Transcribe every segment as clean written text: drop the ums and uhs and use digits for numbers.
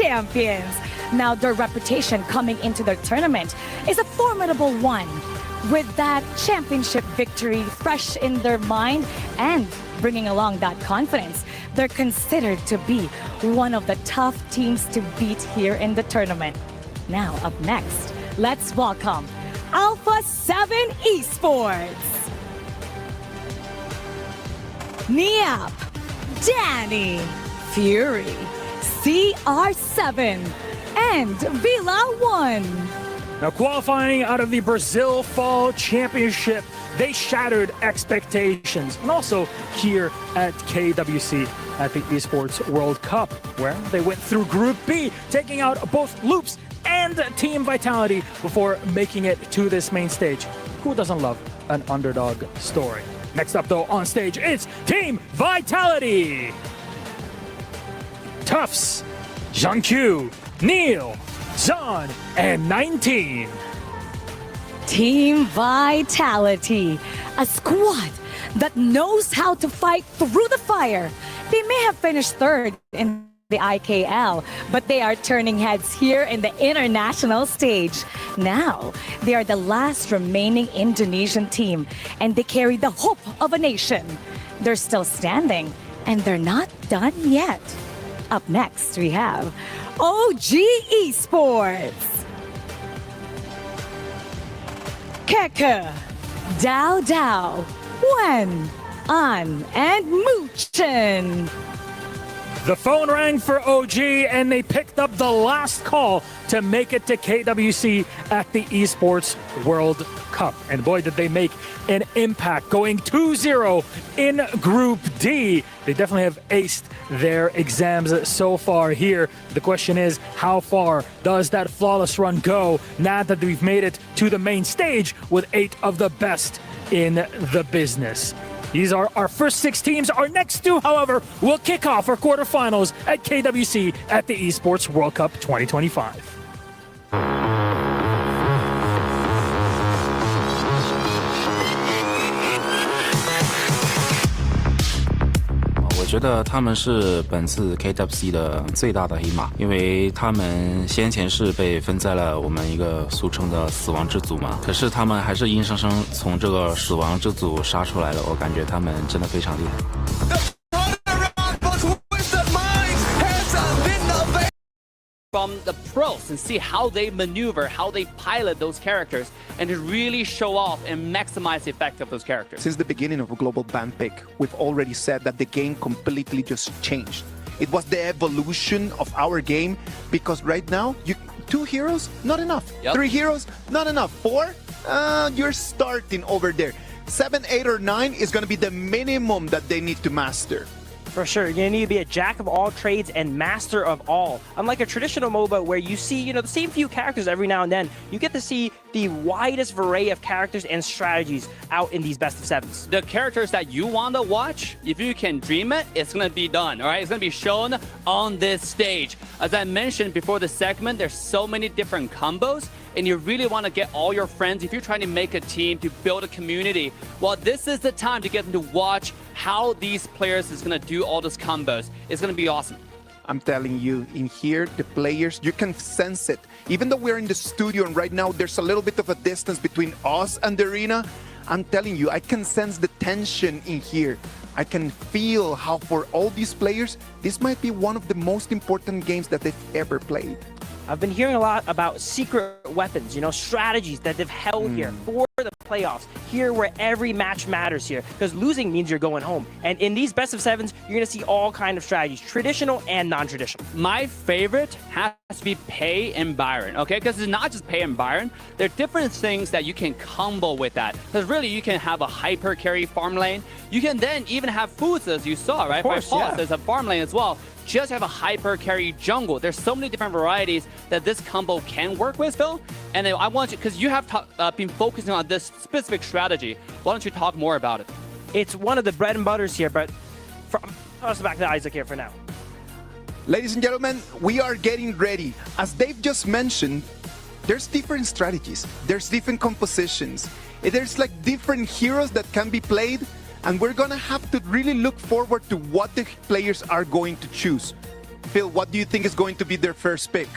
champions. Now their reputation coming into their tournament is a formidable one. With that championship victory fresh in their mind and bringing along that confidence, they're considered to be one of the tough teams to beat here in the tournament. Now up next, let's welcome Alpha 7 Esports. Niap, Danny, Fury, CR7, and Villa 1. Now, qualifying out of the Brazil Fall Championship, they shattered expectations. And also here at KWC at the Esports World Cup, where they went through Group B, taking out both Loops and Team Vitality before making it to this main stage. Who doesn't love an underdog story? Next up, though, on stage, it's Team Vitality. Tufts, Jean-Q, Neil, John, and 19. Team Vitality, a squad that knows how to fight through the fire. They may have finished third in the IKL, but they are turning heads here in the international stage. Now, they are the last remaining Indonesian team, and they carry the hope of a nation. They're still standing, and they're not done yet. Up next, we have OG Esports. Keke, Dao Dao, Wen, An, and Muchen. The phone rang for OG, and they picked up the last call to make it to KWC at the Esports World Cup. And boy, did they make an impact, going 2-0 in Group D. They definitely have aced their exams so far here. The question is, how far does that flawless run go now that we've made it to the main stage with 8 of the best in the business? These are our first 6 teams. Our next 2, however, will kick off our quarterfinals at KWC at the Esports World Cup 2025. 我觉得他们是本次 KWC 的最大的黑马，因为他们先前是被分在了我们一个俗称的死亡之组嘛，可是他们还是硬生生从这个死亡之组杀出来了，我感觉他们真的非常厉害。 from the pros and see how they maneuver, how they pilot those characters, and to really show off and maximize the effect of those characters. Since the beginning of Global Ban Pick, we've already said that the game completely just changed. It was the evolution of our game, because right now, 2 heroes, not enough. Yep. 3 heroes, not enough. 4, you're starting over there. 7, 8, or 9 is going to be the minimum that they need to master. For sure, you're gonna need to be a jack of all trades and master of all. Unlike a traditional MOBA where you see, the same few characters every now and then, you get to see the widest array of characters and strategies out in these best of 7s. The characters that you want to watch, if you can dream it, it's gonna be done, all right? It's gonna be shown on this stage. As I mentioned before the segment, there's so many different combos, and you really want to get all your friends, if you're trying to make a team, to build a community, well, this is the time to get them to watch how these players is going to do all those combos. It's going to be awesome. I'm telling you, in here, the players, you can sense it. Even though we're in the studio and right now there's a little bit of a distance between us and the arena, I'm telling you, I can sense the tension in here. I can feel how for all these players, this might be one of the most important games that they've ever played. I've been hearing a lot about secret weapons, strategies that they've held here for the playoffs, here where every match matters here, because losing means you're going home. And in these best of 7s, you're going to see all kinds of strategies, traditional and non-traditional. My favorite has to be Pei and Byron, okay? Because it's not just Pei and Byron. There are different things that you can combo with that. Because really, you can have a hyper carry farm lane. You can then even have Foods, as you saw, right? Of course, yeah. There's a farm lane as well. Just have a hyper carry jungle. There's so many different varieties that this combo can work with, Phil. And I want you, because you have been focusing on this specific strategy, why don't you talk more about it? It's one of the bread and butters here, but toss it back to Isaac here for now. Ladies and gentlemen, we are getting ready. As Dave just mentioned, there's different strategies. There's different compositions. There's like different heroes that can be played. And we're going to have to really look forward to what the players are going to choose. Phil, what do you think is going to be their first pick?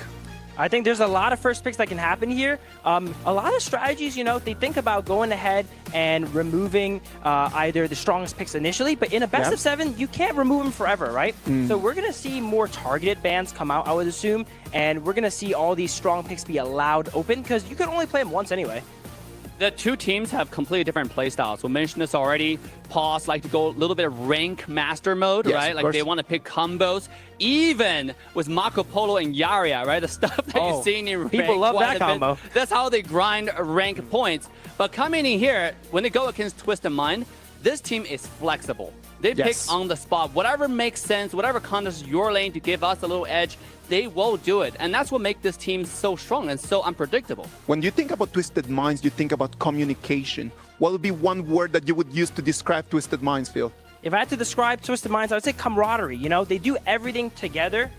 I think there's a lot of first picks that can happen here. A lot of strategies, they think about going ahead and removing either the strongest picks initially, but in a best of 7, you can't remove them forever, right? So we're going to see more targeted bans come out, I would assume, and we're going to see all these strong picks be allowed open because you can only play them once anyway. The two teams have completely different playstyles. We mentioned this already. Paws like to go a little bit of rank master mode, yes, right? Like they want to pick combos. Even with Marco Polo and Yaria, right? The stuff that you're seeing in rank. People love that combo. That's how they grind rank points. But coming in here, when they go against Twisted Mind, this team is flexible. They pick on the spot. Whatever makes sense, whatever contests your lane to give us a little edge, they will do it. And that's what makes this team so strong and so unpredictable. When you think about Twisted Minds, you think about communication. What would be one word that you would use to describe Twisted Minds, Phil? If I had to describe Twisted Minds, I would say camaraderie. They do everything together.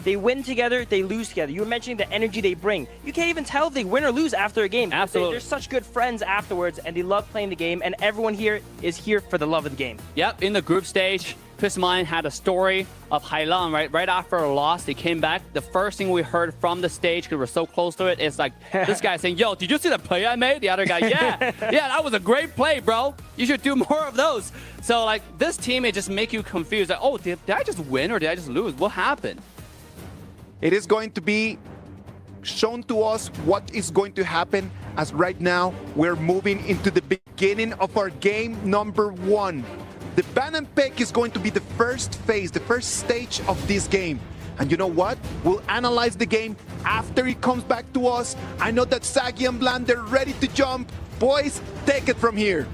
They win together, they lose together. You were mentioning the energy they bring. You can't even tell if they win or lose after a game. Absolutely. They're such good friends afterwards, and they love playing the game, and everyone here is here for the love of the game. Yep, in the group stage, Twisted Mind had a story of Hailan, right? Right after a loss, they came back. The first thing we heard from the stage, because we're so close to it, is like this guy saying, yo, did you see the play I made? The other guy, yeah, that was a great play, bro. You should do more of those. So like this team, it just make you confused. Like, oh, did I just win or did I just lose? What happened? It is going to be shown to us what is going to happen, as right now we're moving into the beginning of our game number 1. The ban and pick is going to be the first phase, the first stage of this game. And you know what? We'll analyze the game after it comes back to us. I know that Saggy and Bland, they're ready to jump. Boys, take it from here.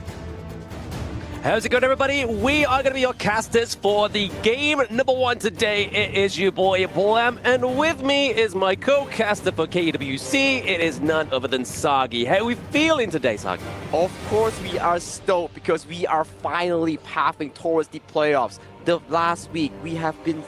How's it going, everybody? We are going to be your casters for the game number 1 today. It is your boy, Blam, and with me is my co-caster for KWC. It is none other than Sagi. How are we feeling today, Sagi? Of course, we are stoked because we are finally pathing towards the playoffs. The last week, we have been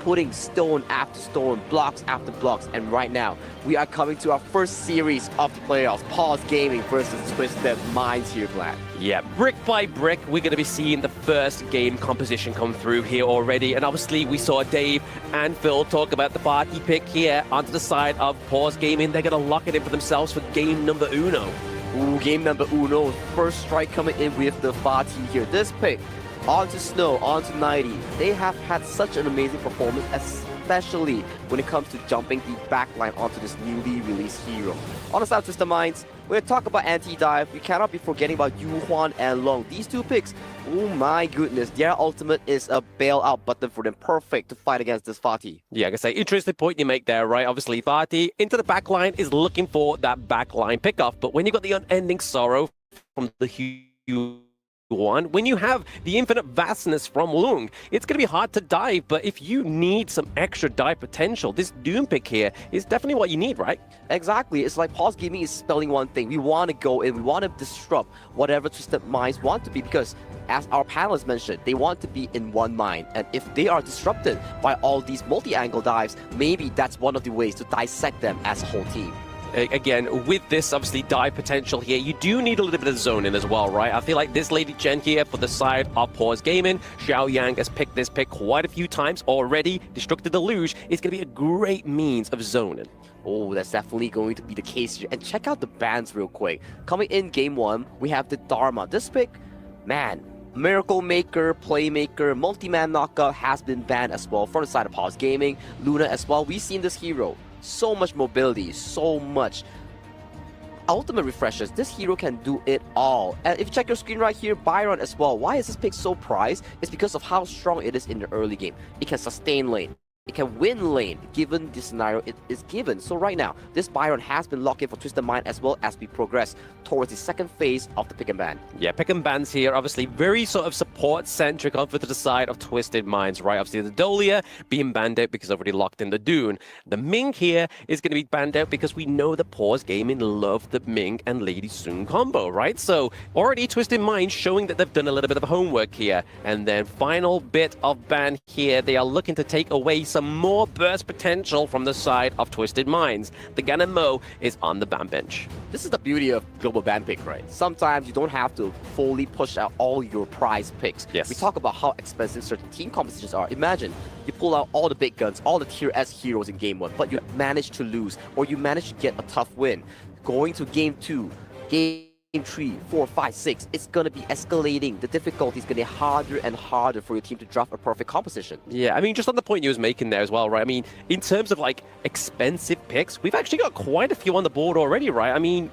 putting stone after stone, blocks after blocks, and right now, we are coming to our first series of the playoffs. Paws Gaming versus Twisted Minds here, Vlad. Yeah, brick by brick, we're going to be seeing the first game composition come through here already. And obviously, we saw Dave and Phil talk about the party pick here onto the side of Paws Gaming. They're going to lock it in for themselves for game number uno. Ooh, game number uno. First strike coming in with the Fatih here. This pick, onto Snow, onto 90. They have had such an amazing performance, especially when it comes to jumping the backline onto this newly released hero. On the side of Twisted Minds, we're going to talk about anti-dive. We cannot be forgetting about Yu Huan and Long. These two picks, oh my goodness, their ultimate is a bailout button for them. Perfect to fight against this Fatih. Yeah, I can say, interesting point you make there, right? Obviously, Fatih into the backline is looking for that backline pickoff. But when you've got the unending sorrow from the Yuan, when you have the infinite vastness from Lung, it's going to be hard to dive, but if you need some extra dive potential, this Doom pick here is definitely what you need, right? Exactly. It's like Paws Gaming is spelling one thing. We want to go in, we want to disrupt whatever Twisted Minds want to be, because as our panelists mentioned, they want to be in one mind. And if they are disrupted by all these multi-angle dives, maybe that's one of the ways to dissect them as a whole team. Again, with this obviously dive potential here, you do need a little bit of zoning as well, right? I feel like this Lady Chen here for the side of Paws Gaming, Xiao Yang has picked this pick quite a few times already. Destructive Deluge is going to be a great means of zoning. Oh, that's definitely going to be the case here. And check out the bans real quick. Coming in game 1, we have the Dharma. This pick, man, Miracle Maker, Playmaker, Multi-Man Knockout has been banned as well from the side of Paws Gaming. Luna as well. We've seen this hero. So much mobility, so much ultimate refreshes. This hero can do it all. And if you check your screen right here, Byron as well. Why is this pick so prized? It's because of how strong it is in the early game. It can sustain lane. It can win lane, given the scenario it is given. So right now, this Byron has been locked in for Twisted Mind as well as we progress towards the second phase of the pick and ban. Yeah, pick and bans here, obviously very sort of support-centric over to the side of Twisted Minds, right? Obviously the Dolia being banned out because already locked in the Dune. The Ming here is going to be banned out because we know the Paws Gaming love the Ming and Lady Sun combo, right? So already Twisted Minds showing that they've done a little bit of homework here. And then final bit of ban here, they are looking to take away some more burst potential from the side of Twisted Minds. The Ganon Mo is on the ban bench. This is the beauty of global ban pick, right? Sometimes you don't have to fully push out all your prize picks. Yes. We talk about how expensive certain team compositions are. Imagine you pull out all the big guns, all the tier S heroes in game 1, but you manage to lose, or you manage to get a tough win. Going to game 2, game 3, 4, 5, 6, it's gonna be escalating. The difficulty is gonna be harder and harder for your team to draft a perfect composition. Yeah, I mean, just on the point you was making there as well, right? I mean, in terms of like expensive picks, we've actually got quite a few on the board already, right? I mean,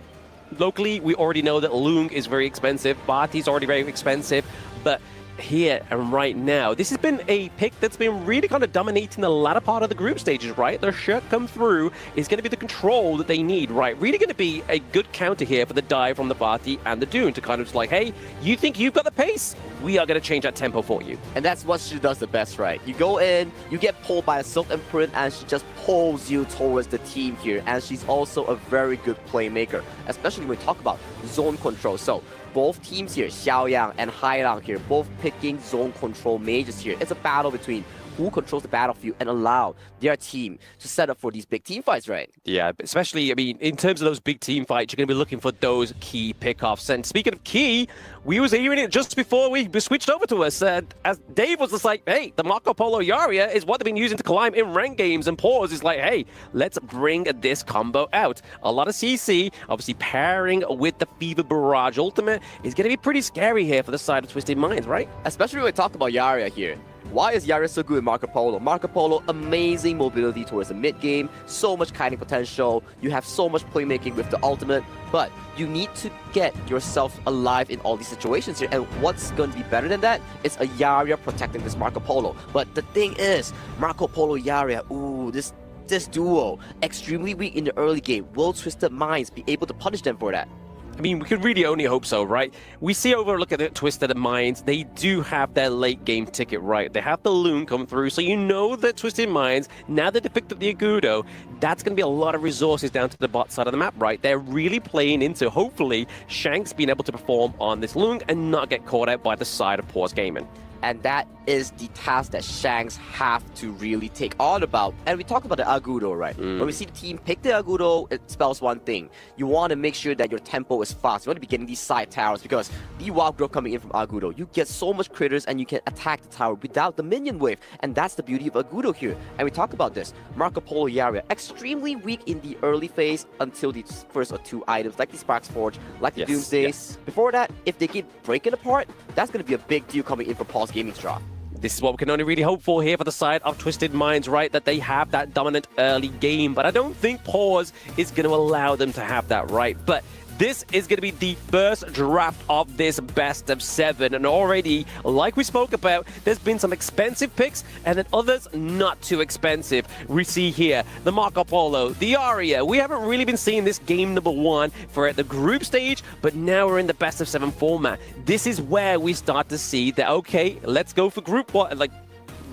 locally, we already know that Lung is very expensive, Barty's already very expensive, but here and right now, this has been a pick that's been really kind of dominating the latter part of the group stages, right? Their shirt come through is going to be the control that they need, right? Really going to be a good counter here for the dive from the Barty and the Dune to kind of just like, hey, you think you've got the pace? We are going to change that tempo for you. And that's what she does the best, right? You go in, you get pulled by a Silk Imprint, and she just pulls you towards the team here. And she's also a very good playmaker, especially when we talk about zone control. So both teams here, Xiaoyang and Hailang here, both picking zone control mages here. It's a battle between who controls the battlefield and allow their team to set up for these big team fights, right? Yeah, especially, I mean, in terms of those big team fights, you're going to be looking for those key pickoffs. And speaking of key, we was hearing it just before we switched over to us. As Dave was just like, hey, the Marco Polo Yaria is what they've been using to climb in ranked games, and Pause is like, hey, let's bring this combo out. A lot of CC, obviously pairing with the Fever Barrage Ultimate is going to be pretty scary here for the side of Twisted Minds, right? Especially when we talk about Yaria here. Why is Yaria so good in Marco Polo? Marco Polo, amazing mobility towards the mid game, so much kiting potential, you have so much playmaking with the ultimate, but you need to get yourself alive in all these situations here, and what's going to be better than that is a Yaria protecting this Marco Polo. But the thing is, Marco Polo Yaria, ooh, this duo, extremely weak in the early game. Will Twisted Minds be able to punish them for that? I mean, we could really only hope so, right? We see over, look at the Twisted Minds, they do have their late game ticket, right? They have the Loon come through, so you know that Twisted Minds, now that they picked up the Agudo, that's going to be a lot of resources down to the bot side of the map, right? They're really playing into, hopefully, Shanks being able to perform on this Loon and not get caught out by the side of Pause Gaming. And that is the task that Shanks have to really take on about. And we talked about the Agudo, right? When we see the team pick the Agudo, it spells one thing. You want to make sure that your tempo is fast. You want to be getting these side towers because the wild growth coming in from Agudo, you get so much critters and you can attack the tower without the minion wave. And that's the beauty of Agudo here. And we talk about this. Marco Polo Yaria, extremely weak in the early phase until the first or two items, like the Sparks Forge, like the Doomsday. Before that, if they keep breaking apart, that's going to be a big deal coming in for Pulse Gaming's draw. This is what we can only really hope for here for the side of Twisted Minds, right? That they have that dominant early game. But I don't think Pause is going to allow them to have that, right? But this is going to be the first draft of this best of 7. And already, like we spoke about, there's been some expensive picks and then others not too expensive. We see here the Marco Polo, the Aria. We haven't really been seeing this game number 1 for the group stage, but now we're in the best of 7 format. This is where we start to see that, okay, let's go for group 1. Like,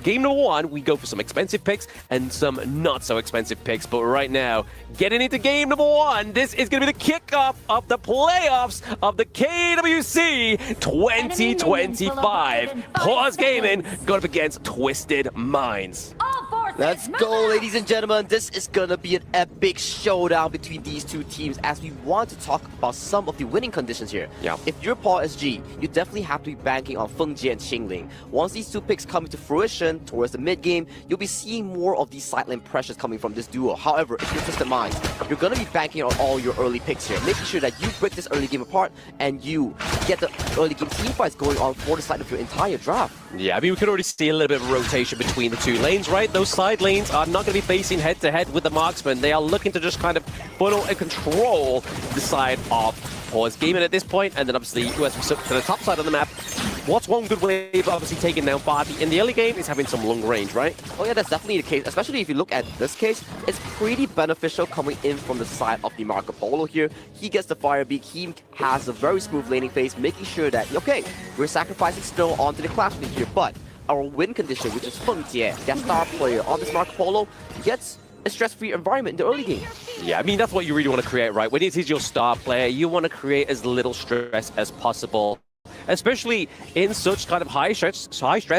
game number 1, we go for some expensive picks and some not so expensive picks. But right now, getting into game number 1, this is going to be the kickoff of the playoffs of the KWC 2025. Pause Gaming going up against Twisted Minds. Let's go, ladies and gentlemen. This is gonna be an epic showdown between these two teams as we want to talk about some of the winning conditions here. Yeah. If you're Paul SG, you definitely have to be banking on Feng Jie and Qingling. Once these two picks come into fruition towards the mid game, you'll be seeing more of these sideline pressures coming from this duo. However, if you're Twisted Minds, you're gonna be banking on all your early picks here, making sure that you break this early game apart and you get the early game team fights going on for the side of your entire draft. Yeah, I mean, we could already see a little bit of rotation between the two lanes, right? Those side lanes are not going to be facing head-to-head with the marksman. They are looking to just kind of funnel and control the side of Pause Gaming at this point, and then obviously, as we look to the top side of the map, what's one good way of obviously taking down Barty in the early game is having some long range, right? Oh yeah, that's definitely the case, especially if you look at this case. It's pretty beneficial coming in from the side of the Marco Polo here. He gets the Fire Beak, he has a very smooth laning phase, making sure that, okay, we're sacrificing Snow onto the Clash League here, but our win condition, which is Feng Jie, that star player on this Marco Polo, gets a stress-free environment in the early game. Yeah, I mean, that's what you really want to create, right? When it is your star player, you want to create as little stress as possible. especially in such kind of high stress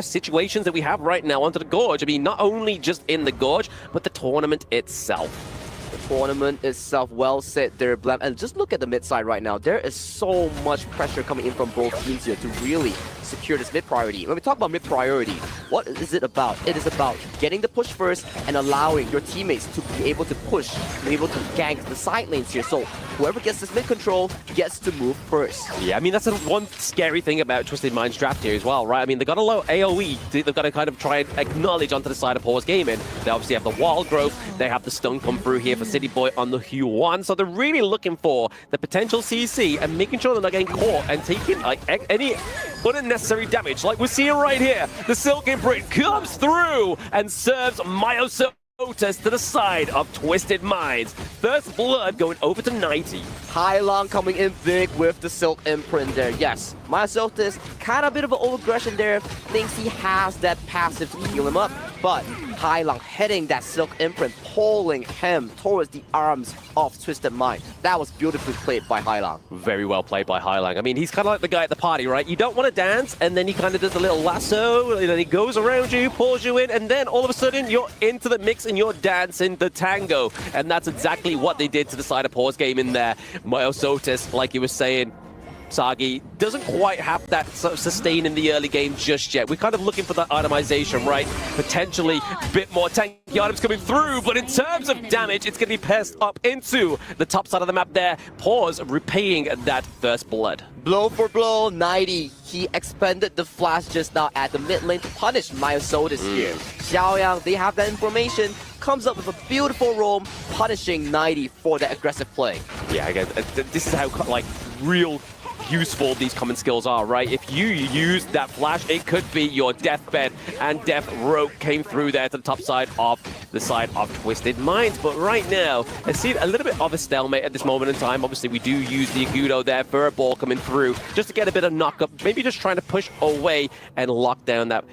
situations that we have right now onto the Gorge. I mean, not only just in the Gorge, but the tournament itself. The tournament itself, well said there, Blam. And just look at the mid side right now. There is so much pressure coming in from both teams here to really secure this mid priority. When we talk about mid priority, what is it about? It is about getting the push first and allowing your teammates to be able to push, to be able to gank the side lanes here. So whoever gets this mid control gets to move first. Yeah, I mean, that's the one scary thing about Twisted Mind's draft here as well, right? I mean, they got a low AoE. They've got to kind of try and acknowledge onto the side of Paws Gaming. They obviously have the Wild Growth. They have the stun come through here for City Boy on the Hue 1. So they're really looking for the potential CC and making sure they're not getting caught and taking like any unnecessary damage. Like we're seeing right here, the Silk Imprint comes through and serves Myosotis to the side of Twisted Minds. First blood going over to 90. Hylong coming in big with the Silk Imprint there. Yes, Myosotis, kind of a bit of an overaggression there. Thinks he has that passive to heal him up, but Hylong heading that Silk Imprint, pulling him towards the arms of Twisted Mind. That was beautifully played by Hylong. Very well played by Hylong. I mean, he's kind of like the guy at the party, right? You don't want to dance, and then he kind of does a little lasso, and then he goes around you, pulls you in, and then all of a sudden you're into the mix and you're dancing the tango. And that's exactly what they did to the side of Paws Game in there. Myosotis, like you were saying, Sagi, doesn't quite have that sort of sustain in the early game just yet. We're kind of looking for that itemization, right? Potentially a bit more tanky items coming through, but in terms of damage, it's going to be passed up into the top side of the map there. Paws repaying that first blood. Blow for blow, 90. He expended the flash just now at the mid lane to punish Myosotis here. Xiaoyang, they have that information, comes up with a beautiful roam, punishing 90 for the aggressive play. Yeah, again, this is how, like, real useful these common skills are, right? If you use that flash, it could be your deathbed, and Death Rope came through there to the top side of Twisted Minds. But right now, I see a little bit of a stalemate at this moment in time. Obviously, we do use the Agudo there for a ball coming through, just to get a bit of knock-up, maybe just trying to push away and lock down that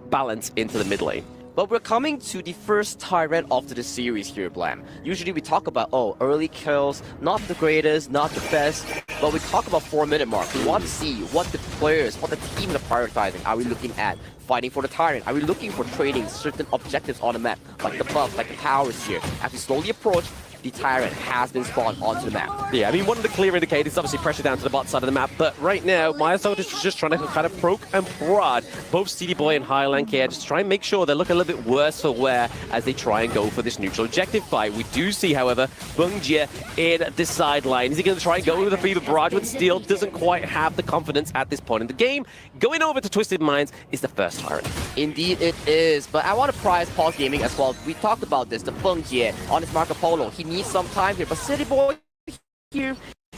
balance into the mid lane. But we're coming to the first Tyrant of the series here, Blam. Usually we talk about, oh, early kills, not the greatest, not the best, but we talk about 4-minute mark. We want to see what the players, what the teams are prioritizing. Are we looking at fighting for the Tyrant? Are we looking for trading certain objectives on the map, like the buffs, like the towers here? As we slowly approach, the Tyrant has been spawned onto the map. Yeah, I mean, one of the clear indicators, obviously pressure down to the bot side of the map, but right now, Myosotis is just trying to kind of poke and prod both City Boy and Highland here, just try and make sure they look a little bit worse for wear as they try and go for this neutral objective fight. We do see, however, Bungjie in the sideline. Is he going to try and go with the Fever Barrage, but still doesn't quite have the confidence at this point in the game? Going over to Twisted Minds is the first Tyrant. Indeed it is, but I want to prize Paws Gaming as well. We talked about this, the Bungjie on his Marco Polo. He needs some time here, but City Boy here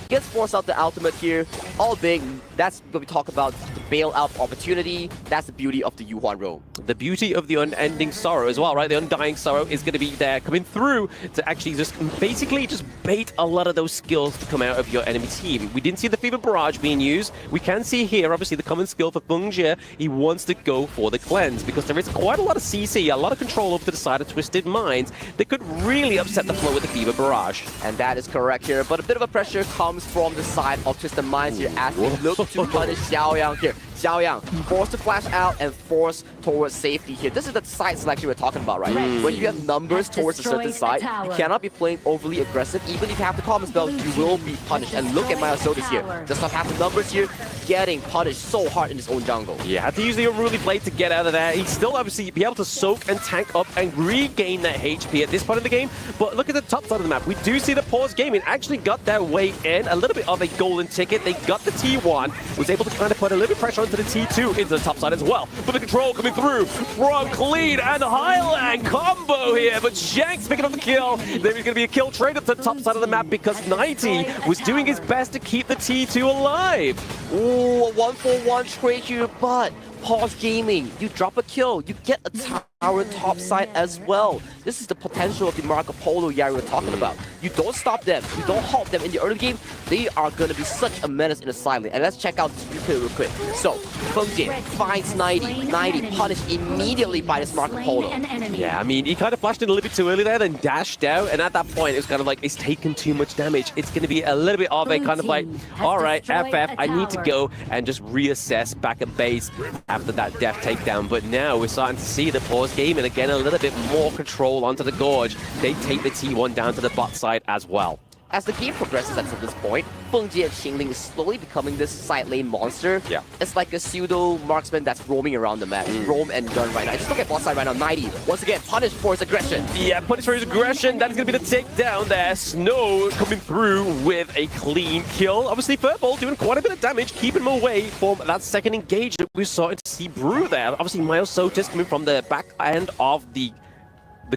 gets forced out the ultimate here. All big, that's what we talk about, the bailout opportunity. That's the beauty of the Yuhuan role. The beauty of the unending sorrow as well, right? The undying sorrow is going to be there coming through to actually just basically just bait a lot of those skills to come out of your enemy team. We didn't see the Fever Barrage being used. We can see here, obviously, the common skill for Bungjie. He wants to go for the cleanse because there is quite a lot of CC, a lot of control over to the side of Twisted Minds that could really upset the flow with the Fever Barrage. And that is correct here, but a bit of a pressure comes from the side of Twisted Minds here as we look to punish Xiaoyang here. Xiaoyang forced to flash out and forced towards safety here. This is the side selection we're talking about, right? When you have numbers towards a certain side, you cannot be playing overly aggressive. Even if you have the common spell, you will be punished. And look at Myosotis here. Does not have the numbers here, getting punished so hard in his own jungle. Yeah, had to use the Unruly Blade to get out of there. He'd still obviously be able to soak and tank up and regain that HP at this point of the game. But look at the top side of the map. We do see the Paws Gaming actually got their way in. A little bit of a golden ticket. They got the T1, was able to kind of put a little bit of pressure onto the T2 into the top side as well. But the control coming through from Clean and Highland combo here. But Shanks picking up the kill. There is going to be a kill trade up to the top side of the map because 90 was doing his best to keep the T2 alive. Ooh, a 1-for-1 trade here, but Pause Gaming, you drop a kill, you get a tower top side as well. This is the potential of the Marco Polo Yari we're talking about. You don't stop them, you don't halt them in the early game, they are going to be such a menace in the side lane. And let's check out this replay real quick. So, Feng Jie finds 90, punished immediately by this Marco Polo. Yeah, I mean, he kind of flashed in a little bit too early there, then dashed out, and at that point, it was kind of like, it's taken too much damage. It's going to be a little bit of a kind of like, all right, FF, I need to go and just reassess back at base after that death takedown. But now we're starting to see the Pause Gaming again, a little bit more control onto the Gorge. They take the T1 down to the bot side as well. As the game progresses at this point, Feng Jie and Qingling is slowly becoming this side lane monster. Yeah. It's like a pseudo marksman that's roaming around the map. Roam and gun right now. Just look at bot side right now, 90. Once again, punished for his aggression. Yeah, punish for his aggression. That is going to be the takedown there. Snow coming through with a clean kill. Obviously, Furball doing quite a bit of damage, keeping him away from that second engage that we're starting to see brew there. Obviously, Miles Sotis coming from the back end of the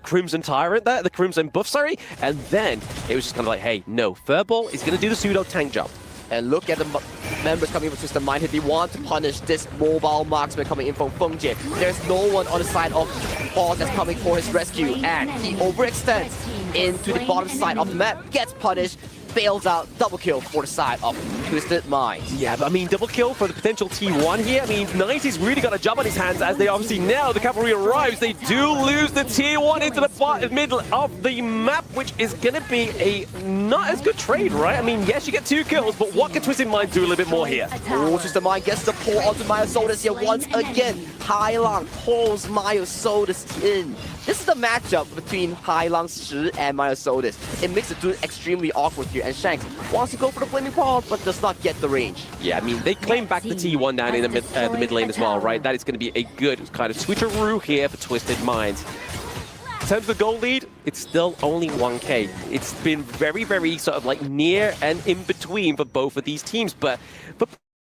Crimson Tyrant there, the Crimson buff, sorry. And then it was just kind of like, hey, no, Furball is going to do the pseudo tank job. And look at the members coming in from Twisted Mind here. They want to punish this mobile marksman coming in from Feng Jie. There's no one on the side of Paul that's coming for his rescue. And he overextends into the bottom side of the map, gets punished, fails out, double kill for the side of Twisted Minds. Yeah, but I mean, double kill for the potential T1 here. I mean, 90's really got a job on his hands as they obviously now, the cavalry arrives. They do lose the T1 into the middle of the map, which is going to be a not as good trade, right? I mean, yes, you get 2 kills, but what can Twisted Mind do a little bit more here? Oh, Twisted Mind gets the pull onto Myosotis here once again. Hailang pulls Myosotis in. This is the matchup between Hailang Shi and Myosotis. It makes the dude extremely awkward here, and Shanks wants to go for the Flaming Paw, but does not get the range. Yeah, I mean, they claim back the T1 down in the mid lane as well, right? That is going to be a good kind of switcheroo here for Twisted Minds. In terms of the goal lead, it's still only 1k. It's been very, very sort of like near and in between for both of these teams, but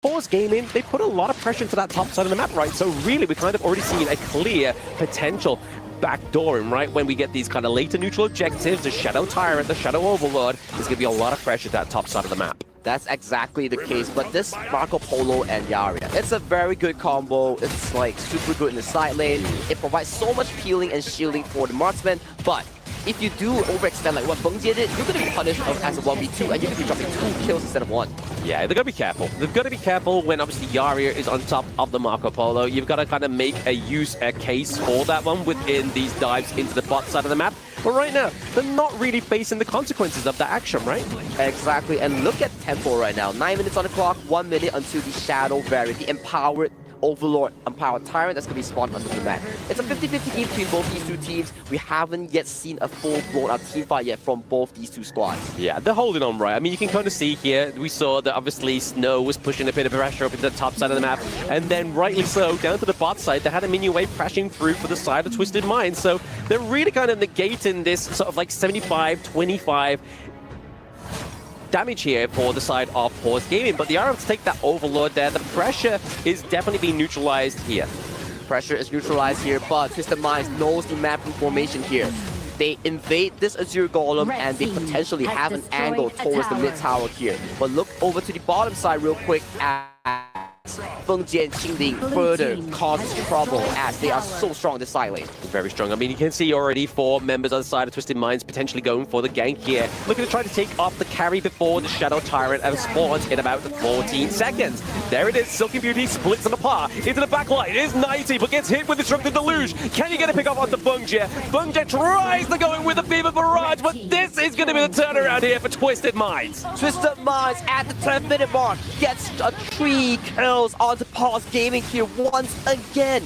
Pause Gaming, they put a lot of pressure into that top side of the map, right? So really, we're kind of already seeing a clear potential backdooring, right? When we get these kind of later neutral objectives, the Shadow Tyrant, the Shadow Overlord, there's going to be a lot of pressure at that top side of the map. That's exactly the case, but this Marco Polo and Yaria, it's a very good combo. It's like super good in the side lane. It provides so much healing and shielding for the marksman, but if you do overextend like what Feng Jie did, you're going to be punished as a 1v2 and you're going to be dropping 2 kills instead of 1. Yeah, they've got to be careful. They've got to be careful when obviously Yaria is on top of the Marco Polo. You've got to kind of make a case for that one within these dives into the bot side of the map. But right now, they're not really facing the consequences of that action, right? Exactly, and look at tempo right now. 9 minutes on the clock, 1 minute until the Shadow variant, the empowered Overlord, empowered Tyrant that's going to be spawned under the map. It's a 50-50 game between both these two teams. We haven't yet seen a full-blown team fight yet from both these two squads. Yeah, they're holding on, right? I mean, you can kind of see here, we saw that obviously Snow was pushing a bit of pressure up into the top side of the map, and then rightly so, down to the bot side, they had a minion wave crashing through for the side of Twisted Minds, so they're really kind of negating this sort of like 75-25 damage here for the side of Pause Gaming, but they are able to take that Overlord there. The pressure is definitely being neutralized here. Pressure is neutralized here, but Twisted Minds knows the map information here. They invade this Azure Golem and they potentially have an angle towards the mid tower here. But look over to the bottom side real quick as Feng Jie and Qingling further causes trouble as they are so strong in the side lane. Very strong. I mean, you can see already 4 members on the side of Twisted Minds potentially going for the gank here. Looking to try to take off the carry before the Shadow Tyrant and spawns in about 14 seconds. There it is. Silky Beauty splits on the par into the backline. It is 90, but gets hit with Disruptive Deluge. Can you get a pick off onto Feng Jie? Feng Jie tries to go in with a Fever Barrage, but this is going to be the turnaround here for Twisted Minds. Twisted Minds at the 10-minute mark gets a 3 kills onto Pause Gaming here once again.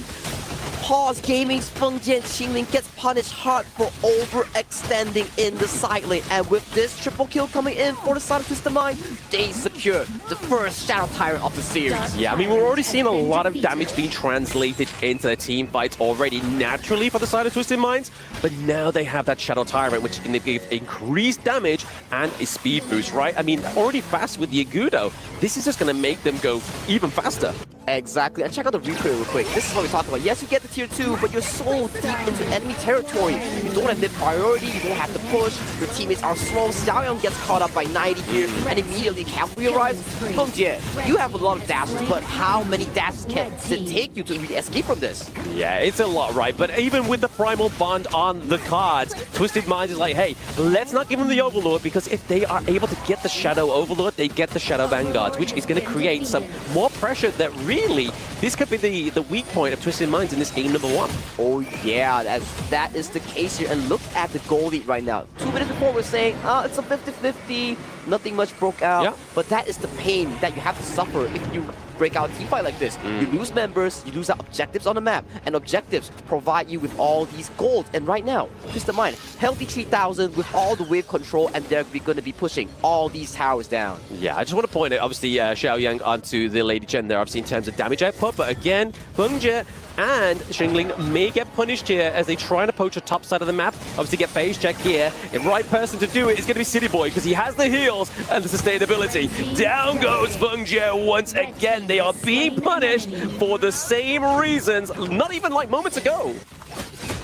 Pause Gaming's Feng Jie and Qingling gets punished hard for overextending in the side lane. And with this triple kill coming in for the side of Twisted Mind, they secure the first Shadow Tyrant of the series. Yeah, I mean, we're already seeing a lot of damage being translated into the team fights already naturally for the side of Twisted Minds, but now they have that Shadow Tyrant, which is going to give increased damage and a speed boost, right? I mean, already fast with the Agudo. This is just going to make them go even faster. Exactly, and check out the replay real quick. This is what we talked about. Yes, you get the tier 2, but you're so deep into enemy territory. You don't have mid priority, you don't have the push. Your teammates are slow. Xiaoyang gets caught up by 90 here and immediately cavalry arrives. Fengjie, you have a lot of dashes, but how many dashes can it take you to really escape from this? Yeah, it's a lot, right? But even with the Primal Bond on the cards, Twisted Minds is like, hey, let's not give them the Overlord, because if they are able to get the Shadow Overlord, they get the Shadow Vanguards, which is going to create some more pressure that really, this could be the weak point of Twisted Minds in this game number 1. Oh yeah, that is the case here. And look at the goal lead right now. 2 minutes before we're saying, it's a 50-50, nothing much broke out. Yeah. But that is the pain that you have to suffer if you break out a team fight like this. You lose members, you lose out objectives on the map, and objectives provide you with all these golds. And right now, just in mind, healthy 3000 with all the wave control, and they're going to be pushing all these towers down. Yeah, I just want to point out, obviously, Xiaoyang onto the Lady Chen there, obviously, in terms of damage output. But again, Fengjie and Xingling may get punished here as they try to poach the top side of the map. Obviously, get phase check here. The right person to do it is going to be City Boy, because he has the heals and the sustainability. Down goes Fengjie once again. They are being punished for the same reasons, not even like moments ago.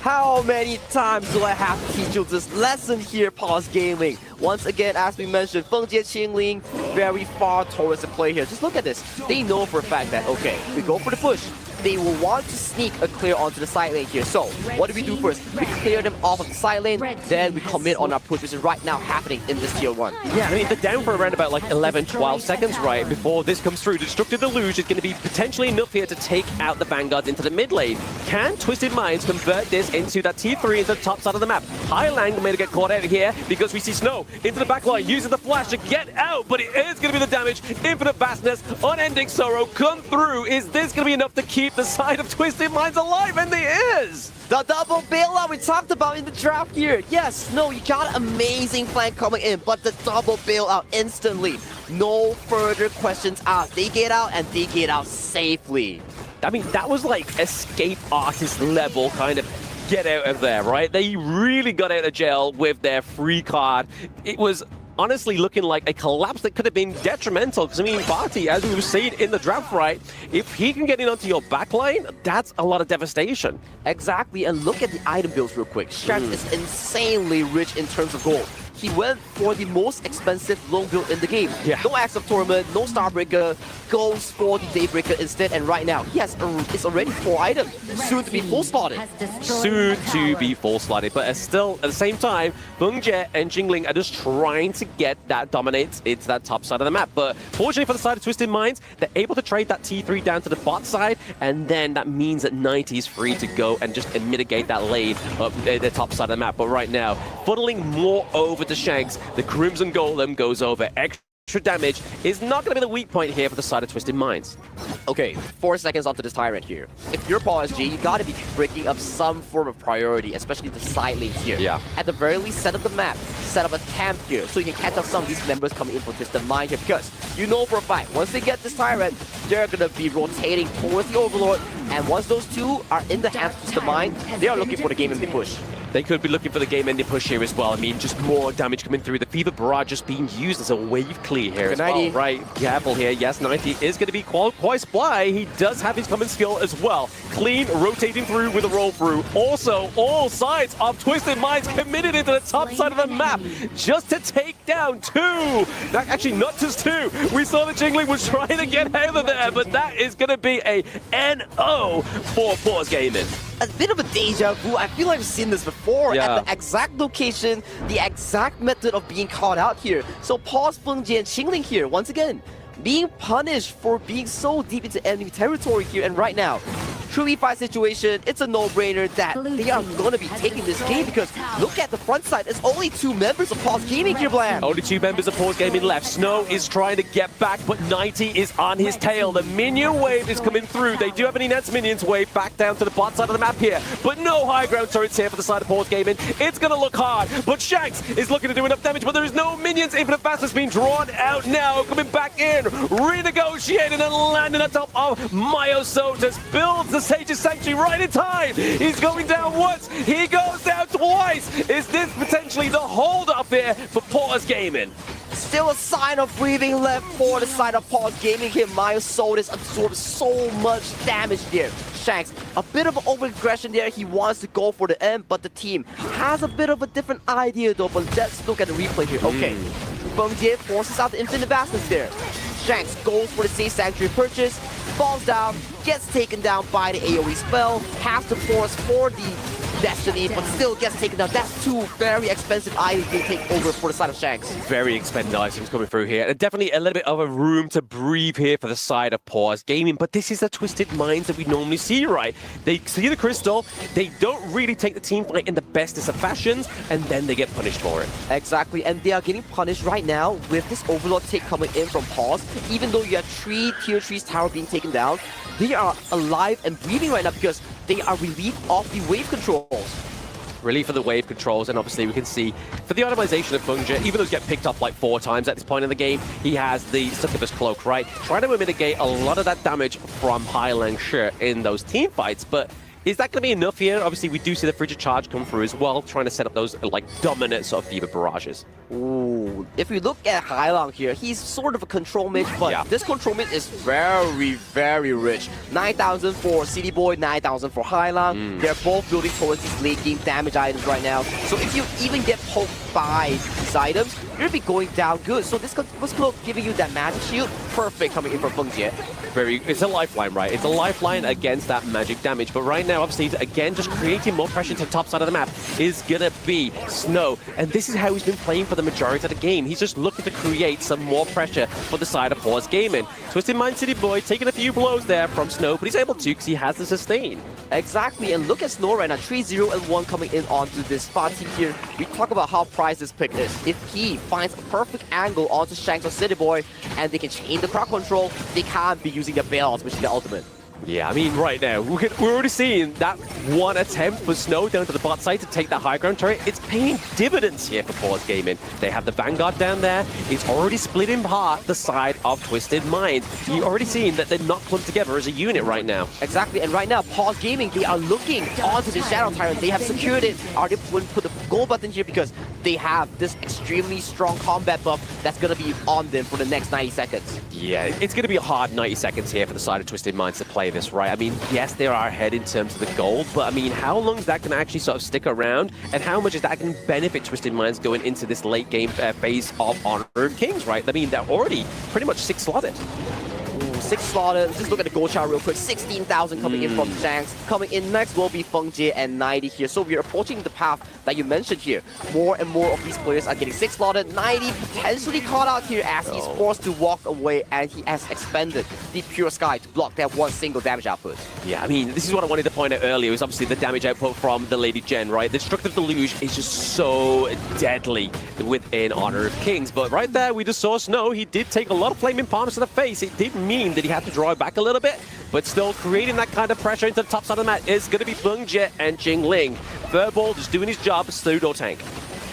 How many times do I have to teach you this lesson here, Pause Gaming? Once again, as we mentioned, Fengjie Qingling very far towards the play here. Just look at this. They know for a fact that, okay, we go for the push. They will want to sneak a clear onto the side lane here. So, what do we do first? We clear them off of the side lane, then we commit on our push, which is right now happening in this tier 1. Yeah, I mean, they're down for around about like 11, 12 seconds, right, before this comes through. Destructive Deluge is going to be potentially enough here to take out the Vanguards into the mid lane. Can Twisted Minds convert this into that T3 into the top side of the map? Hailang may get caught out here because we see Snow into the back line, using the flash to get out, but it is going to be the damage. Infinite Vastness, Unending Sorrow come through. Is this going to be enough to keep the side of Twisted Minds alive? And it is! The double bailout we talked about in the draft here. Yes, no, you got an amazing flank coming in, but the double bailout instantly. No further questions asked. They get out, and they get out safely. I mean, that was like escape artist level kind of get out of there, right? They really got out of jail with their free card. It was honestly looking like a collapse that could have been detrimental, because I mean, Barty, as we were seeing in the draft, right, if he can get in onto your backline, that's a lot of devastation. Exactly, and look at the item builds real quick. Sharks is insanely rich in terms of gold. He went for the most expensive lone build in the game. Yeah. No Axe of Torment, no Starbreaker, goes for the Daybreaker instead, and right now, yes, it's already 4 items, soon to be full slotted. Soon to be full slotted, but still, at the same time, Fengjie and Jingling are just trying to get that dominance into that top side of the map. But fortunately for the side of Twisted Minds, they're able to trade that T3 down to the bot side, and then that means that 90 is free to go and just mitigate that lane up the top side of the map. But right now, funneling more over to Shanks, the Crimson Golem goes over. Extra damage is not going to be the weak point here for the side of Twisted Minds. Okay, 4 seconds onto this Tyrant here. If you're Paul SG, you gotta be breaking up some form of priority, especially the side lanes here. Yeah. At the very least, set up the map, set up a camp here, so you can catch up some of these members coming in for Twisted Mind here, because you know for a fact, once they get this Tyrant, they're gonna be rotating towards the Overlord, and once those two are in the hands of Twisted Mind, they are looking for the game and they push. They could be looking for the game-ending push here as well. I mean, just more damage coming through. The Fever Barrage just being used as a wave clear here as well. Right, careful here. Yes, 90 is going to be quite spry. He does have his common skill as well. Clean, rotating through with a roll through. Also, all sides of Twisted Minds committed into the top side of the map just to take down 2. Actually, not just 2. We saw that Jingling was trying to get out of there, but that is going to be a NO for Pause Gaming. A bit of a deja vu. I feel like I've seen this before at the exact location, the exact method of being caught out here. So Pause, Fengjie, and Qingling here, once again, being punished for being so deep into enemy territory here. And right now, 2v5 situation, it's a no-brainer that they are going to be taking this game, because look at the front side. It's only 2 members of Pause Gaming here, Blam. Only 2 members of Pause Gaming left. Snow is trying to get back, but 90 is on his tail. The minion wave is coming through. They do have an Enhanced Minions wave back down to the bot side of the map here, but no high ground turrets here for the side of Pause Gaming. It's going to look hard, but Shanks is looking to do enough damage, but there is no minions. Infinite Fastness being drawn out now, coming back in, renegotiating and landing on top of Myosotus. Builds the Sage's Sanctuary right in time. He's going down once, he goes down twice. Is this potentially the hold up here for Pause Pause Gaming. Still a sign of breathing left for the side of Pause Gaming here. Miles Solis absorbs so much damage there. Shanks, a bit of over-aggression there. He wants to go for the end, but the team has a bit of a different idea though. But let's look at the replay here. Okay, Feng Jie forces out the infinite vastness there. Shanks goes for the safe sanctuary purchase, falls down, gets taken down by the AoE spell, has to force for the Destiny, but still gets taken down. That's two very expensive items being taken over for the side of Shanks. Very expensive items coming through here. And definitely a little bit of a room to breathe here for the side of Pause Gaming. But this is the Twisted Minds that we normally see, right? They see the crystal, they don't really take the team fight in the bestest of fashions, and then they get punished for it. Exactly, and they are getting punished right now with this Overlord take coming in from Pause. Even though you have 3 Tier 3's tower being taken down, they are alive and breathing right now because they are relieved of the wave controls. Relief of the wave controls, and obviously we can see for the automation of Feng Jie, even though he's get picked up like 4 times at this point in the game, he has the Succubus Cloak, right? Trying to mitigate a lot of that damage from Highland Shi in those team fights, but is that going to be enough here? Obviously, we do see the Frigid Charge come through as well, trying to set up those like dominant sort of Fever barrages. Ooh, if we look at Hailang here, he's sort of a control mage, but this control mage is very, very rich. 9,000 for City Boy, 9,000 for Hailang. They're both building towards these late game damage items right now. So if you even get poked by these items, you're going to be going down good. So this cloak giving you that magic shield, perfect coming in from Feng Jie. It's a lifeline, right? It's a lifeline against that magic damage. But right now, obviously, again, just creating more pressure to the top side of the map is gonna be Snow. And this is how he's been playing for the majority of the game. He's just looking to create some more pressure for the side of Pause Gaming. Twisted Mind City Boy taking a few blows there from Snow, but he's able to because he has the sustain. Exactly, and look at Snow right now, 3-0-1 coming in onto this spot team here. We talk about how prized this pick is. If he finds a perfect angle onto Shanks or City Boy, and they can chain the crowd control, they can't be using their bailouts, which is the ultimate. Yeah, I mean, right now, we're already seeing that one attempt for Snow down to the bot side to take that high ground turret. It's paying dividends here for Pause Gaming. They have the Vanguard down there. It's already split in part the side of Twisted Mind. You're already seeing that they're not clumped together as a unit right now. Exactly, and right now, Pause Gaming, they are looking onto the Shadow Tyrant. They have secured it. Are they going to put the gold button here because they have this extremely strong combat buff that's going to be on them for the next 90 seconds. Yeah, it's going to be a hard 90 seconds here for the side of Twisted Minds to play this, right? I mean, yes, they are ahead in terms of the gold, but I mean, how long is that going to actually sort of stick around, and how much is that going to benefit Twisted Minds going into this late game phase of Honored Kings, right? I mean, they're already pretty much 6 slotted. 6 slotted. Let's just look at the gold chart real quick. 16,000 coming in from Shanks. Coming in next will be Feng Jie and 90 here. So we are approaching the path that you mentioned here. More and more of these players are getting 6 slotted. 90 potentially caught out here as he's forced to walk away, and he has expended the Pure Sky to block that one single damage output. Yeah, I mean, this is what I wanted to point out earlier, is obviously the damage output from the Lady Gen, right? The Destructive Deluge is just so deadly within Honor of Kings. But right there, we just saw Snow. He did take a lot of Flaming Palms to the face. It did mean that he had to draw it back a little bit, but still creating that kind of pressure into the top side of the mat is going to be Feng Jie and Jingling. Furball just doing his job as pseudo tank.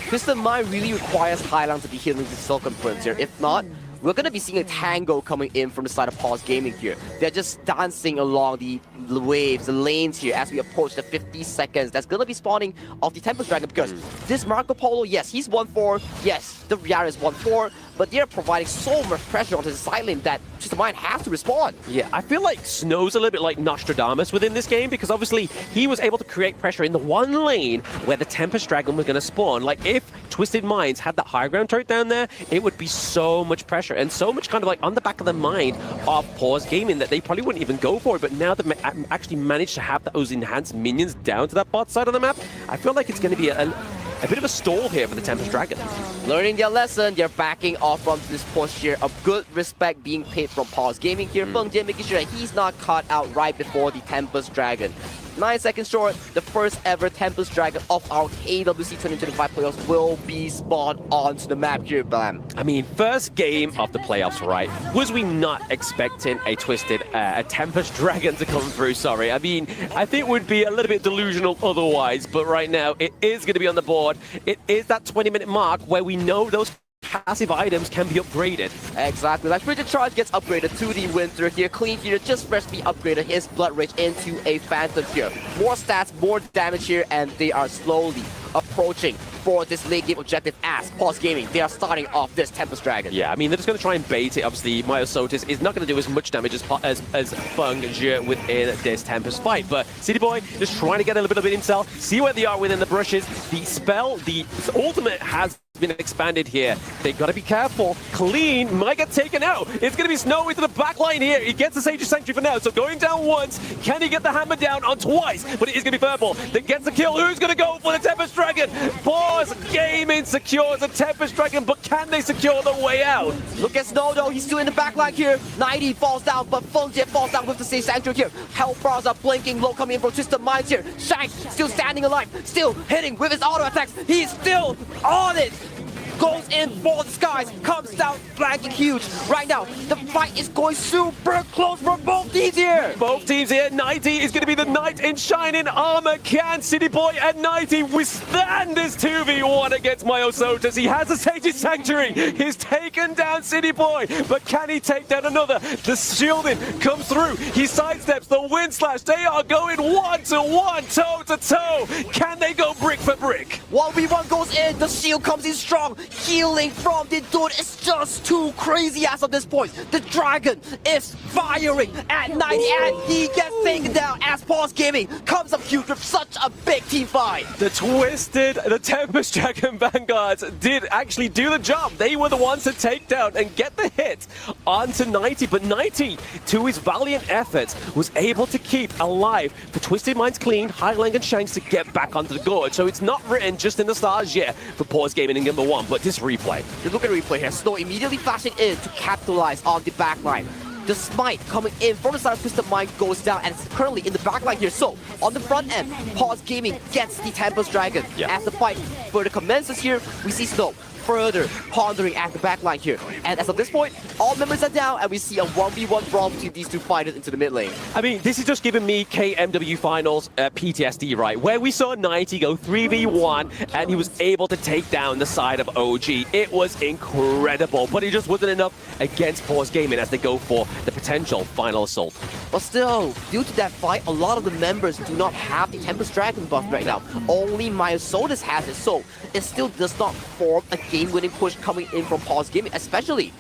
Twisted Mind really requires Highland to be healing the Silken Prince here. If not, we're going to be seeing a tango coming in from the side of Pause Gaming here. They're just dancing along the waves, the lanes here as we approach the 50 seconds. That's going to be spawning of the Tempest Dragon because this Marco Polo, yes, he's 1-4. Yes, the Riara is 1-4, but they're providing so much pressure onto the side lane that Twisted Mind has to respond. Yeah, I feel like Snow's a little bit like Nostradamus within this game because obviously he was able to create pressure in the one lane where the Tempest Dragon was going to spawn. Like if Twisted Minds had that high ground turret down there, it would be so much pressure and so much kind of like on the back of the mind of Pause Gaming that they probably wouldn't even go for it. But now they've actually managed to have those enhanced minions down to that bot side of the map, I feel like it's going to be a bit of a stall here for the Tempest Dragon. Learning their lesson, they're backing off from this push here. A good respect being paid from Pause Gaming here. Feng Jie making sure that he's not caught out right before the Tempest Dragon. 9 seconds short, the first ever Tempest Dragon of our KWC 2025 playoffs will be spawned onto the map here, Blam. I mean, first game of the playoffs, right? Was we not expecting a Tempest Dragon to come through? Sorry. I mean, I think it would be a little bit delusional otherwise, but right now it is going to be on the board. It is that 20-minute mark where we know those passive items can be upgraded. Exactly. Like Frigid Charge gets upgraded to the Winter here. Clean here just freshly upgraded his Blood Rage into a Phantom here. More stats, more damage here, and they are slowly approaching for this late game objective as Pulse Gaming. They are starting off this Tempest Dragon. Yeah, I mean, they're just going to try and bait it. Obviously, Myosotis is not going to do as much damage as Feng Jie within this Tempest fight. But City Boy just trying to get a little bit of it himself, see where they are within the brushes. The spell, the ultimate has been expanded here. They got to be careful. Clean might get taken out. It's going to be Snow into the back line here. He gets the Sage of Sanctuary for now. So going down once. Can he get the hammer down on twice? But it is going to be Purple that gets the kill. Who's going to go for the Tempest Dragon? Pause. Gaming secures the Tempest Dragon, but can they secure the way out? Look at Snow though, he's still in the back line here. 90 falls down, but Feng Jie falls down with the Sage Sanctuary here. Health bars are blinking low coming in from Twisted Minds here. Shank still standing alive, still hitting with his auto attacks. He's still on it. Goes in for the skies, comes down, flanking huge. Right now, the fight is going super close for both teams here. Both teams here. 90 is going to be the knight in shining armor. Can City Boy and 90 withstand this 2v1 against Myosotis? He has a Sage's Sanctuary. He's taken down City Boy, but can he take down another? The shielding comes through. He sidesteps the wind slash. They are going 1-to-1, toe-to-toe. Can they go brick for brick? 1v1 goes in, the shield comes in strong. Healing from the dude is just too crazy as of this point. The dragon is firing at 90 and he gets taken down as Pulse Gaming comes up huge with such a big team fight. The Tempest Dragon Vanguards did actually do the job. They were the ones to take down and get the hit onto 90, but 90, to his valiant efforts, was able to keep alive the Twisted Minds Clean, Highlang and Shanks to get back onto the gorge. So it's not written just in the stars yet for Pause Gaming in number 1, but this replay. You look at the replay here, Snow immediately flashing in to capitalize on the backline. The smite coming in from the side of Twisted Mind goes down and it's currently in the backline here. So on the front end, Pause Gaming gets the Tempest Dragon. As the fight further commences here, we see Snow further pondering at the backline here. And as of this point, all members are down and we see a 1v1 brawl between these two fighters into the mid lane. I mean, this is just giving me KMW Finals PTSD, right? Where we saw 90 go 3v1 and he was able to take down the side of OG. It was incredible, but it just wasn't enough against Pause Gaming as they go for the potential final assault. But still, due to that fight, a lot of the members do not have the Tempest Dragon buff right now. Only Myosotis has it, so it still does not form a game-winning push coming in from Pause Gaming, especially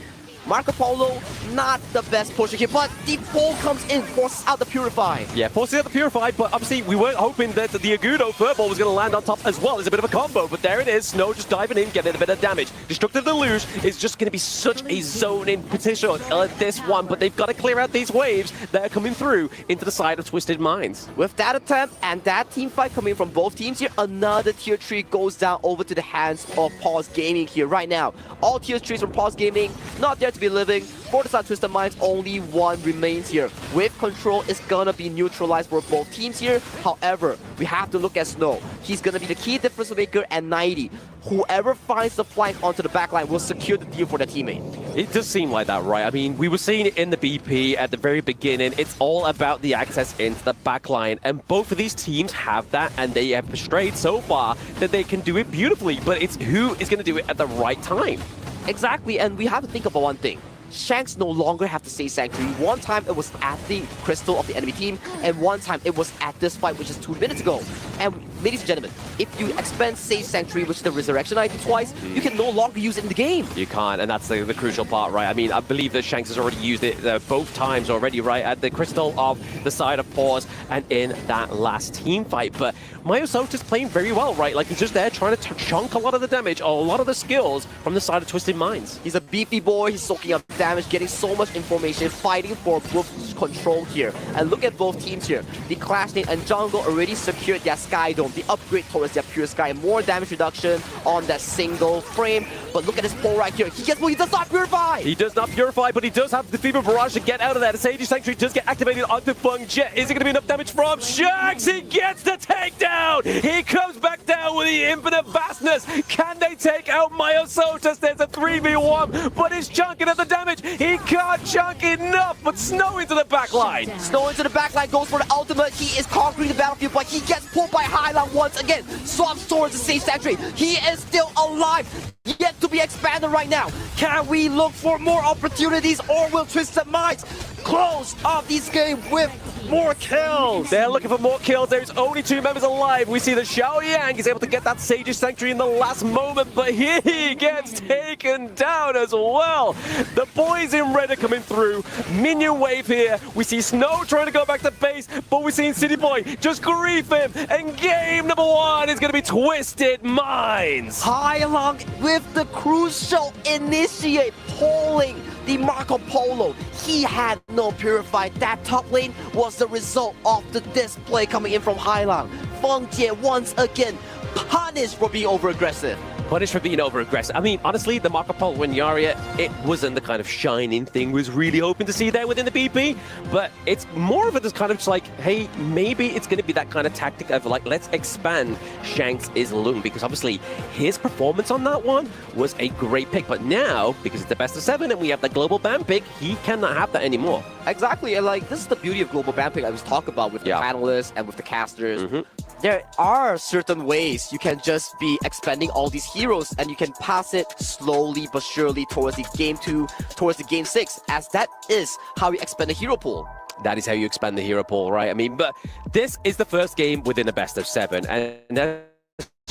Marco Polo, not the best pusher here, but the pull comes in, forces out the Purify. Yeah, forces out the Purify, but obviously we weren't hoping that the Agudo Furball was going to land on top as well. It's a bit of a combo, but there it is. Snow just diving in, getting a bit of damage. Destructive Deluge is just going to be such a zone-in position at this one, but they've got to clear out these waves that are coming through into the side of Twisted Minds. With that attempt and that team fight coming from both teams here, another tier 3 goes down over to the hands of Pause Gaming here right now. All tier 3s from Pause Gaming, not there to be living. For the side of Twisted Minds, only one remains here. With control, it's gonna be neutralized for both teams here. However, we have to look at Snow. He's gonna be the key difference maker at 90. Whoever finds the flank onto the backline will secure the deal for their teammate. It does seem like that, right? I mean, we were seeing it in the BP at the very beginning. It's all about the access into the backline, and both of these teams have that, and they have portrayed so far that they can do it beautifully, but it's who is going to do it at the right time. Exactly, and we have to think about one thing. Shanks no longer have to say Sanctuary. One time it was at the crystal of the enemy team, and one time it was at this fight, which is 2 minutes ago. And ladies and gentlemen, if you expend Sage Sanctuary, which is the resurrection item twice, you can no longer use it in the game. You can't, and that's the crucial part, right? I mean, I believe that Shanks has already used it both times already, right? At the crystal of the side of Pause and in that last team fight. But Myosotis playing very well, right? Like, he's just there trying to chunk a lot of the damage, a lot of the skills from the side of Twisted Minds. He's a beefy boy, he's soaking up damage, getting so much information, fighting for wolf control here. And look at both teams here. The Clash Nate and Jungle already secured their Sky Dome, the upgrade towards their Pure Sky, more damage reduction on that single frame. But look at this pull right here. He does not purify! He does not purify, but he does have the Fever Barrage to get out of that. The Sage Sanctuary does get activated onto Feng Jie. Is it going to be enough damage from Shanks? He gets the takedown! He comes back down with the infinite vastness. Can they take out Myosotis? There's a 3v1, but he's chunking at the damage. He can't chunk enough, but Snow into the backline. Snow into the backline, goes for the ultimate. He is conquering the battlefield, but he gets pulled by Highland once again. Swaps towards the Sage Sanctuary. He is still alive, yet to be expanded right now. Can we look for more opportunities, or will Twisted Minds close off this game with More kills! They're looking for more kills. There's only 2 members alive. We see that Xiao Yang is able to get that Sage's Sanctuary in the last moment, but he gets taken down as well. The boys in red are coming through. Minion wave here. We see Snow trying to go back to base, but we're seeing City Boy just grief him. And game number 1 is going to be Twisted Minds. Hailong with the crucial initiate pulling the Marco Polo. He had no purified. That top lane was the result of the display coming in from Hailong. Feng Jie once again punished for being over-aggressive. Punished for being over-aggressive. I mean, honestly, the Marco Polo and Yaria, it wasn't the kind of shining thing we was really hoping to see there within the BP, but it's more of a just kind of just like, hey, maybe it's going to be that kind of tactic of like, let's expand Shanks' Loom, because obviously his performance on that one was a great pick, but now, because it's the best of 7 and we have the global ban pick, he cannot have that anymore. Exactly, and like, this is the beauty of global ban pick I was talking about with the panelists and with the casters. There are certain ways you can just be expending all these heroes and you can pass it slowly but surely towards the game 2, towards the game 6, as that is how you expend the hero pool. That is how you expand the hero pool, right? I mean, but this is the first game within the best of 7, and as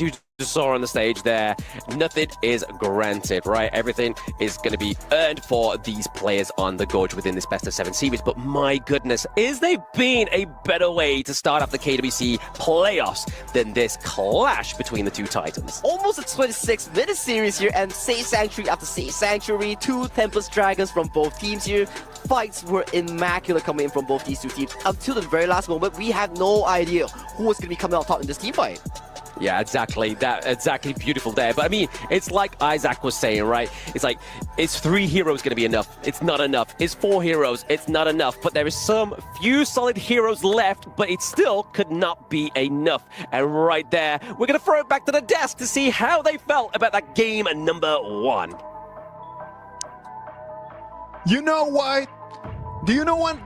you just saw on the stage there, nothing is granted, right? Everything is going to be earned for these players on the Gorge within this best of 7 series. But my goodness, is there been a better way to start off the KWC playoffs than this clash between the 2 titans? Almost a 26-minute series here, and Sage Sanctuary after Sage Sanctuary, 2 Tempest Dragons from both teams here. Fights were immaculate coming in from both these 2 teams. Until the very last moment, we had no idea who was going to be coming out top in this team fight. Yeah, exactly. Exactly beautiful there. But I mean, it's like Isaac was saying, right? It's like, is 3 heroes going to be enough? It's not enough. Is 4 heroes? It's not enough. But there is some few solid heroes left, but it still could not be enough. And right there, we're going to throw it back to the desk to see how they felt about that game number 1. You know what? Do you know what?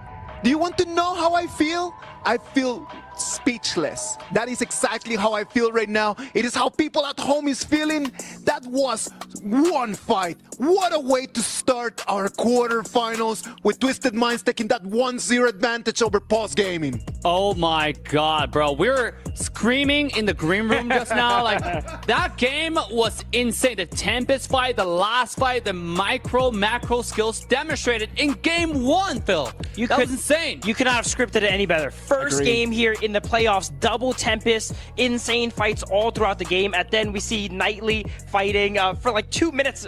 Do you want to know how I feel? I feel speechless. That is exactly how I feel right now. It is how people at home is feeling. That was one fight. What a way to start our quarterfinals with Twisted Minds taking that 1-0 advantage over Pulse Gaming. Oh my god, bro. We were screaming in the green room just now. Like, that game was insane. The Tempest fight, the last fight, the macro skills demonstrated in game 1, Phil. That was insane. You could not have scripted it any better. First game here in the playoffs, double Tempest, insane fights all throughout the game, and then we see Knightley fighting for like 2 minutes.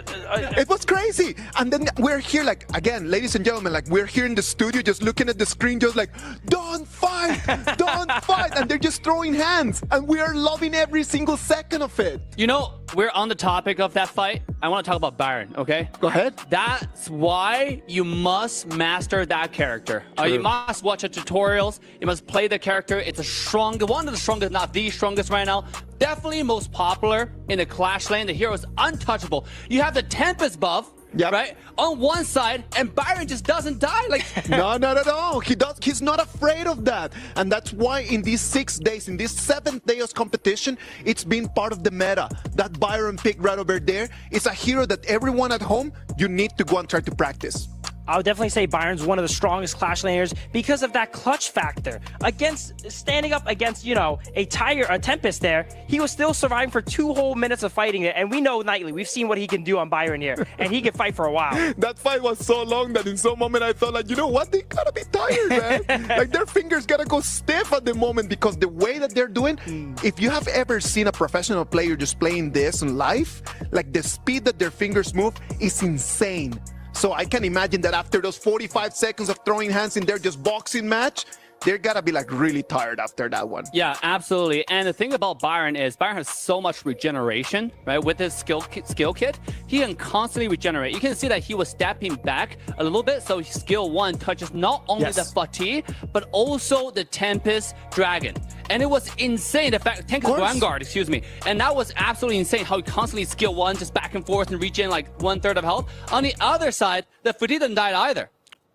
It was crazy. And then we're here, like, again, ladies and gentlemen, like, we're here in the studio just looking at the screen, just like, don't fight, don't fight. And they're just throwing hands. And we are loving every single second of it. You know, we're on the topic of that fight. I want to talk about Byron, okay? Go ahead. That's why you must master that character. You must watch the tutorials. You must play the character. It's a strong, one of the strongest, not the strongest right now. Definitely most popular in the Clash lane. The hero is untouchable. You have the Tempest buff, right, on one side, and Byron just doesn't die. Like, no, not at all. He's not afraid of that. And that's why in these 6 days, in this 7th day of competition, it's been part of the meta. That Byron pick right over there is a hero that everyone at home, you need to go and try to practice. I would definitely say Byron's one of the strongest Clash laners because of that clutch factor. Against standing up against, you know, a Tempest there, he was still surviving for 2 whole minutes of fighting it. And we know Knightley, we've seen what he can do on Byron here, and he can fight for a while. That fight was so long that in some moment I thought, like, you know what, they gotta be tired, man. Like, their fingers gotta go stiff at the moment because the way that they're doing, if you have ever seen a professional player just playing this in live, like, the speed that their fingers move is insane. So I can imagine that after those 45 seconds of throwing hands in there, just boxing match, they're gotta be like really tired after that one. Yeah, absolutely. And the thing about Byron is Byron has so much regeneration, right? With his skill kit, he can constantly regenerate. You can see that he was stepping back a little bit, so skill 1 touches not only the fatigue, but also the Tempest Dragon. And it was insane, the fact, Tempest Vanguard, excuse me. And that was absolutely insane how he constantly skill 1, just back and forth and regen like 1/3 of health. On the other side, the fatigue didn't die either.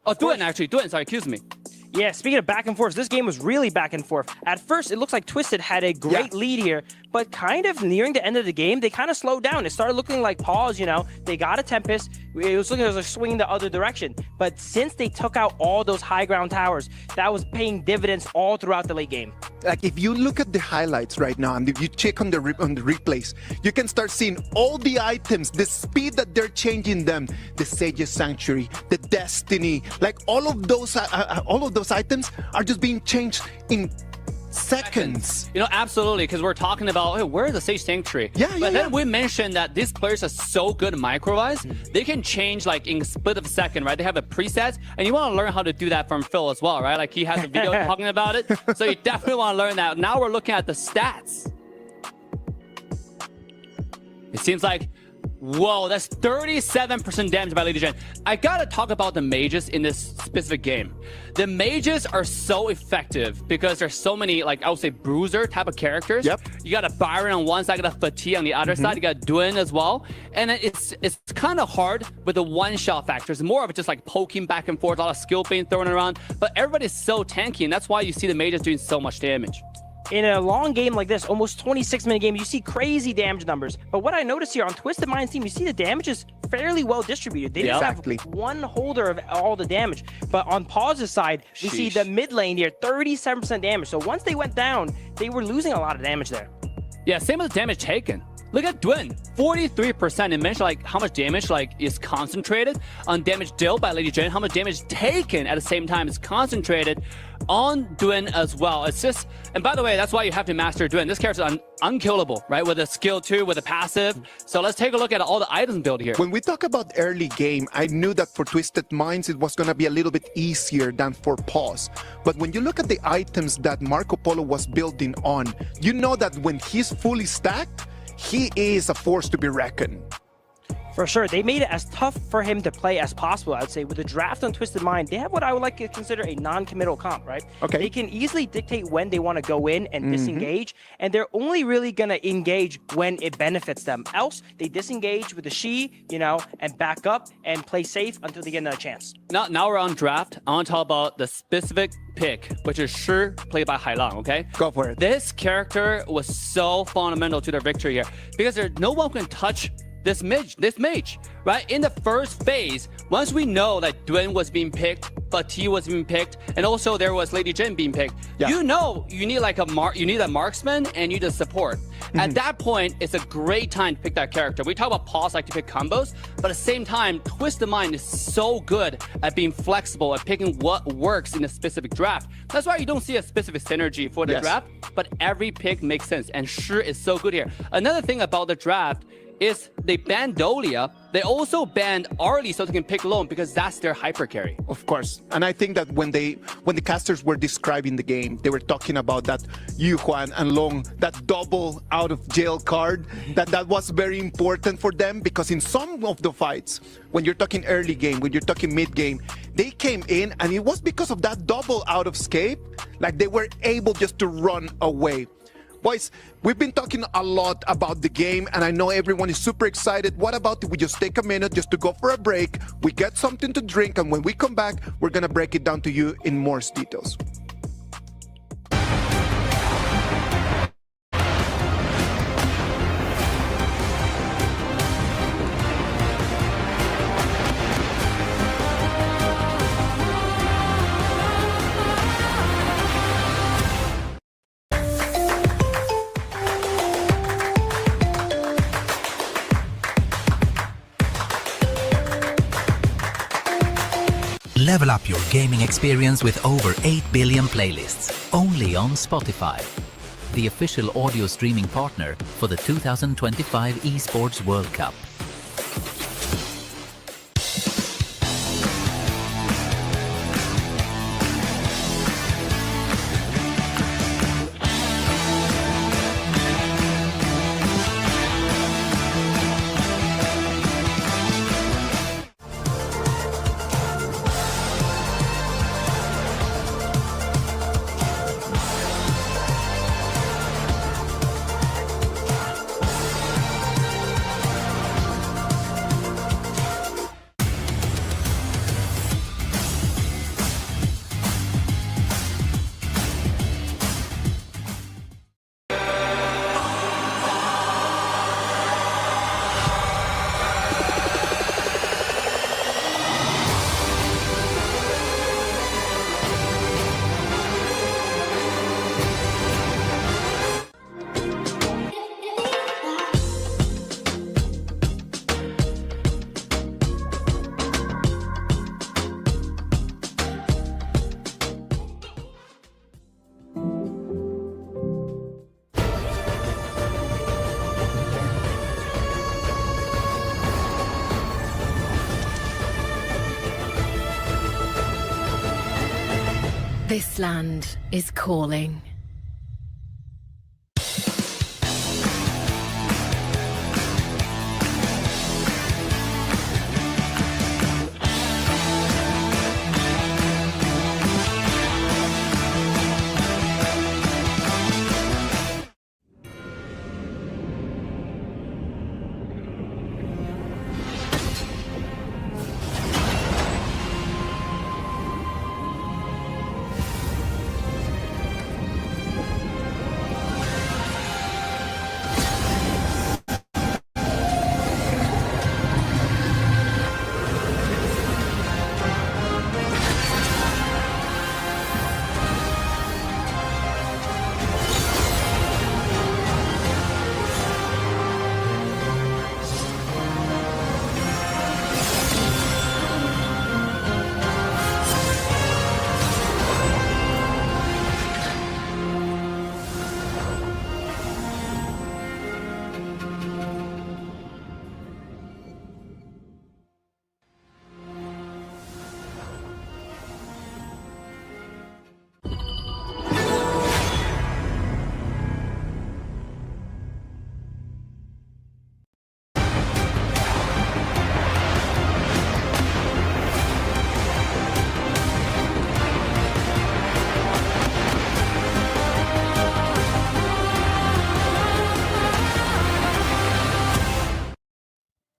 Oh, Duen, sorry, excuse me. Yeah, speaking of back and forth, this game was really back and forth. At first, it looks like Twisted had a great lead here, but kind of nearing the end of the game, they kind of slowed down. It started looking like pause, they got a Tempest. It was looking like it was swinging the other direction. But since they took out all those high ground towers, that was paying dividends all throughout the late game. Like if you look at the highlights right now and if you check on the replays, you can start seeing all the items, the speed that they're changing them, the Sage's Sanctuary, the Destiny, like all of those items are just being changed in seconds. Absolutely, because we're talking about, hey, where's the Sage Sanctuary? But then we mentioned that these players are so good micro-wise, they can change like in a split of a second, right? They have a preset, and you want to learn how to do that from Phil as well, right? Like he has a video talking about it, so you definitely want to learn that. Now we're looking at the stats. It seems like, whoa, that's 37% damage by Lady Jen. I gotta talk about the mages in this specific game. The mages are so effective because there's so many, like I would say, bruiser type of characters. Yep. You got a Byron on one side, you got a Fatigue on the other side, you got Dwayne as well. And it's kind of hard with the one-shot factor. It's more of just like poking back and forth, a lot of skill being thrown around. But everybody's so tanky, and that's why you see the mages doing so much damage. In a long game like this, almost 26-minute game, you see crazy damage numbers. But what I noticed here on Twisted Mind's team, you see the damage is fairly well distributed. They just have one holder of all the damage. But on Pause's side, we see the mid lane here, 37% damage. So once they went down, they were losing a lot of damage there. Yeah, same with the damage taken. Look at Dwayne, 43%. It mentioned like how much damage is concentrated on damage dealt by Lady Jane, how much damage taken at the same time is concentrated on Dwayne as well. It's just, and by the way, that's why you have to master Dwayne. This character is unkillable, right? With a skill 2, with a passive. So let's take a look at all the items built here. When we talk about early game, I knew that for Twisted Minds, it was going to be a little bit easier than for Pause. But when you look at the items that Marco Polo was building on, you know that when he's fully stacked, he is a force to be reckoned. For sure. They made it as tough for him to play as possible, I would say. With the draft on Twisted Mind, they have what I would like to consider a non-committal comp, right? Okay. They can easily dictate when they want to go in and disengage, and they're only really going to engage when it benefits them. Else, they disengage with the Shi, and back up and play safe until they get another chance. Now we're on draft. I want to talk about the specific pick, which is Shi, played by Hailang, okay? Go for it. This character was so fundamental to their victory here because no one can touch this mage, right? In the first phase, once we know that Dwayne was being picked, Fatigue was being picked, and also there was Lady Jin being picked, you need like you need a marksman and you need a support. At that point, it's a great time to pick that character. We talk about Pause like to pick combos, but at the same time, Twisted Mind is so good at being flexible, at picking what works in a specific draft. That's why you don't see a specific synergy for the draft, but every pick makes sense, and Shi is so good here. Another thing about the draft is they banned Dolia. They also banned Arlie so they can pick Lone because that's their hyper carry. Of course. And I think that when the casters were describing the game, they were talking about that Yu Huan and Long, that double out of jail card, that was very important for them because in some of the fights, when you're talking early game, when you're talking mid game, they came in and it was because of that double out of escape, like they were able just to run away. Boys, we've been talking a lot about the game, and I know everyone is super excited. What about if we just take a minute just to go for a break, we get something to drink, and when we come back, we're going to break it down to you in more details. Level up your gaming experience with over 8 billion playlists, only on Spotify, the official audio streaming partner for the 2025 Esports World Cup. This land is calling.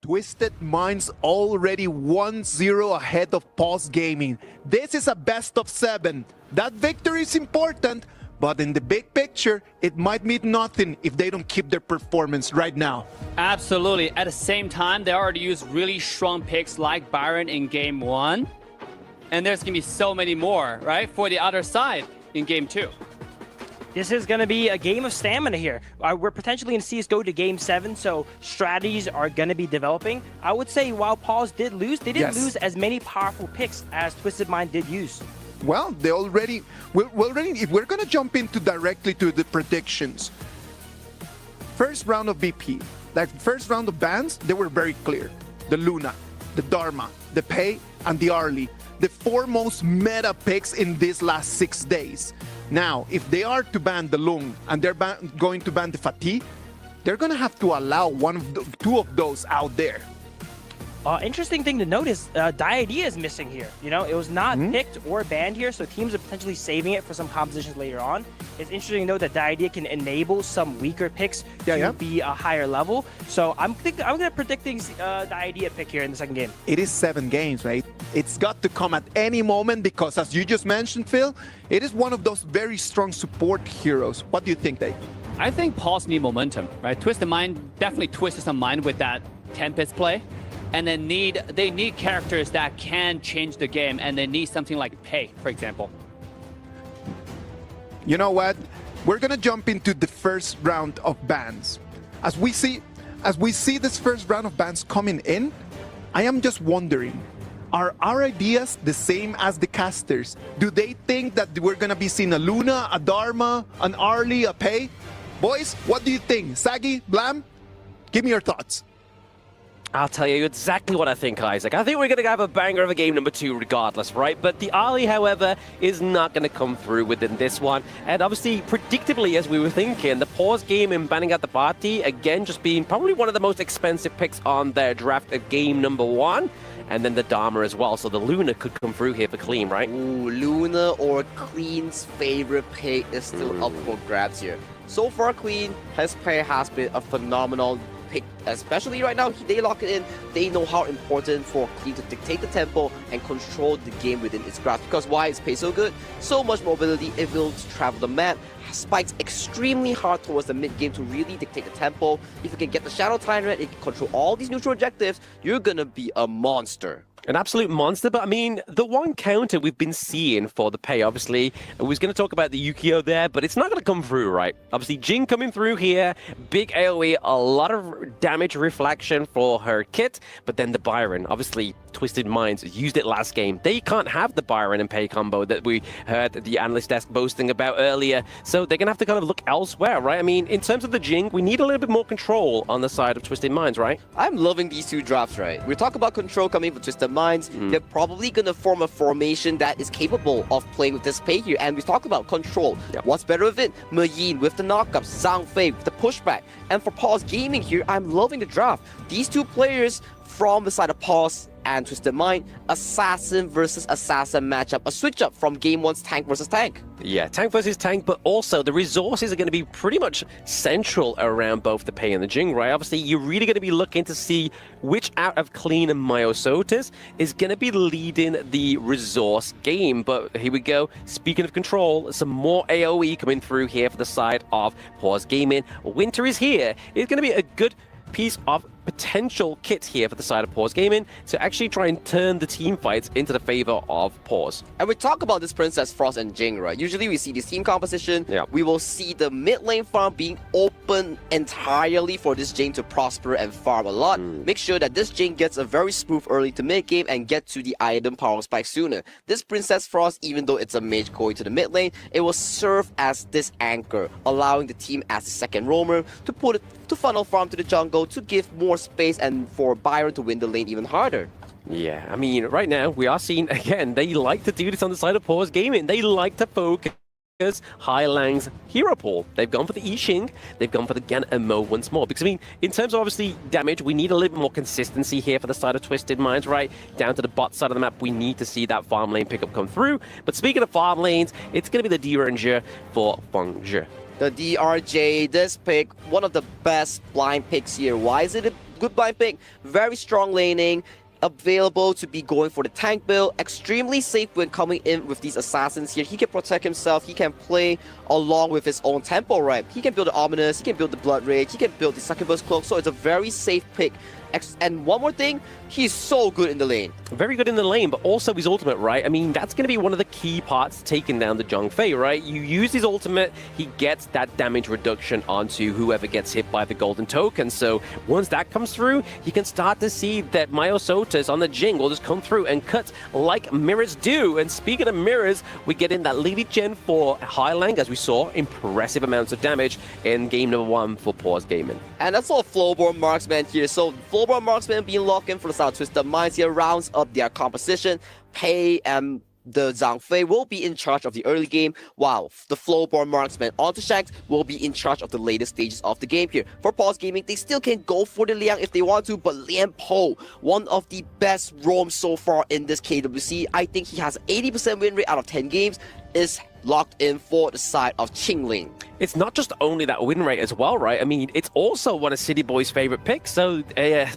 Twisted Minds already 1-0 ahead of Pulse Gaming. This is a best of 7. That victory is important, but in the big picture, it might mean nothing if they don't keep their performance right now. Absolutely. At the same time, they already used really strong picks like Byron in Game 1. And there's going to be so many more, right, for the other side in Game 2. This is going to be a game of stamina here. We're potentially going to see us go to Game 7, so strategies are going to be developing. I would say while Pause did lose, they didn't lose as many powerful picks as Twisted Mind did use. Well, they already, if we're going to jump into directly to the predictions. First round of BP, like first round of bans, they were very clear. The Luna, the Dharma, the Pei, and the Arlie. The 4 most meta picks in these last 6 days. Now, if they are to ban the Lung and they're going to ban the Fatih, they're going to have to allow two of those out there. Interesting thing to notice, Diadea is missing here. You know, it was not picked or banned here, so teams are potentially saving it for some compositions later on. It's interesting to know that Diadea can enable some weaker picks to be a higher level. So I'm going to predict Diadea pick here in the second game. It is 7 games, right? It's got to come at any moment because, as you just mentioned, Phil, it is one of those very strong support heroes. What do you think, Dave? I think Pulse need momentum, right? Twisted Mind definitely twisted some mind with that Tempest play. And then they need characters that can change the game, and they need something like Pei, for example. You know what? We're gonna jump into the first round of bans. As we see this first round of bans coming in, I am just wondering, are our ideas the same as the casters? Do they think that we're gonna be seeing a Luna, a Dharma, an Arlie, a Pei? Boys, what do you think? Saggy, Blam? Give me your thoughts. I'll tell you exactly what I think, Isaac. I think we're going to have a banger of a game number 2 regardless, right? But the Arlie, however, is not going to come through within this one. And obviously, predictably, as we were thinking, the Pause game in banning out the party, again, just being probably one of the most expensive picks on their draft of game number 1. And then the Dharma as well, so the Luna could come through here for Clean, right? Ooh, Luna or Clean's favorite pick is still up for grabs here. So far, Clean, his play has been a phenomenal pick, especially right now. They lock it in. They know how important for Clean to dictate the tempo and control the game within its grasp. Because why is Pei so good? So much mobility, able to travel the map, spikes extremely hard towards the mid game to really dictate the tempo. If you can get the Shadow Tyrant, it can control all these neutral objectives, you're gonna be a monster. An absolute monster, but I mean, the one counter we've been seeing for the Pei, obviously, we was going to talk about the Yukio there, but it's not going to come through, right? Obviously, Jin coming through here, big AoE, a lot of damage reflection for her kit, but then the Byron, obviously, Twisted Minds used it last game. They can't have the Byron and Pei combo that we heard the analyst desk boasting about earlier. So they're going to have to kind of look elsewhere, right? I mean, in terms of the Jing, we need a little bit more control on the side of Twisted Minds, right? I'm loving these two drafts, right? We talk about control coming from Twisted Minds. They're probably going to form a formation that is capable of playing with this Pei here. And we talk about control. What's better with it? Meyin with the knockups, Zhang Fei with the pushback. And for Pause Gaming here, I'm loving the draft. These two players from the side of Pause and Twisted Mind, assassin versus assassin matchup, a switch up from game 1's tank versus tank. Yeah, tank versus tank, but also the resources are going to be pretty much central around both the Pei and the Jing, right? Obviously, you're really going to be looking to see which out of Clean and Myosotis is going to be leading the resource game. But here we go. Speaking of control, some more AoE coming through here for the side of Pause Gaming. Winter is here. It's going to be a good piece of potential kit here for the side of Pause Gaming to actually try and turn the team fights into the favor of Pause. And we talk about this Princess Frost and Jing, right? Usually we see this team composition. We will see the mid lane farm being open entirely for this Jing to prosper and farm a lot. Make sure that this Jing gets a very smooth early to mid game and get to the item power spike sooner. This Princess Frost, even though it's a mage going to the mid lane, it will serve as this anchor, allowing the team as the second roamer to put it to funnel farm to the jungle to give more space and for Byron to win the lane even harder. Yeah, I mean, right now we are seeing, again, they like to do this on the side of Pause Gaming. They like to focus Hai Lang's hero pool. They've gone for the I Ching, they've gone for the Gan and Mo once more. Because, I mean, in terms of obviously damage, we need a little bit more consistency here for the side of Twisted Minds, right? Down to the bot side of the map, we need to see that farm lane pickup come through. But speaking of farm lanes, it's going to be the D-Ranger for Feng Zhe. The DRJ, this pick, one of the best blind picks here. Why is it a good blind pick? Very strong laning, available to be going for the tank build, extremely safe when coming in with these assassins here. He can protect himself, he can play along with his own tempo, right? He can build the Ominous, he can build the Blood Rage, he can build the Succubus Cloak, so it's a very safe pick. And one more thing, he's so good in the lane. Very good in the lane, but also his ultimate, right? I mean, that's going to be one of the key parts taking down the Zhang Fei, right? You use his ultimate, he gets that damage reduction onto whoever gets hit by the golden token. So once that comes through, you can start to see that Myosotis on the Jing will just come through and cut like mirrors do. And speaking of mirrors, we get in that Lady Gen for Hai Lang, as we saw, impressive amounts of damage in game number 1 for Pause Gaming. And that's all Flowborn Marksman here. So Flowborn Marksman being locked in for the side of Twisted Minds here, rounds up their composition. Pei and the Zhang Fei will be in charge of the early game, while the Flowborn Marksman onto Shanks will be in charge of the later stages of the game here. For Pause Gaming, they still can go for the Liang if they want to, but Liang Po, one of the best roams so far in this KWC, I think he has 80% win rate out of 10 games, is locked in for the side of Qingling. It's not just only that win rate as well, right? I mean, it's also one of City Boy's favorite picks. So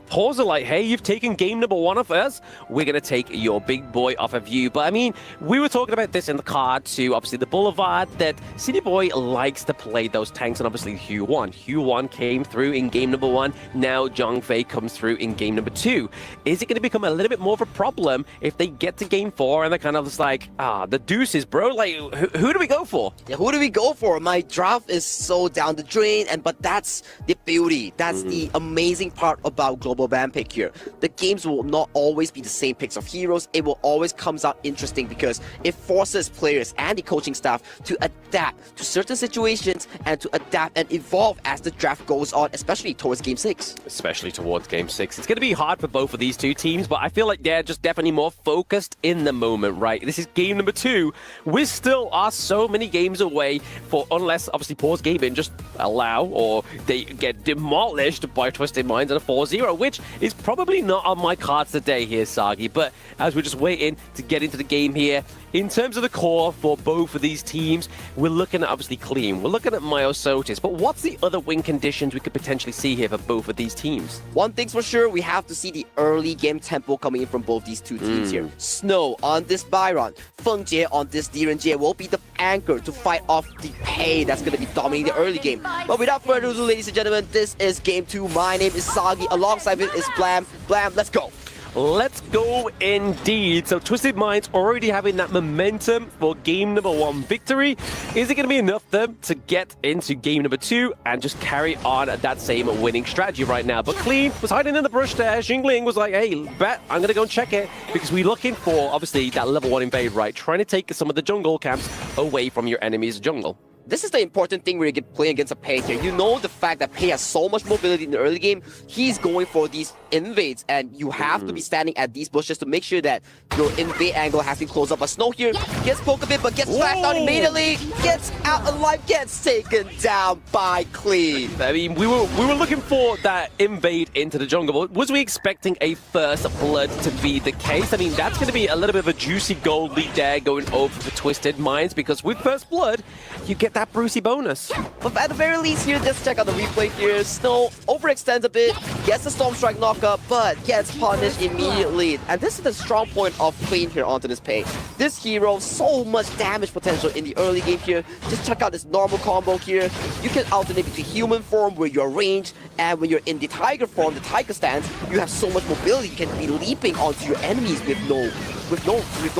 Pause are like, hey, you've taken game number 1 of us. We're going to take your big boy off of you. But I mean, we were talking about this in the card to obviously the Boulevard, that City Boy likes to play those tanks, and obviously Hue 1. Hue 1 came through in game number 1. Now Zhang Fei comes through in game number 2. Is it going to become a little bit more of a problem if they get to game 4 and they're kind of just like, the deuces, bro? Like, who do we go for? Yeah, who do we go for? My draft is so down the drain, but that's the beauty. That's the amazing part about Global Ban Pick here. The games will not always be the same picks of heroes. It will always comes out interesting because it forces players and the coaching staff to adapt to certain situations and to adapt and evolve as the draft goes on, especially towards Game 6. Especially towards Game 6. It's going to be hard for both of these two teams, but I feel like they're just definitely more focused in the moment, right? This is game number 2. We still are so many games away for, unless obviously Pause Gaming just allow or they get demolished by Twisted Minds at a 4-0, which is probably not on my cards today here, Sagi. But as we're just waiting to get into the game here, in terms of the core for both of these teams, we're looking at obviously Clean, we're looking at Myosotis, but what's the other win conditions we could potentially see here for both of these teams? One thing's for sure, we have to see the early game tempo coming in from both these two teams here. Snow on this Byron, Feng Jie on this Diren will be the anchor to fight off the Pei that's going to be dominating the early game. But without further ado, ladies and gentlemen, this is game 2. My name is Sagi, alongside it is Blam. Blam, let's go. Let's go indeed. So Twisted Minds already having that momentum for game number 1 victory. Is it going to be enough then to get into game number 2 and just carry on that same winning strategy right now? But Clean was hiding in the brush there. Xingling was like, hey, bet I'm going to go and check it, because we're looking for, obviously, that level 1 invade, right? Trying to take some of the jungle camps away from your enemy's jungle. This is the important thing when you're playing against a Pei here. You know the fact that Pei has so much mobility in the early game. He's going for these invades, and you have to be standing at these bushes to make sure that your invade angle has been closed up. But Snow here gets poked a bit, but gets flashed out immediately. Gets out alive, gets taken down by Clean. I mean, we were looking for that invade into the jungle. Was we expecting a first blood to be the case? I mean, that's going to be a little bit of a juicy gold lead there going over for Twisted Minds, because with first blood, you get that Brucey bonus. But at the very least here, let's check out the replay here. Snow overextends a bit, gets the Storm Strike knockup, but gets punished immediately. And this is the strong point of Clean here onto this Pei. This hero, so much damage potential in the early game here. Just check out this normal combo here. You can alternate between human form where you're ranged, and when you're in the tiger form, the tiger stance, you have so much mobility. You can be leaping onto your enemies with no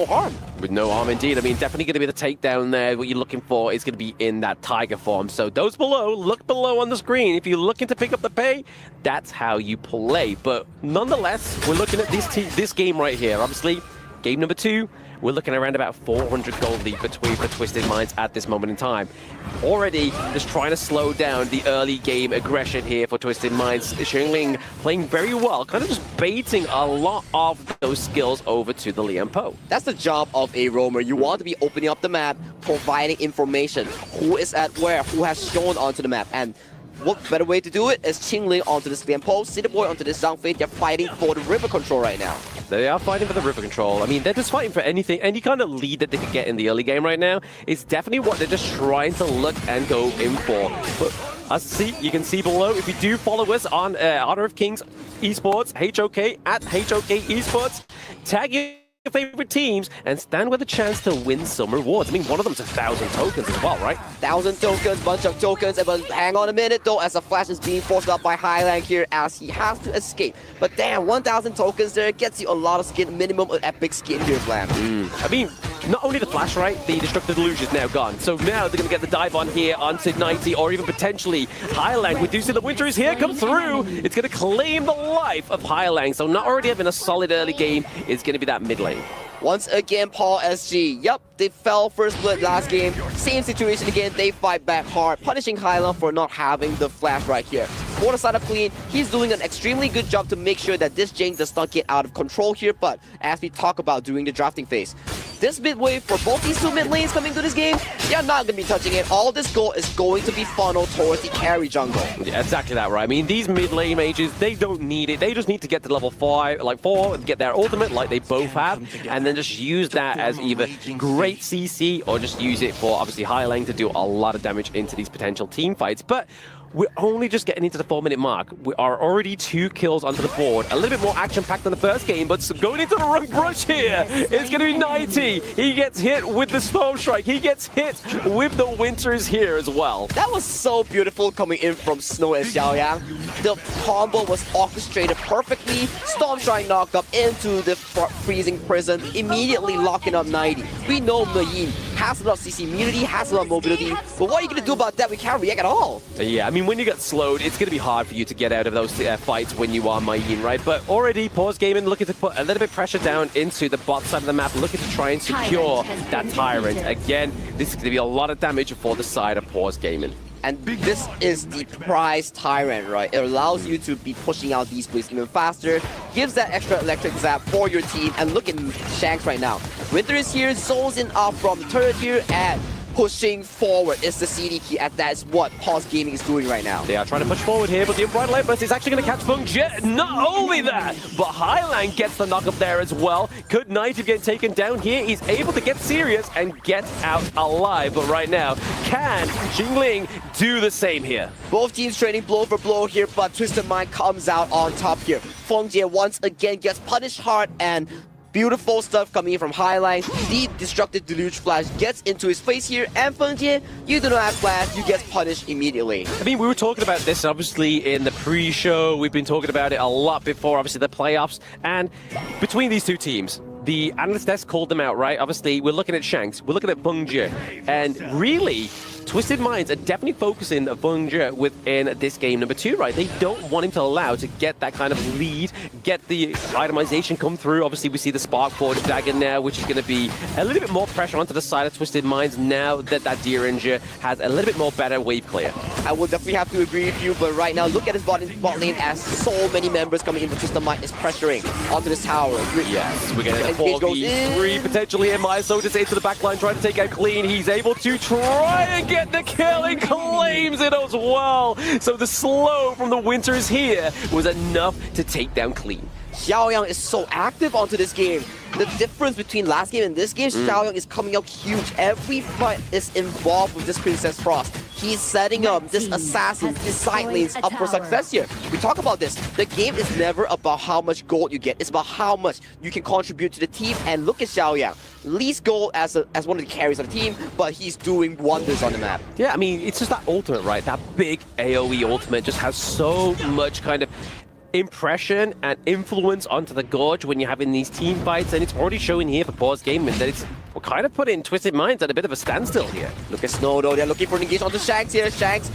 harm. With no harm indeed. I mean, definitely going to be the takedown there. What you're looking for is going to be in that tiger form. So those below, look below on the screen. If you're looking to pick up the Pei, that's how you play. But nonetheless, we're looking at this game right here. Obviously, game number 2. We're looking around about 400 gold lead between the Twisted Minds at this moment in time. Already just trying to slow down the early game aggression here for Twisted Minds. Xingling playing very well, kind of just baiting a lot of those skills over to the Lian Po. That's the job of a roamer. You want to be opening up the map, providing information. Who is at where, who has shown onto the map. And what better way to do it is Xingling onto this Lian Po, City Boy onto this Zhang Fei. They're fighting for the river control right now. They are fighting for the river control. I mean, they're just fighting for anything, any kind of lead that they could get in the early game right now. It's definitely what they're just trying to look and go in for. But you can see below, if you do follow us on Honor of Kings Esports, HOK, at HOK Esports, tag your favorite teams and stand with a chance to win some rewards. I mean, one of them's 1,000 tokens as well, right? 1,000 tokens, bunch of tokens, but hang on a minute though, as a flash is being forced up by Highland here as he has to escape. But damn, 1,000 tokens there gets you a lot of skin, minimum epic skin here, Blam. I mean, not only the flash, right? The Destructive Deluge is now gone. So now they're going to get the dive on here onto 90, or even potentially Highland. We do see the Winter is here, come through. It's going to claim the life of Highland. So not already having a solid early game, it's going to be that mid lane. Once again, Paul SG. Yup, they fell first blood last game. Same situation again, they fight back hard, punishing Highland for not having the flash right here. For the side of Clean, he's doing an extremely good job to make sure that this Jane does not get out of control here, but as we talk about during the drafting phase, this mid wave for both these 2 mid lanes coming to this game, they're not going to be touching it. All this gold is going to be funneled towards the carry jungle. Yeah, exactly that, right? I mean, these mid lane mages, they don't need it. They just need to get to level 4, and get their ultimate like they both have, and then just use that as either great CC or just use it for, obviously, high lane to do a lot of damage into these potential team fights. But we're only just getting into the 4-minute mark. We are already 2 kills onto the board. A little bit more action-packed than the first game, but going into the wrong brush here. It's going to be 90. He gets hit with the Storm Strike. He gets hit with the Winters here as well. That was so beautiful coming in from Snow and Xiaoyang. The combo was orchestrated perfectly. Storm Strike knockup into the freezing prison, immediately locking up 90. We know Meyin has a lot of CC immunity, has a lot of mobility, but what are you going to do about that? We can't react at all. Yeah, I mean, when you get slowed, it's going to be hard for you to get out of those fights when you are Meyin, right? But already, Pause Gaming looking to put a little bit of pressure down into the bot side of the map, looking to try and secure that Tyrant. Again, this is going to be a lot of damage for the side of Pause Gaming. And this is the prize Tyrant, right? It allows you to be pushing out these plays even faster, gives that extra electric zap for your team, and look at Shanks right now. Winter is here, zones in off from the turret here, and pushing forward is the CD key, and that's what Pause Gaming is doing right now. They are trying to push forward here, but the Bright Light Burst is actually going to catch Feng Jie. Not only that, but Highland gets the knock up there as well. Could 90 get taken down here? He's able to get serious and get out alive, but right now, can Xingling do the same here? Both teams trading blow for blow here, but Twisted Mind comes out on top here. Feng Jie once again gets punished hard, and Beautiful stuff coming in from Highline. The Destructive Deluge Flash gets into his face here, and Fengjie, you do not have Flash, you get punished immediately. I mean, we were talking about this obviously in the pre-show. We've been talking about it a lot before, obviously, the playoffs. And between these two teams, the analyst desk called them out, right? Obviously, we're looking at Shanks, we're looking at Fengjie, and really, Twisted Minds are definitely focusing Fengjie within this game number 2, right? They don't want him to allow to get that kind of lead, get the itemization come through. Obviously, we see the Spark Forge Dagger now, which is going to be a little bit more pressure onto the side of Twisted Minds now that that Deringer has a little bit more better wave clear. I will definitely have to agree with you, but right now, look at his bot lane as so many members coming in, but Twisted Mind is pressuring onto this tower. Yes, we're getting a 4v3 potentially, and Maiso just into the backline trying to take out Clean. He's able to try and get the kill and claims it as well. So the slow from the Winters here was enough to take down Clean. Xiaoyang is so active onto this game. The difference between last game and this game, Xiaoyang is coming out huge. Every fight is involved with this Princess Frost. He's setting up this assassin, these side lanes up for success here. We talk about this. The game is never about how much gold you get. It's about how much you can contribute to the team. And look at Xiaoyang. Least gold as one of the carries of the team, but he's doing wonders on the map. Yeah, I mean, it's just that ultimate, right? That big AoE ultimate just has so much kind of impression and influence onto the Gorge when you're having these team fights, and it's already showing here for Pause Gaming that it's kind of putting Twisted Minds at a bit of a standstill here. Look at Snow though, they're looking for an engage onto Shanks here. Shanks,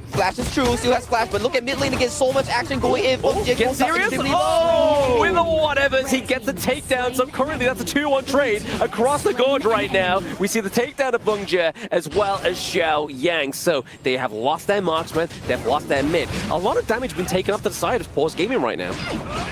Flash is true, still has Flash, but look at mid lane again, so much action going in. Get serious? Oh, with the whatevers, he gets the takedown. So currently that's a 2-1 trade across the Gorge right now. We see the takedown of Fengjie as well as Xiaoyang. So they have lost their marksman, they've lost their mid. A lot of damage been taken up to the side of Pause Gaming right now.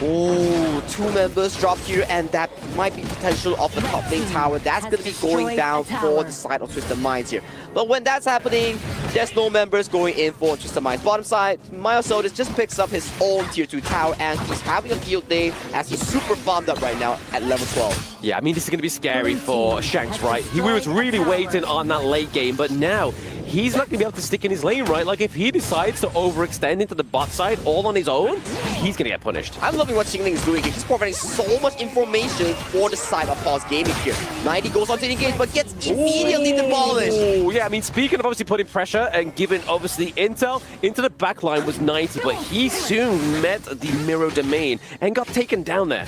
Oh, 2 members dropped here, and that might be potential of the top lane tower. That's going to be going down for the side of Twisted Minds here. But when that's happening, there's no members going in for Twisted Minds. Bottom side, Myosotis just picks up his own tier 2 tower, and he's having a field day as he's super farmed up right now at level 12. Yeah, I mean, this is going to be scary for Shanks, right? We was really waiting on that late game, but now he's not going to be able to stick in his lane, right? Like, if he decides to overextend into the bot side all on his own, he's going to get punished. I'm loving what Xingling is doing. He's providing so much information for the side of Pause Gaming here. 90 goes on to the engage, but gets immediately demolished. Oh, yeah, I mean, speaking of obviously putting pressure and giving obviously intel into the backline was 90, but he soon met the Mirror Domain and got taken down there.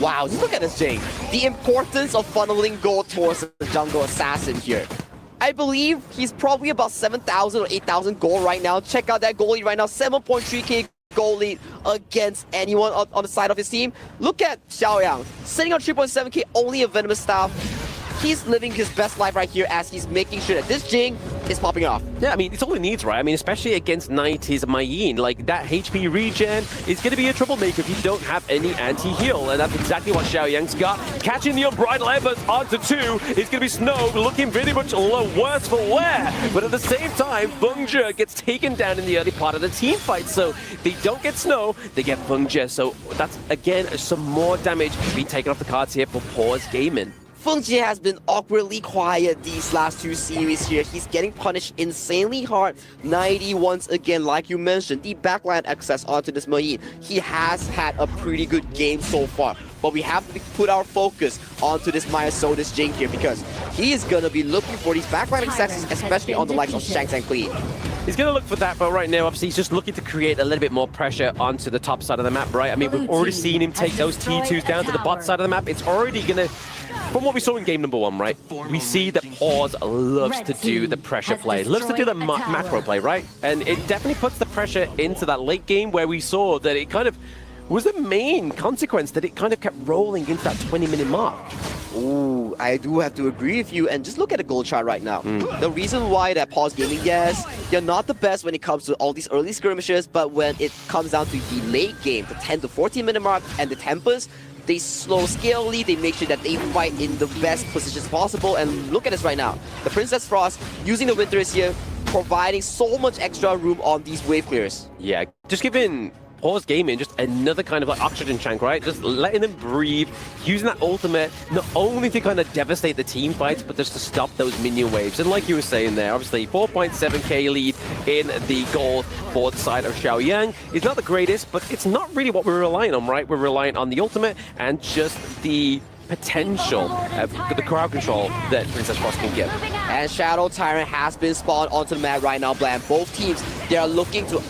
Wow, just look at this, Jay. The importance of funneling gold towards the jungle assassin here. I believe he's probably about 7,000 or 8,000 gold right now. Check out that goal lead right now, 7.3k goal lead against anyone on the side of his team. Look at Xiaoyang, sitting on 3.7k, only a Venomous Staff. He's living his best life right here as he's making sure that this Jing is popping off. Yeah, I mean, it's all he needs, right? I mean, especially against 90's Mayin. Like, that HP regen is going to be a troublemaker if you don't have any anti-heal. And that's exactly what Xiaoyang's got. Catching the Unbridled Embers onto 2 is going to be Snow, looking very much worse for wear. But at the same time, Fengjie gets taken down in the early part of the team fight. So they don't get Snow, they get Fengjie. So that's, again, some more damage being taken off the cards here for Pause Gaming. Fengjie has been awkwardly quiet these last 2 series here. He's getting punished insanely hard. 90 once again, like you mentioned, the backline access onto this Mayin. He has had a pretty good game so far. But we have to put our focus onto this Myosotis Jing here because he is going to be looking for these backline accesses, especially on the likes of Shanks and Clean. He's going to look for that, but right now, obviously, he's just looking to create a little bit more pressure onto the top side of the map, right? I mean, we've already seen him take those T2s down to the bot side of the map. It's already going to... From what we saw in game number 1, right? We see that Pause loves to do the pressure play, loves to do the macro play, right? And it definitely puts the pressure into that late game where we saw that it kind of was the main consequence that it kind of kept rolling into that 20-minute mark. Ooh, I do have to agree with you, and just look at the goal chart right now. The reason why that Pause Gaming, yes, they're not the best when it comes to all these early skirmishes, but when it comes down to the late game, the 10 to 14-minute mark, and the tempers, they slow scale lead, they make sure that they fight in the best positions possible, and look at this right now. The Princess Frost, using the Winters here, providing so much extra room on these wave clears. Yeah, just giving Pause Gaming, just another kind of like oxygen tank, right? Just letting them breathe, using that ultimate, not only to kind of devastate the team fights, but just to stop those minion waves. And like you were saying there, obviously 4.7k lead in the gold for the side of Xiaoyang is not the greatest, but it's not really what we're relying on, right? We're relying on the ultimate and just the potential, the crowd control that Princess Frost can give. And Shadow Tyrant has been spawned onto the map right now, Bland. Both teams, they are looking to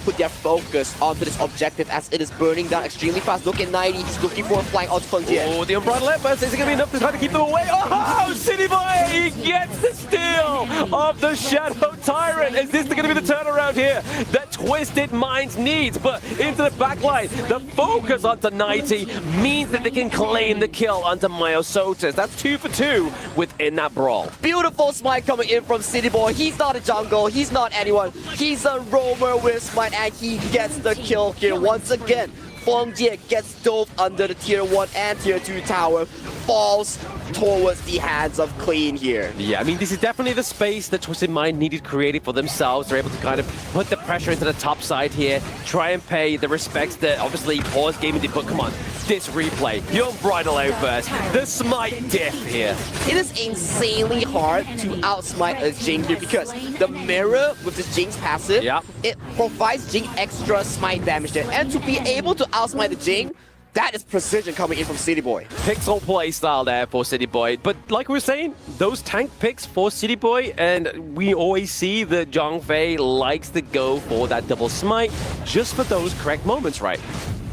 put their focus onto this objective as it is burning down extremely fast. Look at 90, he's looking for a flying out from here. Oh, the Unbridled Outburst, is it going to be enough to try to keep them away? Oh, City Boy, he gets the steal of the Shadow Tyrant. Is this going to be the turnaround here that Twisted Minds needs? But into the backline, the focus onto 90 means that they can claim the kill onto Myosotis. That's 2 for 2 within that brawl. Beautiful smite coming in from City Boy. He's not a jungle, he's not anyone. He's a roamer with smite, and he gets the kill here once again. Feng Jie gets dove under the tier 1 and tier 2 tower, falls towards the hands of Clean here. Yeah, I mean, this is definitely the space that Twisted Mind needed created for themselves. They're able to kind of put the pressure into the top side here, try and pay the respects that obviously Pause Gaming did, but come on, this replay, the Unbridled Outburst, the smite diff here. It is insanely hard to outsmite a Jing here because the mirror with this Jing's passive, it provides Jing extra smite damage there. And to be able to outsmite the Jing, that is precision coming in from City Boy. Pixel play style there for City Boy. But like we were saying, those tank picks for City Boy, and we always see that Zhang Fei likes to go for that double smite just for those correct moments, right?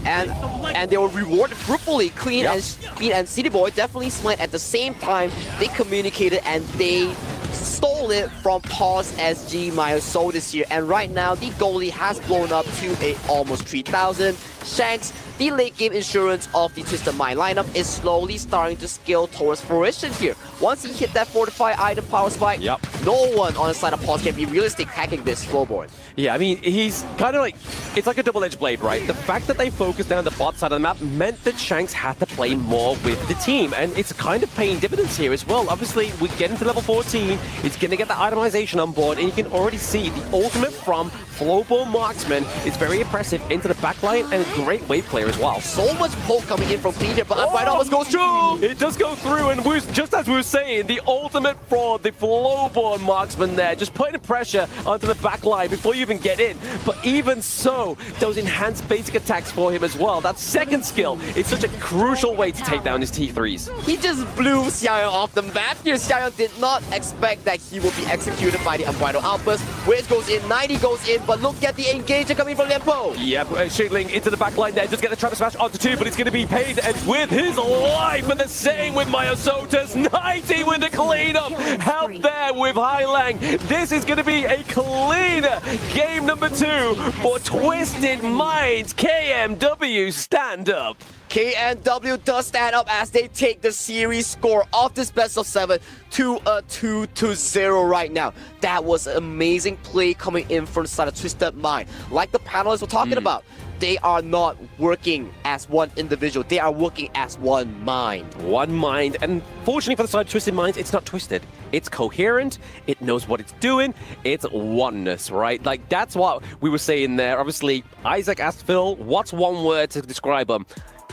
And they were rewarded fruitfully. Clean and City Boy definitely smite at the same time. They communicated and they stole it from Pause SG Myosotis here. And right now, the goalie has blown up to almost 3,000. Shanks, the late game insurance of the Twisted Mind lineup, is slowly starting to scale towards fruition here. Once he hit that fortify item power spike, no one on the side of Pause can be realistic hacking this flowboard. Yeah, I mean, he's kind of like, it's like a double-edged blade, right? The fact that they focused down the bot side of the map meant that Shanks had to play more with the team, and it's kind of paying dividends here as well. Obviously, we get into level 14, it's going to get the itemization on board, and you can already see the ultimate from Flowborn Marksman is very impressive into the backline and a great wave player as well. So much poke coming in from Clean here, but Unbridled almost goes through! It does go through, and just as we were saying, the ultimate fraud, the Flowborn Marksman there, just putting pressure onto the backline before you even get in. But even so, those enhanced basic attacks for him as well. That second skill is such a crucial way to take down his T3s. He just blew Xiaoyang off the map here. Xiaoyang did not expect that he would be executed by the Unbridled Outburst. Wiz goes in, 90 goes in, but look at the engager coming from Lianpo. Yep, Shigling into the backline there, just get the trap smash onto 2, but it's going to be paid and with his life. And the same with Myosotis, 90 with the cleanup. Help there with Hailang. This is going to be a cleaner game number 2 for Twisted Minds. KMW stand up. KNW does stand up as they take the series score of this best of 7 to a 2-0 right now. That was an amazing play coming in from the side of Twisted Mind. Like the panelists were talking about, they are not working as one individual. They are working as one mind. One mind. And fortunately for the side of Twisted Minds, it's not twisted. It's coherent. It knows what it's doing. It's oneness, right? Like, that's what we were saying there. Obviously, Isaac asked Phil, what's one word to describe them?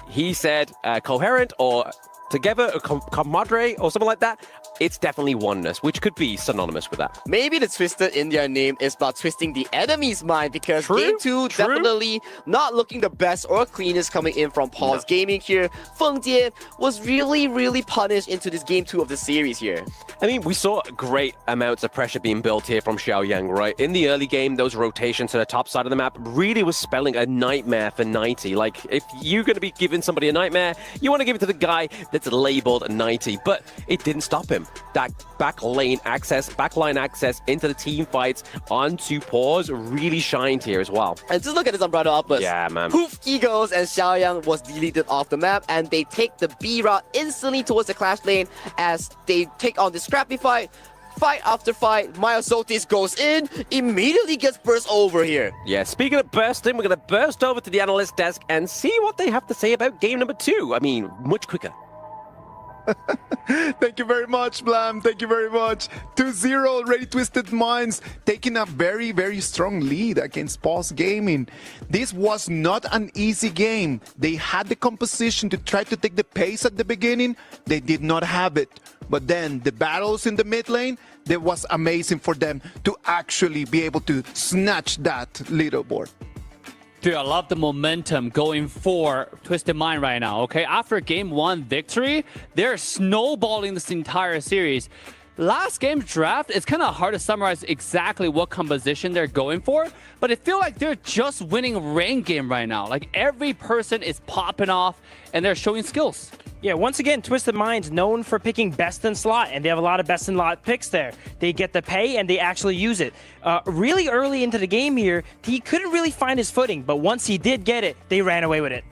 He said coherent or together, or comradre or something like that. It's definitely oneness, which could be synonymous with that. Maybe the Twisted in their name is about twisting the enemy's mind, because game 2 definitely not looking the best or cleanest coming in from Pause Gaming here. Feng Jie was really punished into this game 2 of the series here. I mean, we saw great amounts of pressure being built here from Xiaoyang, right? In the early game, those rotations to the top side of the map really was spelling a nightmare for 90. Like, if you're going to be giving somebody a nightmare, you want to give it to the guy that's labeled 90, but it didn't stop him. That backline access into the team fights onto Pause really shined here as well. And just look at this Unbridled Outburst. Yeah, man. Poof, he goes, and Xiaoyang was deleted off the map, and they take the B route instantly towards the Clash lane as they take on the scrappy fight. Fight after fight, Myosotis goes in, immediately gets burst over here. Yeah, speaking of bursting, we're going to burst over to the analyst desk and see what they have to say about game number 2. I mean, much quicker. Thank you very much, Blam. Thank you very much. 2-0 already. Twisted Minds taking a very, very strong lead against Pulse Gaming. This was not an easy game. They had the composition to try to take the pace at the beginning. They did not have it. But then the battles in the mid lane, that was amazing for them to actually be able to snatch that leaderboard. Dude, I love the momentum going for Twisted Mind right now, okay? After game 1 victory, they're snowballing this entire series. Last game's draft, it's kind of hard to summarize exactly what composition they're going for, but it feels like they're just winning rain game right now. Like every person is popping off and they're showing skills. Yeah, once again, Twisted Mind's known for picking best in slot, and they have a lot of best in slot picks there. They get the pay, and they actually use it. Really early into the game here, he couldn't really find his footing, but once he did get it, they ran away with it.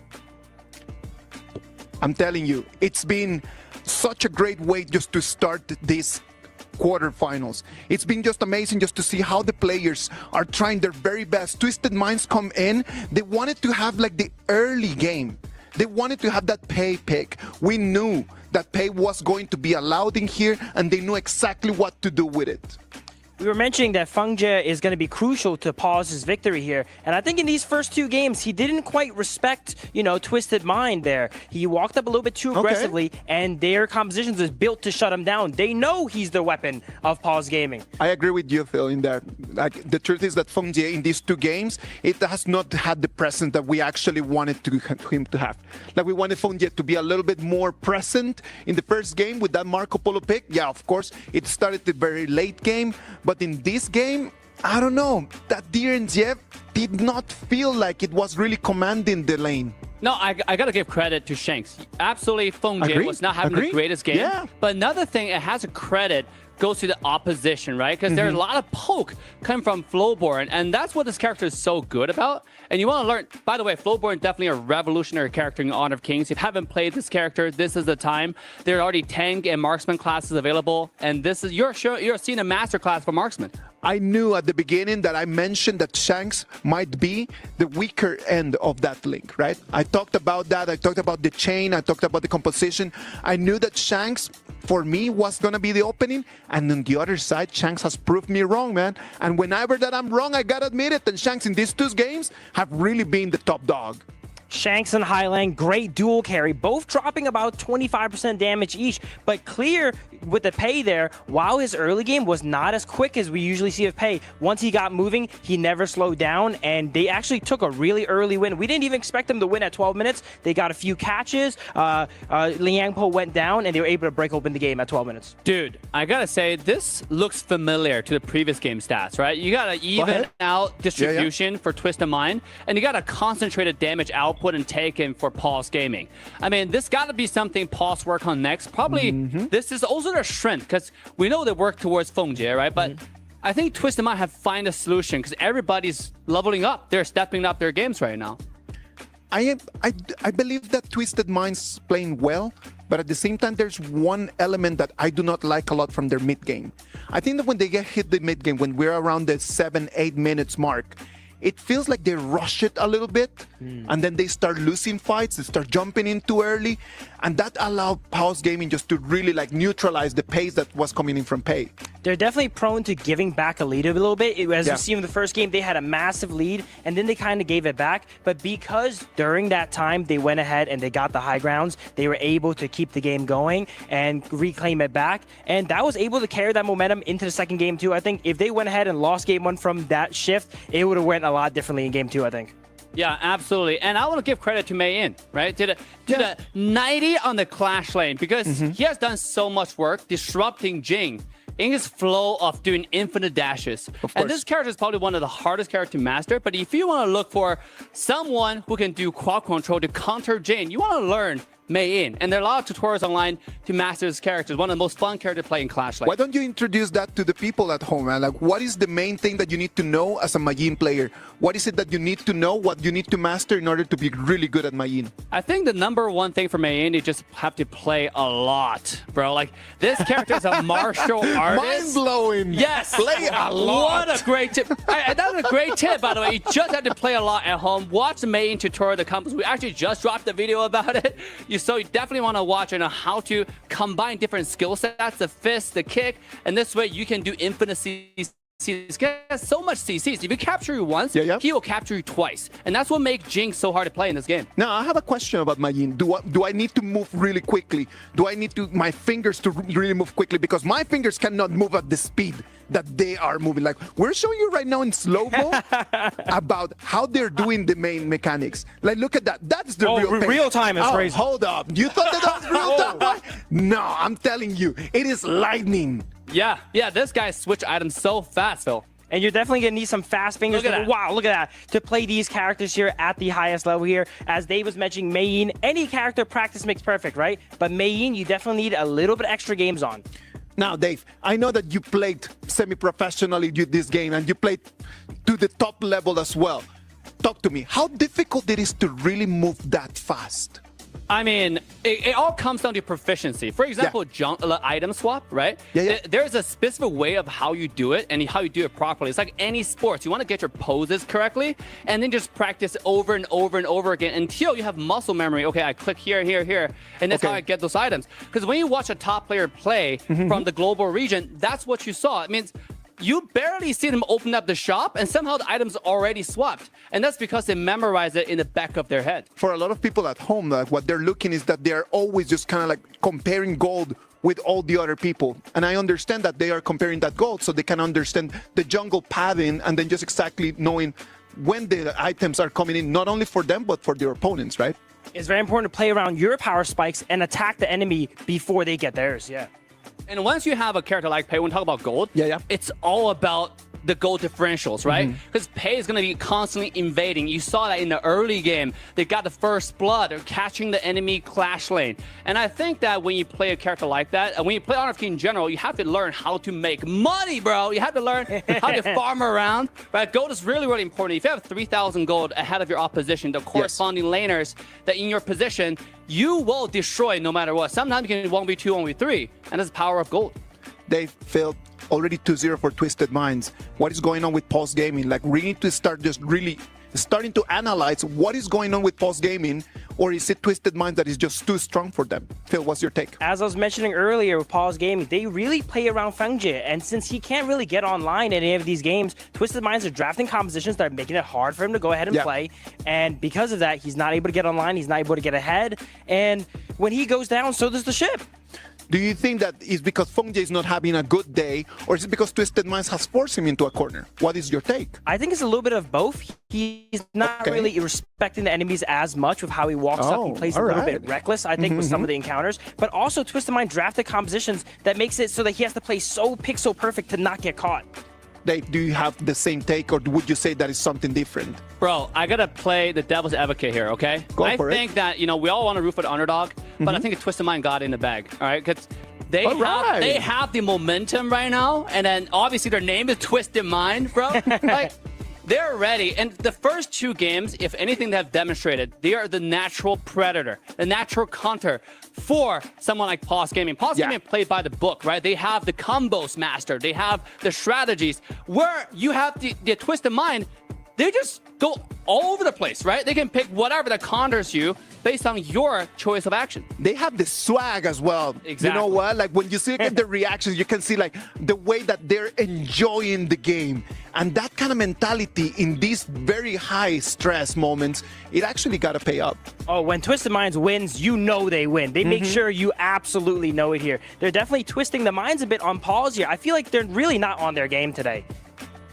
I'm telling you, it's been such a great way just to start this quarterfinals. It's been just amazing just to see how the players are trying their very best. Twisted Minds come in, they wanted to have like the early game. They wanted to have that pay pick. We knew that pay was going to be allowed in here, and they knew exactly what to do with it. We were mentioning that Fengjie is going to be crucial to Paul's victory here. And I think in these first 2 games, he didn't quite respect, Twisted Mind there. He walked up a little bit too aggressively, and their compositions is built to shut him down. They know he's the weapon of Paul's Gaming. I agree with you, Phil, in that. Like, the truth is that Fengjie in these 2 games, it has not had the presence that we actually wanted him to have. Like, we wanted Fengjie to be a little bit more present in the first game with that Marco Polo pick. Yeah, of course, it started the very late game, but in this game, I don't know, that DNGF did not feel like it was really commanding the lane. No, I got to give credit to Shanks. Absolutely, Fengjie was not having the greatest game. Yeah. But another thing, it has a credit goes to the opposition, right? Because there's a lot of poke coming from Flowborn, and that's what this character is so good about. And you want to learn, by the way, Flowborn is definitely a revolutionary character in Honor of Kings. If you haven't played this character, this is the time. There are already tank and marksman classes available, and this is you're seeing a master class for marksman. I knew at the beginning that I mentioned that Shanks might be the weaker end of that link, right? I talked about that. I talked about the chain. I talked about the composition. I knew that Shanks, for me, was going to be the opening. And on the other side, Shanks has proved me wrong, man. And whenever that I'm wrong, I got to admit it. And Shanks in these 2 games have really been the top dog. Shanks and Highland, great dual carry, both dropping about 25% damage each, but clear with the pay there, while his early game was not as quick as we usually see with pay. Once he got moving, he never slowed down, and they actually took a really early win. We didn't even expect them to win at 12 minutes. They got a few catches. Liang Po went down, and they were able to break open the game at 12 minutes. Dude, I gotta say, this looks familiar to the previous game stats, right? You got an even out distribution for Twisted Mind, and you got a concentrated damage output and taken for Pulse Gaming. I mean, this gotta be something Pulse work on next. Probably this is also their strength, because we know they work towards Fengjie, right? But I think Twisted Mind have find a solution, because everybody's leveling up. They're stepping up their games right now. I believe that Twisted Mind's playing well, but at the same time, there's one element that I do not like a lot from their mid game. I think that when they get hit the mid game, when we're around the 7-8 minutes mark, it feels like they rush it a little bit, and then they start losing fights, they start jumping in too early, and that allowed Pulse Gaming just to really like neutralize the pace that was coming in from Pay. They're definitely prone to giving back a lead a little bit. As we see in the first game, they had a massive lead, and then they kind of gave it back. But because during that time, they went ahead and they got the high grounds, they were able to keep the game going and reclaim it back. And that was able to carry that momentum into the second game, too. I think if they went ahead and lost game 1 from that shift, it would have went a lot differently in game 2, I think. Yeah, absolutely. And I want to give credit to Mei In, right? To the 90 on the Clash lane, because he has done so much work disrupting Jing in his flow of doing infinite dashes. And this character is probably one of the hardest characters to master, but if you want to look for someone who can do quad control to counter Jing, you want to learn Mei In. And there are a lot of tutorials online to master this character. It's one of the most fun characters to play in Clash Lane. Why don't you introduce that to the people at home, man? Like, what is the main thing that you need to know as a Mei In player? What is it that you need to know, what you need to master in order to be really good at Mei In? I think the number one thing for Mei In, you just have to play a lot, bro. Like, this character is a martial artist. Mind-blowing. Yes. Play a lot. What a great tip. That was a great tip, by the way. You just have to play a lot at home. Watch the Mei In tutorial that comes. We actually just dropped a video about it. you definitely want to watch how to combine different skill sets, the fist, the kick, and this way you can do infinite CCs. This guy has so much CCs. If you capture you once, he will capture you twice. And that's what makes Jinx so hard to play in this game. Now, I have a question about my Yin. Do I need to move really quickly? Do I need my fingers to really move quickly? Because my fingers cannot move at the speed that they are moving. Like, we're showing you right now in slow-mo about how they're doing the main mechanics. Like, look at that. That's the real pace. Real time is crazy. Hold up. You thought that was real time? No, I'm telling you, it is lightning. Yeah, this guy switch items so fast, Phil. And you're definitely going to need some fast fingers. Look at that. Wow, look at that. To play these characters here at the highest level here. As Dave was mentioning, Mei Yin, any character practice makes perfect, right? But Mei Yin, you definitely need a little bit extra games on. Now, Dave, I know that you played semi-professionally this game and you played to the top level as well. Talk to me. How difficult it is to really move that fast? I mean, it all comes down to proficiency. For example, item swap, right? There's a specific way of how you do it and how you do it properly. It's like any sports. You want to get your poses correctly and then just practice over and over and over again until you have muscle memory. Okay, I click here, here, here, and that's how I get those items. Because when you watch a top player play from the global region, that's what you saw. It means you barely see them open up the shop and somehow the items already swapped. And that's because they memorize it in the back of their head. For a lot of people at home, like, what they're looking is that they're always just kind of like comparing gold with all the other people. And I understand that they are comparing that gold so they can understand the jungle pathing and then just exactly knowing when the items are coming in, not only for them, but for their opponents, right? It's very important to play around your power spikes and attack the enemy before they get theirs, And once you have a character like Pei, when we talk about gold, it's all about the gold differentials, right? Because Pei is going to be constantly invading. You saw that in the early game. They got the first blood. They're catching the enemy clash lane. And I think that when you play a character like that, and when you play Honor of King in general, you have to learn how to make money, bro. You have to learn how to farm around. Right? Gold is really, really important. If you have 3,000 gold ahead of your opposition, the corresponding laners that in your position, you will destroy no matter what. Sometimes you can 1v2, 1v3, and that's the power of gold. Dave, Phil, already 2-0 for Twisted Minds. What is going on with Pulse Gaming? Like, we need to start just really starting to analyze what is going on with Pulse Gaming, or is it Twisted Minds that is just too strong for them? Phil, what's your take? As I was mentioning earlier with Pulse Gaming, they really play around Fengjie, and since he can't really get online in any of these games, Twisted Minds are drafting compositions that are making it hard for him to go ahead and play, and because of that, he's not able to get online, he's not able to get ahead, and when he goes down, so does the ship. Do you think that is because Fengjie is not having a good day, or is it because Twisted Minds has forced him into a corner? What is your take? I think it's a little bit of both. He's not really respecting the enemies as much with how he walks up. He plays a little bit reckless, I think, with some of the encounters. But also, Twisted Mind drafted compositions that makes it so that he has to play so pixel perfect to not get caught. Dave, do you have the same take, or would you say that is something different? Bro, I gotta play the devil's advocate here, okay? Go for it. I think that, we all want to root for the underdog, but I think a Twisted Mind got it in the bag, all right? Because they have the momentum right now, and then obviously their name is Twisted Mind, bro. Like, they're ready. And the first two games, if anything they have demonstrated, they are the natural predator, the natural counter for someone like Pulse Gaming. Pulse Gaming played by the book, right? They have the combos mastered. They have the strategies. Where you have the Twisted Mind, they just go all over the place, right? They can pick whatever that counters you based on your choice of action. They have the swag as well. Exactly. You know what? Like, when you see the reactions, you can see like the way that they're enjoying the game. And that kind of mentality in these very high stress moments, it actually got to pay up. Oh, when Twisted Minds wins, you know they win. They make sure you absolutely know it here. They're definitely twisting the minds a bit on pause here. I feel like they're really not on their game today.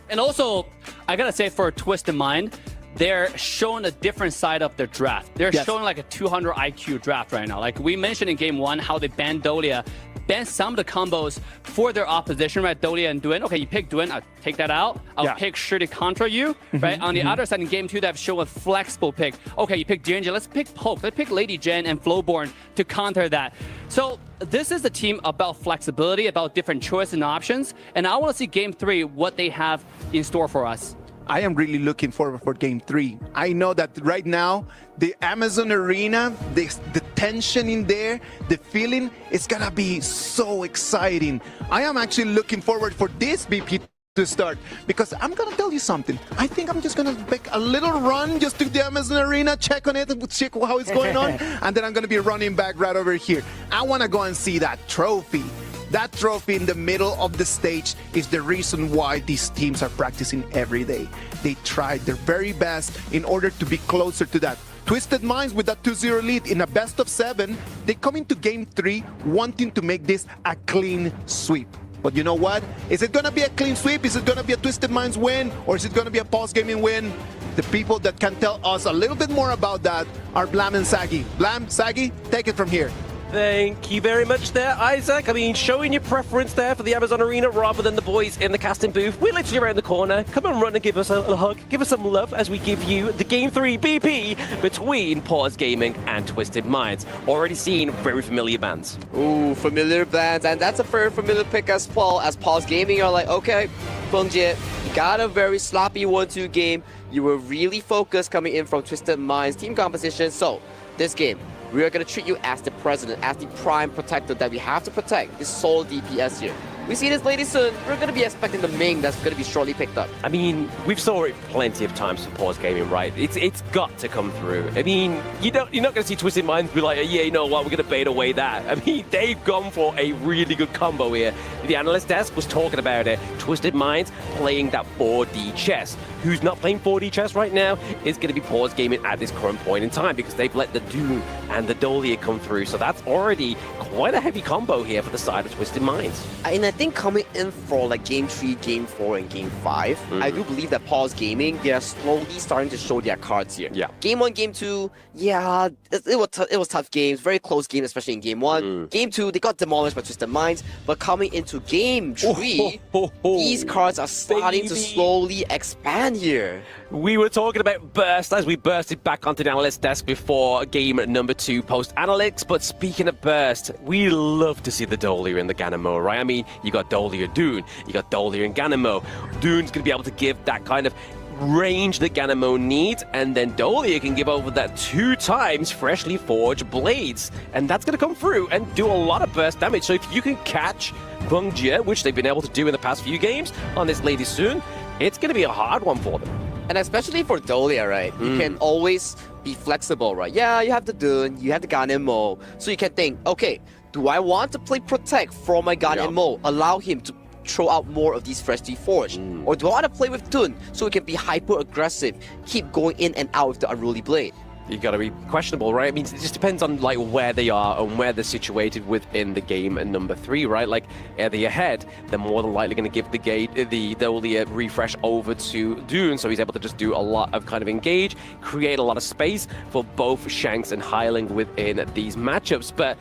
And also, I gotta say, for Twisted Mind, they're showing a different side of their draft. They're showing like a 200 IQ draft right now. Like we mentioned in game one, how they banned Dolia, banned some of the combos for their opposition, right? Dolia and Duen. Okay, you pick Duen, I'll take that out. I'll pick Shi to contra you, right? On the other side, in game two, they've shown a flexible pick. Okay, you pick Ginger, let's pick Poke. Let's pick Lady Jen and Flowborn to counter that. So this is a team about flexibility, about different choices and options. And I want to see game three, what they have in store for us. I am really looking forward for game 3. I know that right now, the Amazon Arena, the tension in there, the feeling, it's gonna be so exciting. I am actually looking forward for this BP to start. Because I'm going to tell you something. I think I'm just going to make a little run just to the Amazon Arena, check on it, check how it's going on, and then I'm going to be running back right over here. I want to go and see that trophy. That trophy in the middle of the stage is the reason why these teams are practicing every day. They tried their very best in order to be closer to that. Twisted Minds with that 2-0 lead in a best of 7, they come into Game 3 wanting to make this a clean sweep. But you know what? Is it going to be a clean sweep? Is it going to be a Twisted Minds win? Or is it going to be a Pulse Gaming win? The people that can tell us a little bit more about that are Blam and Saggy. Blam, Saggy, take it from here. Thank you very much there, Isaac. I mean, showing your preference there for the Amazon Arena rather than the boys in the casting booth. We're literally around the corner. Come and run and give us a hug. Give us some love as we give you the Game 3 BP between Pause Gaming and Twisted Minds. Already seen very familiar bands. Ooh, familiar bands, and that's a very familiar pick as well. As Pause Gaming are like, okay, Fengjie, you got a very sloppy 1-2 game. You were really focused coming in from Twisted Minds team composition. So, this game, we are going to treat you as the president, as the prime protector that we have to protect, this sole DPS here. We see this lady soon. We're going to be expecting the Ming that's going to be shortly picked up. I mean, we've saw it plenty of times for Pause Gaming, right? It's got to come through. I mean, you're not going to see Twisted Minds be like, yeah, you know what, we're going to bait away that. I mean, they've gone for a really good combo here. The analyst desk was talking about it. Twisted Minds playing that 4D chess. Who's not playing 4D chess right now is going to be Pause Gaming at this current point in time because they've let the Doom and the Dolia come through. So that's already quite a heavy combo here for the side of Twisted Minds. And I think coming in for like Game 3, Game 4, and Game 5, I do believe that Pause Gaming, they are slowly starting to show their cards here. Yeah. Game 1, Game 2, yeah, it was tough games, very close games, especially in Game 1. Game 2, they got demolished by Twisted Minds, but coming into Game 3, these cards are starting to slowly expand here. We were talking about burst as we bursted back onto the analyst desk before game number 2 post analytics. But speaking of burst, we love to see the Dolia and the Ganamo, right? I mean, you got Dolia Dune, you got Dolia and Ganamo. Dune's going to be able to give that kind of range that Ganamo needs, and then Dolia can give over that 2 times freshly forged blades, and that's going to come through and do a lot of burst damage. So if you can catch Fengjie, which they've been able to do in the past few games on this lady soon, it's going to be a hard one for them. And especially for Dolia, right? You can always be flexible, right? Yeah, you have the Dune, you have the Ganemo, so you can think, okay, do I want to play Protect for my Ganemo, allow him to throw out more of these freshly forged? Or do I want to play with Dune so it can be hyper-aggressive, keep going in and out with the Unruly Blade? You got to be questionable, right? I mean, it just depends on like where they are and where they're situated within the game. And number 3, right? Like, are they ahead? They're more than likely going to give the Dolia refresh over to Dune, so he's able to just do a lot of kind of engage, create a lot of space for both Shanks and Hyling within these matchups. But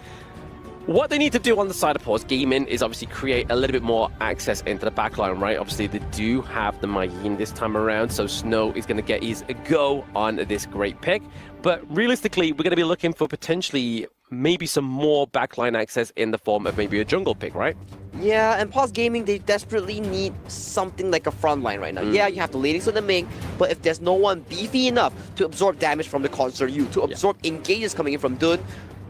what they need to do on the side of Pause Gaming is obviously create a little bit more access into the backline, right? Obviously, they do have the Mayim this time around, so Snow is going to get his go on this great pick. But realistically, we're going to be looking for potentially maybe some more backline access in the form of maybe a jungle pick, right? Yeah, and Pause Gaming, they desperately need something like a front line right now. Yeah, you have the ladies on the Ming, but if there's no one beefy enough to absorb damage from the Concert U, to absorb engages coming in from Dun,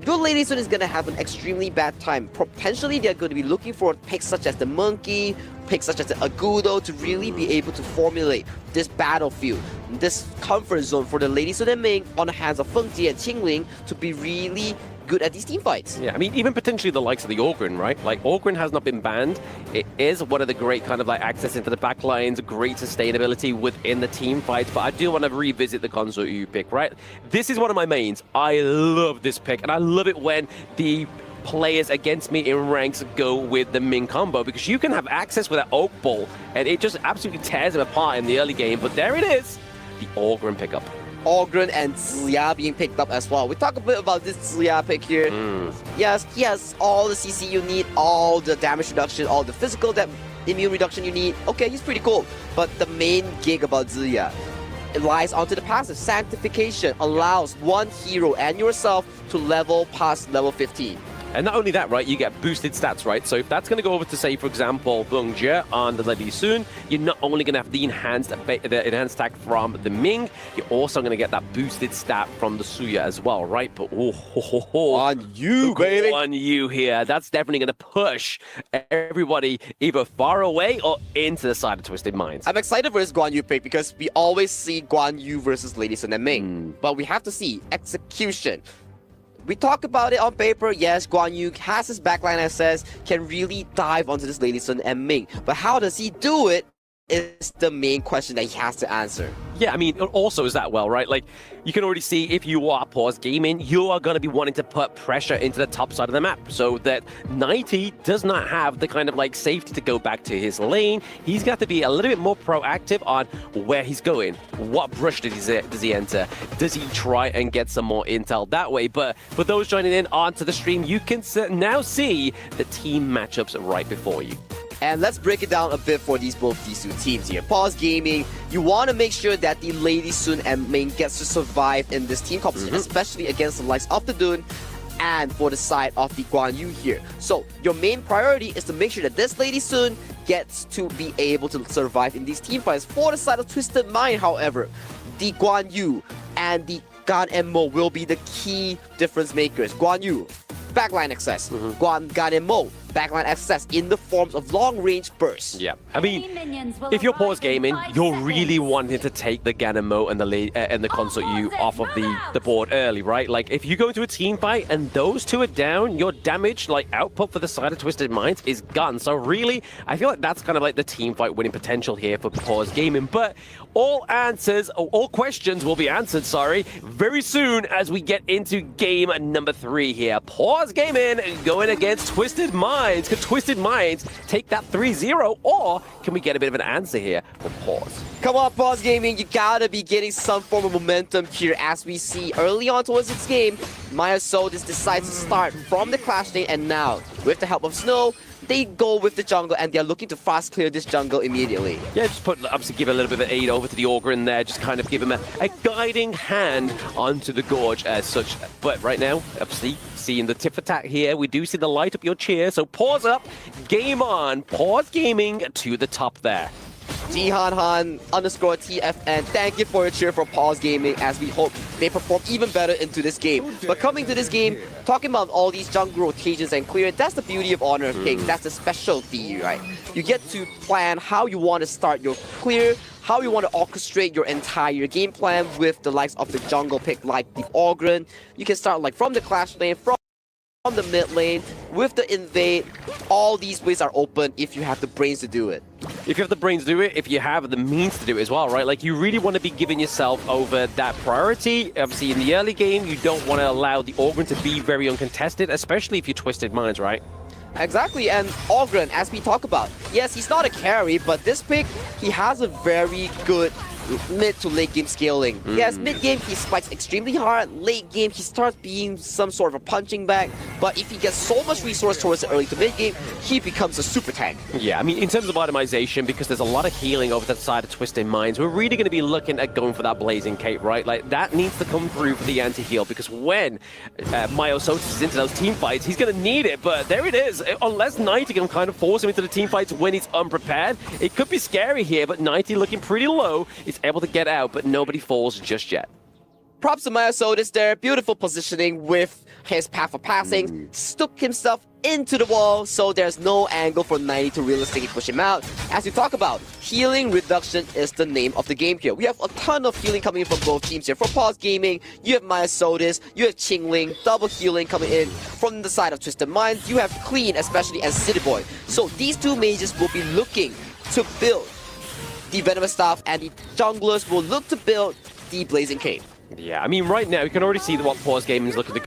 your Lady Sun is going to have an extremely bad time. Potentially, they're going to be looking for picks such as the Monkey, picks such as the Agudo to really be able to formulate this battlefield, this comfort zone for the Lady Sun and Ming on the hands of Fengjie and Qingling to be really good at these team fights. Yeah, I mean, even potentially the likes of the Orgrin, right? Like, Orgrin has not been banned. It is one of the great kind of like access into the back lines, great sustainability within the team fights, but I do want to revisit the Gonzo Yu pick, right? This is one of my mains. I love this pick, and I love it when the players against me in ranks go with the Ming combo, because you can have access with that Oak Ball, and it just absolutely tears them apart in the early game, but there it is, the Orgrin pickup. Orgrin and Ziya being picked up as well. We talk a bit about this Ziya pick here. Yes, he has all the CC you need, all the damage reduction, all the physical immune reduction you need. Okay, he's pretty cool. But the main gig about Ziya, it lies onto the passive. Sanctification allows one hero and yourself to level past level 15. And not only that, right, you get boosted stats, right? So if that's going to go over to, say, for example, Bung Jie on the Lady Sun, you're not only going to have the enhanced attack from the Ming, you're also going to get that boosted stat from the Suya as well, right? But on you, baby. On you here. That's definitely going to push everybody either far away or into the side of Twisted Minds. I'm excited for this Guan Yu pick because we always see Guan Yu versus Lady Sun and Ming. But we have to see execution. We talk about it on paper, yes, Guan Yu has his backline access, can really dive onto this Lady Sun and Ming. But how does he do it is the main question that he has to answer. Yeah, I mean, it also is that well, right? Like, you can already see if you are Pause Gaming, you are going to be wanting to put pressure into the top side of the map so that 90 does not have the kind of like safety to go back to his lane. He's got to be a little bit more proactive on where he's going. What brush does he enter? Does he try and get some more intel that way? But for those joining in onto the stream, you can now see the team matchups right before you. And let's break it down a bit for both these two teams here. Pause Gaming, you want to make sure that the Lady Sun and Ming gets to survive in this team competition, especially against the likes of the Dun and for the side of the Guan Yu here. So your main priority is to make sure that this Lady Sun gets to be able to survive in these team fights. For the side of Twisted Mind, however, the Guan Yu and the Gan and Mo will be the key difference makers. Guan Yu, backline access. Gan and Mo, backline access in the forms of long-range bursts. Yeah, I mean, if you're Pause Gaming, you're really wanting to take the Ganemo and the Consort U off of the board early, right? Like, if you go into a team fight and those two are down, your damage, like, output for the side of Twisted Minds is gone. So really, I feel like that's kind of like the team fight winning potential here for Pause Gaming. But all questions will be answered, very soon as we get into game number 3 here. Pause Gaming going against Twisted Minds. Could Twisted Minds take that 3-0, or can we get a bit of an answer here from Pause? Come on, Pause Gaming, you gotta be getting some form of momentum here. As we see early on towards this game, Maya Solis decides to start from the Clash lane, and now, with the help of Snow, they go with the jungle, and they're looking to fast clear this jungle immediately. Yeah, just obviously give a little bit of aid over to the Ogryn there, just kind of give him a guiding hand onto the Gorge as such. But right now, obviously, seeing the tip attack here, we do see the light up your cheer, so pause up, game on, Pause Gaming to the top there. Jihanhan_TFN, thank you for your cheer for Pause Gaming as we hope they perform even better into this game. But coming to this game, talking about all these jungle rotations and clear, that's the beauty of Honor of Kings. That's the specialty, right? You get to plan how you want to start your clear, how you want to orchestrate your entire game plan with the likes of the jungle pick like the Ogryn. You can start like from the Clash lane, from the mid lane, with the invade. All these ways are open if you have the brains to do it. If you have the brains to do it, if you have the means to do it as well, right? Like, you really want to be giving yourself over that priority. Obviously, in the early game, you don't want to allow the Ogryn to be very uncontested, especially if you're Twisted Minds, right? Exactly, and Ogryn, as we talk about, yes, he's not a carry, but this pick, he has a very good mid to late game scaling. Yes, mid game he spikes extremely hard, late game he starts being some sort of a punching bag, but if he gets so much resource towards the early to mid game, he becomes a super tank. Yeah, I mean, in terms of itemization, because there's a lot of healing over that side of Twisted Minds, we're really going to be looking at going for that Blazing Cape, right? Like, that needs to come through for the anti-heal, because when Myosotis is into those team fights, he's going to need it, but there it is. Unless 90 can kind of force him into the team fights when he's unprepared, it could be scary here, but 90 looking pretty low. He's able to get out, but nobody falls just yet. Props to Myosotis there. Beautiful positioning with his path of passing. Stuck himself into the wall, so there's no angle for 90 to realistically push him out. As we talk about, healing reduction is the name of the game here. We have a ton of healing coming in from both teams here. For Pause Gaming, you have Myosotis, you have Qingling, double healing coming in. From the side of Twisted Minds, you have Clean, especially, and City Boy. So these two mages will be looking to build the Venomous Staff, and the junglers will look to build the Blazing Cape. Yeah, I mean, right now, you can already see what Pause Gaming is looking to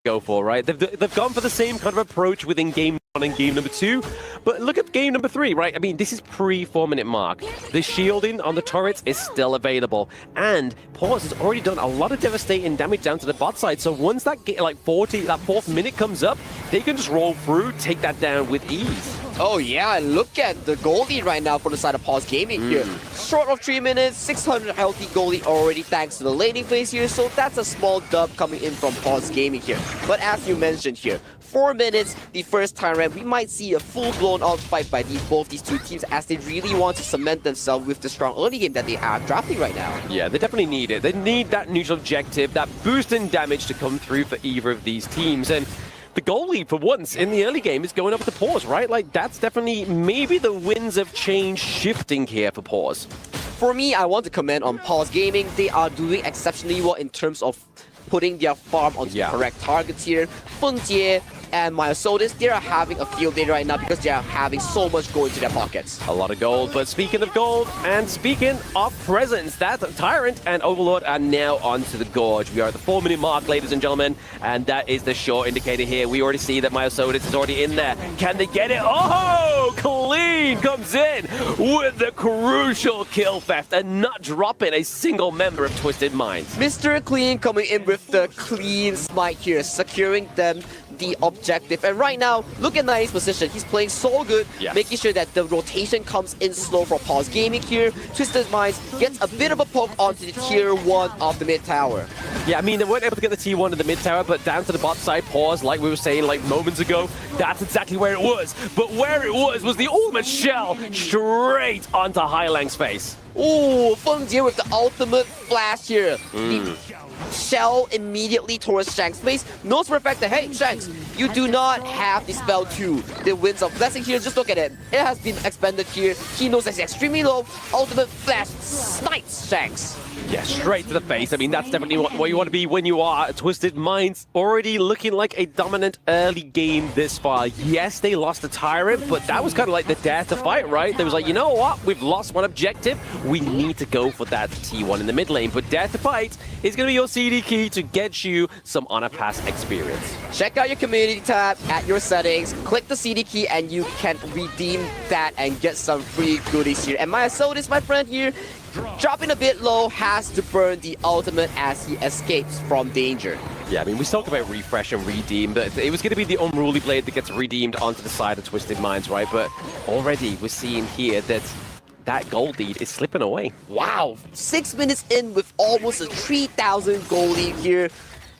go for, right? They've gone for the same kind of approach within game 1 and game number 2, but look at game number 3, right? I mean, this is pre-4-minute mark. The shielding on the turrets is still available, and Pause has already done a lot of devastating damage down to the bot side, so once that 4th minute comes up, they can just roll through, take that down with ease. Oh yeah, and look at the goalie right now for the side of Pause Gaming here. Short of 3 minutes, 600 healthy goalie already thanks to the laning phase here, so that's a small dub coming in from Pause Gaming here. But as you mentioned here, 4 minutes, the first time around, we might see a full-blown out fight by both these two teams as they really want to cement themselves with the strong early game that they are drafting right now. Yeah, they definitely need it. They need that neutral objective, that boost in damage to come through for either of these teams. And the goalie, for once, in the early game is going up with the Pause, right? Like, that's definitely maybe the winds of change shifting here for Pause. For me, I want to comment on Pause Gaming. They are doing exceptionally well in terms of putting their farm onto the correct targets here. Feng Jie and Myosodis, they are having a field day right now because they are having so much gold into their pockets. A lot of gold, but speaking of gold and speaking of presence, that Tyrant and Overlord are now onto the Gorge. We are at the 4-minute mark, ladies and gentlemen, and that is the short indicator here. We already see that Myosodis is already in there. Can they get it? Oh, Clean comes in with the crucial kill theft and not dropping a single member of Twisted Minds. Mr. Clean coming in with the clean smite here, securing them the objective. And right now, look at Nani's position. He's playing so good, making sure that the rotation comes in slow for Pause Gaming here. Twisted Minds gets a bit of a poke onto the tier 1 of the mid tower. Yeah, I mean, they weren't able to get the T1 in the mid tower, but down to the bot side, Pause, like we were saying like moments ago, that's exactly where it was. But where it was the ultimate shell straight onto Hailang's face. Ooh, Feng Jie with the ultimate flash here. The shell immediately towards Shanks' face. Knows for a fact that, hey, Shanks, you do not have the spell 2. The Winds of Blessing here, just look at it. It has been expended here. He knows it's extremely low. Ultimate flash snipes Shanks. Yeah, straight to the face. I mean, that's definitely what you want to be when you are Twisted Minds. Already looking like a dominant early game this far. Yes, they lost the Tyrant, but that was kind of like the dare to fight, right? They was like, you know what? We've lost one objective. We need to go for that T1 in the mid lane. But dare to fight is going to be your CD key to get you some Honor Pass experience. Check out your community tab at your settings. Click the CD key and you can redeem that and get some free goodies here. And Myosodis, my friend here, dropping a bit low, has to burn the ultimate as he escapes from danger. Yeah, I mean, we talked about refresh and redeem, but it was going to be the Unruly Blade that gets redeemed onto the side of Twisted Minds, right? But already we're seeing here that that gold lead is slipping away. Wow, 6 minutes in with almost a 3,000 gold lead here.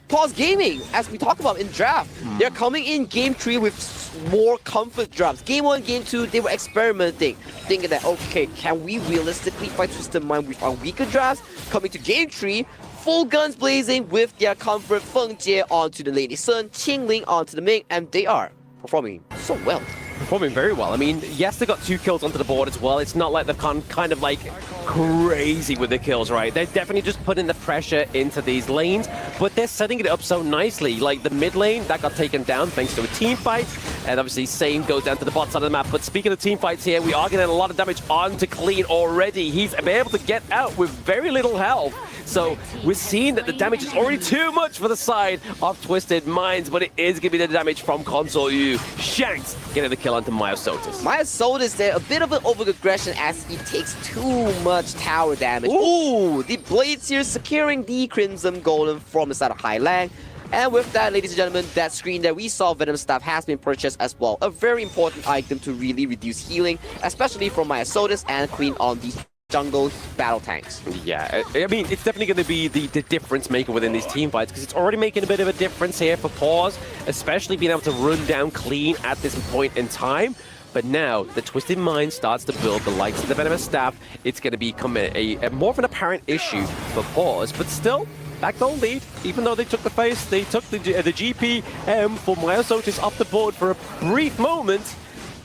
Pause Gaming, as we talked about in draft, they're coming in game 3 with more comfort drops. Game 1, game 2, they were experimenting, thinking that, okay, can we realistically fight Twisted Mind with our weaker drafts? Coming to game 3, full guns blazing with their comfort. Feng Jie onto the Lady Sun, Qingling onto the Ming, and they are performing so well. Performing very well. I mean, yes, they got 2 kills onto the board as well. It's not like they've gone kind of like crazy with the kills, right? They're definitely just putting the pressure into these lanes, but they're setting it up so nicely. Like the mid lane, that got taken down thanks to a team fight, and obviously same goes down to the bot side of the map. But speaking of team fights here, we are getting a lot of damage onto Clean already. He's been able to get out with very little health. So we're seeing that the damage is already too much for the side of Twisted Minds, but it is going to be the damage from Console U. Shanks getting the kill onto Myosodis. Myosodis there, a bit of an over-aggression as he takes too much tower damage. Ooh, the Blades here securing the Crimson Golem from the side of Hailang. And with that, ladies and gentlemen, that screen that we saw Venom Staff has been purchased as well. A very important item to really reduce healing, especially from Myosodis and Queen on the jungle battle tanks. Yeah, I mean, it's definitely going to be the difference maker within these team fights, because it's already making a bit of a difference here for Pause, especially being able to run down Clean at this point in time. But now the Twisted Mind starts to build the likes of the Venomous Staff. It's going to become a more of an apparent issue for Pause, but still, back goal lead. Even though they took the face, they took the GPM for Myosodis off the board for a brief moment.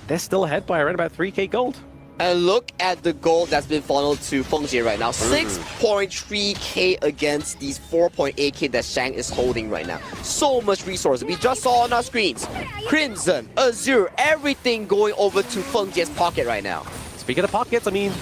They're still ahead by around about 3k gold. And look at the gold that's been funneled to Feng Jie right now. 6.3k against these 4.8k that Shang is holding right now. So much resources. We just saw on our screens. Crimson, Azure, everything going over to Feng Jie's pocket right now. Speaking of pockets, I mean,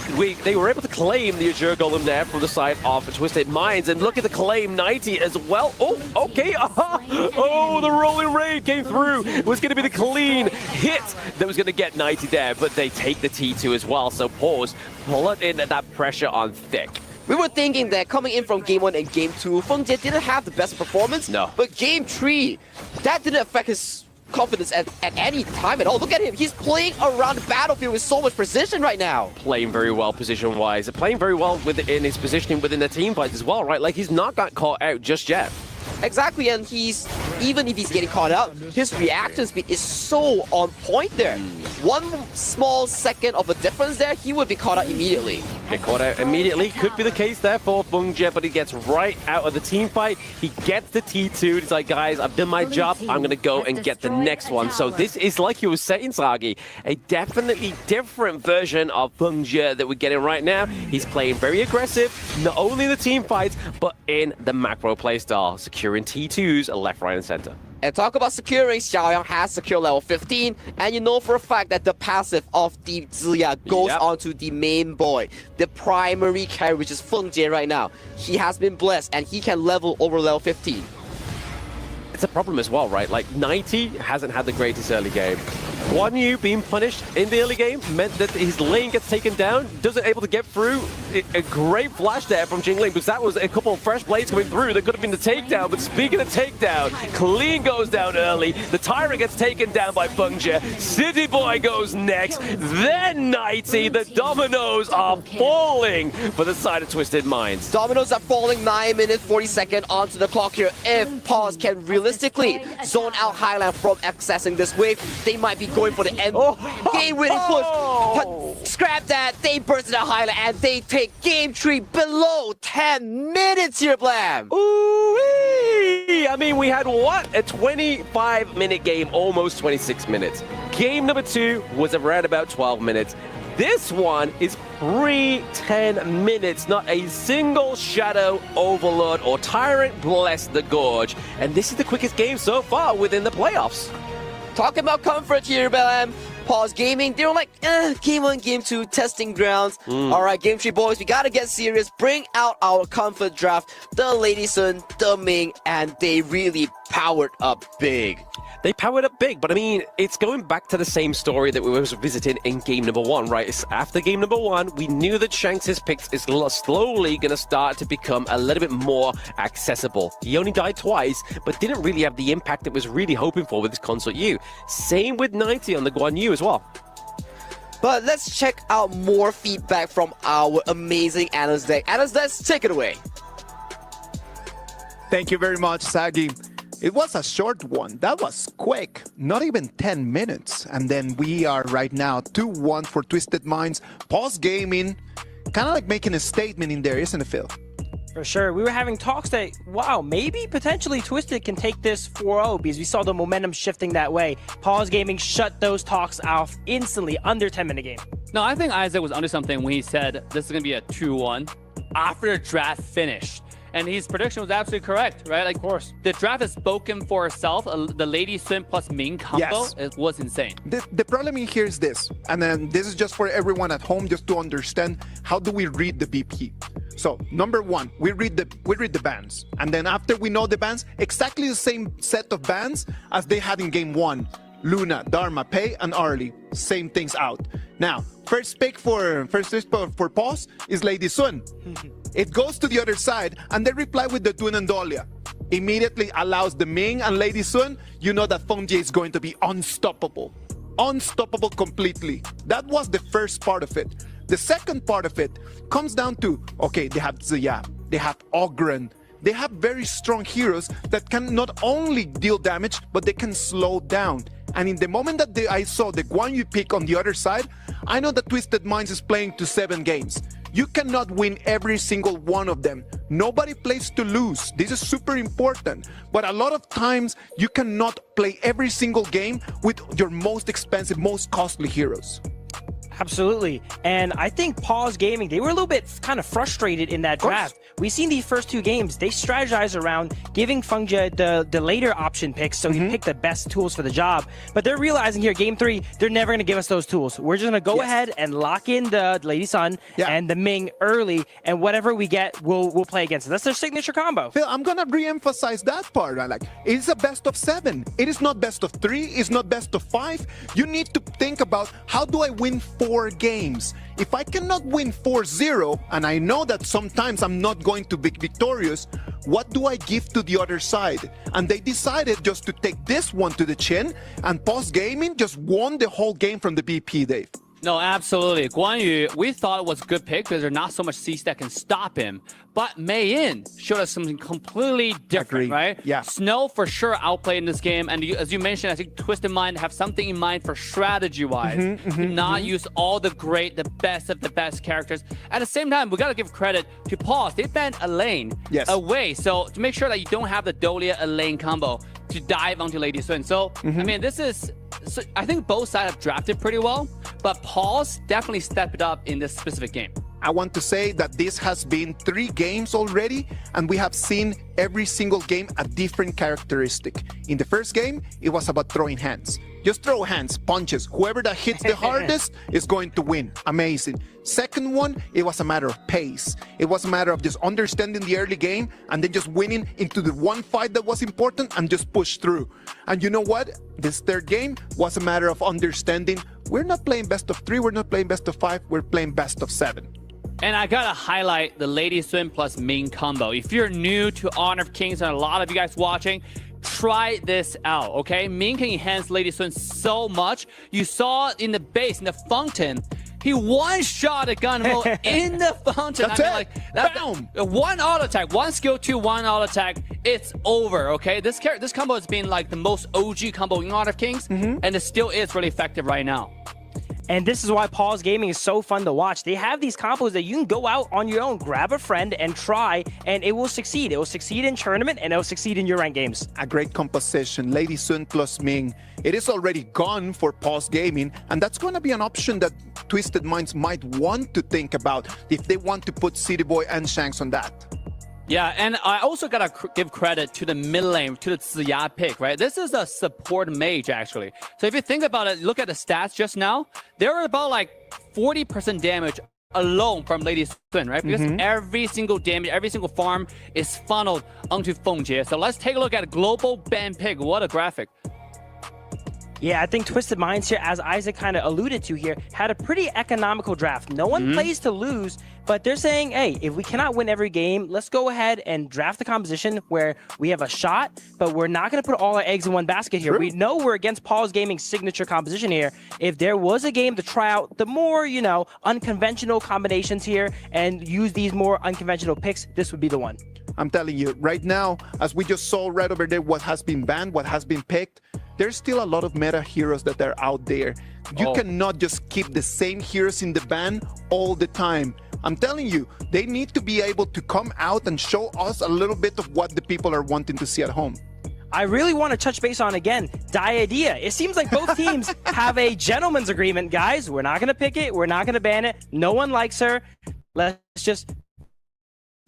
they were able to claim the Azure Golem there from the side of Twisted Minds, and look at the claim 90 as well. Oh, okay. Oh, the Rolling Raid came through. It was going to be the clean hit that was going to get 90 there, but they take the T2 as well. So Pause, pull it in that pressure on thick. We were thinking that coming in from Game 1 and Game 2, Feng Jie didn't have the best performance. No. But Game 3, that didn't affect his confidence at any time at all. Look at him. He's playing around the battlefield with so much precision right now. Playing very well position-wise. Playing very well in his positioning within the team fights as well, right? Like, he's not got caught out just yet. Exactly, and even if he's getting caught out, his reaction speed is so on point there. One small second of a difference there, he would be caught out immediately. Get caught out immediately. Could be the case there for Fengjie, but he gets right out of the team fight. He gets the T2. He's like, guys, I've done my job. I'm going to go and get the next one. So this is, like you were saying, Sagi, a definitely different version of Fengjie that we're getting right now. He's playing very aggressive, not only in the team fights, but in the macro playstyle, securing T2s left, right, and center. And talk about securing, Xiaoyang has secured level 15, and you know for a fact that the passive of the Ziya goes onto the main boy, the primary carry, which is Fengjie right now. He has been blessed, and he can level over level 15. It's a problem as well, right? Like, 90 hasn't had the greatest early game. Guan Yu being punished in the early game meant that his lane gets taken down, doesn't able to get through. A great flash there from Jingling, because that was a couple of fresh blades coming through. That could have been the takedown, but speaking of takedown, Clean goes down early. The Tyrant gets taken down by Fengjie. City Boy goes next. Then 90. The dominoes are falling for the side of Twisted Minds. Dominoes are falling 9 minutes 40 seconds onto the clock here. If Pause can realistically zone out Highland from accessing this wave, they might be going for the end game winning push. But scrap that, they burst into Highland and they take game 3 below 10 minutes here, Blam. Ooh-wee! I mean, we had what? A 25-minute game, almost 26 minutes. Game number 2 was around about 12 minutes. This one is 10 minutes, not a single Shadow, Overlord, or Tyrant bless the Gorge. And this is the quickest game so far within the playoffs. Talking about comfort here, Blam. Pause Gaming, they were like, game 1, game 2, testing grounds. All right, game 3, boys, we gotta get serious. Bring out our comfort draft, the Lady Sun, the Ming, and they really powered up big. They powered up big, but I mean, it's going back to the same story that we were visiting in game number 1, right? It's after game number 1, we knew that Shanks' picks is slowly going to start to become a little bit more accessible. He only died twice, but didn't really have the impact that was really hoping for with his Consort U. Same with 90 on the Guan Yu as well. But let's check out more feedback from our amazing analyst deck. Analyst deck, take it away. Thank you very much, Sagi. It was a short one. That was quick. Not even 10 minutes. And then we are right now 2-1 for Twisted Minds. Pause Gaming. Kind of like making a statement in there, isn't it, Phil? For sure. We were having talks that, wow, maybe potentially Twisted can take this 4-0 because we saw the momentum shifting that way. Pause Gaming shut those talks off instantly, under 10-minute game. No, I think Isaac was onto something when he said this is going to be a 2-1 after the draft finished. And his prediction was absolutely correct, right? Like, of course, the draft has spoken for itself. The Lady Sun plus Ming combo was insane. The problem in here is this, and then this is just for everyone at home, just to understand how do we read the BP. So number 1, we read the bans, and then after we know the bans, exactly the same set of bans as they had in game 1. Luna, Dharma, Pei, and Arlie. Same things out. Now, first pick for Pause is Lady Sun. It goes to the other side, and they reply with the Dun and Dolia. Immediately allows the Ming and Lady Sun. You know that Fengjie is going to be unstoppable. Unstoppable completely. That was the first part of it. The second part of it comes down to, okay, they have Ziya, they have Ogren. They have very strong heroes that can not only deal damage, but they can slow down. And in the moment that I saw the Guan Yu pick on the other side, I know that Twisted Minds is playing to 7 games. You cannot win every single one of them. Nobody plays to lose. This is super important. But a lot of times, you cannot play every single game with your most expensive, most costly heroes. Absolutely. And I think Pause Gaming, they were a little bit kind of frustrated in that draft. We've seen these first 2 games, they strategize around giving Fengjie the later option picks, so he picked the best tools for the job. But they're realizing here, game 3, they're never going to give us those tools. We're just going to go ahead and lock in the Lady Sun and the Ming early, and whatever we get, we'll play against it. That's their signature combo. Phil, I'm going to re-emphasize that part. Like, it's a best of 7. It is not best of 3. It's not best of 5. You need to think about, how do I win 4 4 games. If I cannot win 4-0, and I know that sometimes I'm not going to be victorious, what do I give to the other side? And they decided just to take this one to the chin, and Pulse Gaming just won the whole game from the BP, Dave. No, absolutely. Guan Yu, we thought it was a good pick because there's not so much CC that can stop him. But Mei Yin showed us something completely different, Agreed. right? Yeah. Snow for sure outplayed in this game. And as you mentioned, I think Twisted Mind have something in mind for strategy-wise. Not use all the best of the best characters. At the same time, we got to give credit to Pulse. They banned Elaine away. So to make sure that you don't have the Dolia Elaine combo to dive onto Lady Sun. So, I mean, this is... So I think both sides have drafted pretty well, but Pulse definitely stepped it up in this specific game. I want to say that this has been 3 games already, and we have seen every single game a different characteristic. In the first game, it was about throwing hands. Just throw hands, punches. Whoever that hits the hardest is going to win. Amazing. Second one, it was a matter of pace. It was a matter of just understanding the early game and then just winning into the one fight that was important and just push through. And you know what? This third game was a matter of understanding we're not playing best of 3, we're not playing best of 5, we're playing best of 7. And I gotta highlight the Lady Swim plus Ming combo. If you're new to Honor of Kings, and a lot of you guys watching, try this out, okay? Ming can enhance Lady Swim so much. You saw in the base, in the fountain, he one-shot a gunmo in the fountain. That's Boom! One auto attack, one skill 2, one auto attack, it's over, okay? This combo has been like the most OG combo in Honor of Kings, and it still is really effective right now. And this is why Pulse Gaming is so fun to watch. They have these combos that you can go out on your own, grab a friend and try, and it will succeed. It will succeed in tournament, and it will succeed in your ranked games. A great composition, Lady Sun plus Ming. It is already gone for Pulse Gaming, and that's going to be an option that Twisted Minds might want to think about if they want to put City Boy and Shanks on that. Yeah, and I also gotta give credit to the mid lane, to the Ziya pick, right? This is a support mage, actually. So if you think about it, look at the stats just now. There were about like 40% damage alone from Lady Sun, right? Because every single damage, every single farm is funneled onto Fengjie. So let's take a look at global ban pick. What a graphic. Yeah, I think Twisted Minds here, as Isaac kind of alluded to here, had a pretty economical draft. No one plays to lose, but they're saying, hey, if we cannot win every game, let's go ahead and draft a composition where we have a shot, but we're not going to put all our eggs in one basket here. We know we're against Pulse Gaming's signature composition here. If there was a game to try out the more, you know, unconventional combinations here and use these more unconventional picks, this would be the one. I'm telling you, right now, as we just saw right over there, what has been banned, what has been picked, there's still a lot of meta heroes that are out there. You cannot just keep the same heroes in the ban all the time. I'm telling you, they need to be able to come out and show us a little bit of what the people are wanting to see at home. I really want to touch base on, again, Idea. It seems like both teams have a gentleman's agreement, guys. We're not going to pick it. We're not going to ban it. No one likes her. Let's just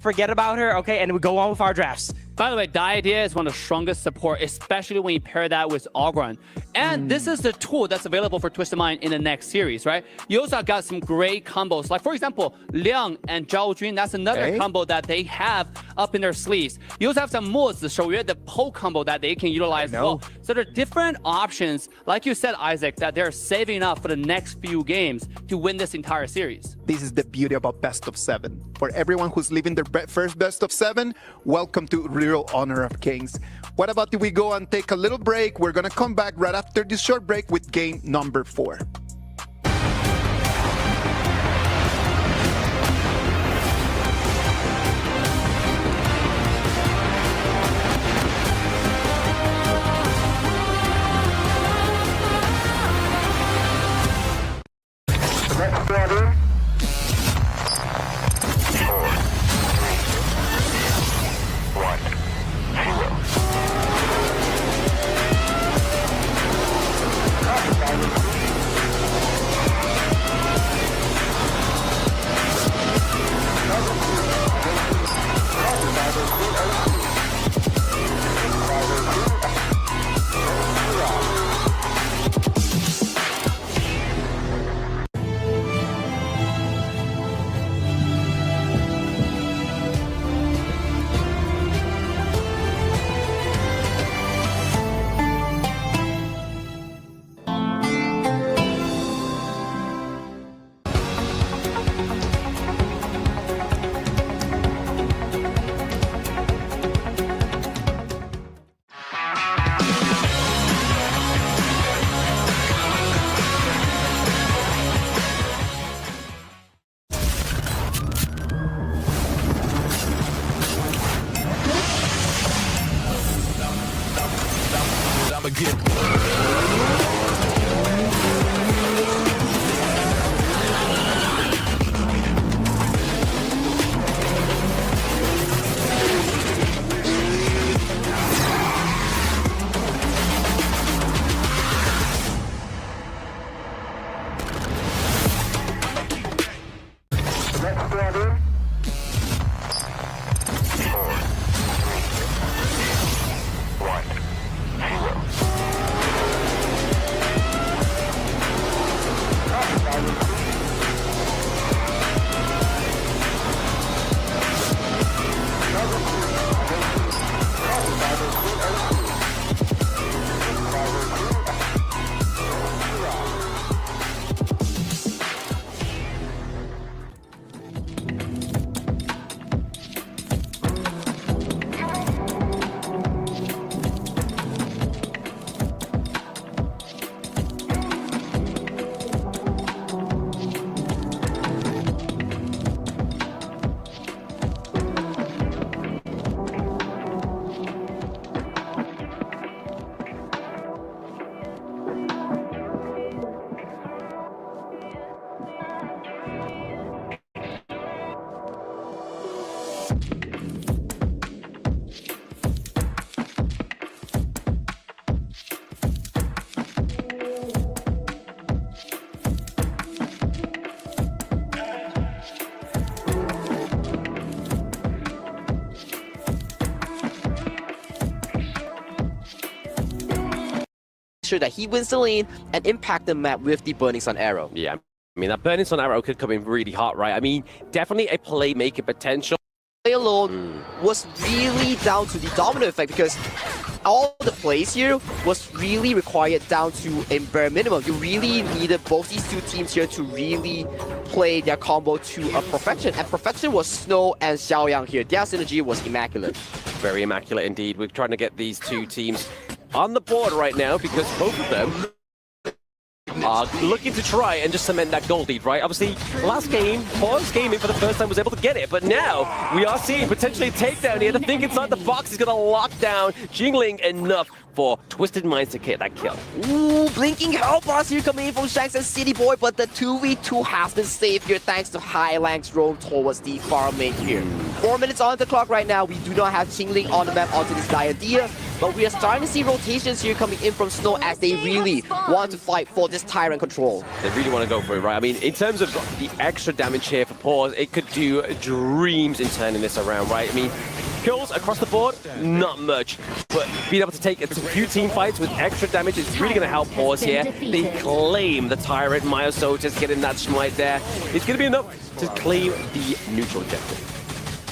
forget about her, okay, and we go on with our drafts. By the way, Idea is one of the strongest support, especially when you pair that with Ogron. And this is the tool that's available for Twisted Mind in the next series, right? You also got some great combos. Like, for example, Liang and Zhao Jun, that's another combo that they have up in their sleeves. You also have some Mozi, Shouyue, the poke combo that they can utilize as well. So there are different options, like you said, Isaac, that they're saving up for the next few games to win this entire series. This is the beauty about best of 7. For everyone who's living their first best of 7, welcome to Real Honor of Kings. What about if we go and take a little break? We're going to come back right after this short break with game number 4. Sure that he wins the lane and impact the map with the Burning Sun arrow. Yeah, I mean, that Burning Sun arrow could come in really hot, right? I mean, definitely a playmaker potential. Play alone was really down to the domino effect because all the plays here was really required down to a bare minimum. You really needed both these two teams here to really play their combo to a perfection. And perfection was Snow and Xiaoyang here. Their synergy was immaculate. Very immaculate indeed. We're trying to get these two teams on the board right now because both of them are looking to try and just cement that gold lead, right? Obviously, last game, Pause Gaming for the first time was able to get it, but now we are seeing potentially a takedown here. The thing inside the box is going to lock down Jingling enough for Twisted Minds to get that kill. Ooh, blinking help us here coming in from Shanks and City Boy, but the 2v2 has been saved here thanks to High Lang's roam towards the farm lane here. 4 minutes on the clock right now. We do not have Jingling on the map onto this Diadea, but we are starting to see rotations here coming in from Snow as they really want to fight for this Tyrant control. They really want to go for it, right? I mean, in terms of the extra damage here for Pause, it could do dreams in turning this around, right? I mean, kills across the board, not much, but being able to take a few team fights with extra damage is really going to help Pause here. They claim the Tyrant, Myosotis getting that smite there. It's going to be enough to claim the neutral objective.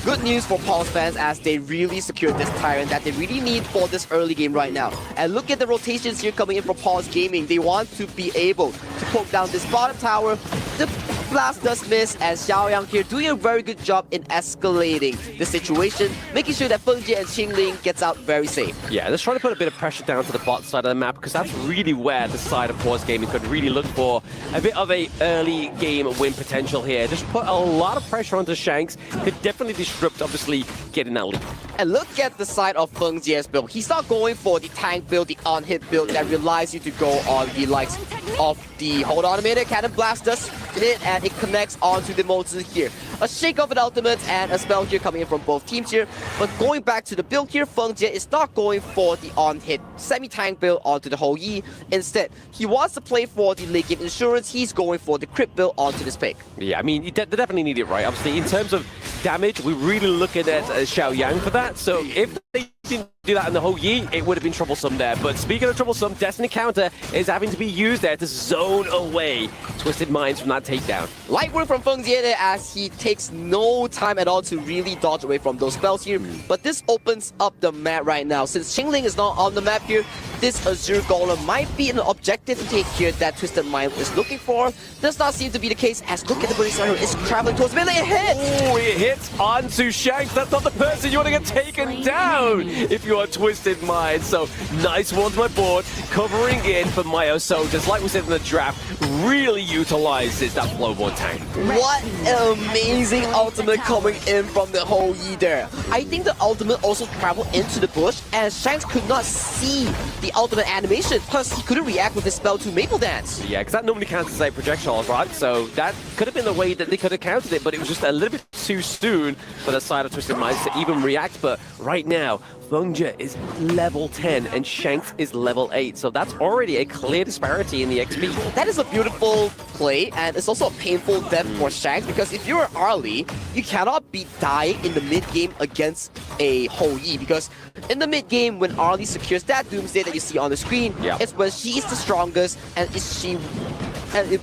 Good news for Pulse fans as they really secured this Tyrant that they really need for this early game right now. And look at the rotations here coming in from Pulse Gaming. They want to be able to poke down this bottom tower. The blast does miss, and Xiaoyang here doing a very good job in escalating the situation, making sure that Fengjie and Qingling gets out very safe. Yeah, let's try to put a bit of pressure down to the bot side of the map because that's really where the side of Pause Gaming could really look for a bit of a early game win potential here. Just put a lot of pressure onto Shanks, could definitely disrupt, obviously, getting that lead. And look at the side of Fengjie's build. He's not going for the tank build, the on-hit build that relies you to go on the likes of the, hold on a minute, Cannon Blast does hit and it connects onto the Mozi here. A shake of an ultimate and a spell here coming in from both teams here. But going back to the build here, Fengjie is not going for the on-hit semi-tank build onto the Hou Yi. Instead, he wants to play for the late game insurance. He's going for the crit build onto this pick. Yeah, I mean, they definitely need it, right? Obviously, in terms of damage, we're really looking at Xiaoyang for that. So if they didn't do that in the Hou Yi, it would have been troublesome there. But speaking of troublesome, Destiny Counter is having to be used there to zone away Twisted Minds from that takedown. Light work from Fengjie there as he takes no time at all to really dodge away from those spells here. But this opens up the map right now. Since Qingling is not on the map here, this Azure Golem might be an objective to take here that Twisted Mind is looking for. Does not seem to be the case as look at the Burning Sun arrow is traveling towards melee. It hits! Oh, it hits onto Shanks. That's not the person you want to get taken down if you are Twisted Mind. So nice one to my board, covering in for Myosotis. Like we said in the draft, really utilizes that Flowborn tank. What an amazing amazing ultimate coming in from the Hou Yi there. I think the ultimate also traveled into the bush, and Shanks could not see the ultimate animation because he couldn't react with his spell to Maple Dance. Yeah, because that normally counts as a projectile, right? So that could have been the way that they could have countered it, but it was just a little bit too soon for the side of Twisted Minds to even react. But right now, Fengjie is level 10 and Shanks is level 8, so that's already a clear disparity in the XP. That is a beautiful play, and it's also a painful death for Shanks, because if you're Arlie, you cannot be dying in the mid-game against a Hou Yi, because in the mid-game, when Arlie secures that Doomsday that you see on the screen, it's when she's the strongest, and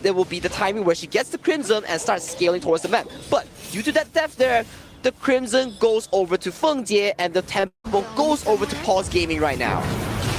there will be the timing where she gets the Crimson and starts scaling towards the map. But due to that death there, the Crimson goes over to Fengjie, and the tempo goes over to Pulse Gaming right now.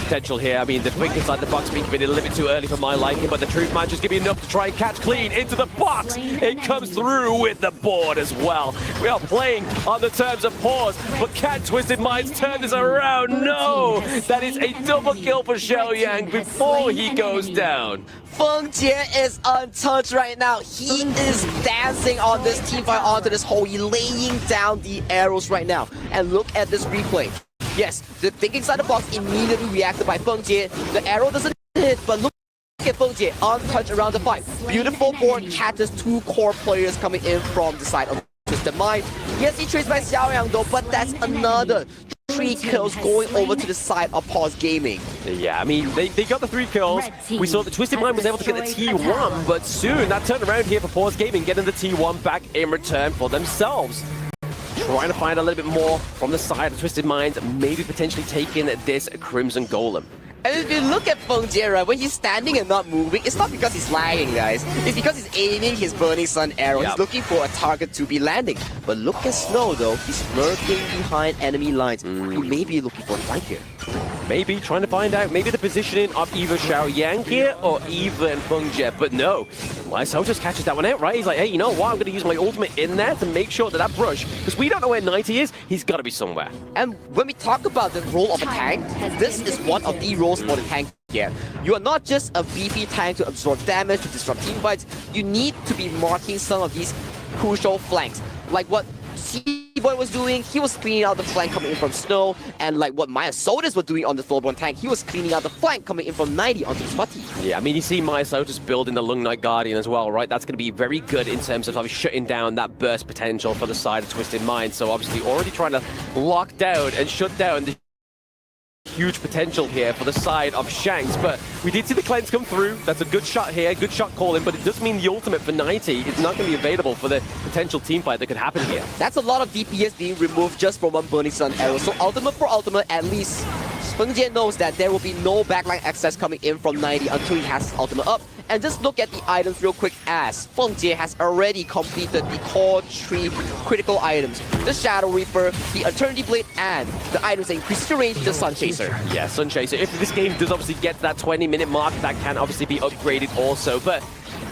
Potential here. I mean, the blink inside the box being committed a little bit too early for my liking, but the Truth Match is giving enough to try and catch clean into the box. It comes through with the board as well. We are playing on the terms of pause, but can Twisted Minds turn this around? No! That is a double kill for Xiaoyang before he goes down. Fengjie is untouched right now. He is dancing on this teamfight onto this Hou Yi, laying down the arrows right now. And look at this replay. Yes, the thing inside the box immediately reacted by Fengjie. The arrow doesn't hit, but look at Fengjie, untouched around the fight. Beautiful board catches two core players coming in from the side of Twisted Mind. Yes, he trades by Xiaoyang though, but that's another 3 kills going over to the side of Pause Gaming. Yeah, I mean, they got the 3 kills. We saw that Twisted Mind was able to get the T1, but soon that turned around here for Pause Gaming, getting the T1 back in return for themselves. Trying to find a little bit more from the side of Twisted Minds, maybe potentially taking this Crimson Golem. And if you look at Fengjie, right, when he's standing and not moving, it's not because he's lagging, guys. It's because he's aiming his Burning Sun arrow. He's looking for a target to be landing. But look at Snow, though. He's lurking behind enemy lines. He may be looking for a fight here. Maybe trying to find out maybe the positioning of either Xiaoyang here or even Fengjie. But no, Myself just catches that one out, right? He's like, hey, you know what? I'm going to use my ultimate in there to make sure that that brush, because we don't know where 90 is, he's got to be somewhere. And when we talk about the role of a tank, this is one of the roles for the tank here. You are not just a VP tank to absorb damage, to disrupt team fights. You need to be marking some of these crucial flanks. Like what C-Boy was doing, he was cleaning out the flank coming in from Snow, and like what Maya Sodas were doing on the Thorborn tank, he was cleaning out the flank coming in from 90 onto Swati. Yeah, I mean, you see Maya Sodas building the Lung Knight Guardian as well, right? That's going to be very good in terms of shutting down that burst potential for the side of Twisted Mind. So obviously already trying to lock down and shut down the huge potential here for the side of Shanks, but we did see the cleanse come through. That's a good shot here, good shot calling, but it does mean the ultimate for 90 is not going to be available for the potential team fight that could happen here. That's a lot of DPS being removed just from one Burning Sun arrow, so ultimate for ultimate, at least Fengjie knows that there will be no backline access coming in from 90 until he has his ultimate up. And just look at the items real quick, as Fengjie has already completed the core 3 critical items. The Shadow Reaper, the Eternity Blade, and the items that increase the range, the Sun Chaser. Yeah, Sun Chaser. If this game does obviously get to that 20-minute mark, that can obviously be upgraded also. But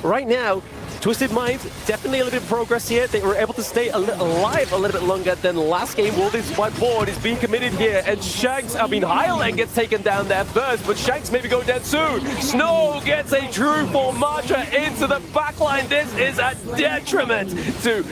right now, Twisted Minds, definitely a little bit of progress here. They were able to stay alive a little bit longer than last game. Well, this white board is being committed here, and Shanks, Highland gets taken down there first, but Shanks maybe go down soon. Snow gets a true full Mantra into the backline. This is a detriment to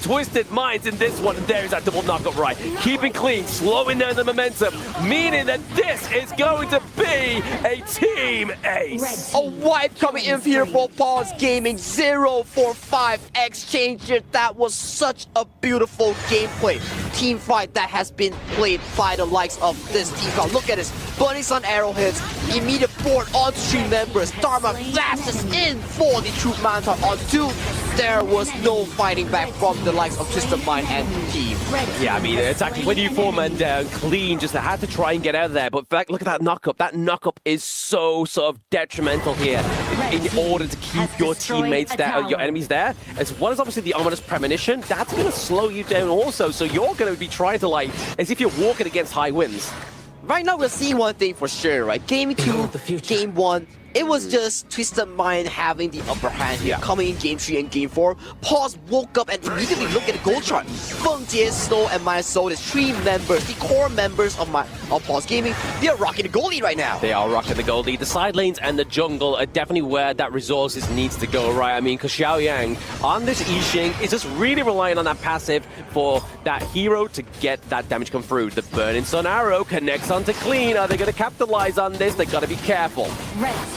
Twisted Minds in this one, and there is that double knockup right. Keeping clean, slowing down the momentum, meaning that this is going to be a team ace. A wipe coming in here for Pause Gaming, 0-4-5 exchange. That was such a beautiful gameplay. Team fight that has been played by the likes of this team. Now look at this. Burning Sun arrow hits, immediate board on 3 members. Dharma flashes in for the Troop Manta on 2. There was no fighting back from the likes of Twisted Mind and team. Yeah, I mean, it's actually when you 4-man down clean, just had to try and get out of there. But in fact, look at that knockup. That knockup is so sort of detrimental here in order to keep your teammates there, your enemies there. As well as obviously the ominous premonition, that's going to slow you down also. So you're going to be trying to, like, as if you're walking against high winds. Right now, we're seeing one thing for sure, right? Game 2, Game 1, It was just Twisted Mind having the upper hand here, coming in Game 3 and Game 4. Pause woke up and immediately looked at the goal chart. Feng Jie, Snow, and myself, the 3 members, the core members of Pause Gaming, they are rocking the goal lead right now. They are rocking the goal lead. The side lanes and the jungle are definitely where that resources needs to go, right? I mean, because Xiaoyang on this Yixing is just really relying on that passive for that hero to get that damage come through. The Burning Sun Arrow connects onto Clean. Are they going to capitalize on this? They got to be careful.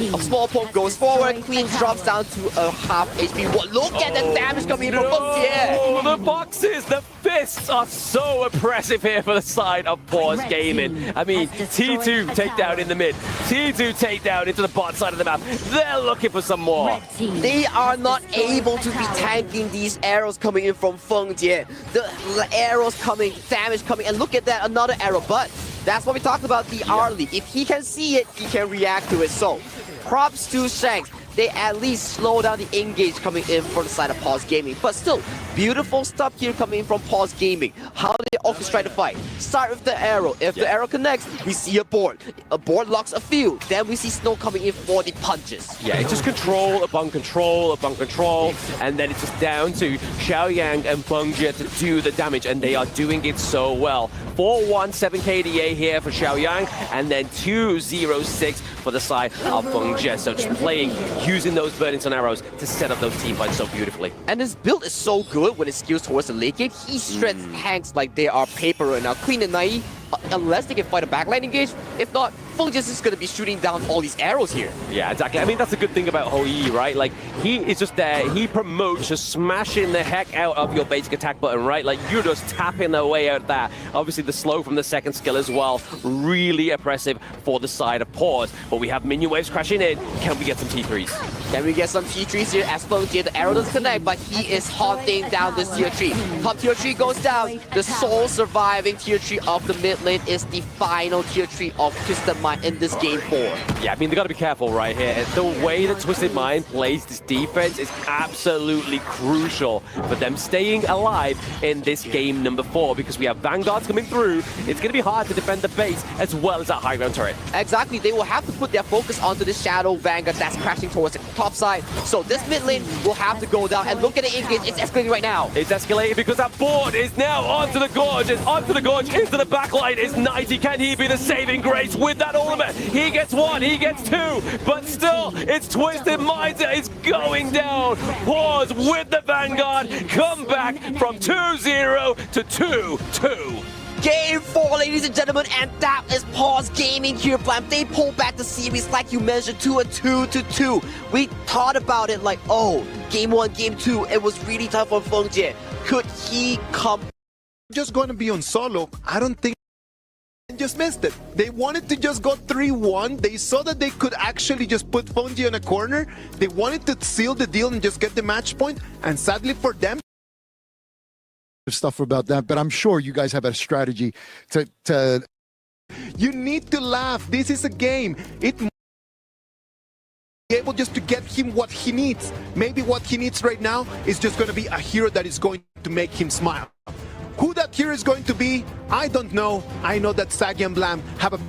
A small poke goes forward, Clean drops down to a half HP. What? Look at the damage coming in from Feng Jie. Oh, the boxes, the fists are so oppressive here for the side of Pause Gaming. I mean, T2 takedown in the mid, T2 takedown into the bot side of the map. They're looking for some more. They are not able to be tanking these arrows coming in from Feng Jie. The arrows coming, damage coming, and look at that, another arrow. But that's what we talked about, the R-League. If he can see it, he can react to it. So, props to Shanks. They at least slow down the engage coming in from the side of Pause Gaming. But still, beautiful stuff here coming in from Pause Gaming. How they orchestrate the fight. Start with the arrow. If the arrow connects, we see a board. A board locks a few. Then we see Snow coming in for the punches. Yeah, it's just control upon control upon control. And then it's just down to Xiaoyang and Feng Jie to do the damage. And they are doing it so well. 417 KDA here for Xiaoyang. And then 206 for the side of Feng Jie. So just playing, using those Burning Sun arrows to set up those team fights so beautifully. And his build is so good when it skews towards the late game. He shreds tanks like they are paper right now. Clean and naive, unless they can fight a backline engage. If not, Feng just is going to be shooting down all these arrows here. Yeah, exactly. I mean, that's a good thing about Hou Yi, right? Like, he is just there. He promotes just smashing the heck out of your basic attack button, right? Like, you're just tapping the way out that. Obviously, the slow from the second skill as well. Really oppressive for the side of Pause. But we have minion waves crashing in. Can we get some T3s? Can we get some T3s here as Feng Jie? The arrow doesn't connect, but he is haunting down this tier 3. Top tier 3 goes down. The sole surviving tier 3 of the mid lane is the final tier 3 of Twisted Mind in this game 4. Yeah, I mean, they got to be careful right here. The way that Twisted Mind plays this defense is absolutely crucial for them staying alive in this game number 4, because we have Vanguards coming through. It's going to be hard to defend the base as well as that high ground turret. Exactly, they will have to put their focus onto the Shadow Vanguard that's crashing towards the top side. So this mid lane will have to go down, and look at the engage, it's escalating right now. It's escalating because that board is now onto the gorge, and onto the gorge, into the backline is 90. Can he be the saving grace with that ultimate? He gets 1, he gets 2, but still, it's Twisted Minds that is going down. Pause with the Vanguard, come back from 2-0 to 2-2. Game 4, ladies and gentlemen, and that is Pause Gaming here, Blam. They pulled back the series, like you mentioned, to a 2-2. We thought about it like, oh, Game 1, Game 2, it was really tough for Feng Jie. Could he come? Just going to be on solo. I don't think just missed it. They wanted to just go 3-1. They saw that they could actually just put Feng Jie in a corner. They wanted to seal the deal and just get the match point. And sadly for them, stuff about that, but I'm sure you guys have a strategy to you need to laugh. This is a game. It might be able just to get him what he needs. Maybe what he needs right now is just going to be a hero that is going to make him smile. Who that hero is going to be, I don't know. I know that Sagi and Blam have a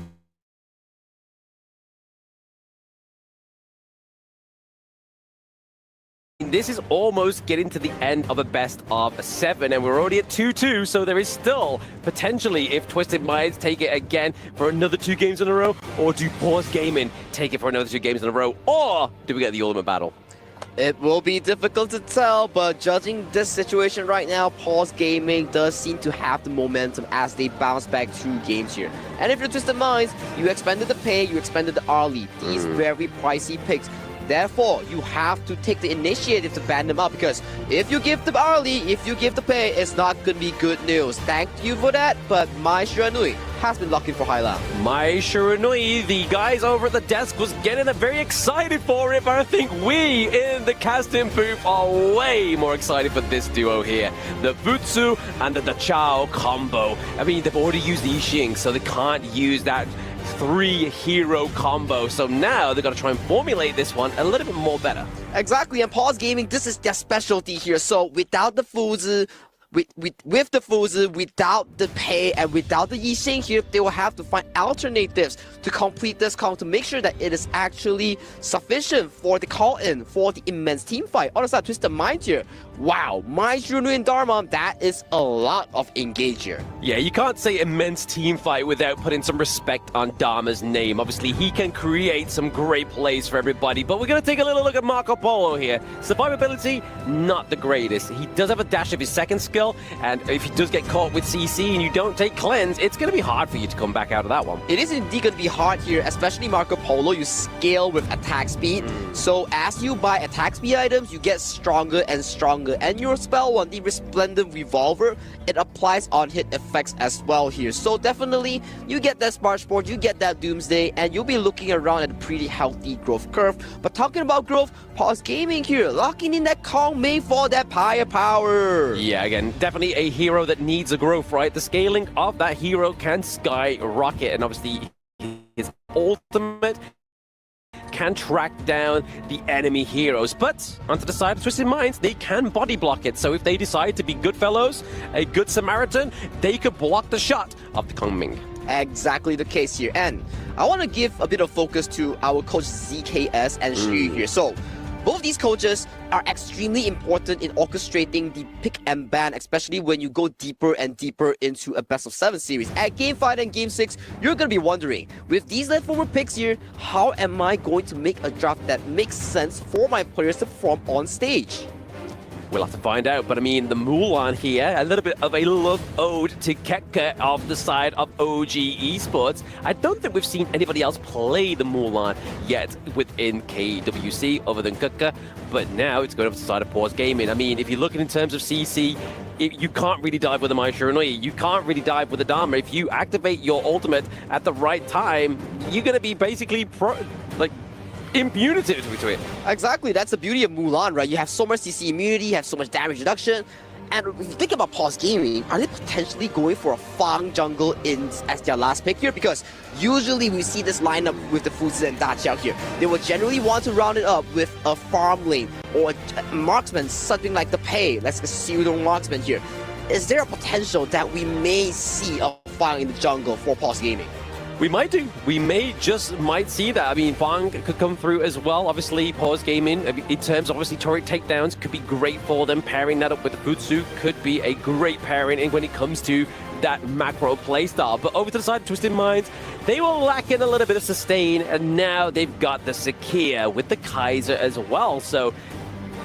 This is almost getting to the end of a best of 7, and we're already at 2-2, so there is still potentially, if Twisted Minds take it again for another 2 games in a row, or do Pause Gaming take it for another 2 games in a row, or do we get the ultimate battle? It will be difficult to tell, but judging this situation right now, Pause Gaming does seem to have the momentum as they bounce back 2 games here. And if you're Twisted Minds, you expended the pay, you expended the R-Lead. These very pricey picks. Therefore, you have to take the initiative to ban them up, because if you give the early, if you give the pay, it's not going to be good news. Thank you for that, but my Shiranui has been looking for Hailan. My Shiranui, the guys over at the desk was getting very excited for it, but I think we in the casting booth are way more excited for this duo here. The Butsu and the Dachao combo. I mean, they've already used the Yixing, so they can't use that 3-hero combo. So now they're going to try and formulate this one a little bit more better. Exactly, and Pause Gaming, this is their specialty here. So without the Fuzi, with the Fuzi, without the pay, and without the Yixing here, they will have to find alternatives to complete this call to make sure that it is actually sufficient for the call-in, for the immense team fight. On the side, Twisted Mind here. Wow, Maestro and Dharma, that is a lot of engage here. Yeah, you can't say immense team fight without putting some respect on Dharma's name. Obviously, he can create some great plays for everybody, but we're going to take a little look at Marco Polo here. Survivability, not the greatest. He does have a dash of his second skill, and if he does get caught with CC and you don't take cleanse, it's going to be hard for you to come back out of that one. It is indeed going to be hard here, especially Marco Polo. You scale with attack speed, so as you buy attack speed items, you get stronger and stronger. And your spell one, the Resplendent Revolver, it applies on hit effects as well here. So definitely, you get that Smart Sport, you get that Doomsday, and you'll be looking around at a pretty healthy growth curve. But talking about growth, Pause Gaming here, locking in that Kong Mei for that firepower. Yeah, again, definitely a hero that needs a growth, right? The scaling of that hero can skyrocket, and obviously his ultimate can track down the enemy heroes. But onto the side of Twisted Minds, they can body block it. So if they decide to be good fellows, a good Samaritan, they could block the shot of the Kong Ming. Exactly the case here. And I want to give a bit of focus to our coach ZKS and Shu here. So both these coaches are extremely important in orchestrating the pick and ban, especially when you go deeper and deeper into a best of 7 series. At Game 5 and Game 6, you're going to be wondering, with these leftover picks here, how am I going to make a draft that makes sense for my players to perform on stage? We'll have to find out, but I mean, the Mulan here, a little bit of a love ode to Keka of the side of OG Esports. I don't think we've seen anybody else play the Mulan yet within KWC other than Keka, but now it's going over to the side of Pause Gaming. I mean, if you're looking in terms of CC, you can't really dive with the Mai Shiranui. You can't really dive with the Dharma. If you activate your ultimate at the right time, you're going to be basically immunity to it. Exactly, that's the beauty of Mulan, right? You have so much CC immunity, you have so much damage reduction. And if you think about Pause Gaming, are they potentially going for a Fang jungle as their last pick here? Because usually we see this lineup with the Fuzi and Da Qiao here. They will generally want to round it up with a farm lane or a marksman, something like the Pei. Let's a pseudo marksman here. Is there a potential that we may see a Fang in the jungle for Pause Gaming? We might do. We might see that. I mean, Fang could come through as well. Obviously, Pause Gaming, in terms of obviously turret takedowns, could be great for them. Pairing that up with the Futsu could be a great pairing and when it comes to that macro playstyle. But over to the side of Twisted Minds, they were lacking a little bit of sustain, and now they've got the Sakia with the Kaiser as well. So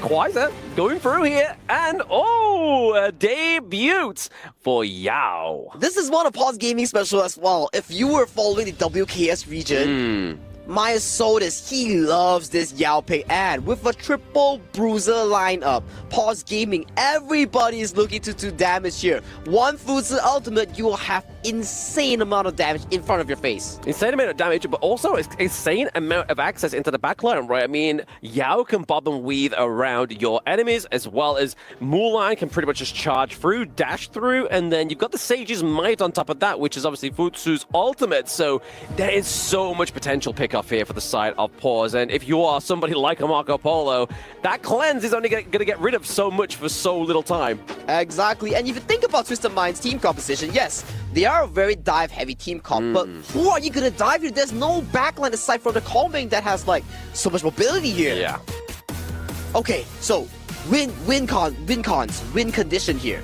Kaiser going through here, and a debut for Yao. This is one of Pause Gaming special as well. If you were following the WKS region, my Sodus, he loves this Yao pick, and with a triple bruiser lineup, Pause Gaming, everybody is looking to do damage here. One Fuzi ultimate, you will have insane amount of damage in front of your face. Insane amount of damage, but also insane amount of access into the backline, right? I mean, Yao can bob and weave around your enemies, as well as Mulan can pretty much just charge through, dash through, and then you've got the Sage's Might on top of that, which is obviously Futsu's ultimate, so there is so much potential pickup here for the side of Pause. And if you are somebody like a Marco Polo, that cleanse is only going to get rid of so much for so little time. Exactly. And if you think about Twisted Mind's team composition, yes, they are a very dive-heavy team comp, but who are you going to dive here? There's no backline aside from the Combing that has, like, so much mobility here. Yeah. Okay, so win condition here.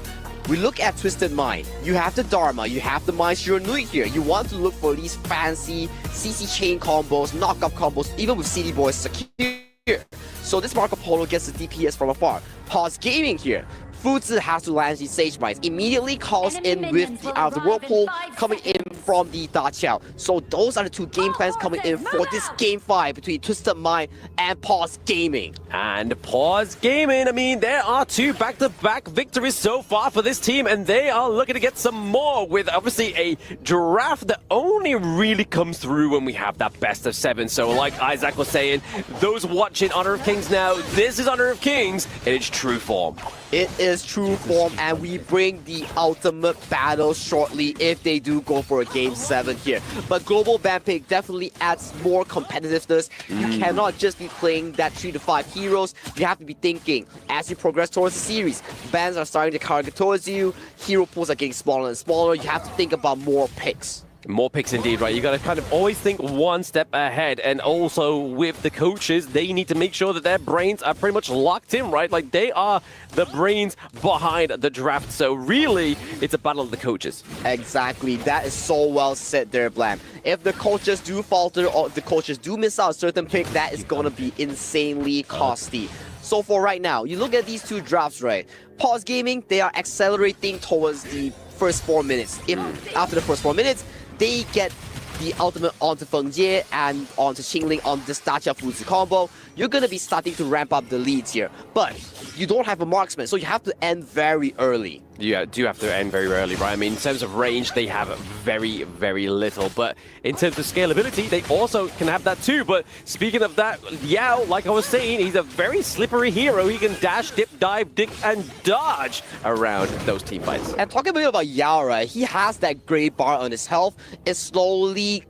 We look at Twisted Mind. You have the Dharma, you have the Mai Shiranui here. You want to look for these fancy CC chain combos, knockup combos, even with CD Boys secure. So this Marco Polo gets the DPS from afar. Pause Gaming here. Fuzi has to land the Sage Mice. Immediately calls in with the Out of the World Pole coming in from the Da Qiao. So those are the two game plans coming in for this Game 5 between Twisted Mind and Pause Gaming. And Pause Gaming, I mean, there are 2 back-to-back victories so far for this team, and they are looking to get some more with obviously a draft that only really comes through when we have that best of 7. So like Isaac was saying, those watching Honor of Kings now, this is Honor of Kings in its true form. It is true form, and we bring the ultimate battle shortly if they do go for a Game 7 here. But Global Ban Pick definitely adds more competitiveness. You cannot just be playing that 3 to 5 heroes. You have to be thinking, as you progress towards the series, bans are starting to target towards you, hero pools are getting smaller and smaller, you have to think about more picks. More picks indeed, right? You got to kind of always think one step ahead. And also with the coaches, they need to make sure that their brains are pretty much locked in, right? Like they are the brains behind the draft. So really, it's a battle of the coaches. Exactly. That is so well said there, Blam. If the coaches do falter or the coaches do miss out a certain pick, that is going to be insanely costly. So for right now, you look at these two drafts, right? Pause Gaming, they are accelerating towards the first 4 minutes. If after the first 4 minutes, they get the ultimate onto Feng Jie and onto Qingling on this Dacha Fuzi combo, you're going to be starting to ramp up the leads here. But you don't have a marksman, so you have to end very early. You do have to end very early, right? I mean, in terms of range, they have very, very little. But in terms of scalability, they also can have that too. But speaking of that, Yao, like I was saying, he's a very slippery hero. He can dash, dip, dive, dig, and dodge around those team fights. And talking a bit about Yao, right? He has that gray bar on his health. It slowly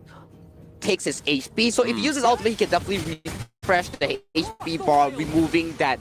takes his HP. So if he uses ultimate, he can definitely refresh the HP bar, removing that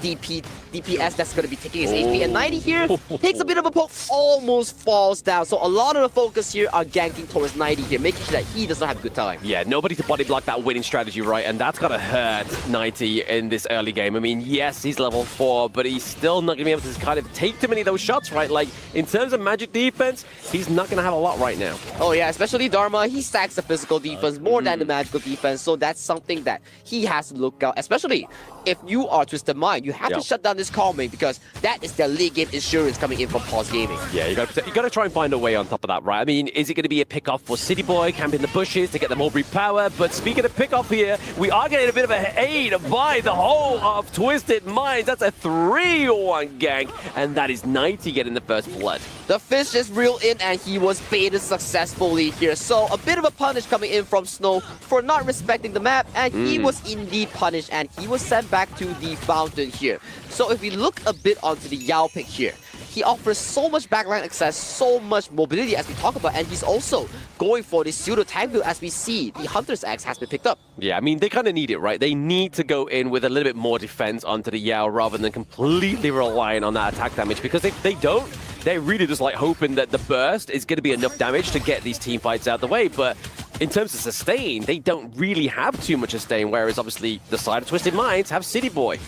DPS that's going to be taking his HP. And 90 here takes a bit of a poke, almost falls down. So a lot of the focus here are ganking towards 90 here, making sure that he does not have a good time. Yeah, nobody to body block that winning strategy, right? And that's going to hurt 90 in this early game. I mean, yes, he's level 4, but he's still not going to be able to kind of take too many of those shots, right? Like, in terms of magic defense, he's not going to have a lot right now. Oh yeah, especially Dharma, he stacks the physical defense more than the magical defense. So that's something that he has to look out, especially if you are Twisted Mind. You have to shut down this calming because that is their late game insurance coming in from Pause Gaming. Yeah, you got to try and find a way on top of that, right? I mean, is it going to be a pick-off for City Boy, camping the bushes to get the Mulberry power? But speaking of pick-off here, we are getting a bit of an aid by the whole of Twisted Minds. That's a 3-1 gank, and that is 90 getting the first blood. The fish just reeled in and he was baited successfully here. So a bit of a punish coming in from Snow for not respecting the map, and he was indeed punished and he was sent back to the fountain here. So if we look a bit onto the Yao pick here, he offers so much backline access, so much mobility as we talk about, and he's also going for this pseudo tank build as we see the Hunter's Axe has been picked up. Yeah, I mean, they kind of need it, right? They need to go in with a little bit more defense onto the Yao rather than completely relying on that attack damage, because if they don't, they're really just like hoping that the burst is going to be enough damage to get these team fights out of the way. But in terms of sustain, they don't really have too much sustain, whereas obviously the side of Twisted Minds have City Boy.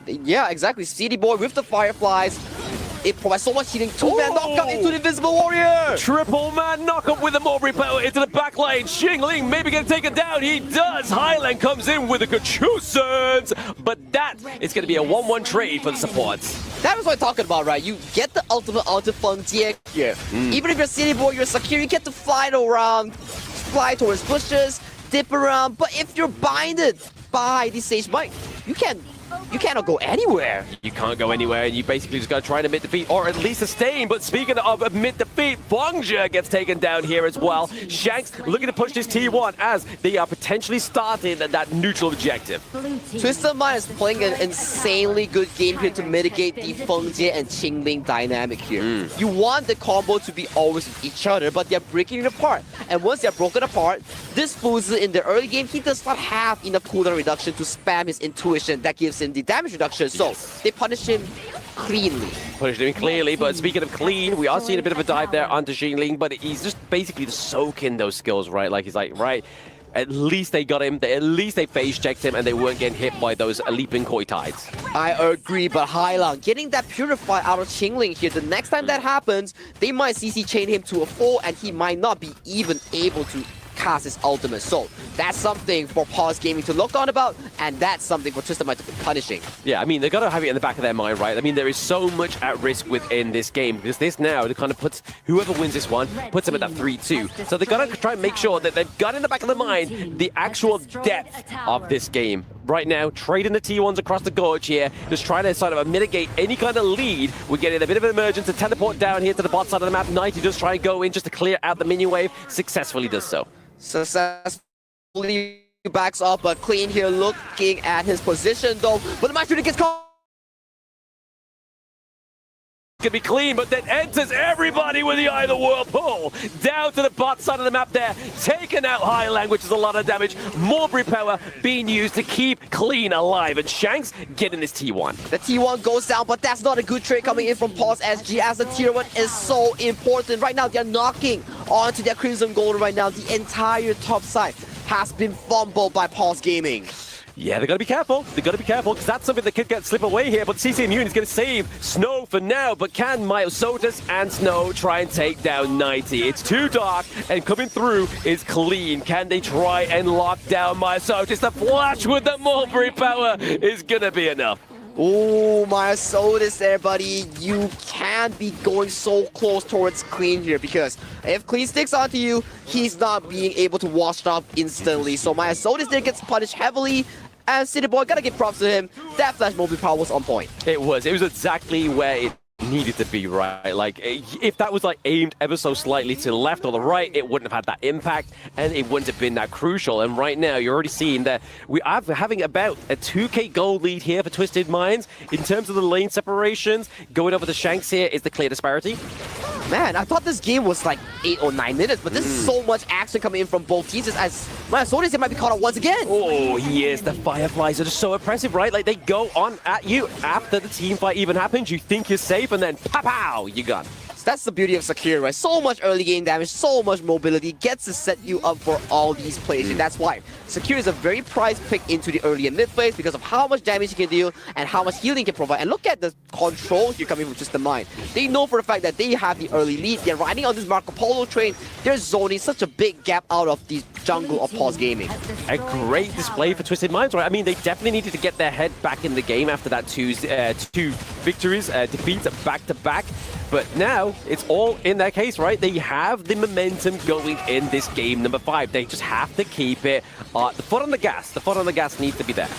Yeah, exactly. City Boy with the Fireflies. It provides so much healing. Two-man knockup into the Invisible Warrior. Triple man knockup with the Mulberry power into the back lane. Qingling maybe going to take it down. He does. Highland comes in with the Kachusans. But that is going to be a 1-1 trade for the supports. That was what I'm talking about, right? You get the ultimate onto Feng Jie here. Even if you're City Boy, you're secure, you get to fly around, fly towards bushes, dip around. But if you're binded by the Sage Might, you cannot go anywhere. You can't go anywhere, and you basically just got to try and admit defeat, or at least sustain. But speaking of admit defeat, Bonja gets taken down here as well. Shanks looking to push this T1 as they are potentially starting that neutral objective. Twisted Mind is playing an insanely good game here to mitigate the Feng Jie and Qingling dynamic here. You want the combo to be always with each other, but they're breaking it apart. And once they're broken apart, this Fuzi in the early game, he does not have enough cooldown reduction to spam his intuition that gives him the damage reduction, so they punish him cleanly. Punished him clearly, but speaking of clean, we are seeing a bit of a dive there onto Qingling, but he's just basically just soaking those skills, right? Like, he's like, right, at least they got him, at least they phase checked him, and they weren't getting hit by those leaping Koi Tides. I agree, but Hailang getting that Purify out of Qingling here, the next time that happens, they might CC chain him to a 4, and he might not be even able to cast his ultimate. So that's something for Pause Gaming to look on about, and that's something for Twisted Mind to be punishing. Yeah, I mean, they've got to have it in the back of their mind, right? I mean, there is so much at risk within this game, because this now kind of puts whoever wins this one, puts them at that 3-2. So they've got to try and make sure that they've got in the back of their mind the actual depth of this game. Right now, trading the T1s across the gorge here, just trying to sort of mitigate any kind of lead. We're getting a bit of an emergence to teleport down here to the bot side of the map. 90 does try and go in just to clear out the minion wave, successfully does so. Successfully backs up, but Clean here looking at his position though. But the match really gets caught. Gonna be clean, but then enters everybody with the Eye of the Whirlpool. Down to the bot side of the map there, taking out Highland, which is a lot of damage. More brute power being used to keep clean alive, and Shanks getting his T1. The T1 goes down, but that's not a good trade coming in from Pulse SG, as the tier 1 is so important. Right now, they're knocking onto their Crimson Golden right now. The entire top side has been fumbled by Pulse Gaming. Yeah, they gotta be careful. They gotta be careful, because that's something that could slip away here. But CC Immune is gonna save Snow for now. But can Myosotis and Snow try and take down 90? It's too dark, and coming through is clean. Can they try and lock down Myosotis? The flash with the Mulberry power is gonna be enough. Oh, Myosotis there, buddy. You can't be going so close towards Clean here, because if Clean sticks onto you, he's not being able to wash off instantly. So Myosotis there gets punished heavily. And City Boy, gotta give props to him. That flash mobile power was on point. It was exactly where it needed to be, right? Like, if that was like aimed ever so slightly to the left or the right, it wouldn't have had that impact, and it wouldn't have been that crucial. And right now, you're already seeing that we are having about a 2k gold lead here for Twisted Minds. In terms of the lane separations, going over the Shanks here is the clear disparity. Man, I thought this game was like 8 or 9 minutes, but there's so much action coming in from both teams as Myosotis might be caught up once again. Oh, yes, the Fireflies are just so impressive, right? Like, they go on at you after the team fight even happens. You think you're safe, and then pow, you're gone. That's the beauty of Sakura, right? So much early game damage, so much mobility, gets to set you up for all these plays. And that's why Sakura is a very prized pick into the early and mid phase, because of how much damage he can deal and how much healing he can provide. And look at the control here coming from Just the Mind. They know for the fact that they have the early lead. They're riding on this Marco Polo train. They're zoning such a big gap out of the jungle of Pulse Gaming. A great display for Twisted Minds, right? I mean, they definitely needed to get their head back in the game after that two victories, defeats back-to-back. But now, it's all in their case, right? They have the momentum going in this game number 5. They just have to keep it. The foot on the gas. The foot on the gas needs to be there.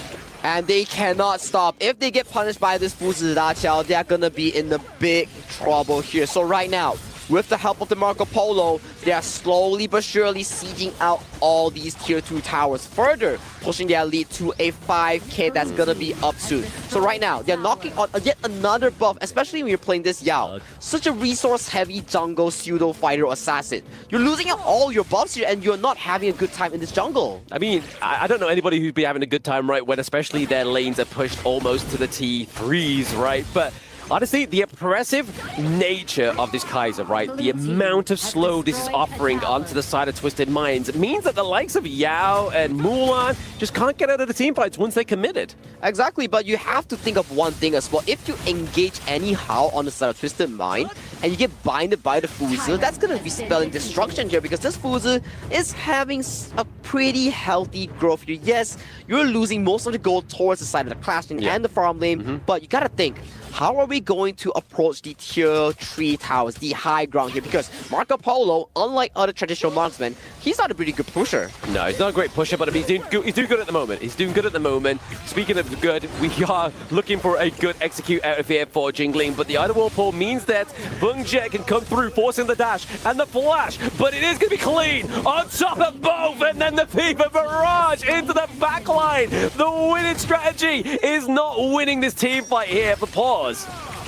And they cannot stop. If they get punished by this Fuzi Dachao, they're gonna be in the big trouble here. So right now, with the help of the Marco Polo, they are slowly but surely sieging out all these tier 2 towers, further pushing their lead to a 5k that's gonna be up soon. So right now, they're knocking on yet another buff, especially when you're playing this Yao. Such a resource-heavy jungle pseudo fighter assassin. You're losing out all your buffs here, and you're not having a good time in this jungle. I mean, I don't know anybody who'd be having a good time, right, when especially their lanes are pushed almost to the T3s, right? But honestly, the impressive nature of this Kaiser, right? The amount of slow this is offering onto the side of Twisted Minds means that the likes of Yao and Mulan just can't get out of the team fights once they're committed. Exactly, but you have to think of one thing as well. If you engage anyhow on the side of Twisted Mind, and you get binded by the Fuzi, that's going to be spelling destruction here, because this Fuzi is having a pretty healthy growth here. Yes, you're losing most of the gold towards the side of the Clashing and the farm lane, but you got to think, how are we going to approach the tier 3 towers, the high ground here? Because Marco Polo, unlike other traditional marksmen, he's not a pretty good pusher. No, he's not a great pusher, but I mean, he's doing good at the moment. He's doing good at the moment. Speaking of good, we are looking for a good execute out of here for Jingling, but the Eye of the Whirlpool means that Bung Jet can come through, forcing the dash and the flash, but it is going to be clean on top of both, and then the Fever Barrage into the backline. The winning strategy is not winning this team fight here for Paws.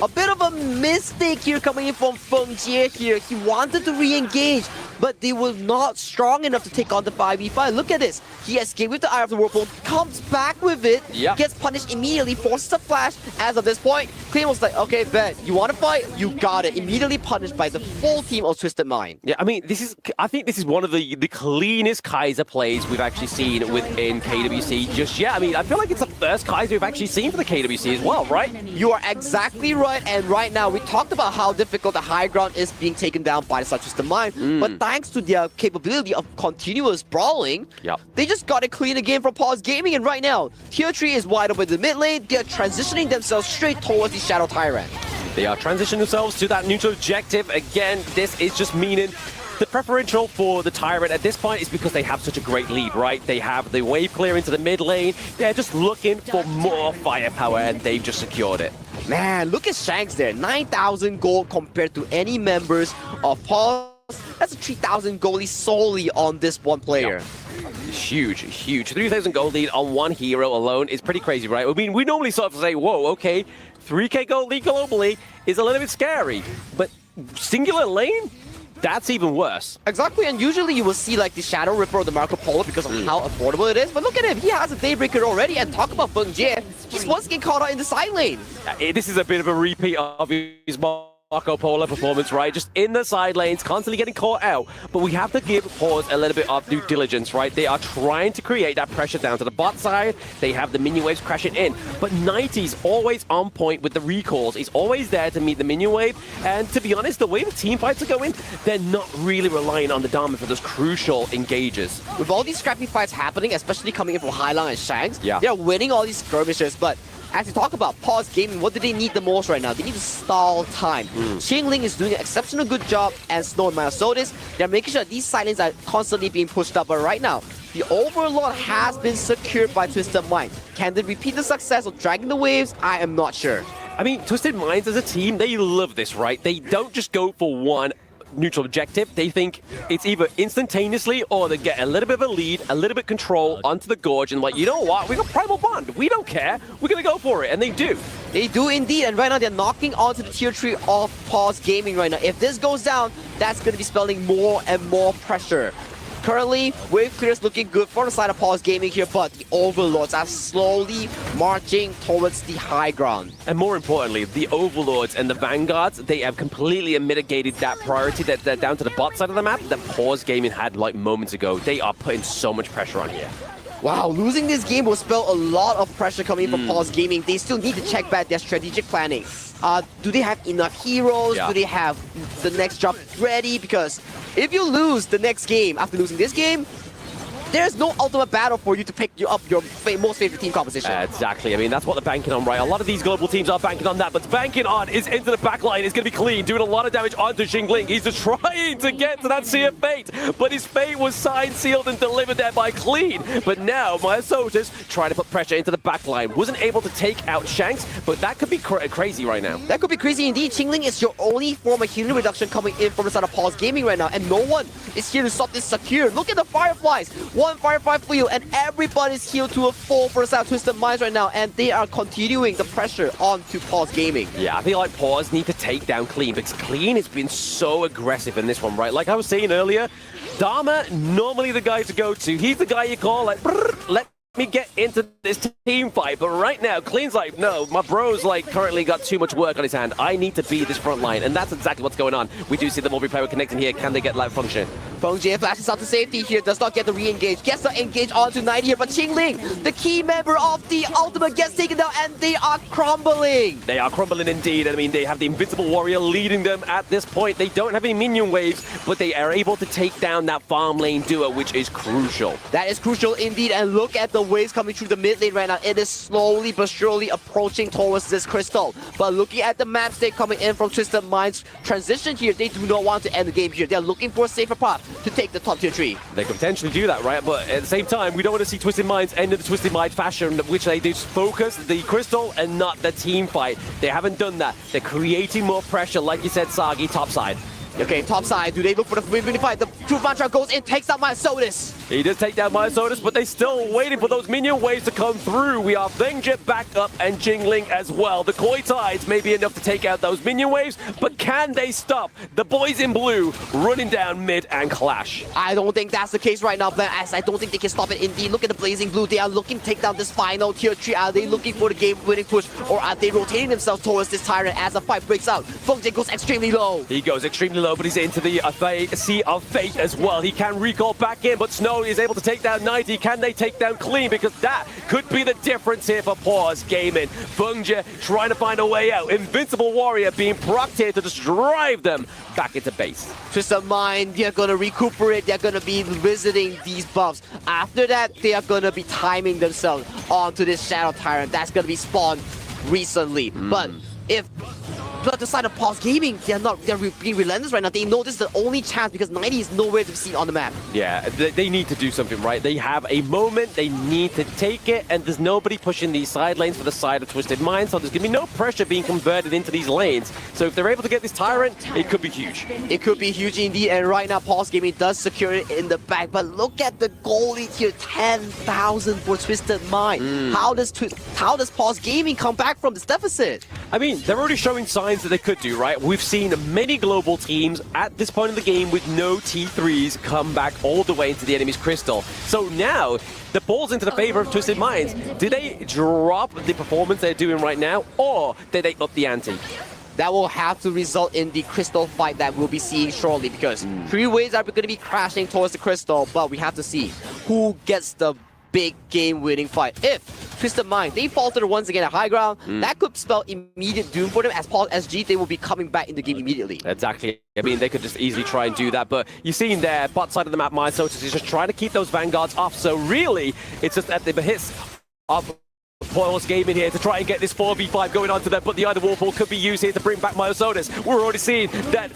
A bit of a mistake here coming in from Feng Jie here. He wanted to re-engage, but they were not strong enough to take on the 5v5. Look at this. He escaped with the Eye of the Whirlpool, comes back with it, gets punished immediately, forces a flash. As of this point, Clean was like, okay, bet, you want to fight? You got it. Immediately punished by the full team of Twisted Mind. Yeah, I mean, I think this is one of the cleanest Kaiser plays we've actually seen within KWC just yet. I mean, I feel like it's the first Kaiser we've actually seen for the KWC as well, right? You are exactly right, and right now, we talked about how difficult the high ground is being taken down by the Twisted Mind, but thanks to their capability of continuous brawling, they just got it clean again from Pulse Gaming, and right now, tier 3 is wide open in the mid lane. They're transitioning themselves straight towards the Shadow Tyrant. They are transitioning themselves to that neutral objective. Again, this is just meaning the preferential for the Tyrant at this point is because they have such a great lead, right? They have the wave clear into the mid lane. They're just looking for more firepower, and they've just secured it. Man, look at Shanks there. 9,000 gold compared to any members of Pulse. That's a 3,000 goalie solely on this one player. huge, huge. 3,000 gold lead on one hero alone is pretty crazy, right? I mean, we normally sort of say, whoa, okay, 3K gold lead globally is a little bit scary, but singular lane? That's even worse. Exactly, and usually you will see like the Shadow Ripper or the Marco Polo because of how affordable it is. But look at him, he has a Daybreaker already, and talk about Feng Jie. He's once getting caught out in the side lane. This is a bit of a repeat of his Marco Polo performance, right? Just in the side lanes, constantly getting caught out. But we have to give Pause a little bit of due diligence, right? They are trying to create that pressure down to the bot side. They have the minion waves crashing in. But 90's always on point with the recalls. He's always there to meet the minion wave. And to be honest, the way the team fights are going, they're not really relying on the Dharma for those crucial engages. With all these scrappy fights happening, especially coming in from Hailang and Shanks, Yeah. they're winning all these skirmishes, but as you talk about Pause Gaming, what do they need the most right now? They need to stall time. Qingling is doing an exceptional good job, and Snow and Myosodis, they're making sure these silence are constantly being pushed up. But right now, the Overlord has been secured by Twisted Mind. Can they repeat the success of dragging the waves? I am not sure. I mean, Twisted Minds as a team, they love this, right? They don't just go for one neutral objective. They think it's either instantaneously or they get a little bit of a lead, a little bit of control onto the gorge, and like, you know what? We got Primal Bond. We don't care. We're going to go for it. And they do. They do indeed, and right now they're knocking onto the tier 3 of Pause Gaming right now. If this goes down, that's going to be spelling more and more pressure. Currently, wave clear is looking good for the side of Pause Gaming here, but the Overlords are slowly marching towards the high ground. And more importantly, the Overlords and the Vanguards, they have completely mitigated that priority that they're down to the bot side of the map that Pause Gaming had like moments ago. They are putting so much pressure on here. Wow, losing this game will spell a lot of pressure coming from Pause Gaming. They still need to check back their strategic planning. Do they have enough heroes? Yeah. Do they have the next job ready? Because if you lose the next game after losing this game, there's no ultimate battle for you to pick up your most favorite team composition. Exactly. I mean, that's what they're banking on, right? A lot of these global teams are banking on that, but banking on is into the backline. It's going to be clean, doing a lot of damage onto Xingling. He's just trying to get to that Sea of Fate, but his fate was signed, sealed, and delivered there by Clean. But now, Myosodis trying to put pressure into the backline. Wasn't able to take out Shanks, but that could be crazy right now. That could be crazy indeed. Qingling is your only form of healing reduction coming in from the side of Pause Gaming right now, and no one is here to stop this secure. Look at the Fireflies. One Firefly for you, and everybody's healed to a full for the side of Twisted Minds right now, and they are continuing the pressure onto Pause Gaming. Yeah, I feel like Pause need to take down Clean, because Clean has been so aggressive in this one, right? Like I was saying earlier, Dharma, normally the guy to go to. He's the guy you call, like, let me get into this team fight. But right now, Clean's like, no, my bro's like currently got too much work on his hand. I need to be this front line, and that's exactly what's going on. We do see the multi player connecting here. Can they get live function? Feng Jie flashes out to safety here, does not get the re-engage, gets the engage onto 90 here, but Qingling, the key member of the ultimate, gets taken down, and they are crumbling. They are crumbling indeed. I mean, they have the Invincible Warrior leading them at this point. They don't have any minion waves, but they are able to take down that farm lane duo, which is crucial. That is crucial indeed, and look at the waves coming through the mid lane right now. It is slowly but surely approaching towards this crystal. But looking at the map state coming in from Twisted Minds transition here, they do not want to end the game here. They're looking for a safer path to take the top tier 3. They could potentially do that, right? But at the same time, we don't want to see Twisted Minds end in the Twisted Mind fashion, which they do focus the crystal and not the team fight. They haven't done that. They're creating more pressure, like you said, Sagi, topside. Okay, top side, do they look for the win fight? The Truth Mantra goes in, takes out Myosodis. He does take down Myosodis, but they're still waiting for those minion waves to come through. We are Vengjit back up and Qingling as well. The Koi Tides may be enough to take out those minion waves, but can they stop the boys in blue running down mid and Clash? I don't think that's the case right now, but as I don't think they can stop it indeed. Look at the Blazing Blue. They are looking to take down this final tier 3. Are they looking for the game-winning push, or are they rotating themselves towards this Tyrant as the fight breaks out? Feng Jie goes extremely low. He goes extremely low, but he's into the Sea of Fate as well. He can recall back in, but Snow is able to take down 90. Can they take down Clean? Because that could be the difference here for Pause Gaming. Feng Jie trying to find a way out. Invincible Warrior being procced here to just drive them back into base. Twisted Mind, they're going to recuperate. They're going to be visiting these buffs. After that, they are going to be timing themselves onto this Shadow Tyrant. That's going to be spawned recently. But if But the side of Pulse Gaming, they're being relentless right now. They know this is the only chance because 90 is nowhere to be seen on the map. Yeah, they need to do something, right? They have a moment, they need to take it, and there's nobody pushing these side lanes for the side of Twisted Mind, so there's going to be no pressure being converted into these lanes. So if they're able to get this Tyrant, it could be huge. It could be huge indeed, and right now Pulse Gaming does secure it in the back, but look at the goal lead here, 10,000 for Twisted Mind. How does Pulse Gaming come back from this deficit? I mean, they're already showing signs that they could do, right? We've seen many global teams at this point in the game with no T3s come back all the way into the enemy's crystal. So now, the ball's into the favor of Twisted Minds. Do they drop the performance they're doing right now, or did they up the ante? That will have to result in the crystal fight that we'll be seeing shortly, because three waves are going to be crashing towards the crystal, but we have to see who gets the big game-winning fight. If Twisted Mind, they faltered once again at high ground, that could spell immediate doom for them. As Pulse SG, they will be coming back in the game immediately. Exactly. I mean, they could just easily try and do that, but you've seen there, bot side of the map, Minnesota's is just trying to keep those Vanguards off, so really, it's just at the behest of Pulse Gaming here to try and get this 4v5 going on to them, but the other Warfall could be used here to bring back Minnesota's. We're already seeing that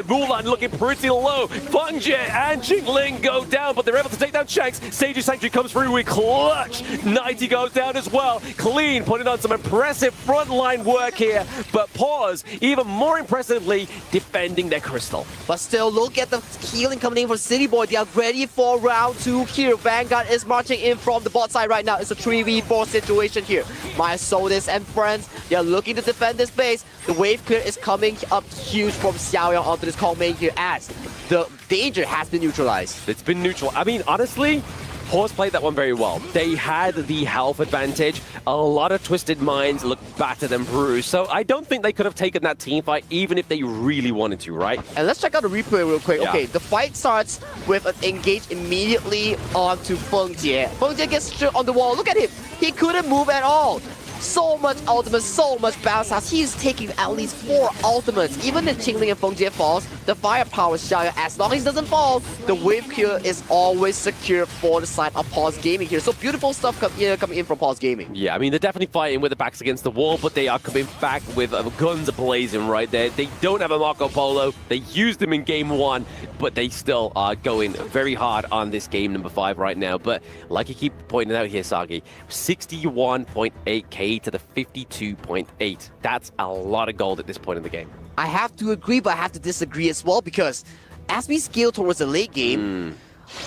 Mulan looking pretty low. Fengjet and Jingling go down, but they're able to take down Shanks. Sage's Sanctuary comes through with clutch. 90 goes down as well. Clean putting on some impressive frontline work here, but Pause, even more impressively, defending their crystal. But still, look at the healing coming in from City Boy. They are ready for round 2 here. Vanguard is marching in from the bot side right now. It's a 3v4 situation here. Minnesota's and friends, they are looking to defend this base. The wave clear is coming up huge from Xiaoyang onto this Kong main here as the danger has been neutralized. It's been neutral. I mean, honestly, Pause played that one very well. They had the health advantage. A lot of Twisted Minds look battered and bruised, so I don't think they could have taken that team fight even if they really wanted to, right? And let's check out the replay real quick. Yeah. Okay, the fight starts with an engage immediately onto Fengjie. Fengjie gets straight on the wall. Look at him. He couldn't move at all. So much ultimate, so much bounce outs. He's taking at least 4 ultimates. Even if Qingling and Fengjie falls, the firepower is Xiaoyang. As long as he doesn't fall, the wave kill is always secure for the side of Pause Gaming here. So beautiful stuff coming in from Pause Gaming. Yeah, I mean, they're definitely fighting with the backs against the wall, but they are coming back with guns blazing right there. They don't have a Marco Polo. They used them in game 1, but they still are going very hard on this game number 5 right now. But like you keep pointing out here, Sagi, 61.8k to the 52.8. That's a lot of gold at this point in the game. I have to agree, but I have to disagree as well, because as we scale towards the late game,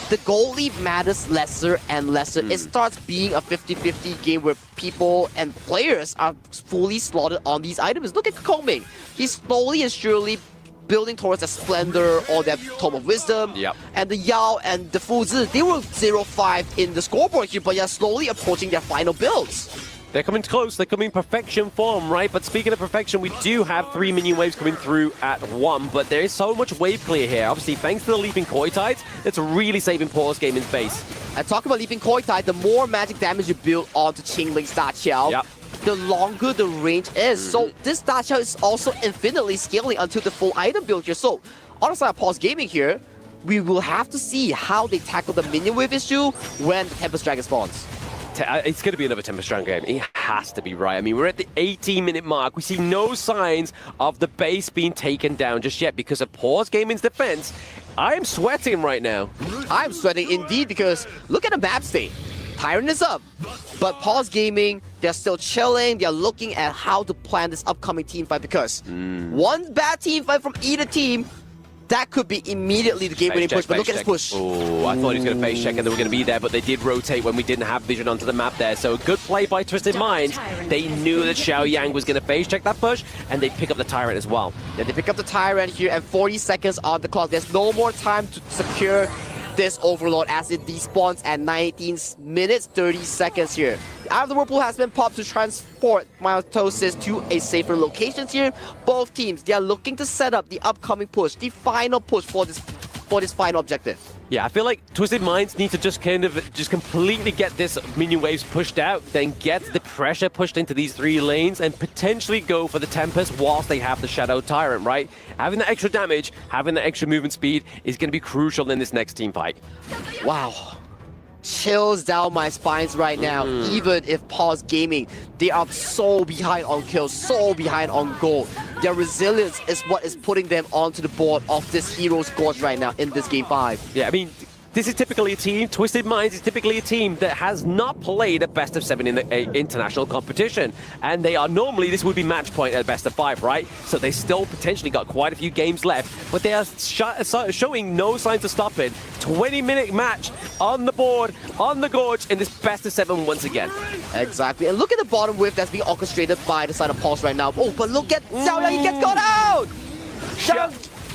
the goal lead matters lesser and lesser. It starts being a 50-50 game where people and players are fully slaughtered on these items. Look at Kongming. He's slowly and surely building towards a Splendor or that Tome of Wisdom. Yep. And the Yao and the Fuzi, they were 0-5 in the scoreboard here, but they're slowly approaching their final builds. They're coming close, they're coming perfection form, right? But speaking of perfection, we do have 3 minion waves coming through at 1, but there is so much wave clear here. Obviously, thanks to the Leaping Koi Tides, it's really saving Pause Gaming's base. And talking about Leaping Koi Tide, the more magic damage you build onto Qingling's Da Qiao, the longer the range is. So this Da Qiao is also infinitely scaling until the full item build here. So on the side of Pause Gaming here, we will have to see how they tackle the minion wave issue when the Tempest Dragon spawns. It's going to be another Tempest Dragon game. It has to be, right? I mean, we're at the 18-minute mark. We see no signs of the base being taken down just yet because of Pause Gaming's defense. I am sweating right now. I'm sweating indeed, because look at the map state. Tyrant is up, but Pause Gaming, they're still chilling. They're looking at how to plan this upcoming team fight, because one bad team fight from either team, that could be immediately the game-winning push, but look at this push. Oh, I thought he was going to face check and they were going to be there, but they did rotate when we didn't have vision onto the map there. So a good play by Twisted Minds. They knew that Xiaoyang was going to face check that push, and they pick up the Tyrant as well. Yeah, they pick up the Tyrant here, and 40 seconds on the clock. There's no more time to secure this Overlord as it despawns at 19 minutes, 30 seconds here. Out of the Whirlpool has been popped to transport Mitosis to a safer location here. Both teams, they are looking to set up the upcoming push, the final push for this final objective. Yeah, I feel like Twisted Minds need to just completely get this minion waves pushed out, then get the pressure pushed into these 3 lanes and potentially go for the Tempest whilst they have the Shadow Tyrant, right? Having the extra damage, having the extra movement speed is going to be crucial in this next team fight. Wow. chills down my spines right now. Even if Pause Gaming, they are so behind on kills, so behind on gold. Their resilience is what is putting them onto the board of this Heroes Gorge right now in this Game 5. Yeah, I mean, this is typically a team, Twisted Minds is typically a team that has not played a best of 7 in the international competition. And they are normally, this would be match point at best of 5, right? So they still potentially got quite a few games left, but they are showing no signs of stopping. 20-minute match on the board, on the Gorge in this best of 7 once again. Exactly, and look at the bottom whiff that's being orchestrated by the side of Pulse right now. Oh, but look at Xiaoyang, he gets caught out!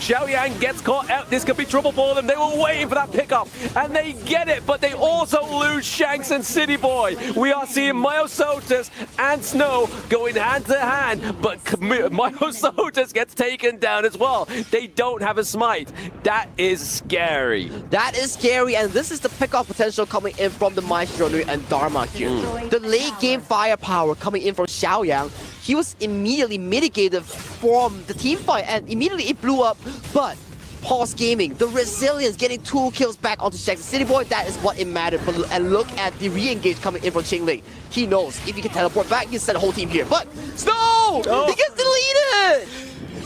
Xiaoyang gets caught out. This could be trouble for them. They were waiting for that pickup, and they get it, but they also lose Shanks and City Boy. We are seeing Myosotis and Snow going hand to hand, but Myosotis gets taken down as well. They don't have a smite. That is scary. That is scary, and this is the pickup potential coming in from the Maestro and Dharma here. The late game firepower coming in from Xiaoyang. He was immediately mitigated from the team fight, and immediately it blew up. But Pause Gaming, the resilience, getting 2 kills back onto Shanks City Boy, that is what it mattered. And look at the re-engage coming in from Qingling. He knows if he can teleport back, he can send a whole team here. But Snow! He gets deleted!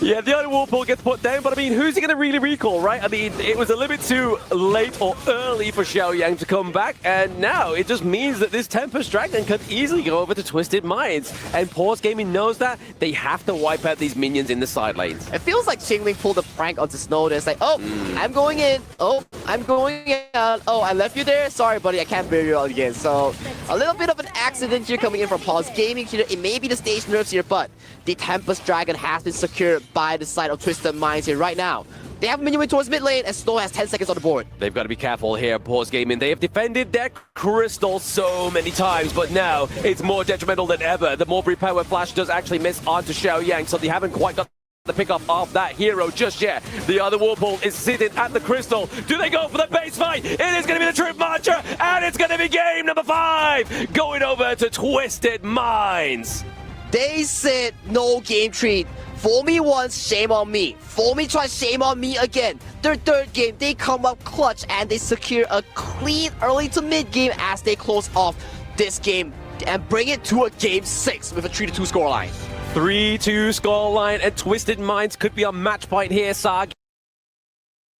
Yeah, the other Whirlpool gets put down, but I mean, who's he going to really recall, right? I mean, it was a little bit too late or early for Xiaoyang to come back, and now it just means that this Tempest Dragon could easily go over to Twisted Minds. And Pause Gaming knows that. They have to wipe out these minions in the side lanes. It feels like Qingling pulled a prank onto Snow. It's like, oh, I'm going in. Oh, I'm going out. Oh, I left you there. Sorry, buddy, I can't bury you out again. So a little bit of an accident here coming in from Pause Gaming here. It may be the stage nerfs here, but the Tempest Dragon has been secured by the side of Twisted Minds here right now. They have a minion towards mid lane, and Snow has 10 seconds on the board. They've got to be careful here, Pause Gaming. They have defended their crystal so many times, but now it's more detrimental than ever. The Morbury Power Flash does actually miss onto Xiaoyang, so they haven't quite got the pickup of that hero just yet. The other Whirlpool is sitting at the crystal. Do they go for the base fight? It is going to be the Troop Marcher, and it's going to be game number 5, going over to Twisted Minds. They said no game treat. Fool me once, shame on me. Fool me twice, shame on me again. Their third game, they come up clutch and they secure a clean early to mid game as they close off this game and bring it to a game 6 with a 3-2 scoreline. 3-2 scoreline, and Twisted Minds could be on match point here, Sag.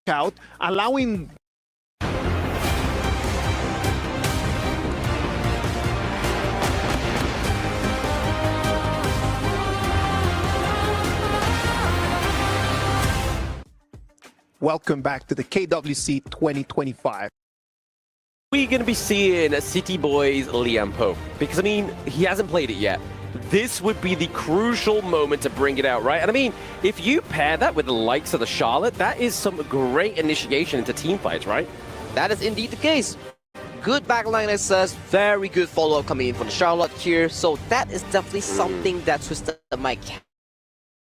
Out, allowing Welcome back to the KWC 2025. We're going to be seeing City Boy's Liam Pope, because I mean, he hasn't played it yet. This would be the crucial moment to bring it out, right? And I mean, if you pair that with the likes of the Charlotte, that is some great initiation into team fights, right? That is indeed the case. Good backline SS, very good follow-up coming in from the Charlotte here. So that is definitely something that Twisted Minds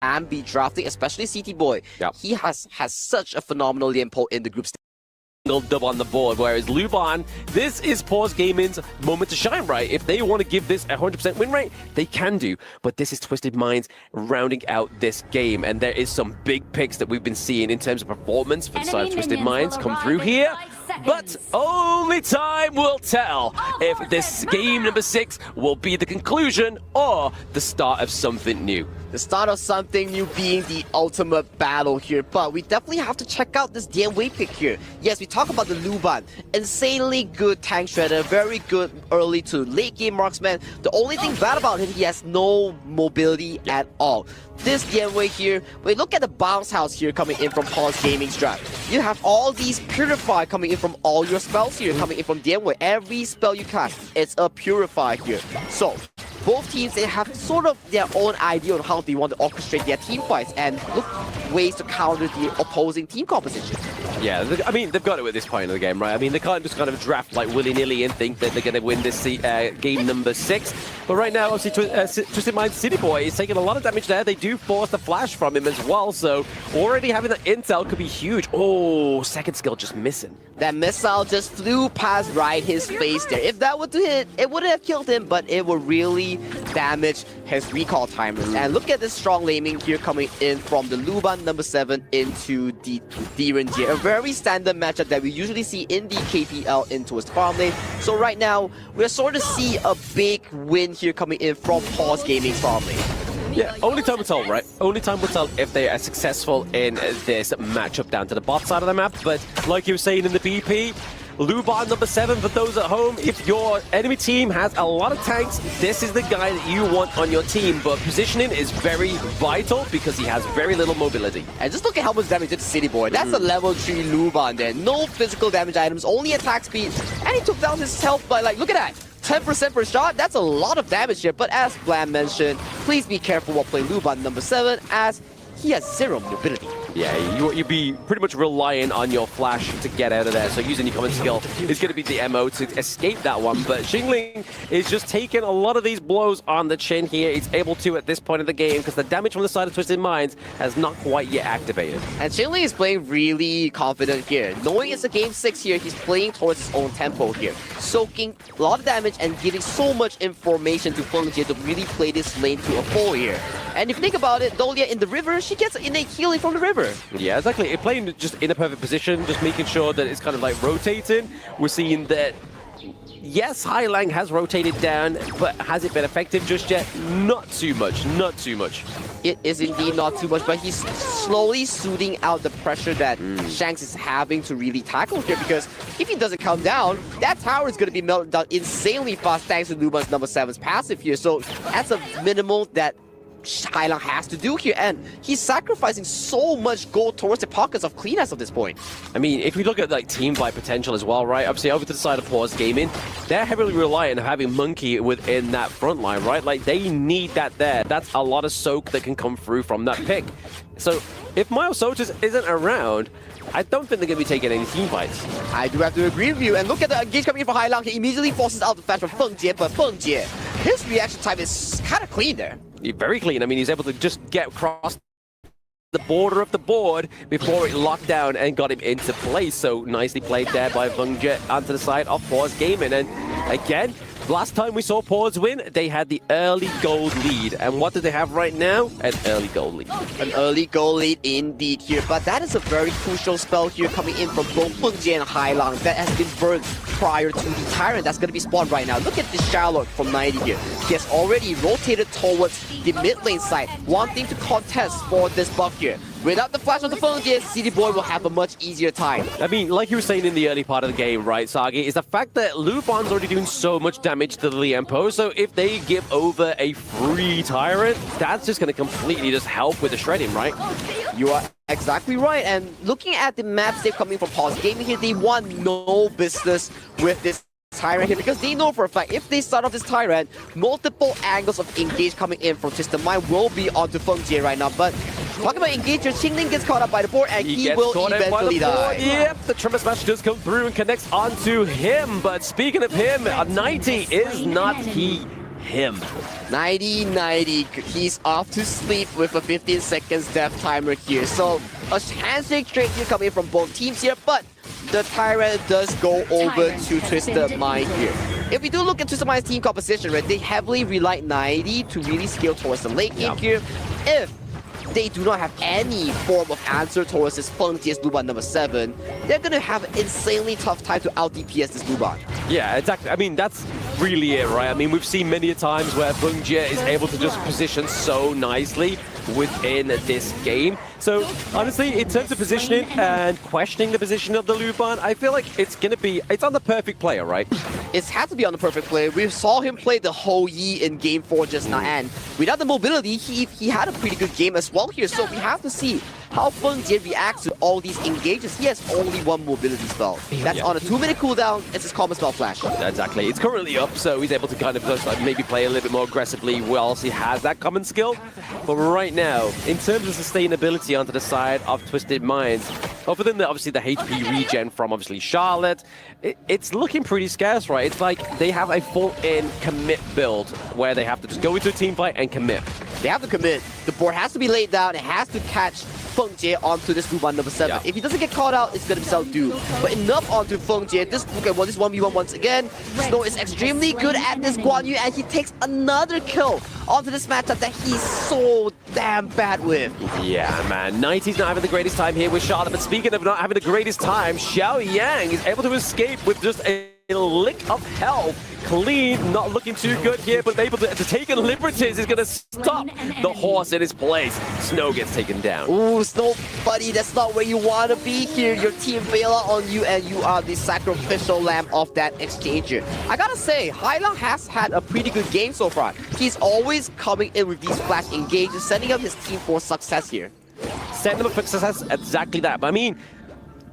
can be drafting, especially City Boy. Yep. He has such a phenomenal Liampo in the group stage. Dub on the board, whereas Luban, this is Pause Gaming's moment to shine, right? If they want to give this a 100% win rate, they can do. But this is Twisted Minds rounding out this game, and there is some big picks that we've been seeing in terms of performance for the side of Twisted Minds come through here. But only time will tell if this game number 6 will be the conclusion or the start of something new. The start of something new being the ultimate battle here, but we definitely have to check out this DMW pick here. Yes, we talk about the Luban, insanely good tank shredder, very good early to late game marksman. The only thing bad about him, he has no mobility at all. This DMW here, when you look at the bounce house here coming in from Pause Gaming's draft, you have all these purify coming in from all your spells here, coming in from DMW. Every spell you cast, it's a purify here. So both teams, they have sort of their own idea on how they want to orchestrate their team fights and look ways to counter the opposing team composition. Yeah, I mean, they've got to at this point in the game, right? I mean, they can't just kind of draft like willy-nilly and think that they're going to win this game number 6. But right now, obviously, Twisted Minds City Boy is taking a lot of damage there. They do force the flash from him as well, so already having that intel could be huge. Oh, second skill just missing. That missile just flew past right his face there. If that would hit, it wouldn't have killed him, but it would really damage his recall timers. And look at this strong laming here coming in from the Luban number 7 into the Direnjie. A very standard matchup that we usually see in the KPL into his farm lane. So right now, we're sort of see a big win here coming in from Pause Gaming's farm lane. Yeah, only time will tell, right? Only time will tell if they are successful in this matchup down to the bot side of the map. But like you were saying in the BP, Luban number 7, for those at home, if your enemy team has a lot of tanks, this is the guy that you want on your team. But positioning is very vital because he has very little mobility. And just look at how much damage did to City Boy. That's a level 3 Luban there. No physical damage items, only attack speed. And he took down his health by, like, look at that. 10% per shot, that's a lot of damage here. But as Blam mentioned, please be careful while playing Luban number 7 as he has 0 mobility. Yeah, you'd be pretty much relying on your flash to get out of there. So using your common skill is going to be the MO to escape that one. But Xingling is just taking a lot of these blows on the chin here. He's able to at this point of the game because the damage from the side of Twisted Minds has not quite yet activated. And Xingling is playing really confident here. Knowing it's a game 6 here, he's playing towards his own tempo here. Soaking a lot of damage and giving so much information to Fengjie to really play this lane to a full here. And if you think about it, Dolia in the river, she gets innate healing from the river. Yeah, exactly. Playing just in a perfect position, just making sure that it's kind of like rotating. We're seeing that, yes, Hailang has rotated down, but has it been effective just yet? Not too much, not too much. It is indeed not too much, but he's slowly soothing out the pressure that Shanks is having to really tackle here, because if he doesn't come down, that tower is going to be melted down insanely fast thanks to Luban's number 7's passive here. So that's a minimal that Hailang has to do here, and he's sacrificing so much gold towards the pockets of cleaners at this point. I mean, if we look at like team fight potential as well, right? Obviously, over to the side of Pause Gaming, they're heavily reliant on having Monkey within that front line, right? Like, they need that there. That's a lot of soak that can come through from that pick. So, if Miles Soldiers isn't around, I don't think they're going to be taking any team fights. I do have to agree with you. And look at the engage coming in for Hailang. He immediately forces out the flash from Fengjie, but Fengjie, his reaction time is kind of clean there. Very clean. I mean, he's able to just get across the border of the board before it locked down and got him into place. So nicely played there by Fengjie onto the side of Pause Gaming. And again, last time we saw Pause win, they had the early gold lead. And what do they have right now? An early gold lead. An early goal lead indeed here. But that is a very crucial spell here coming in from both Fengjie and Hailang that has been burned prior to the Tyrant that's going to be spawned right now. Look at this Sherlock from 90 here. He has already rotated towards the mid lane side, wanting to contest for this buff here. Without the flash of the Fengjie, City Boy will have a much easier time. I mean, like you were saying in the early part of the game, right, Sagi, is the fact that Luban's already doing so much damage to the Liempo, so if they give over a free Tyrant, that's just going to completely just help with the shredding, right? You are exactly right, and looking at the maps they're coming from Pause Gaming here, they want no business with this Tyrant here, because they know for a fact if they start off this Tyrant, multiple angles of engage coming in from Twisted Mind will be onto Fengjie right now. But talking about engage here, Xingling gets caught up by the board and he will eventually die. Yep, the Tremor Smash does come through and connects onto him. But speaking of him, 90 is not him. 90, he's off to sleep with a 15 seconds death timer here. So a handshake trade here coming from both teams here, but the Tyrant does go over to Twisted Mind here. If we do look at Twisted Mind's team composition, right, they heavily rely 90 to really scale towards the late game here. If they do not have any form of answer towards this Fengjie's Luban number 7, they're going to have an insanely tough time to out-DPS this Luban. Yeah, exactly. I mean, that's really it, right? I mean, we've seen many times where Fengjie is able to just position so nicely within this game. So, honestly, in terms of positioning and questioning the position of the Luban, I feel like it's on the perfect player, right? It's had to be on the perfect player. We saw him play the whole Yi in Game 4 just now, and without the mobility, he had a pretty good game as well here. So we have to see how Fengjie reacts to all these engages. He has only one mobility spell. That's on a 2-minute cooldown. It's his common spell flash. Exactly. It's currently up, so he's able to kind of just maybe play a little bit more aggressively whilst he has that common skill. But right now, in terms of sustainability onto the side of Twisted Minds, other than obviously the HP regen from obviously Charlotte, it's looking pretty scarce, right? It's like they have a full-in commit build where they have to just go into a team fight and commit. They have to commit. The board has to be laid down. It has to catch Feng Jie onto this Luban number 7. Yeah. If he doesn't get caught out, it's going to be self-doomed. But enough onto Feng Jie. This, look at this 1v1 once again. Snow is extremely good at this Guan Yu, and he takes another kill onto this matchup that he's so damn bad with. Yeah, man. 90's not having the greatest time here with Charlotte, but speaking of not having the greatest time, Xiao Yang is able to escape with just a lick of health. Clean, not looking too good here, but able to take a liberties is going to stop the horse in his place. Snow gets taken down. Ooh, Snow, buddy, that's not where you want to be here. Your team bail out on you, and you are the sacrificial lamb of that exchanger. I gotta say, Hailang has had a pretty good game so far. He's always coming in with these flash engages, setting up his team for success here. Setting them up for success, exactly that. But I mean,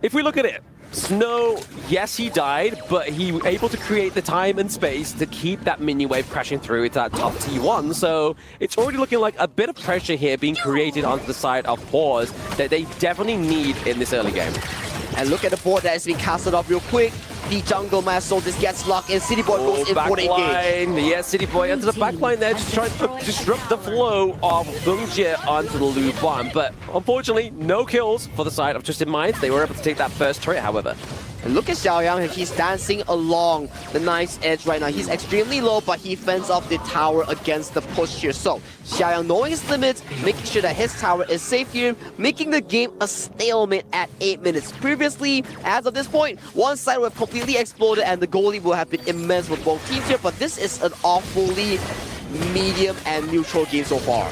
if we look at it, Snow, yes, he died, but he was able to create the time and space to keep that minion wave crashing through into that top T1. So it's already looking like a bit of pressure here being created onto the side of Paws that they definitely need in this early game. And look at the board that has been casted off real quick. The jungle mass soldiers gets locked, and City Boy goes in for the engage. Yes, City Boy into the backline there, just trying to disrupt the flow of Feng Jie onto the Luban. But unfortunately, no kills for the side of Twisted Minds. They were able to take that first turret, however. And look at Xiao Yang, he's dancing along the knife's edge right now. He's extremely low, but he fends off the tower against the push here. So, Xiao Yang knowing his limits, making sure that his tower is safe here, making the game a stalemate at 8 minutes. Previously, as of this point, one side would have completely exploded and the goalie will have been immense with both teams here, but this is an awfully medium and neutral game so far.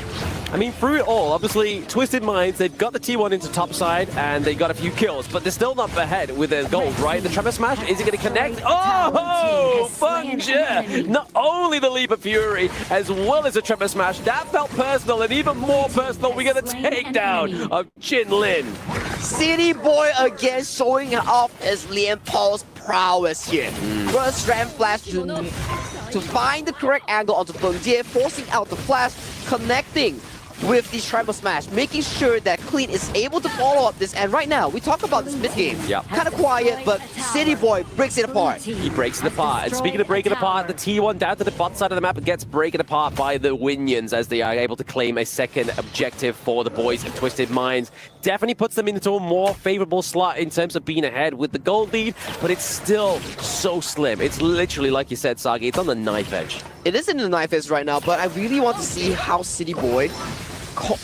I mean, through it all, obviously, Twisted Minds, they've got the T1 into top side, and they got a few kills, but they're still not ahead with their gold, right? The Tremor Smash, is it going to connect? Oh, Feng Jie! Not only the Leap of Fury, as well as the Tremor Smash, that felt personal, and even more personal, we get a takedown of Chin Lin. City Boy again showing off his Lian Paul's prowess here. First strand flash to find the correct angle onto Feng Jie, forcing out the flash, connecting with the Tribal Smash, making sure that Clean is able to follow up this. And right now, we talk about this mid-game. Yeah. Kind of quiet, but City Boy breaks it apart. He breaks it apart. And speaking of breaking apart, the T1 down to the bot side of the map gets breaking apart by the Winions as they are able to claim a second objective for the boys of Twisted Minds. Definitely puts them into a more favorable slot in terms of being ahead with the gold lead, but it's still so slim. It's literally, like you said, Sagi, it's on the knife edge. It is in the knife edge right now, but I really want to see how City Boy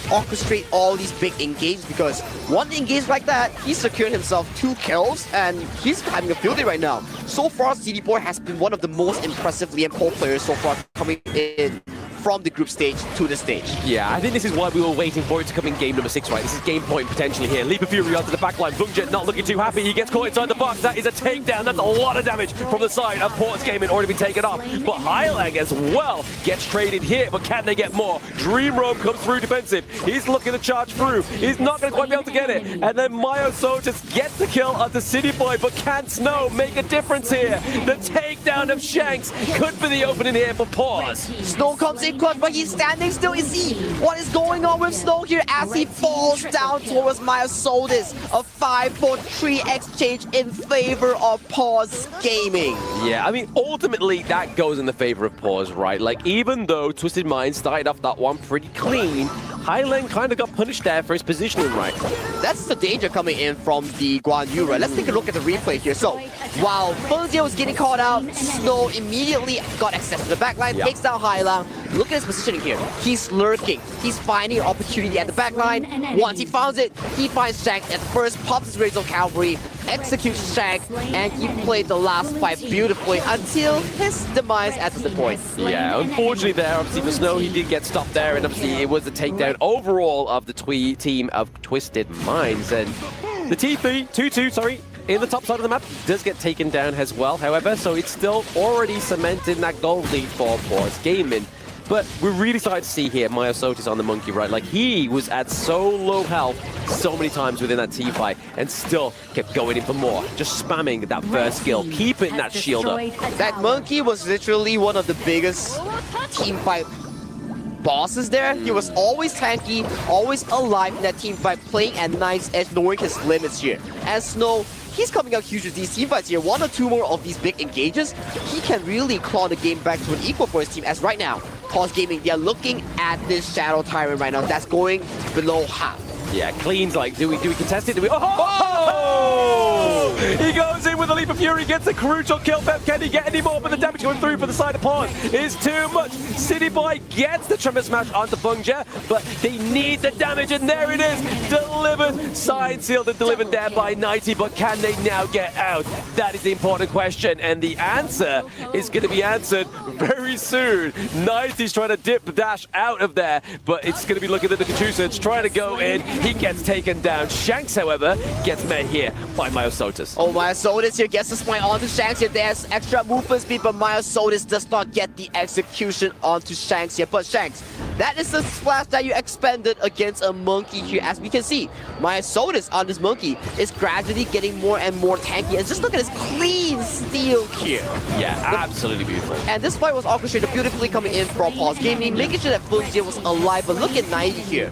orchestrate all these big engages, because one engage like that, he secured himself 2 kills and he's having a field day right now. So far, City Boy has been one of the most impressive Lian Po players so far coming in from the group stage to the stage. Yeah, I think this is why we were waiting for it to come in game number 6, right? This is game point potentially here. Leap of Fury onto the backline. Feng Jie not looking too happy. He gets caught inside the box. That is a takedown. That's a lot of damage from the side of Port's Gaming, already been taken off. But Hailang as well gets traded here, but can they get more? Dream Roam comes through defensive. He's looking to charge through. He's not going to quite be able to get it. And then Myosotis gets the kill onto City Boy, but can Snow make a difference here? The takedown of Shanks could be the opening here for Paws. Snow comes in clutch, but he's standing still. You see what is going on with Snow here as he falls down towards Myosotis. A 5-4-3 exchange in favor of Paws Gaming. Yeah, I mean, ultimately, that goes in the favor of Paws, right? Like, even though Twisted Minds started off that one pretty clean, Hailang kind of got punished there for his positioning, right? That's the danger coming in from the Guan Yu, right? Let's take a look at the replay here. So, while Feng Jie was getting caught out, Snow immediately got access to the backline, takes down Hailang. Look at his positioning here. He's lurking. He's finding an opportunity at the backline. Once he finds it, he finds Shank at first, pops his Razor Cavalry, executes Shank, and he played the last fight beautifully until his demise at the point. Yeah, unfortunately there, obviously for Snow, he did get stopped there, and obviously it was a takedown overall of the team of Twisted Minds. And the T2, in the top side of the map does get taken down as well, however, so it's still already cementing that gold lead for Paws Gaming. But we're really starting to see here Myosotis on the monkey, right? Like, he was at so low health so many times within that team fight and still kept going in for more, just spamming that first skill, keeping that shield up. That monkey was literally one of the biggest team fight bosses there. He was always tanky, always alive in that team fight, playing at knife's edge, knowing his limits here. And Snow, he's coming out huge with these team fights here. 1 or 2 more of these big engages, he can really claw the game back to an equal for his team, as right now, Paws Gaming, they are looking at this Shadow Tyrant right now that's going below half. Yeah, Clean's like, do we contest it? Do we? Oh! He goes in with a leap of fury, gets a crucial kill. Pep, can he get any more? But the damage going through for the side of Pawn is too much. City Boy gets the Trumpet Smash onto Fungia, but they need the damage, and there it is, delivered, signed, sealed, and delivered there by 90. But can they now get out? That is the important question, and the answer is going to be answered very soon. 90's trying to dip the dash out of there, but it's going to be looking at the Kachusa. Trying to go in. He gets taken down. Shanks, however, gets met here by Myosotis. Oh, Myosotis here gets the spine onto Shanks here. There's extra movement speed, but Myosotis does not get the execution onto Shanks here. But Shanks, that is the splash that you expended against a monkey here. As we can see, Myosotis on this monkey is gradually getting more and more tanky. And just look at this clean steal here. Yeah, absolutely beautiful. And this fight was orchestrated beautifully coming in from Pulse Gaming, making sure that Fungia was alive. But look at 90 here,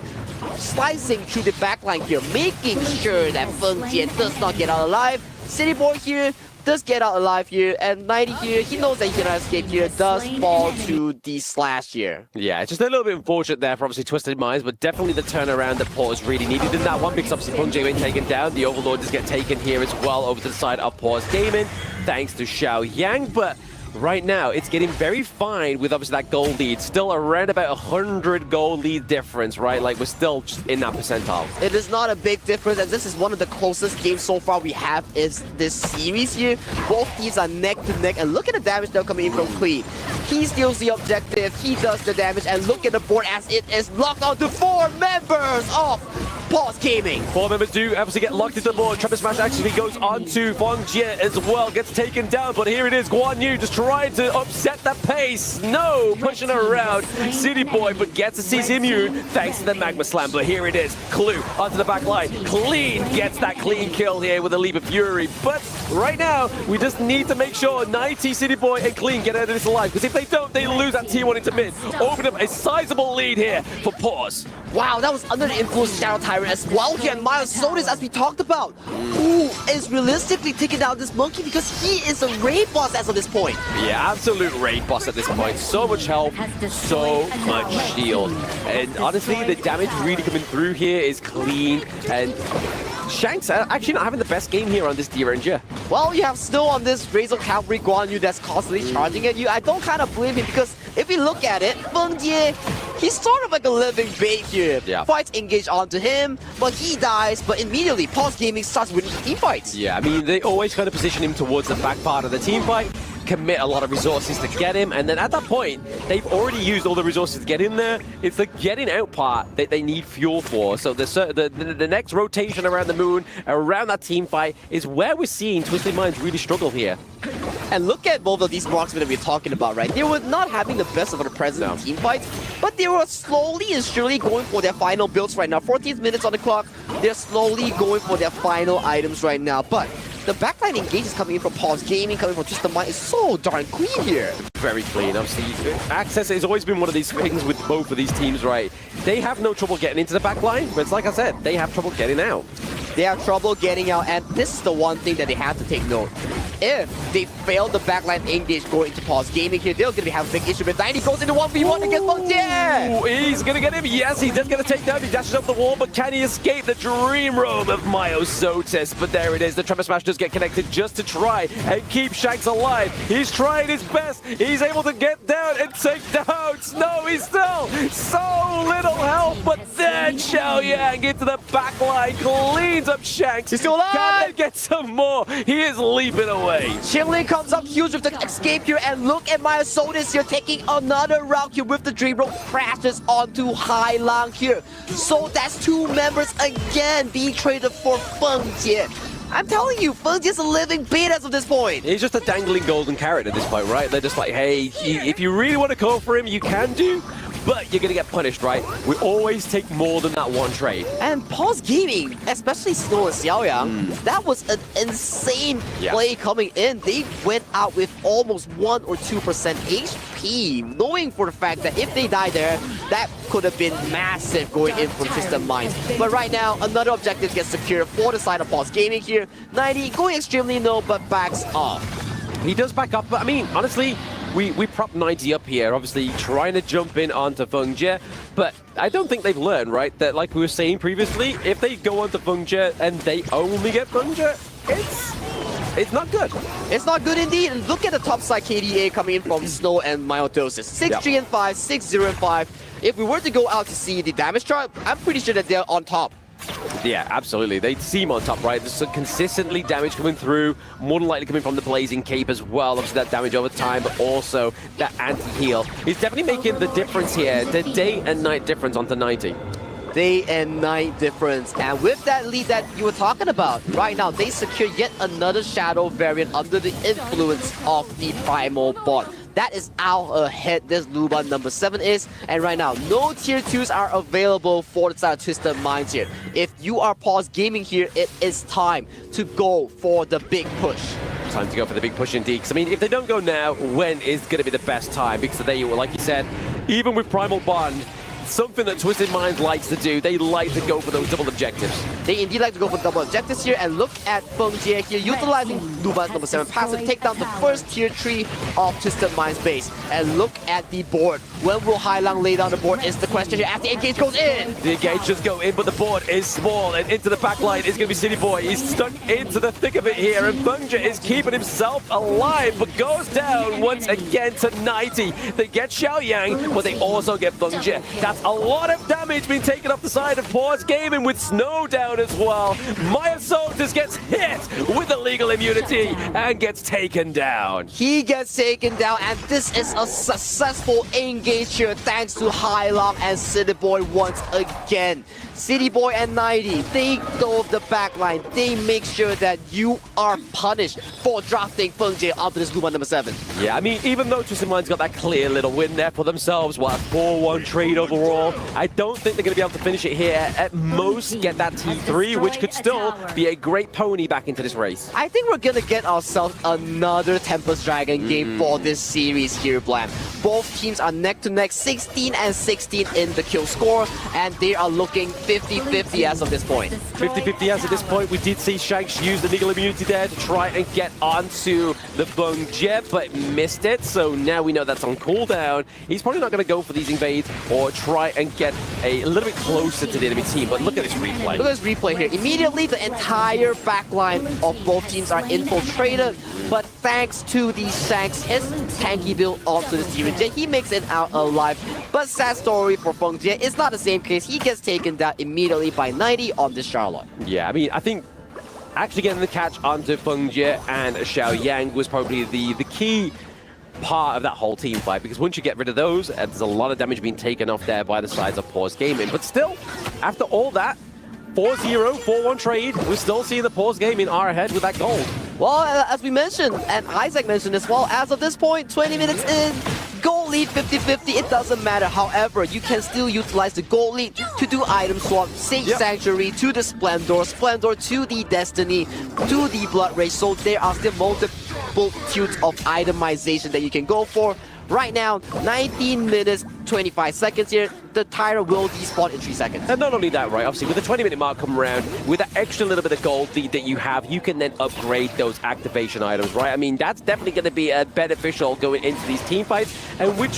slicing through the backline here, making sure that Fungia does not get out alive. City Boy here does get out alive here, and 90 here, he knows that he cannot escape here, does fall to the slash here. Yeah, just a little bit unfortunate there for obviously Twisted Minds, but definitely the turnaround that Paws really needed in that one, because obviously Fungi being taken down. The Overlord does get taken here as well over to the side of Paws Gaming, thanks to Xiao Yang, but right now, it's getting very fine with obviously that gold lead. Still around about 100 gold lead difference, right? Like, we're still just in that percentile. It is not a big difference, and this is one of the closest games so far we have is this series here. Both teams are neck to neck, and look at the damage now coming in from Clean. He steals the objective, he does the damage, and look at the board as it is locked onto 4 members of Pulse Gaming. 4 members do obviously get locked into the board. Trumpet Smash actually goes on to Feng Jie as well, gets taken down, but here it is, Guan Yu just trying to upset the pace. No, pushing around City Boy, but gets a CC immune thanks to the Magma Slam. But here it is, Clue onto the back line. Clean gets that clean kill here with a Leap of Fury. But right now, we just need to make sure 90, City Boy, and Clean get out of this alive, because if they don't, they lose that T1 into mid. Open up a sizable lead here for Paws. Wow, that was under the influence of Shadow Tyrant as well here, and Myosotis, as we talked about, who is realistically taking down this monkey because he is a raid boss as of this point. Yeah, absolute raid boss at this point. So much health, so much shield. And honestly, the damage really coming through here is Clean. And Shanks actually not having the best game here on this D-Ranger. Well, you have still on this Razor Cavalry Guan Yu that's constantly charging at you. I don't kind of blame him, because if we look at it, Feng Jie, he's sort of like a living bait here. Yeah. Fights engage onto him, but he dies, but immediately Pulse Gaming starts winning team fights. Yeah, I mean, they always kind of position him towards the back part of the team fight, commit a lot of resources to get him, and then at that point, they've already used all the resources to get in there. It's the getting out part that they need fuel for. So the next rotation around the moon, around that team fight, is where we're seeing Twisted Minds really struggle here. And look at both of these marksmen that we're talking about, right? They were not having the best of their presence in team fights, but they were slowly and surely going for their final builds right now. 14 minutes on the clock, they're slowly going for their final items right now. But the backline engage is coming in from Pulse Gaming, coming from Twisted Mind. It's so darn clean here. Very clean. Obviously, access has always been one of these things with both of these teams, right? They have no trouble getting into the backline, but it's like I said, they have trouble getting out. They have trouble getting out, and this is the one thing that they have to take note. If they fail the backline engage going into Pulse Gaming here, they're going to have a big issue. But 90 goes into 1v1 against Feng Jie. He's going to get him. Yes, he does get a takedown. He dashes up the wall, but can he escape the dream roam of Myosotis? But there it is. The Trumpet Smash does get connected just to try and keep Shanks alive. He's trying his best. He's able to get down and take down Snow. He's still so little health, but then Xiao Yang into the backline cleans up Shanks. He's still alive. Can they get some more? He is leaping away. Qinli comes up huge with the escape here, and look at Myosotis here taking another round here with the dream rope, crashes onto Hai Lang here. So that's 2 members again being traded for Feng Jie. I'm telling you, Feng Jie's a living bait as of this point. He's just a dangling golden carrot at this point, right? They're just like, hey, if you really want to go for him, you can do, but you're going to get punished, right? We always take more than that one trade. And Pulse Gaming, especially Snow and Xiaoyang, that was an insane play coming in. They went out with almost 1 or 2% HP, knowing for the fact that if they die there, that could have been massive going in from Twisted Minds. But right now, another objective gets secured for the side of Pulse Gaming here. 90 going extremely low, but backs off. He does back up, but I mean, honestly, we prop 90 up here, obviously trying to jump in onto Feng Jie, but I don't think they've learned, right, that like we were saying previously, if they go onto Feng Jie and they only get Feng Jie, it's not good. It's not good indeed. And look at the top side KDA coming in from Snow and Myotosis. 6-3 and 5, 6-0 and 5. If we were to go out to see the damage chart, I'm pretty sure that they're on top. Yeah, absolutely. They seem on top, right? There's some consistently damage coming through, more than likely coming from the Blazing Cape as well. Obviously that damage over time, but also that anti-heal is definitely making the difference here. The day and night difference onto 90. Day and night difference. And with that lead that you were talking about, right now they secure yet another Shadow variant under the influence of the Primal Bot. That is how ahead this Luban number 7 is. And right now, no tier 2s are available for the side of Twisted Minds here. If you are paused gaming here, it is time to go for the big push. Time to go for the big push indeed. Because I mean, if they don't go now, when is going to be the best time? Because they, like you said, even with Primal Bond, something that Twisted Minds likes to do, they like to go for those double objectives. They indeed like to go for double objectives here, and look at Feng Jie here, utilizing Luban's number 7 passive, take down the first tier 3 of Twisted Minds base. And look at the board. When will Hailang lay down the board is the question here as the engage goes in. The engage just go in, but the board is small, and into the back line is going to be City Boy. He's stuck into the thick of it here, and Feng Jie is keeping himself alive, but goes down once again to 90. They get Xiaoyang, but they also get Feng Jie. That's a lot of damage being taken off the side of Pause Gaming with Snow down as well. Myosotis gets hit with illegal immunity and gets taken down. He gets taken down, and this is a successful engage here thanks to Hailang and City Boy once again. City Boy and 90, they go the backline. They make sure that you are punished for drafting Feng Jie onto this Luban number 7. Yeah, I mean, even though Twisted Minds got that clear little win there for themselves, what, 4-1 trade overall, I don't think they're going to be able to finish it here. At most, get that T3, which could still be a great pony back into this race. I think we're going to get ourselves another Tempest Dragon game for this series here, Blam. Both teams are neck to neck, 16 and 16 in the kill score, and they are looking 50-50 as of this point. 50-50 as of this point. We did see Shanks use the legal immunity there to try and get onto the Feng Jie, but missed it. So now we know that's on cooldown. He's probably not going to go for these invades or try and get a little bit closer to the enemy team. But look at this replay. Look at this replay here. Immediately, the entire backline of both teams are infiltrated. But thanks to the Shanks, his tanky build onto the Steven J, he makes it out alive. But sad story for Feng Jie, it's not the same case. He gets taken down immediately by 90 on this Charlotte. Yeah, I mean, I think actually getting the catch onto Feng Jie and Xiaoyang was probably the key part of that whole team fight, because once you get rid of those, there's a lot of damage being taken off there by the sides of Pause Gaming. But still, after all that, 4-0, 4-1 trade, we're still seeing the Pause Gaming are ahead with that gold. Well, as we mentioned, and Isaac mentioned as well, as of this point, 20 minutes in, gold lead 50-50, it doesn't matter. However, you can still utilize the gold lead to do item swap, Sage Sanctuary to the Splendor, Splendor to the Destiny, to the Blood Rage. So there are still multitudes of itemization that you can go for. Right now, 19 minutes, 25 seconds here. The tire will despawn in 3 seconds. And not only that, right, obviously, with the 20-minute mark come around, with that extra little bit of gold lead that you have, you can then upgrade those activation items, right? I mean, that's definitely going to be beneficial going into these team fights, and which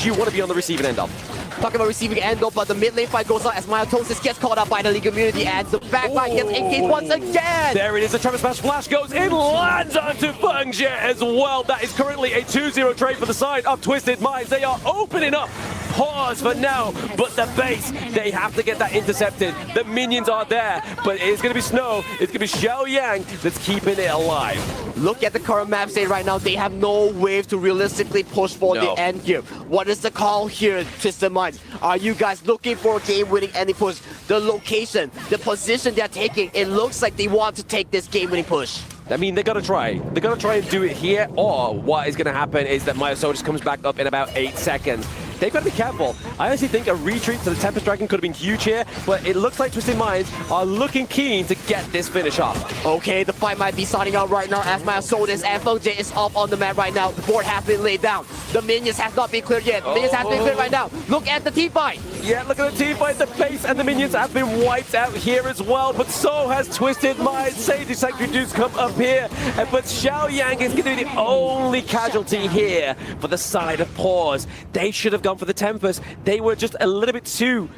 you want to be on the receiving end of. Talking about receiving end though, but the mid lane fight goes on as Myotosis gets caught up by the League community, and the backline gets engaged once again. There it is, the Tremor Smash Flash goes in, lands onto Feng Jie as well. That is currently a 2-0 trade for the side of Twisted Minds. They are opening up Pause for now, but the base, they have to get that intercepted. The minions are there, but it's going to be Snow, it's going to be Xiaoyang that's keeping it alive. Look at the current map state right now. They have no wave to realistically push for the end here. What is the call here, Twisted Minds? Are you guys looking for a game-winning ending push? The location, the position they're taking, it looks like they want to take this game-winning push. I mean, they got to try. They got to try and do it here, or what is going to happen is that Myosotis comes back up in about 8 seconds. they've got to be careful. I honestly think a retreat to the Tempest Dragon could have been huge here, but it looks like Twisted Minds are looking keen to get this finish off. Okay, the fight might be starting out right now as Masonis and Feng Jie is up on the map right now. The board has been laid down. The minions have not been cleared yet. Minions have been cleared right now. Look at the team fight. Yeah, look at the team fight. The base and the minions have been wiped out here as well, but so has Twisted Minds. Sage Sanctuaries come up here, but Xiao Yang is going to be the only casualty here for the side of Pause. They should have gone for the Tempest. They were just a little bit too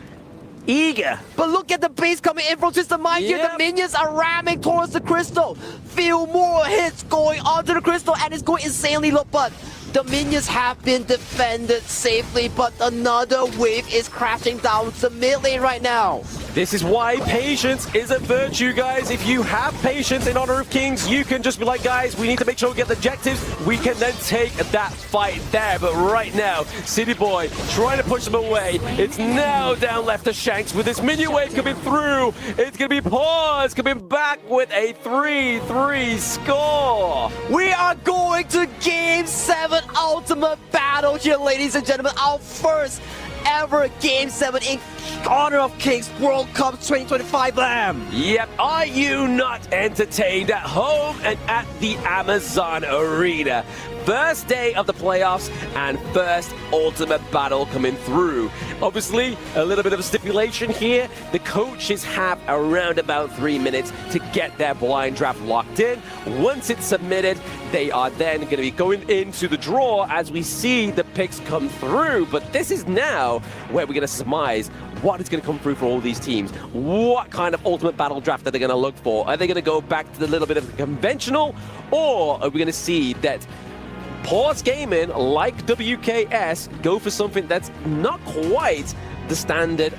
eager. But look at the base coming in from Twisted Mind here. The minions are ramming towards the crystal. Few more hits going onto the crystal and it's going insanely low, but the minions have been defended safely, but another wave is crashing down the mid lane right now. This is why patience is a virtue, guys. If you have patience in Honor of Kings, you can just be like, guys, we need to make sure we get the objectives. We can then take that fight there. But right now, City Boy trying to push them away. It's now down left to Shanks with this minion wave coming through. It's going to be Pause coming back with a 3-3 score. We are going to Game 7 Ultimate Battle here, ladies and gentlemen. Our first ever Game 7 in Honor of Kings World Cup 2025, Lamb. Yep, are you not entertained at home and at the Amazon Arena? First day of the playoffs and first ultimate battle coming through. Obviously, a little bit of a stipulation here. The coaches have around about 3 minutes to get their blind draft locked in. Once it's submitted, they are then going to be going into the draw as we see the picks come through. But this is now where we're going to surmise what is going to come through for all these teams. What kind of ultimate battle draft are they going to look for? Are they going to go back to the little bit of the conventional, or are we going to see that Pause Gaming, like WKS, go for something that's not quite the standard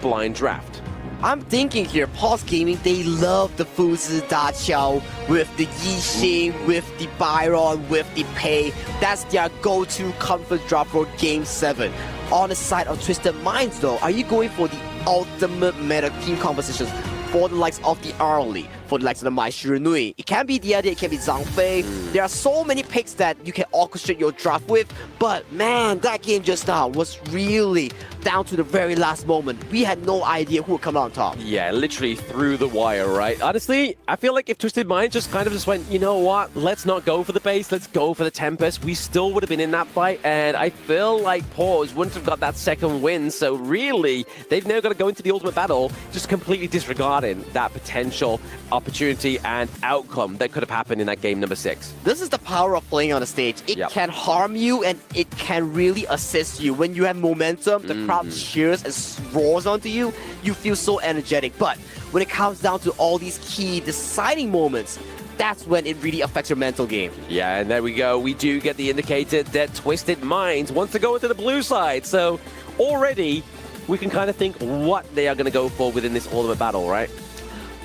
blind draft? I'm thinking here, Pause Gaming, they love the Fuzi Da Qiao with the Yixing, with the Byron, with the Pei. That's their go-to comfort drop for Game 7. On the side of Twisted Minds, though, are you going for the ultimate meta team compositions for the likes of the Early, for the likes of the Mai Shiranui? It can be Diade, it can be Zhang Fei. There are so many picks that you can orchestrate your draft with, but man, that game just now was really down to the very last moment. We had no idea who would come out on top. Yeah, literally through the wire, right? Honestly, I feel like if Twisted Minds just kind of just went, you know what, let's not go for the base, let's go for the Tempest, we still would have been in that fight, and I feel like Pause wouldn't have got that second win, so really, they've now got to go into the ultimate battle just completely disregarding that potential opportunity and outcome that could have happened in that game number 6. This is the power of playing on the stage. It can harm you and it can really assist you. When you have momentum, the crowd cheers and roars onto you, you feel so energetic. But when it comes down to all these key deciding moments, that's when it really affects your mental game. Yeah, and there we go. We do get the indicator that Twisted Minds wants to go into the blue side. So already we can kind of think what they are going to go for within this ultimate battle, right?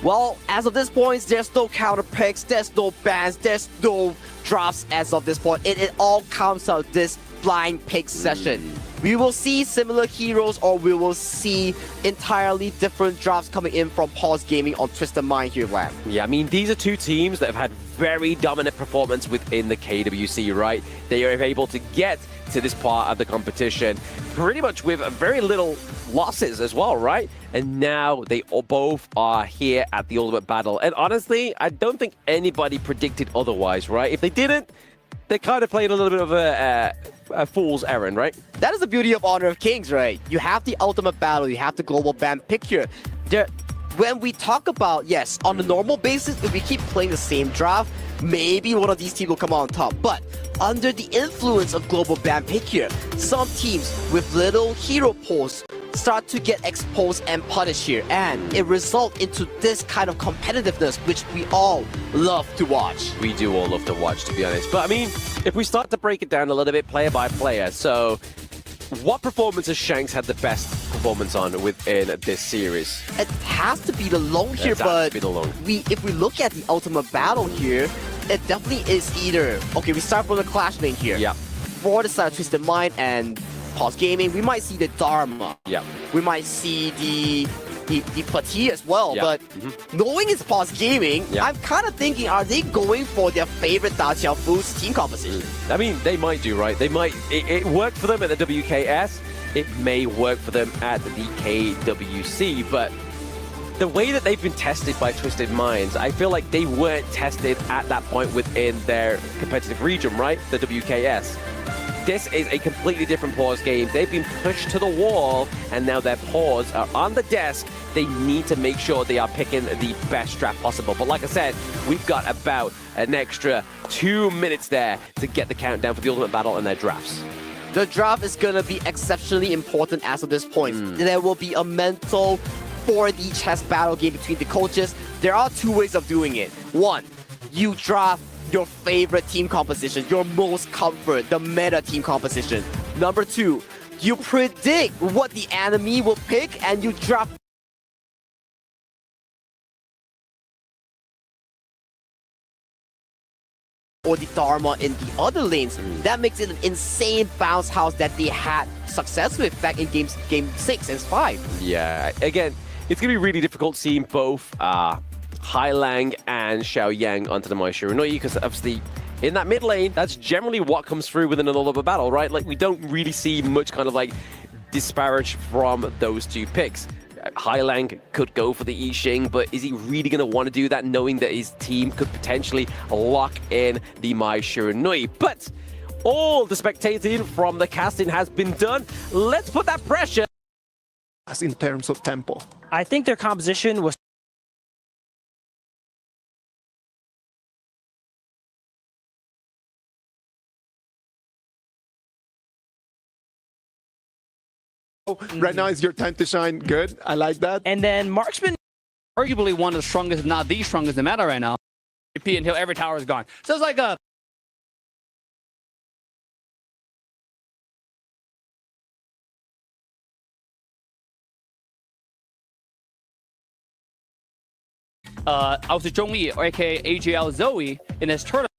Well, as of this point, there's no counter picks, there's no bans, there's no drops as of this point. It all comes out this blind pick session. We will see similar heroes, or we will see entirely different drops coming in from Pause Gaming on Twisted Mind here, Lam. Yeah, I mean, these are two teams that have had very dominant performance within the KWC, right? They are able to get to this part of the competition pretty much with very little losses as well, right? And now they both are here at the Ultimate Battle. And honestly, I don't think anybody predicted otherwise, right? If they didn't, they kind of played a little bit of a fool's errand, right? That is the beauty of Honor of Kings, right? You have the Ultimate Battle, you have the global ban pick here. When we talk about, yes, on a normal basis, if we keep playing the same draft, maybe one of these teams will come out on top. But under the influence of global ban pick here, some teams with little hero pools start to get exposed and punished here, and it results into this kind of competitiveness which we all love to watch. We do all love to watch, to be honest. But I mean, if we start to break it down a little bit player by player, so what performance has Shanks had the best performance on within this series? It has to be the lone here, but if we look at the Ultimate Battle here, it definitely is either, okay, we start from the Clash lane here. Yeah. For the side of Twisted Mind and Pause Gaming, we might see the Dharma. Yeah. We might see the the fatigue as well. Yeah. But knowing it's Pause Gaming, Yeah. I'm kind of thinking, are they going for their favorite Da Xiaofu's team composition? I mean, they might do, right? They might. It worked for them at the WKS. It may work for them at the KWC, but the way that they've been tested by Twisted Minds, I feel like they weren't tested at that point within their competitive region, right? The WKS. This is a completely different Pause game. They've been pushed to the wall, and now their paws are on the desk. They need to make sure they are picking the best draft possible. But like I said, we've got about an extra 2 minutes there to get the countdown for the Ultimate Battle and their drafts. The draft is going to be exceptionally important as of this point. There will be a mental 4D chess battle game between the coaches. There are two ways of doing it. One, you draft your favorite team composition, your most comfort, the meta team composition. Number two, you predict what the enemy will pick and you draft or the Dharma in the other lanes. That makes it an insane bounce house that they had success with back in game 6 and 5. Yeah, again, it's going to be really difficult seeing both Hailang and Xiaoyang onto the Maishiranui, because obviously in that mid lane, that's generally what comes through within an all-over battle, right? Like, we don't really see much kind of like disparage from those two picks. Hailang could go for the I Ching, but is he really going to want to do that, knowing that his team could potentially lock in the Mai Shiranui? But all the spectating from the casting has been done. Let's put that pressure. As in terms of tempo. I think their composition was Right now is your time to shine. Good. I like that. and then Marksman. Arguably one of the strongest, if not the strongest in the meta right now. Repeat until every tower is gone. So it's like a also Zhongyi, or aka AGL Zoe, in this tournament.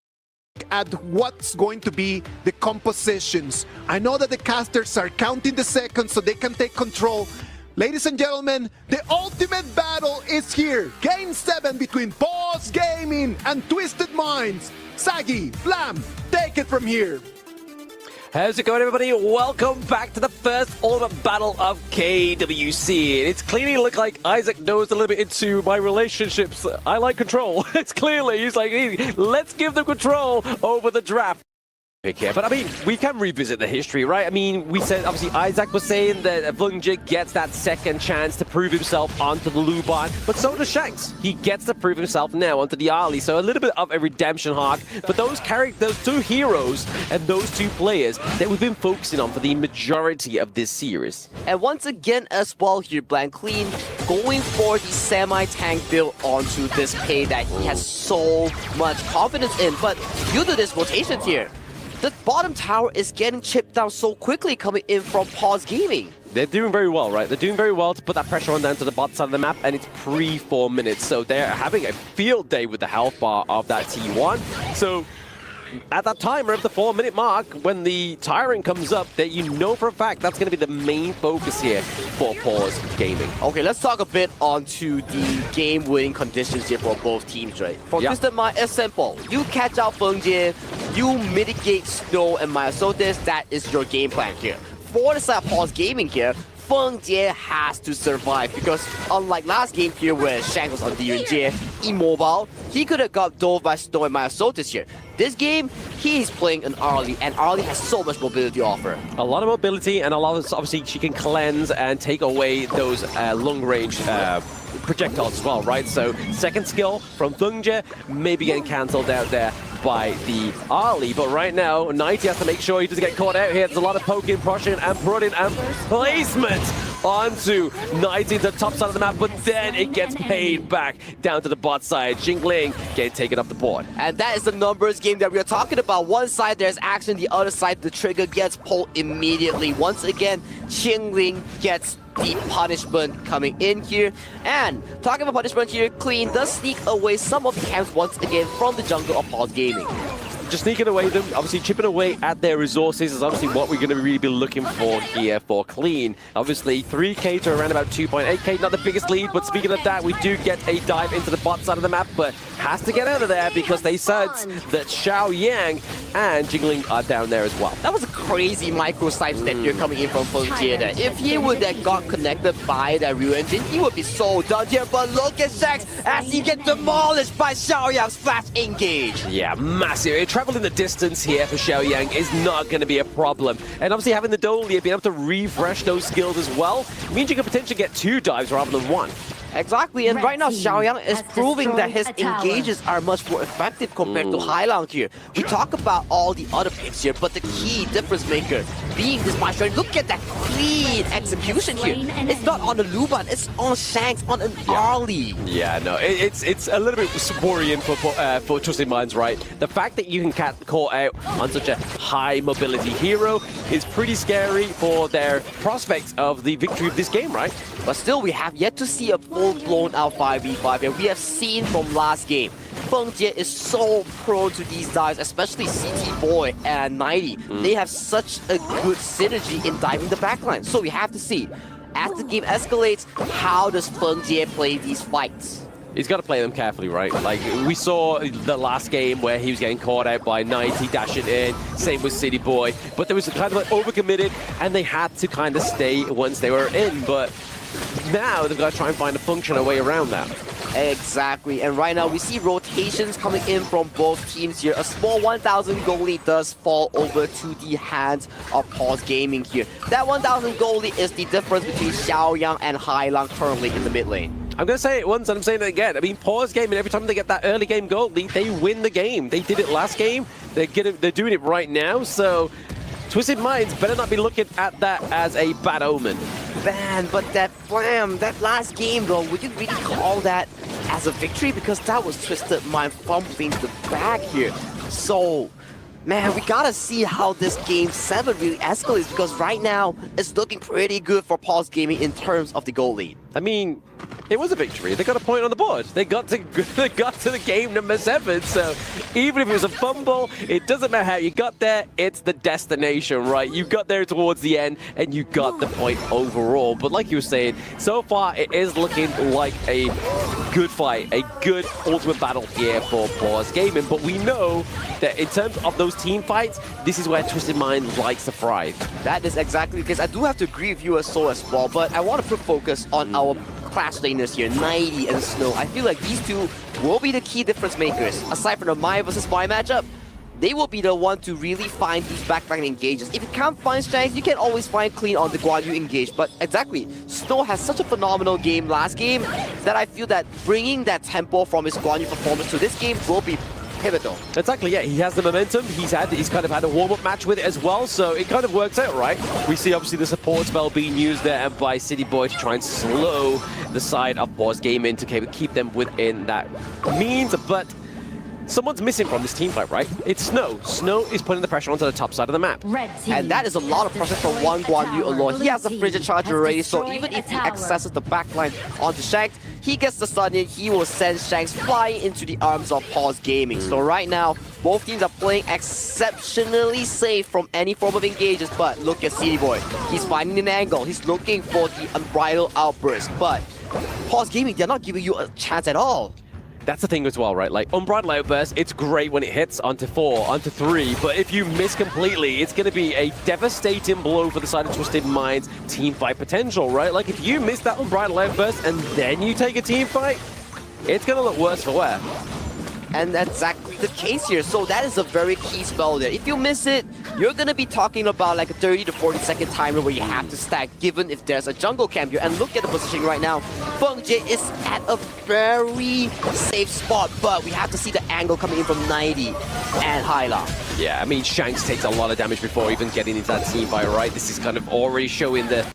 At what's going to be the compositions. I know that the casters are counting the seconds so they can take control. Ladies and gentlemen, the ultimate battle is here. Game 7 between Pause Gaming and Twisted Minds. Sagi, Blam, take it from here. How's it going, everybody? Welcome back to the first Ultimate Battle of KWC. It's clearly look like Isaac knows a little bit into my relationships. I like control. It's clearly, he's like, hey, let's give them control over the draft. Here. But I mean, we can revisit the history, right? I mean, we said, obviously, Isaac was saying that Vungjik gets that second chance to prove himself onto the Luban, but so does Shanks. He gets to prove himself now onto the Ali, so a little bit of a redemption arc. But those two heroes and those two players that we've been focusing on for the majority of this series. And once again as well here, Blank Clean going for the semi-tank build onto this pay that he has so much confidence in. But due to this rotation here, the bottom tower is getting chipped down so quickly coming in from Pause Gaming. They're doing very well, right? They're doing very well to put that pressure on down to the bot side of the map, and it's pre-4 minutes. So they're having a field day with the health bar of that T1. So at that timer of the 4-minute mark, when the Tyrant comes up, that you know for a fact that's going to be the main focus here for Pause Gaming. Okay, let's talk a bit onto the game-winning conditions here for both teams, right? For Twisted Mind, it's simple. You catch out Feng Jie, you mitigate Snow and Myosotis, that is your game plan here. For the side of Pause Gaming here, Feng Jie has to survive because unlike last game here where Shank was on Diren Jie, immobile, he could have got dove by Snow and Myosotis here. This game, he's playing an Arlie, and Arlie has so much mobility to offer. A lot of mobility, and a lot of, obviously, she can cleanse and take away those long-range projectiles as well, right? So, second skill from Feng Jie, maybe getting cancelled out there by the Ali. But right now, Nighty has to make sure he doesn't get caught out here. There's a lot of poking, pushing, and prodding, and placement onto Nighty, the top side of the map, but then it gets paid back down to the bot side. Jingling getting taken off the board. And that is the numbers game that we are talking about. One side there's action, the other side the trigger gets pulled immediately. Once again, Jingling gets the punishment coming in here. And talking about punishment here, Clean does sneak away some of the camps once again from the jungle of Pause Gaming. just sneaking away them, obviously chipping away at their resources is obviously what we're going to really be looking for here for Clean. Obviously 3k to around about 2.8k, not the biggest lead, but speaking of that, we do get a dive into the bot side of the map, but has to get out of there because they sense that Xiao Yang and Jingling are down there as well. That was a crazy micro side step here coming in from Feng Jie there. If he would have got connected by that Real Engine, he would be so done here. But look at Shanks as he gets demolished by Xiao Yang's fast engage. Yeah, massive. Traveling the distance here for Xiao Yang is not going to be a problem. And obviously having the Dolly, being able to refresh those skills as well, means you can potentially get 2 dives rather than 1. Exactly, and right now Xiao Yang is proving that his engages are much more effective compared to Hailang here. We talk about all the other picks here, but the key difference maker being this Maestro. Look at that clean execution here. It's not on the Luban, it's on Shanks, on an Arlie. Yeah, no, it's a little bit worrying for Twisted Minds, right? The fact that you can get caught out on such a high mobility hero is pretty scary for their prospects of the victory of this game, right? But still, we have yet to see a full-blown out 5v5 here. We have seen from last game, Feng Jie is so prone to these dives, especially CT Boy and 90. They have such a good synergy in diving the backline. So we have to see, as the game escalates, how does Feng Jie play these fights? He's got to play them carefully, right? Like, we saw the last game where he was getting caught out by 90, dashing in, same with City Boy. But there was kind of like overcommitted, and they had to kind of stay once they were in. But now they've got to try and find a functional way around that. Exactly, and right now we see rotations coming in from both teams here. A small 1,000 gold lead does fall over to the hands of Pause Gaming here. That 1,000 gold lead is the difference between Xiao Yang and Hailang currently in the mid lane. I'm going to say it once and I'm saying it again. I mean, Pause Gaming, every time they get that early game goal lead, they win the game. They did it last game. They're doing it right now, so Twisted Minds better not be looking at that as a bad omen. Man, but that Flam, that last game though, would you really call that as a victory? Because that was Twisted Mind fumbling the bag here. So, man, we gotta see how this game 7 really escalates, because right now it's looking pretty good for Pause Gaming in terms of the goal lead. I mean, it was a victory. They got a point on the board. They got to the game number 7. So even if it was a fumble, it doesn't matter how you got there. It's the destination, right? You got there towards the end, and you got the point overall. But like you were saying, so far it is looking like a good fight, a good ultimate battle here for Pause Gaming. But we know that in terms of those team fights, this is where Twisted Mind likes to thrive. That is exactly the case. I do have to agree with you as well, but I want to put focus on our clash laners here, 90 and Snow. I feel like these two will be the key difference makers. Aside from the Mai versus Mai matchup, they will be the one to really find these backline engages. If you can't find Shanks, you can always find Clean on the Guan Yu engage. But exactly, Snow has such a phenomenal game last game that I feel that bringing that tempo from his Guan Yu performance to this game will be pivotal. Exactly, yeah, he has the momentum. He's kind of had a warm-up match with it as well, so it kind of works out, right? We see obviously the support spell being used there by City Boy to try and slow the side of Pause Gaming to keep them within that means, but someone's missing from this team fight, right? It's Snow. Snow is putting the pressure onto the top side of the map. And that is a lot of pressure for one Guan Yu alone. He has a Frigid Charge already, so even if he accesses the backline onto Shanks, he gets the stun in, he will send Shanks flying into the arms of Pause Gaming. So right now, both teams are playing exceptionally safe from any form of engages, but look at City Boy. He's finding an angle, he's looking for the unbridled outburst, but Pause Gaming, they're not giving you a chance at all. That's the thing as well, right? Like, Unbridled Outburst, it's great when it hits onto 4, onto 3, but if you miss completely, it's going to be a devastating blow for the side of Twisted Minds' team fight potential, right? Like, if you miss that Unbridled Outburst and then you take a team fight, it's going to look worse for wear. And that's exactly the case here. So that is a very key spell there. If you miss it, you're going to be talking about like a 30 to 40 second timer where you have to stack, given if there's a jungle camp here. And look at the positioning right now. Feng Jie is at a very safe spot, but we have to see the angle coming in from 90 and Hailang. Yeah, I mean, Shanks takes a lot of damage before even getting into that team fight, right? This is kind of already showing the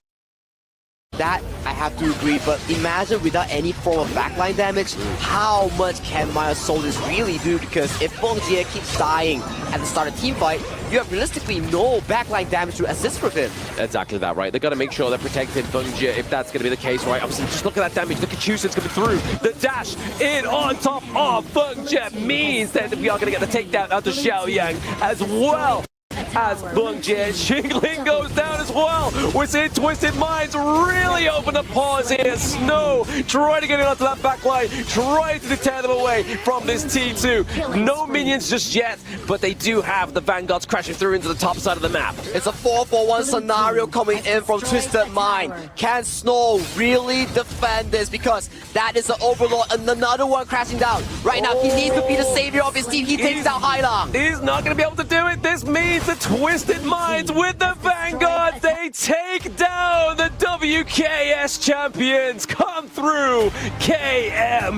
That I have to agree, but imagine without any form of backline damage, how much can Maya Solis really do? Because if Bongjie keeps dying at the start of team fight, you have realistically no backline damage to assist from him. Exactly that, right? They've got to make sure they're protecting Bungia if that's going to be the case, right? Obviously, just look at that damage. Look at Chusen's coming through. The dash in on top of Bungia means that we are going to get the takedown out to Xiaoyang as well. As Bungjie, Xingling goes down as well. We're seeing Twisted Minds really open the paws here. Snow trying to get it onto that back line, trying to deter them away from this T2. No minions just yet, but they do have the Vanguards crashing through into the top side of the map. It's a 4-for-1 scenario coming in from Twisted Mind. Can Snow really defend this? Because that is the Overlord and another one crashing down. Right now, he needs to be the savior of his team. He takes down Hailang. He's not going to be able to do it. This means the Twisted Minds with the Vanguard, they take down the WKS champions. Come through, KM.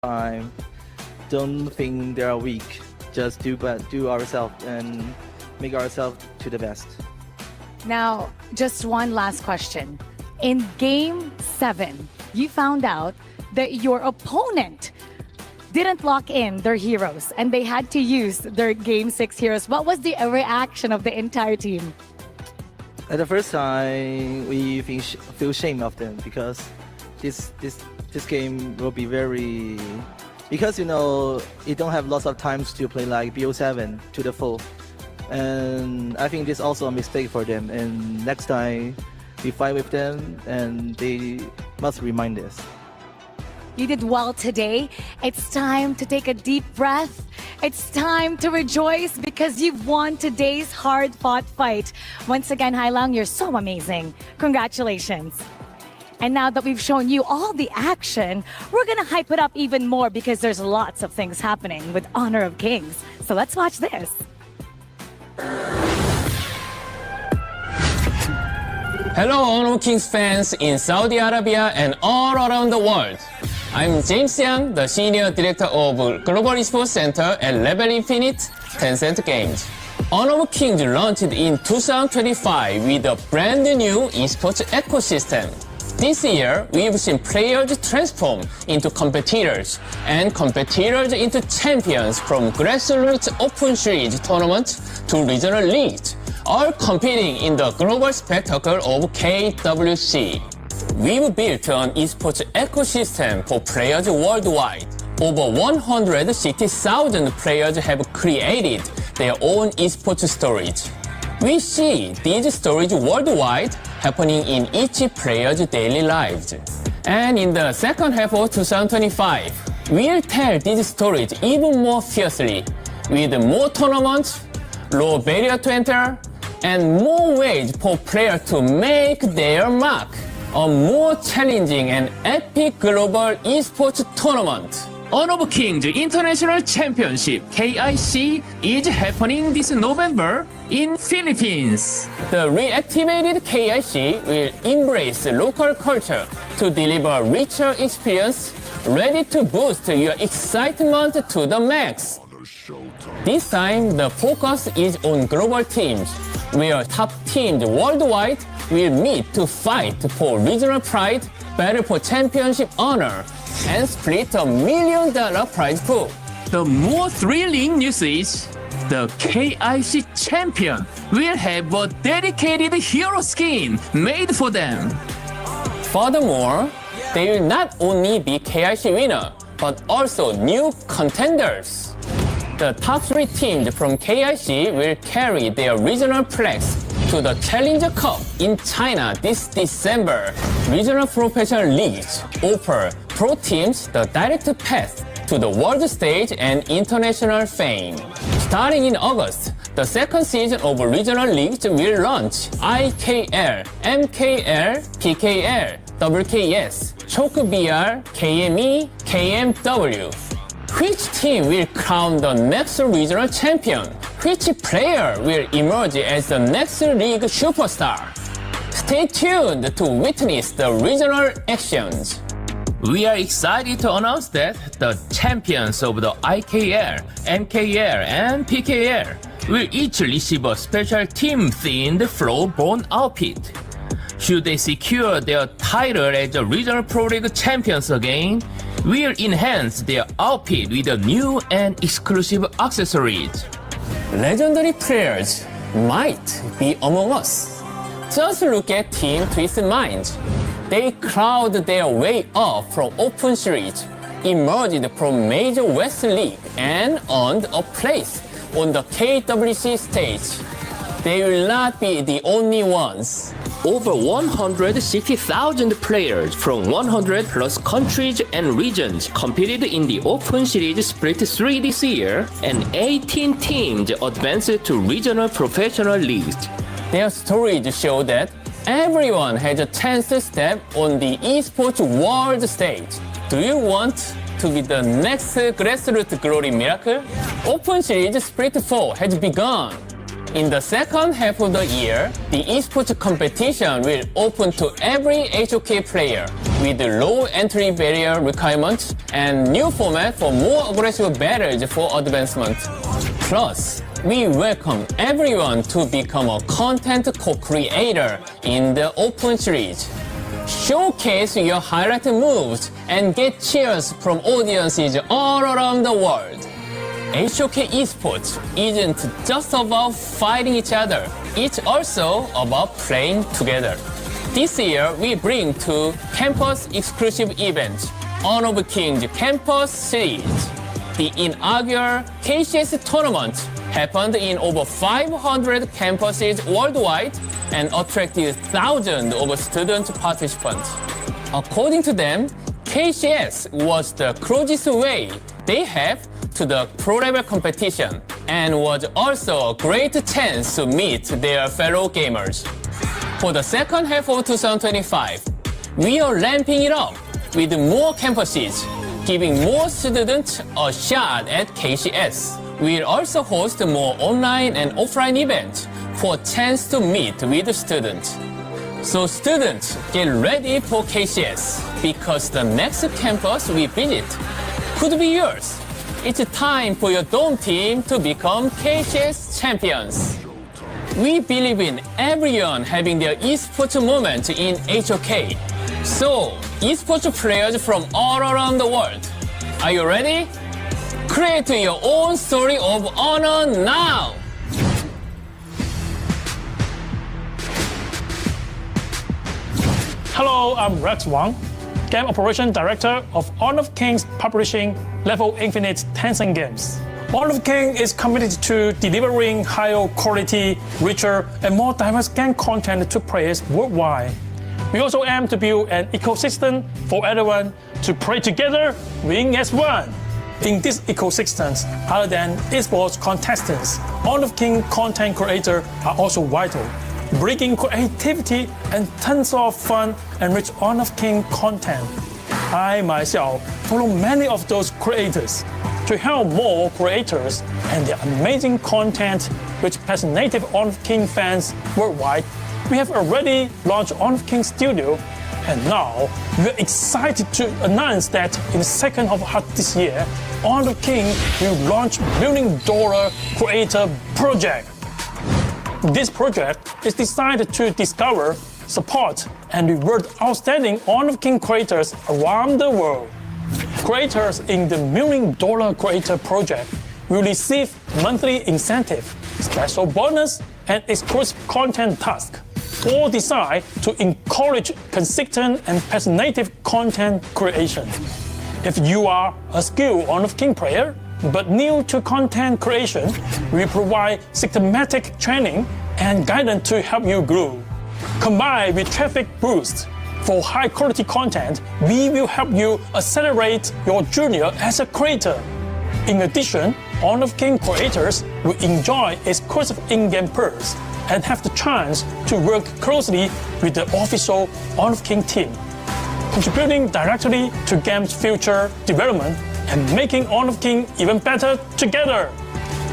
I don't think they are weak. Just do ourselves and make ourselves to the best. Now, just one last question. In Game 7, you found out that your opponent didn't lock in their heroes and they had to use their Game 6 heroes. What was the reaction of the entire team? At the first time, we feel shame of them because this game will be very... Because, you know, you don't have lots of times to play like BO7 to the full. And I think this is also a mistake for them. And next time, we fight with them and they must remind us. You did well today. It's time to take a deep breath. It's time to rejoice because you've won today's hard-fought fight. Once again, Hailang, you're so amazing. Congratulations. And now that we've shown you all the action, we're gonna hype it up even more because there's lots of things happening with Honor of Kings. So let's watch this. Hello Honor of Kings fans in Saudi Arabia and all around the world. I'm James Yang, the Senior Director of Global Esports Center at Level Infinite, Tencent Games. Honor of Kings launched in 2025 with a brand new esports ecosystem. This year, we've seen players transform into competitors and competitors into champions from grassroots open series tournaments to regional leagues, all competing in the global spectacle of KWC. We've built an esports ecosystem for players worldwide. Over 160,000 players have created their own esports stories. We see these stories worldwide happening in each player's daily lives. And in the second half of 2025, we'll tell these stories even more fiercely, with more tournaments, low barrier to enter, and more ways for players to make their mark. A more challenging and epic global esports tournament. Honor of Kings International Championship KIC is happening this November in Philippines. The reactivated KIC will embrace local culture to deliver richer experience, ready to boost your excitement to the max. This time, the focus is on global teams, where top teams worldwide will meet to fight for regional pride, battle for championship honor, and split $1 million prize pool. The more thrilling news is the KIC champion will have a dedicated hero skin made for them. Furthermore, they will not only be KIC winner, but also new contenders. The top 3 teams from KIC will carry their regional flags to the Challenger Cup in China this December. Regional professional leagues offer pro teams the direct path to the world stage and international fame. Starting in August, the second season of regional leagues will launch IKL, MKL, PKL, WKS, ChokeBR, KME, KMW. Which team will crown the next regional champion? Which player will emerge as the next league superstar? Stay tuned to witness the regional actions. We are excited to announce that the champions of the IKL, MKL, and PKL will each receive a special team-themed Flowborn outfit. Should they secure their title as a regional Pro League champions again, we'll enhance their outfit with a new and exclusive accessories. Legendary players might be among us. Just look at Team Twisted Minds. They clawed their way up from Open Series, emerged from Major West League, and earned a place on the KWC stage. They will not be the only ones. Over 160,000 players from 100 plus countries and regions competed in the Open Series Split 3 this year, and 18 teams advanced to regional professional leagues. Their stories show that everyone has a chance to step on the esports world stage. Do you want to be the next grassroots glory miracle? Open Series Split 4 has begun. In the second half of the year, the esports competition will open to every HOK player with low entry barrier requirements and new format for more aggressive battles for advancement. Plus, we welcome everyone to become a content co-creator in the Open Series. Showcase your highlight moves and get cheers from audiences all around the world. HOK Esports isn't just about fighting each other, it's also about playing together. This year, we bring two campus-exclusive events, Honor of Kings Campus Series. The inaugural KCS tournament happened in over 500 campuses worldwide and attracted thousands of student participants. According to them, KCS was the closest way they have to the pro-level competition and was also a great chance to meet their fellow gamers. For the second half of 2025, we are ramping it up with more campuses, giving more students a shot at KCS. We'll also host more online and offline events for a chance to meet with students. So students, get ready for KCS because the next campus we visit could be yours. It's time for your Dome team to become KCS champions. We believe in everyone having their esports moment in HOK. So, esports players from all around the world, are you ready? Create your own story of honor now! Hello, I'm Rex Wang, Game Operation Director of Honor of Kings Publishing Level Infinite Tencent Games. Honor of Kings is committed to delivering higher quality, richer, and more diverse game content to players worldwide. We also aim to build an ecosystem for everyone to play together, win as one. In this ecosystem, other than esports contestants, Honor of Kings content creators are also vital, bringing creativity and tons of fun and rich Honor of Kings content. I myself follow many of those creators. To help more creators and their amazing content which passionate Honor of Kings fans worldwide, we have already launched Honor of Kings Studio, and now we're excited to announce that in the second half of this year, Honor of Kings will launch $1 million creator project. This project is designed to discover, support, and reward outstanding Honor of Kings creators around the world. Creators in the $1 million creator project will receive monthly incentive, special bonus, and exclusive content tasks, all designed to encourage consistent and passionate content creation. If you are a skilled Honor of Kings player, but new to content creation, we provide systematic training and guidance to help you grow. Combined with traffic boosts for high-quality content, we will help you accelerate your journey as a creator. In addition, Honor of Kings creators will enjoy exclusive in-game perks and have the chance to work closely with the official Honor of Kings team, contributing directly to game's future development and making Honor of Kings even better together.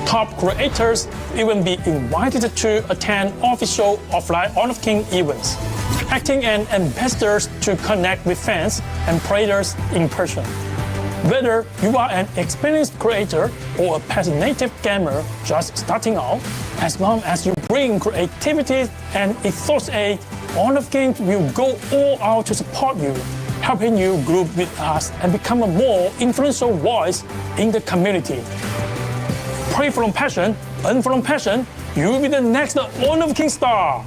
Top creators will even be invited to attend official offline Honor of Kings events. acting as ambassadors to connect with fans and players in person. Whether you are an experienced creator or a passionate gamer just starting out, as long as you bring creativity and enthusiasm, Honor of Kings will go all out to support you, helping you grow with us and become a more influential voice in the community. Play from passion, earn from passion, you will be the next Honor of Kings star.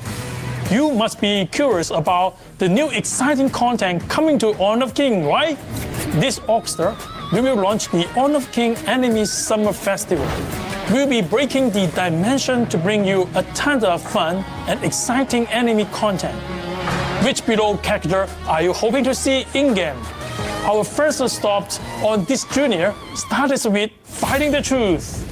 You must be curious about the new exciting content coming to Honor of King, right? This August, we will launch the Honor of King Anime Summer Festival. We'll be breaking the dimension to bring you a ton of fun and exciting anime content. Which below character are you hoping to see in-game? Our first stop on this journey started with Fighting the Truth.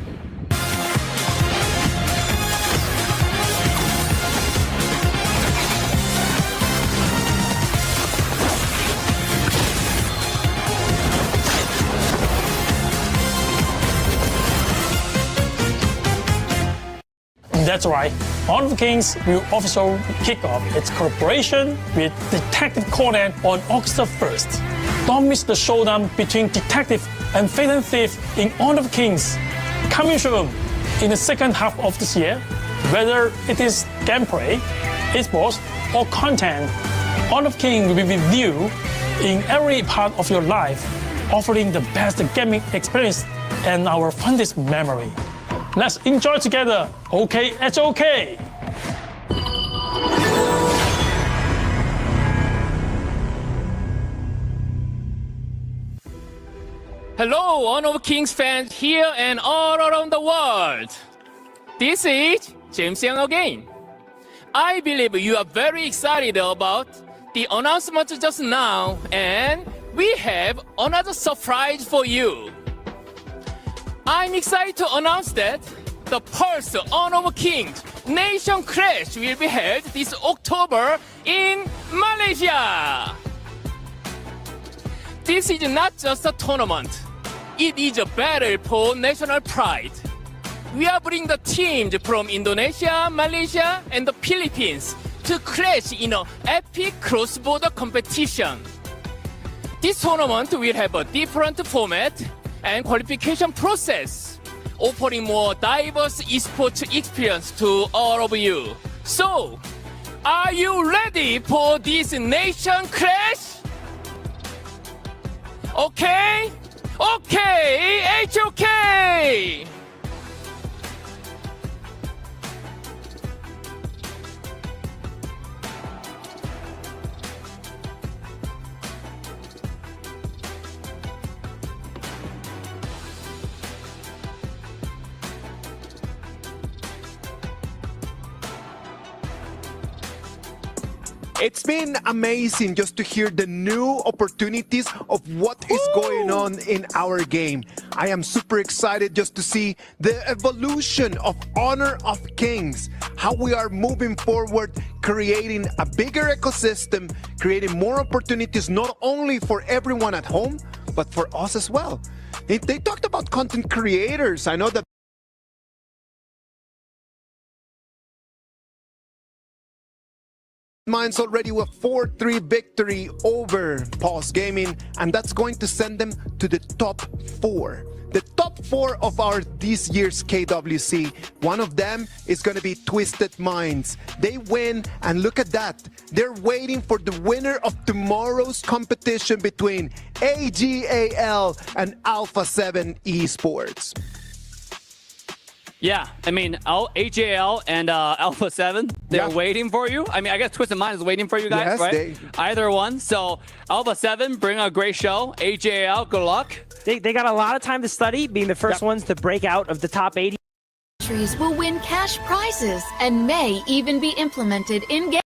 That's right, Honor of Kings will also kick off its collaboration with Detective Conan on August 1st. Don't miss the showdown between Detective and Fatal Thief in Honor of Kings. Coming soon in the second half of this year, whether it is gameplay, esports, or content, Honor of Kings will be with you in every part of your life, offering the best gaming experience and our fondest memory. Let's enjoy together. Okay, it's okay. Hello, Honor of Kings fans here and all around the world. This is James Young again. I believe you are very excited about the announcement just now, and we have another surprise for you. I'm excited to announce that the first Honor of Kings Nation Clash will be held this October in Malaysia. This is not just a tournament. It is a battle for national pride. We are bringing the teams from Indonesia, Malaysia, and the Philippines to clash in an epic cross-border competition. This tournament will have a different format and qualification process, offering more diverse esports experience to all of you. So, are you ready for this nation clash? Okay? Okay, it's okay! It's been amazing just to hear the new opportunities of what is going on in our game. I am super excited just to see the evolution of Honor of Kings, how we are moving forward, creating a bigger ecosystem, creating more opportunities not only for everyone at home, but for us as well. They talked about content creators. I know that Minds already with 4-3 victory over Pulse Gaming, and that's going to send them to the top 4. The top 4 of our this year's KWC. One of them is going to be Twisted Minds. They win, and look at that. They're waiting for the winner of tomorrow's competition between AGAL and Alpha 7 Esports. Yeah, I mean, AJL and Alpha 7, they're waiting for you. I mean, I guess Twisted Mind is waiting for you guys, right? Either one. So, Alpha 7, bring a great show. AJL, good luck. They got a lot of time to study, being the first ones to break out of the top 80. Entries will win cash prizes and may even be implemented in-game.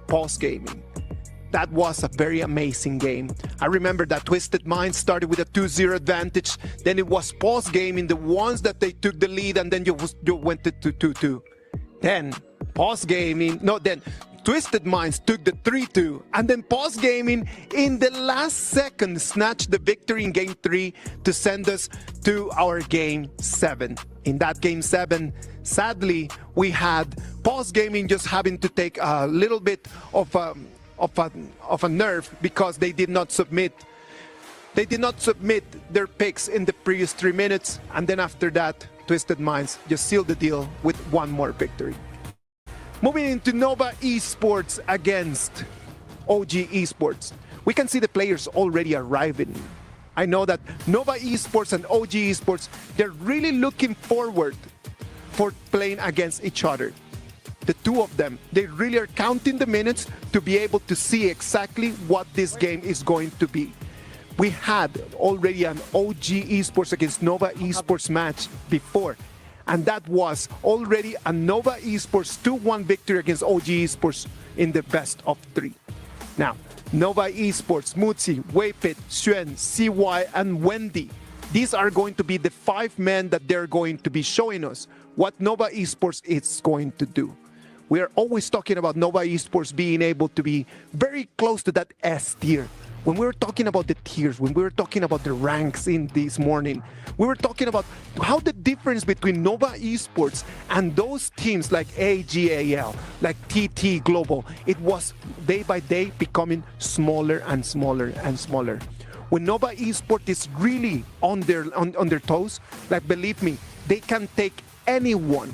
Pulse Gaming. That was a very amazing game. I remember that Twisted Mind started with a 2-0 advantage. Then it was Pulse Gaming, the ones that they took the lead, and then you went to 2-2. Then Pulse Gaming, then Twisted Minds took the 3-2, and then Pause Gaming in the last second snatched the victory in Game 3 to send us to our Game 7. In that Game 7, sadly, we had Pause Gaming just having to take a little bit of a nerve because they did not submit. They did not submit their picks in the previous 3 minutes, and then after that, Twisted Minds just sealed the deal with one more victory. Moving into Nova Esports against OG Esports. We can see the players already arriving. I know that Nova Esports and OG Esports, they're really looking forward for playing against each other. The two of them, they really are counting the minutes to be able to see exactly what this game is going to be. We had already an OG Esports against Nova Esports match before, and that was already a Nova Esports 2-1 victory against OG Esports in the best of 3. Now, Nova Esports, Mutsi, Waypit, Xuan, CY, and Wendy. These are going to be the 5 men that they're going to be showing us what Nova Esports is going to do. We are always talking about Nova Esports being able to be very close to that S tier. When we were talking about the tiers, when we were talking about the ranks in this morning, we were talking about how the difference between Nova Esports and those teams like AGAL, like TT Global, it was day by day becoming smaller and smaller and smaller. When Nova Esports is really on their toes, like believe me, they can take anyone.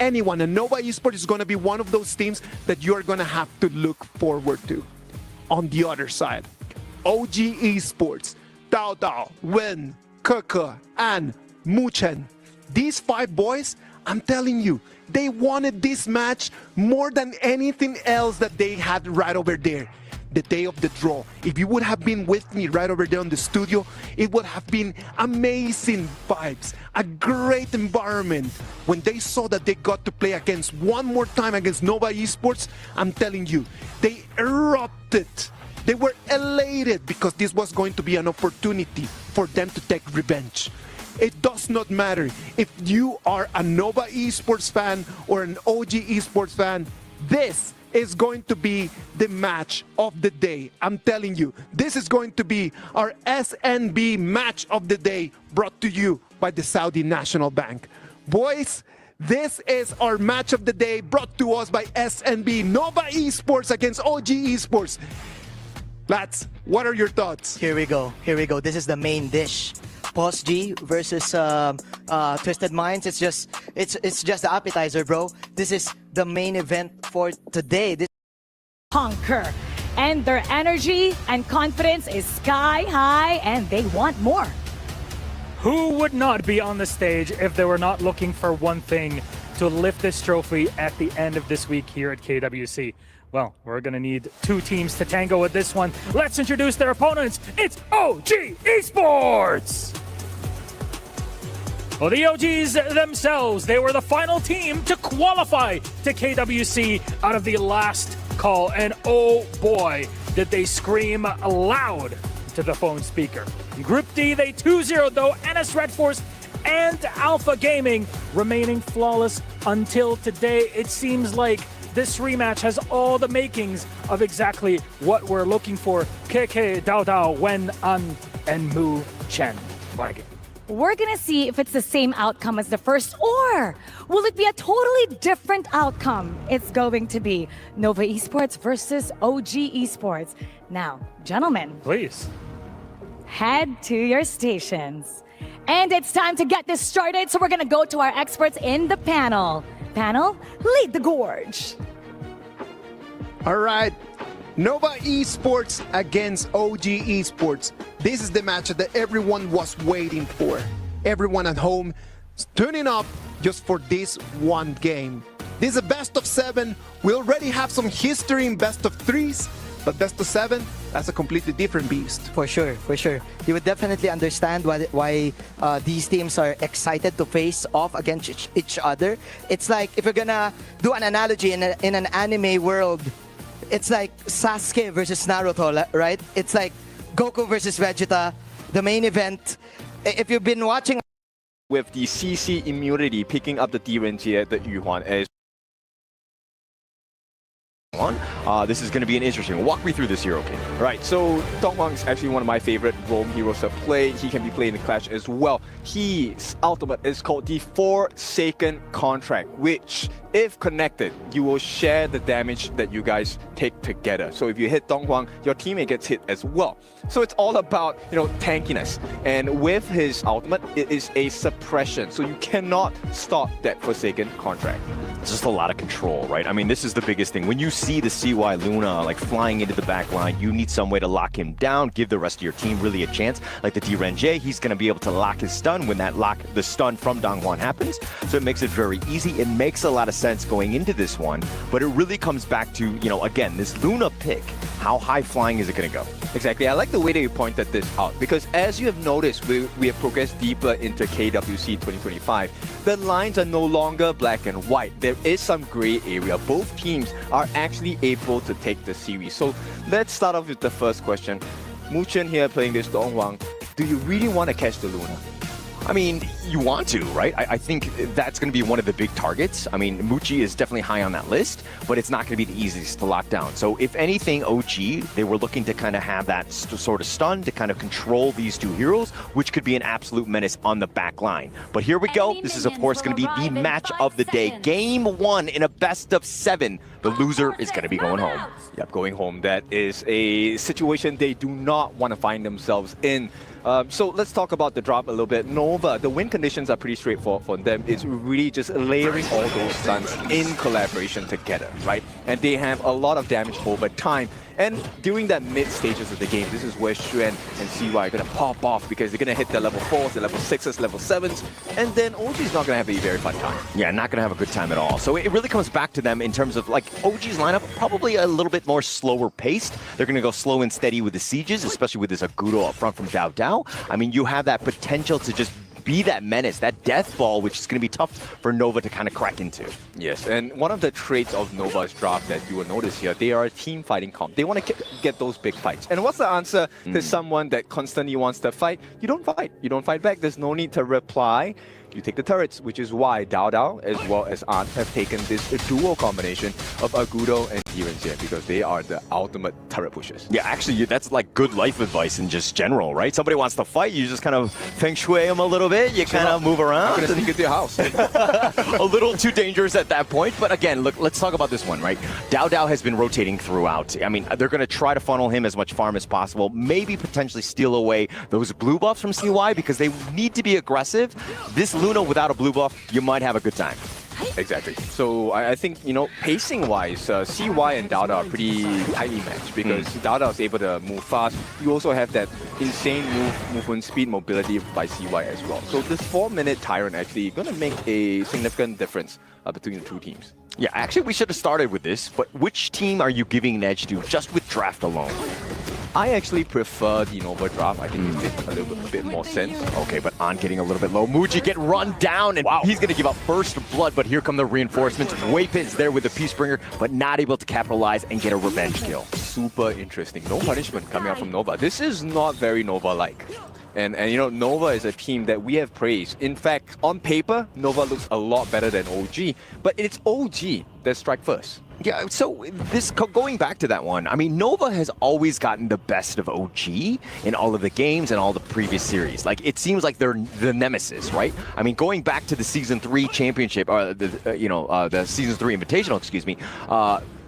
And Nova Esports is going to be one of those teams that you are going to have to look forward to. On the other side, OG Esports, Dao Dao, Wen, Keke, and Muchen. These 5 boys, I'm telling you, they wanted this match more than anything else that they had right over there. The day of the draw. If you would have been with me right over there in the studio, it would have been amazing vibes, a great environment. When they saw that they got to play against one more time against Nova Esports, I'm telling you, they erupted. They were elated because this was going to be an opportunity for them to take revenge. It does not matter if you are a Nova Esports fan or an OG Esports fan, this is going to be the match of the day. I'm telling you, this is going to be our SNB match of the day brought to you by the Saudi National Bank. Boys, this is our match of the day brought to us by SNB, Nova Esports against OG Esports. Lads, what are your thoughts? Here we go. This is the main dish. Pause G versus Twisted Minds. It's just the appetizer, bro. This is the main event for today. Conquer. And their energy and confidence is sky high, and they want more. Who would not be on the stage if they were not looking for one thing, to lift this trophy at the end of this week here at KWC? Well, we're going to need 2 teams to tango with this one. Let's introduce their opponents. It's OG Esports! Well, the OGs themselves, they were the final team to qualify to KWC out of the last call. And oh boy, did they scream loud to the phone speaker. In Group D, they 2-0 though NS Red Force and Alpha Gaming remaining flawless until today. It seems like this rematch has all the makings of exactly what we're looking for. KK, Dao Dao, Wen, An, and Mu Chen. We're gonna see if it's the same outcome as the first, or will it be a totally different outcome? It's going to be Nova Esports versus OG Esports. Now, gentlemen, please head to your stations. And it's time to get this started, so we're gonna go to our experts in the panel. Panel, lead the gorge. All right, Nova Esports against OG Esports. This is the match that everyone was waiting for. Everyone at home tuning up just for this one game. This is a best of 7. We already have some history in best of 3s, but best of 7, that's a completely different beast. For sure. You would definitely understand why these teams are excited to face off against each other. It's like, if you're gonna do an analogy in an anime world, it's like Sasuke versus Naruto, right? It's like Goku versus Vegeta, the main event. If you've been watching... With the CC immunity picking up the D range here, the Yuhuan is This is going to be an interesting. Walk me through this hero, King. Right, so Donghuang is actually one of my favorite roam heroes to play. He can be played in the Clash as well. His ultimate is called the Forsaken Contract, which, if connected, you will share the damage that you guys take together. So if you hit Donghuang, your teammate gets hit as well. So it's all about, tankiness. And with his ultimate, it is a suppression. So you cannot stop that Forsaken Contract. It's just a lot of control, right? I mean, this is the biggest thing. When you see the CY Luna like flying into the back line, you need some way to lock him down, give the rest of your team really a chance. Like the D-Ren-J, he's going to be able to lock his stun when the stun from Donghuang happens. So it makes it very easy. It makes a lot of sense going into this one, but it really comes back to, again, this Luna pick. How high flying is it going to go? Exactly. I like the way that you pointed this out, because as you have noticed, we have progressed deeper into KWC 2025. The lines are no longer black and white. There is some gray area. Both teams are actually able to take the series. So let's start off with the first question. Muchen here playing this Donghuang. Do you really want to catch the Luna? I mean, you want to, right? I think that's going to be one of the big targets. I mean, Muchi is definitely high on that list, but it's not going to be the easiest to lock down. So if anything, OG, they were looking to kind of have that sort of stun to kind of control these two heroes, which could be an absolute menace on the back line. But here we go. This is, of course, going to be the match of the day. Game 1 in a best of 7. The loser is going to be going home. Yep, going home. That is a situation they do not want to find themselves in. So let's talk about the drop a little bit. Nova, the win conditions are pretty straightforward for them. It's really just layering all those stuns in collaboration together, right? And they have a lot of damage over time. And during that mid stages of the game, this is where Xuan and CY are going to pop off, because they're going to hit the level 4s, the level 6s, level 7s, and then OG's not going to have a very fun time. Yeah, not going to have a good time at all. So it really comes back to them in terms of, like, OG's lineup, probably a little bit more slower paced. They're going to go slow and steady with the sieges, especially with this Agudo up front from Dao Dao. I mean, you have that potential to just be that menace, that death ball, which is going to be tough for Nova to kind of crack into. Yes, and one of the traits of Nova's draft that you will notice here, they are a team fighting comp. They want to get those big fights. And what's the answer to someone that constantly wants to fight? You don't fight. You don't fight back. There's no need to reply. You take the turrets, which is why Dao Dao as well as Ant have taken this duo combination of Agudo and D-Ren-J, because they are the ultimate turret pushers. Yeah, actually, that's like good life advice in just general, right? Somebody wants to fight, you just kind of feng shui them a little bit, you kind of move around. I'm going to sneak into your house. A little too dangerous at that point, but again, look, let's talk about this one, right? Dao Dao has been rotating throughout. I mean, they're going to try to funnel him as much farm as possible, maybe potentially steal away those blue buffs from CY, because they need to be aggressive. This Luna without a blue buff, you might have a good time. Exactly. So I think, pacing-wise, CY and Dao Dao are pretty tightly matched, because Dao Dao is able to move fast. You also have that insane movement speed mobility by CY as well. So this 4-minute Tyrant actually going to make a significant difference between the two teams. Yeah, actually, we should have started with this, but which team are you giving an edge to just with draft alone? I actually prefer the Nova draft. I think it makes a little bit more sense. Okay, but on getting a little bit low. Muji get run down, and wow, he's going to give up first blood, but here come the reinforcements. Weipit is there with the Peacebringer, but not able to capitalize and get a revenge kill. Super interesting. No punishment coming out from Nova. This is not very Nova-like. And Nova is a team that we have praised. In fact, on paper, Nova looks a lot better than OG, but it's OG that strike first. Yeah, so this going back to that one, I mean, Nova has always gotten the best of OG in all of the games and all the previous series. Like, it seems like they're the nemesis, right? I mean, going back to the Season 3 championship, or the Season 3 Invitational, excuse me,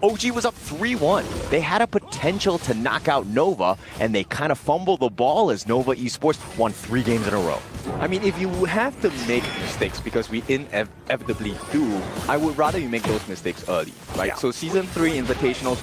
OG was up 3-1. They had a potential to knock out Nova, and they kind of fumbled the ball as Nova Esports won 3 games in a row. I mean, if you have to make mistakes, because we inevitably do, I would rather you make those mistakes early, right? Yeah. So Season 3 Invitationals,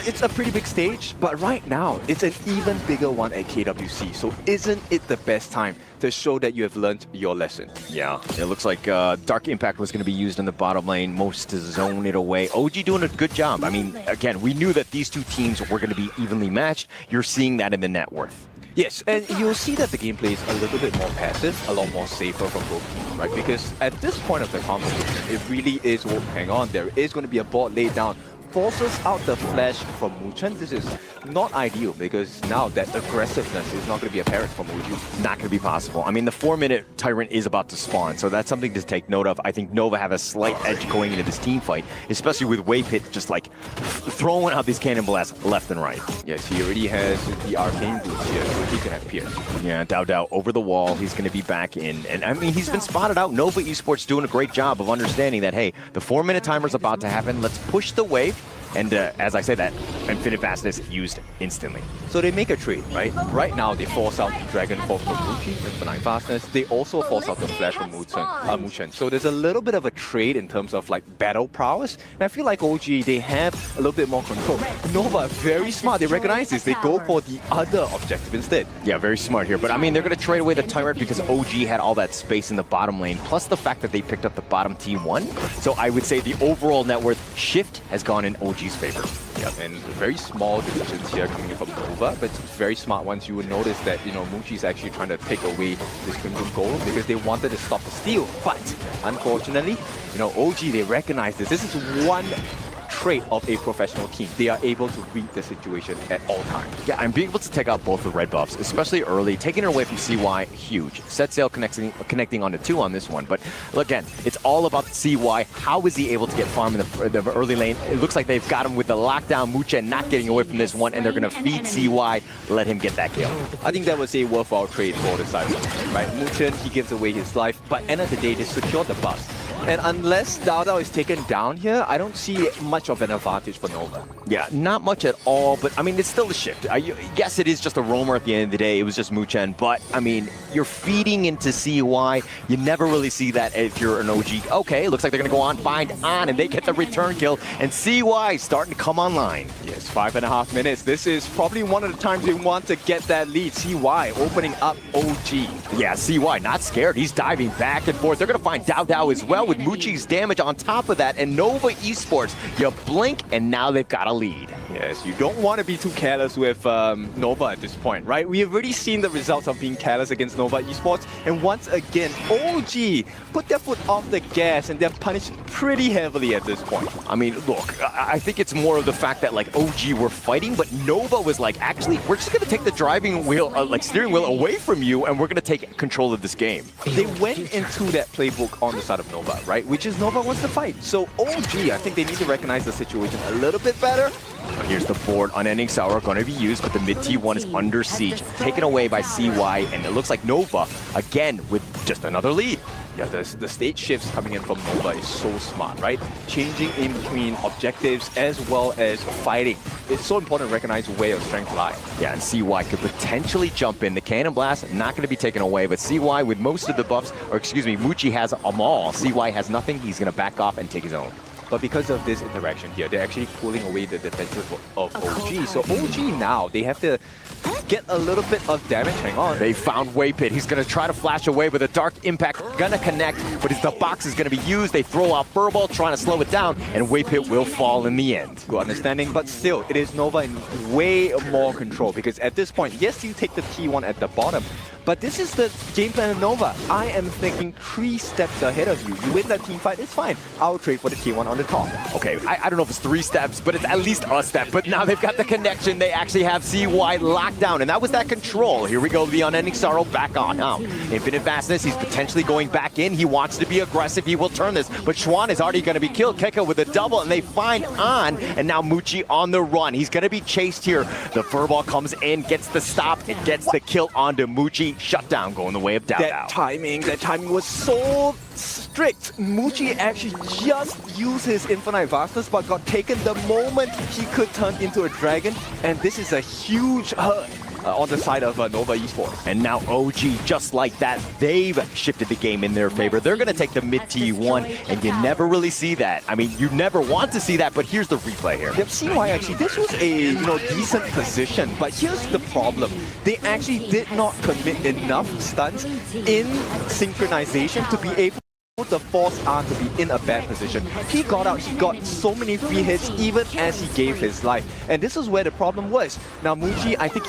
it's a pretty big stage, but right now, it's an even bigger one at KWC. So isn't it the best time to show that you have learned your lesson? Yeah, it looks like Dark Impact was going to be used in the bottom lane, most to zone it away. OG doing a good job. I mean, again, we knew that these two teams were going to be evenly matched. You're seeing that in the net worth. Yes, and you'll see that the gameplay is a little bit more passive, a lot more safer from both teams, right? Because at this point of the competition, it really is, hang on, there is going to be a board laid down, forces out the flash from Muchen. This is not ideal because now that aggressiveness is not going to be apparent from OG. Not going to be possible. I mean, the 4-minute Tyrant is about to spawn, so that's something to take note of. I think Nova have a slight edge going into this team fight, especially with Waypit just like throwing out these cannon blasts left and right. Yes, he already has the arcane boots here, so he can have Pierce. Yeah, Dao over the wall. He's going to be back in. And I mean, he's been spotted out. Nova Esports doing a great job of understanding that, hey, the 4-minute timer's about to happen. Let's push the wave. And as I say that, Infinite Vastness used instantly. So they make a trade, right? Right now, they force out the Dragon Force from Muchi, Infinite Vastness. They also force out the Flash from Muchen. So there's a little bit of a trade in terms of like battle prowess. And I feel like OG, they have a little bit more control. Nova, very smart. They recognize this. They go for the other objective instead. Yeah, very smart here. But I mean, they're going to trade away the Tyrant because OG had all that space in the bottom lane, plus the fact that they picked up the bottom T1. So I would say the overall net worth shift has gone in OG's favor. Yeah, and very small decisions here coming in from Nova, but very smart ones. You will notice that, you know, Muchi's actually trying to take away this Crimson Gold because they wanted to stop the steal. But unfortunately, you know, OG, they recognize this. This is one trait of a professional team. They are able to read the situation at all times. Yeah, and being able to take out both the red buffs, especially early, taking it away from CY, huge. Set sail connecting onto 2 on this one, but again, it's all about CY. How is he able to get farm in the early lane? It looks like they've got him with the lockdown, Muchen not getting away from this one, and they're going to feed CY, let him get that kill. I think that was a worthwhile trade for the side, right? Muchen, he gives away his life, but end of the day, they secure the buffs. And unless Dao is taken down here, I don't see much of an advantage for Nova. Yeah, not much at all, but I mean, it's still a shift. Yes, it is just a roamer at the end of the day. It was just Muchen, but I mean, you're feeding into CY. You never really see that if you're an OG. Okay, looks like they're going to go on, find on, and they get the return kill, and CY starting to come online. Yes, 5.5 minutes. This is probably one of the times they want to get that lead. CY opening up OG. Yeah, CY not scared. He's diving back and forth. They're going to find Dao as well with Muchi's damage on top of that, and Nova Esports, you blink, and now they've got a lead. Yes, you don't want to be too careless with Nova at this point, right? We have already seen the results of being careless against Nova Esports, and once again, OG put their foot off the gas, and they're punished pretty heavily at this point. I mean, look, I think it's more of the fact that, like, OG were fighting, but Nova was like, actually, we're just going to take the driving wheel, steering wheel away from you, and we're going to take control of this game. They went into that playbook on the side of Nova, right? Which is Nova wants to fight. So OG, I think they need to recognize the situation a little bit better. Here's the board. Unending Sour going to be used, but the mid T1 is under siege. Taken away by CY, and it looks like Nova, again, with just another lead. Yeah, the stage shifts coming in from Nova is so smart, right? Changing in between objectives as well as fighting. It's so important to recognize where your strengths lie. Yeah, and CY could potentially jump in. The Cannon Blast, not going to be taken away, but CY with most of the buffs, or excuse me, Muchi has them all. CY has nothing. He's going to back off and take his own. But because of this interaction here, they're actually pulling away the defensive of OG. So OG now, they have to get a little bit of damage. Hang on. They found Waypit. He's going to try to flash away with a Dark Impact. Going to connect, but the box is going to be used. They throw out Furball, trying to slow it down, and Waypit will fall in the end. Good understanding, but still, it is Nova in way more control, because at this point, yes, you take the T1 at the bottom, but this is the game plan of Nova. I am thinking 3 steps ahead of you. You win that team fight, it's fine. I'll trade for the T1 on the top. Okay, I don't know if it's 3 steps, but it's at least a step. But now they've got the connection. They actually have CY locked down, and that was that control. Here we go, the Unending Sorrow back on now. Infinite Vastness, he's potentially going back in. He wants to be aggressive. He will turn this, but Schwan is already going to be killed. Keka with a double, and they find On, and now Muchi on the run. He's going to be chased here. The Furball comes in, gets the stop, and gets the kill onto Muchi. Shut down, going the way of Dao. That timing was so strict. Muchi actually just used his Infinite Vastness, but got taken the moment he could turn into a dragon, and this is a huge hurt on the side of Nova Esports. And now OG, just like that, they've shifted the game in their favor. They're going to take the mid T1, and you never really see that. I mean, you never want to see that, but here's the replay here. Yep, CY actually, this was a decent position, but here's the problem. They actually did not commit enough stunts in synchronization to be able the false arm to be in a bad position. He got out, he got so many free hits even as he gave his life. And this is where the problem was. Now Muji, I think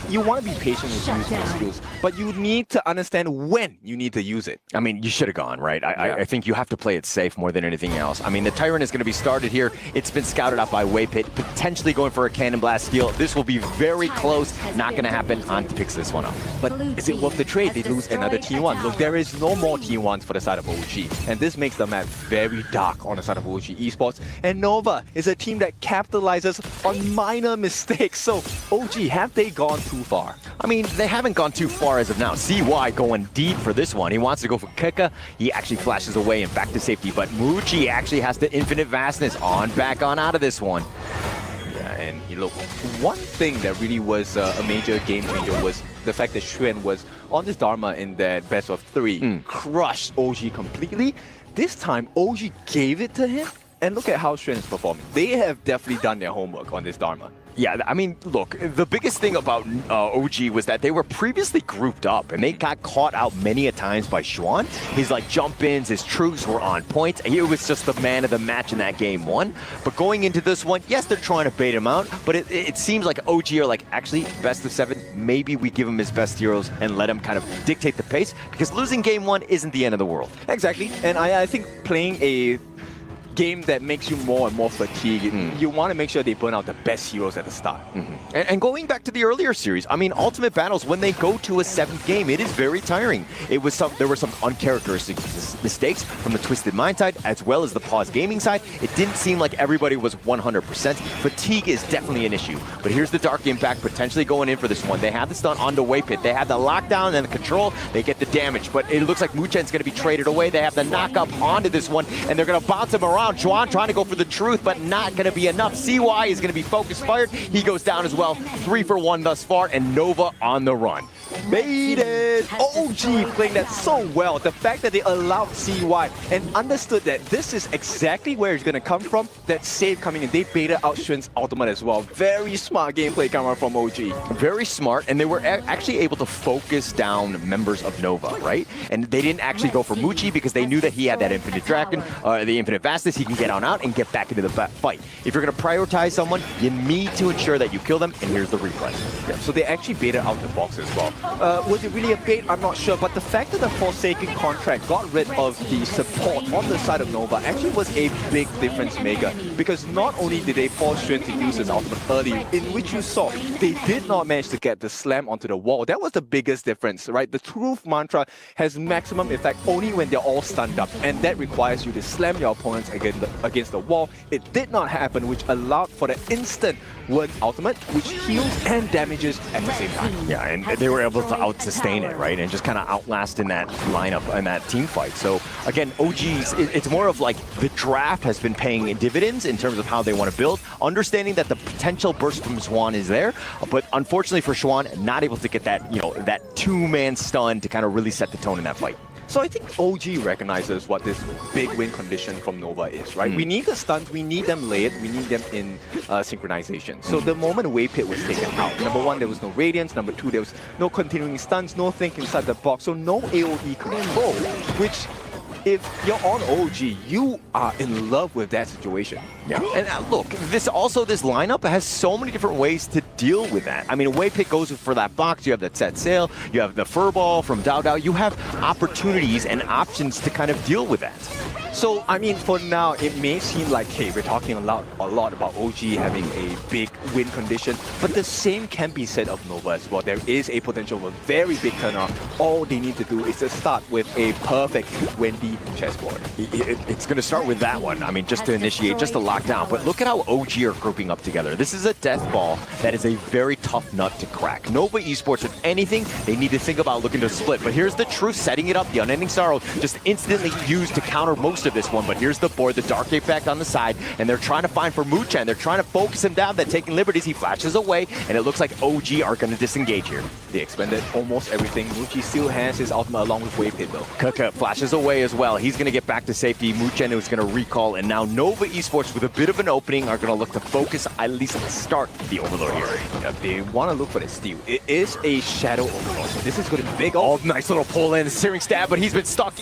you want to be patient with using your skills, but you need to understand when you need to use it. I mean, you should have gone, right? I think you have to play it safe more than anything else. I mean, the Tyrant is going to be started here. It's been scouted out by Waypit, potentially going for a Cannon Blast steal. This will be very close. Not going to happen. Ant picks this one up. But is it worth the trade? They lose another T1. Look, there is no more T1s for the side of OG. And this makes the map very dark on the side of OG Esports. And Nova is a team that capitalizes on minor mistakes. So OG, have they gone too far? I mean, they haven't gone too far as of now. CY going deep for this one. He wants to go for Keka. He actually flashes away and back to safety. But Muji actually has the infinite vastness on back on out of this one. Yeah, and you look, one thing that really was a major game changer was the fact that Xuan was on this Dharma in that best of 3, crushed OG completely. This time, OG gave it to him, and look at how Xuan is performing. They have definitely done their homework on this Dharma. Yeah, I mean, look, the biggest thing about OG was that they were previously grouped up, and they got caught out many a times by Xuan. His like jump-ins, his truths were on point. He was just the man of the match in that game 1. But going into this one, yes, they're trying to bait him out, but it seems like OG are like, actually, best of 7, maybe we give him his best heroes and let him kind of dictate the pace, because losing game 1 isn't the end of the world. Exactly, and I think playing a game that makes you more and more fatigued, you want to make sure they burn out the best heroes at the start. And going back to the earlier series, I mean, Ultimate Battles, when they go to a 7th game, it is very tiring. There were some uncharacteristic mistakes from the Twisted Mind side, as well as the Pause Gaming side. It didn't seem like everybody was 100%. Fatigue is definitely an issue. But here's the Dark Impact potentially going in for this one. They have the stun on the Waypit. They have the lockdown and the control. They get the damage. But it looks like Muchen's going to be traded away. They have the knock up onto this one, and they're going to bounce him around. Juan trying to go for the truth, but not going to be enough. CY is going to be focus fired. He goes down as well. 3 for 1 thus far, and Nova on the run. Made it! OG playing that so well. The fact that they allowed CY and understood that this is exactly where it's going to come from, that save coming in. They baited out Xuan's ultimate as well. Very smart gameplay coming from OG. Very smart, and they were actually able to focus down members of Nova, right? And they didn't actually go for Muji because they knew that he had that Infinite Dragon, the Infinite Vastness. He can get on out and get back into the fight. If you're going to prioritize someone, you need to ensure that you kill them, and here's the replay. Yeah, so they actually baited out the box as well. Was it really a bait? I'm not sure, but the fact that the Forsaken contract got rid of the support on the side of Nova actually was a big difference maker, because not only did they force Xuan to use his ultimate early, in which you saw they did not manage to get the slam onto the wall. That was the biggest difference, right? The Truth mantra has maximum effect only when they're all stunned up, and that requires you to slam your opponents against the wall. It did not happen, which allowed for the instant Word ultimate, which heals and damages at the same time. Yeah, and they were able to out-sustain it, right? And just kind of outlast in that lineup, in that team fight. So, again, OG's, it's more of like the draft has been paying dividends in terms of how they want to build, understanding that the potential burst from Xuan is there, but unfortunately for Xuan, not able to get that, that 2-man stun to kind of really set the tone in that fight. So I think OG recognizes what this big win condition from Nova is, right? We need the stuns, we need them layered, we need them in synchronization. So the moment Waypit was taken out, number 1, there was no Radiance, number 2, there was no continuing stuns, no think inside the box, so no AoE control, which if you're on OG, you are in love with that situation. Yeah, and look, this lineup has so many different ways to deal with that. I mean, Waypit goes for that box, you have that set sail, you have the furball from Dao Dao, you have opportunities and options to kind of deal with that. So, I mean, for now, it may seem like, hey, we're talking a lot about OG having a big win condition, but the same can be said of Nova as well. There is a potential of a very big turnaround. All they need to do is to start with a perfect Wendy chessboard. It's going to start with that one. I mean, just to initiate, just to lock down. But look at how OG are grouping up together. This is a death ball that is a very tough nut to crack. Nova Esports, with anything, they need to think about looking to split. But here's the truth, setting it up. The Unending Sorrow just instantly used to counter most of this one. But here's the board, the Dark Impact on the side, and they're trying to find for Muchen. They're trying to focus him down. They're taking liberties. He flashes away, and it looks like OG are going to disengage here. They expended almost everything. Muchi still has his ultimate along with Waypit though. Keka flashes away as well. He's going to get back to safety. Muchen is going to recall, and now Nova Esports, with a bit of an opening, are going to look to focus, at least start the Overlord here. Yeah, they want to look for the steal. It is a Shadow Overlord, so this is going to be big. Oh, nice little pull in, searing stab, but he's been stuck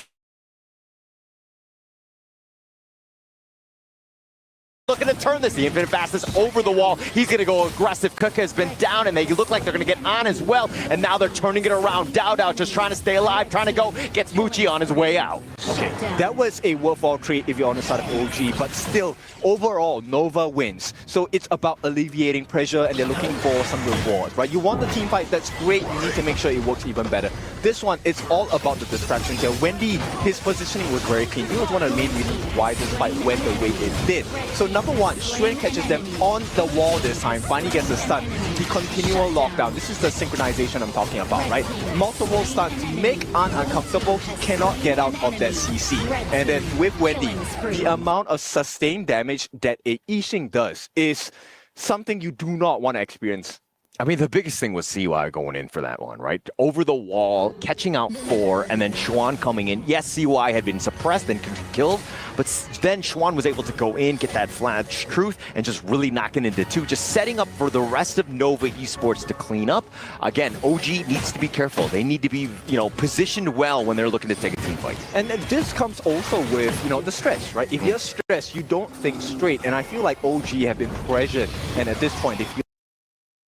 looking to turn this. The Infinite Fastness over the wall. He's going to go aggressive. Kuka has been down, and they look like they're going to get on as well. And now they're turning it around. Dao just trying to stay alive, trying to go. Gets Muchi on his way out. Okay, that was a worthwhile trade if you're on the side of OG, but still, overall, Nova wins. So it's about alleviating pressure, and they're looking for some reward, right? You want the team fight, that's great. You need to make sure it works even better. This one, it's all about the distractions here. Wendy, his positioning was very clean. He was one of the main reasons why this fight went the way it did. So number one, Xuan catches them on the wall this time, finally gets a stun. The continual lockdown, this is the synchronization I'm talking about, right? Multiple stuns make An uncomfortable. He cannot get out of that CC. And then with Wendy, the amount of sustained damage that a Yixing does is something you do not want to experience. I mean, the biggest thing was CY going in for that one, right? Over the wall, catching out 4, and then Xuan coming in. Yes, CY had been suppressed and killed, but then Xuan was able to go in, get that flash truth, and just really knock it into 2, just setting up for the rest of Nova Esports to clean up. Again, OG needs to be careful. They need to be, positioned well when they're looking to take a team fight. And this comes also with, the stress, right? If you're stressed, you don't think straight. And I feel like OG have been pressured, and at this point, they feel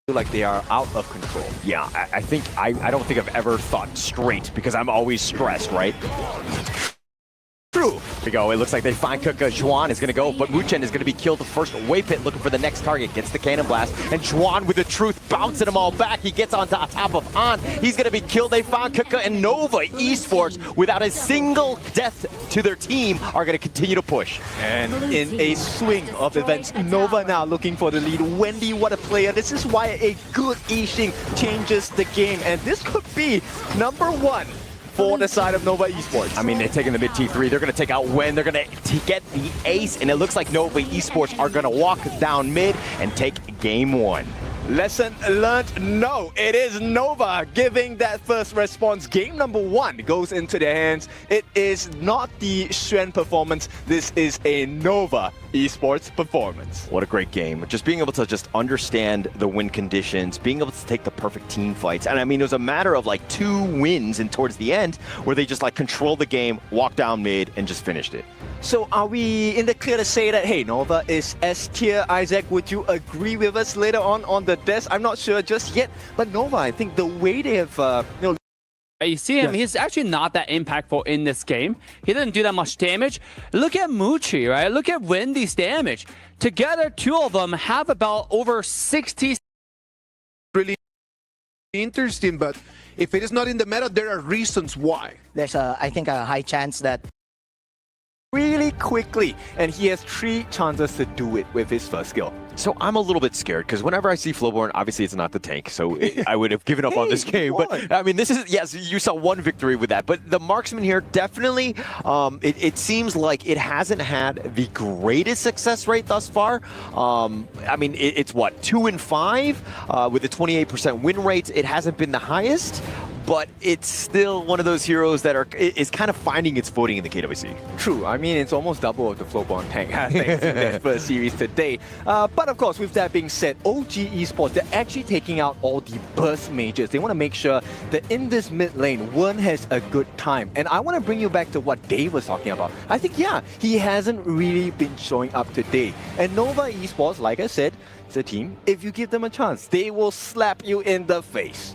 like they are out of control. Yeah, I don't think I've ever thought straight because I'm always stressed, right? True. Here we go. It looks like they find Kuka. Xuan is going to go, but Muchen is going to be killed. The first Wave Pit looking for the next target. Gets the Cannon Blast, and Xuan with the truth bouncing them all back. He gets on top of An. He's going to be killed. They found Kuka, and Nova Esports, without a single death to their team, are going to continue to push. And in a swing of events, Nova now looking for the lead. Wendy, what a player. This is why a good Yixing changes the game, and this could be number 1 for the side of Nova Esports. I mean, they're taking the mid T3. They're going to take out Wen. They're going to get the ace, and it looks like Nova Esports are going to walk down mid and take game 1. Lesson learned? No, it is Nova giving that first response. Game number 1 goes into their hands. It is not the Xuan performance. This is a Nova Esports performance. What a great game. Just being able to just understand the win conditions, being able to take the perfect team fights. And I mean, it was a matter of like 2 wins and towards the end where they just like controlled the game, walked down mid, and just finished it. So are we in the clear to say that, hey, Nova is S tier? Isaac, would you agree with us later on the desk? I'm not sure just yet, but Nova, I think the way they have, You see him, he's actually not that impactful in this game. He doesn't do that much damage. Look at Muchi, right? Look at Wendy's damage. Together, 2 of them have about over 60. Really interesting, but if it is not in the meta, there are reasons why. There's, I think, a high chance that really quickly, and he has 3 chances to do it with his first skill. So I'm a little bit scared because whenever I see Flowborn, obviously it's not the tank, so I would have given up on this game. But I mean, this is, yes, you saw 1 victory with that, but the marksman here definitely, it seems like it hasn't had the greatest success rate thus far. I mean, it's what, 2 and 5 with a 28% win rate. It hasn't been the highest, but it's still one of those heroes that is kind of finding its footing in the KWC. True. I mean, it's almost double of the Flowborn tank thanks to that first series today. But of course, with that being said, OG Esports, they're actually taking out all the burst mages. They want to make sure that in this mid lane, one has a good time. And I want to bring you back to what Dave was talking about. I think, yeah, he hasn't really been showing up today. And Nova Esports, like I said, it's a team. If you give them a chance, they will slap you in the face.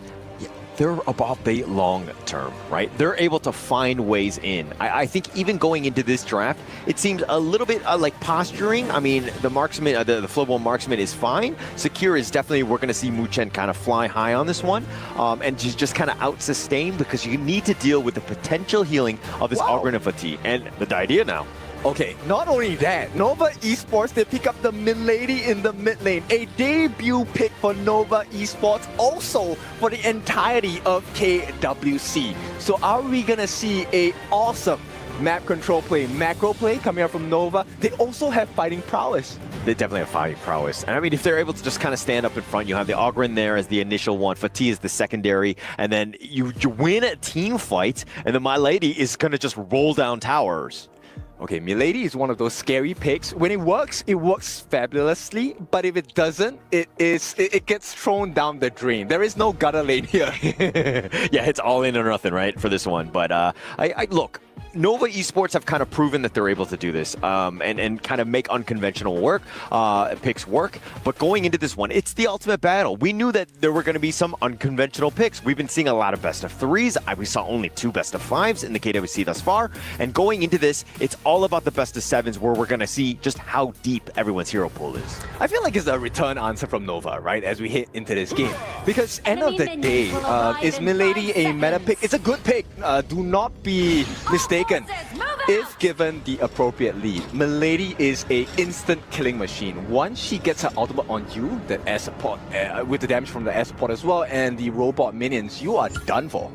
They're about the long term, right? They're able to find ways in. I think even going into this draft, it seems a little bit like posturing. I mean, the marksman, the Flowborn marksman is fine. Secure is definitely, we're going to see Muchen kind of fly high on this one and just kind of out-sustain because you need to deal with the potential healing of this Ogryn of Fatigue. And the idea now. Okay, not only that, Nova Esports, they pick up the Milady in the mid lane. A debut pick for Nova Esports, also for the entirety of KWC. So are we gonna see a awesome map control play, macro play coming out from Nova? They also have fighting prowess. They definitely have fighting prowess. And I mean, if they're able to just kind of stand up in front, you have the Ogryn there as the initial one, Fatih is the secondary, and then you win a team fight, and then My Lady is gonna just roll down towers. Okay, Milady is one of those scary picks. When it works fabulously, but if it doesn't, it gets thrown down the drain. There is no gutter lane here. Yeah, it's all in or nothing, right, for this one. But look, Nova Esports have kind of proven that they're able to do this and kind of make unconventional picks work. But going into this one, it's the ultimate battle. We knew that there were going to be some unconventional picks. We've been seeing a lot of best of 3s. We saw only 2 best of 5s in the KWC thus far. And going into this, it's all about the best of 7s where we're going to see just how deep everyone's hero pool is. I feel like it's a return answer from Nova, right, as we hit into this game. Because end of the day, is Milady a meta pick? It's a good pick. Do not be mistaken. If given the appropriate lead, Milady is a instant killing machine. Once she gets her ultimate on you, the air support, with the damage from the air support as well, and the robot minions, you are done for.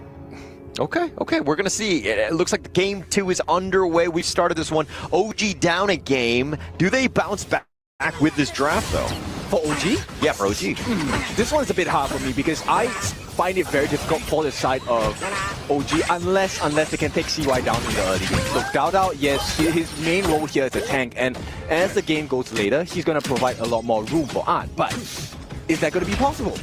Okay, we're going to see. It looks like the game 2 is underway. We've started this one. OG down a game. Do they bounce back with this draft, though? For OG? Yeah, for OG. This one's a bit hard for me because I find it very difficult for the side of OG unless they can take CY down in the early game. Look, Dao, yes, his main role here is a tank, and as the game goes later, he's going to provide a lot more room for Art. But is that going to be possible?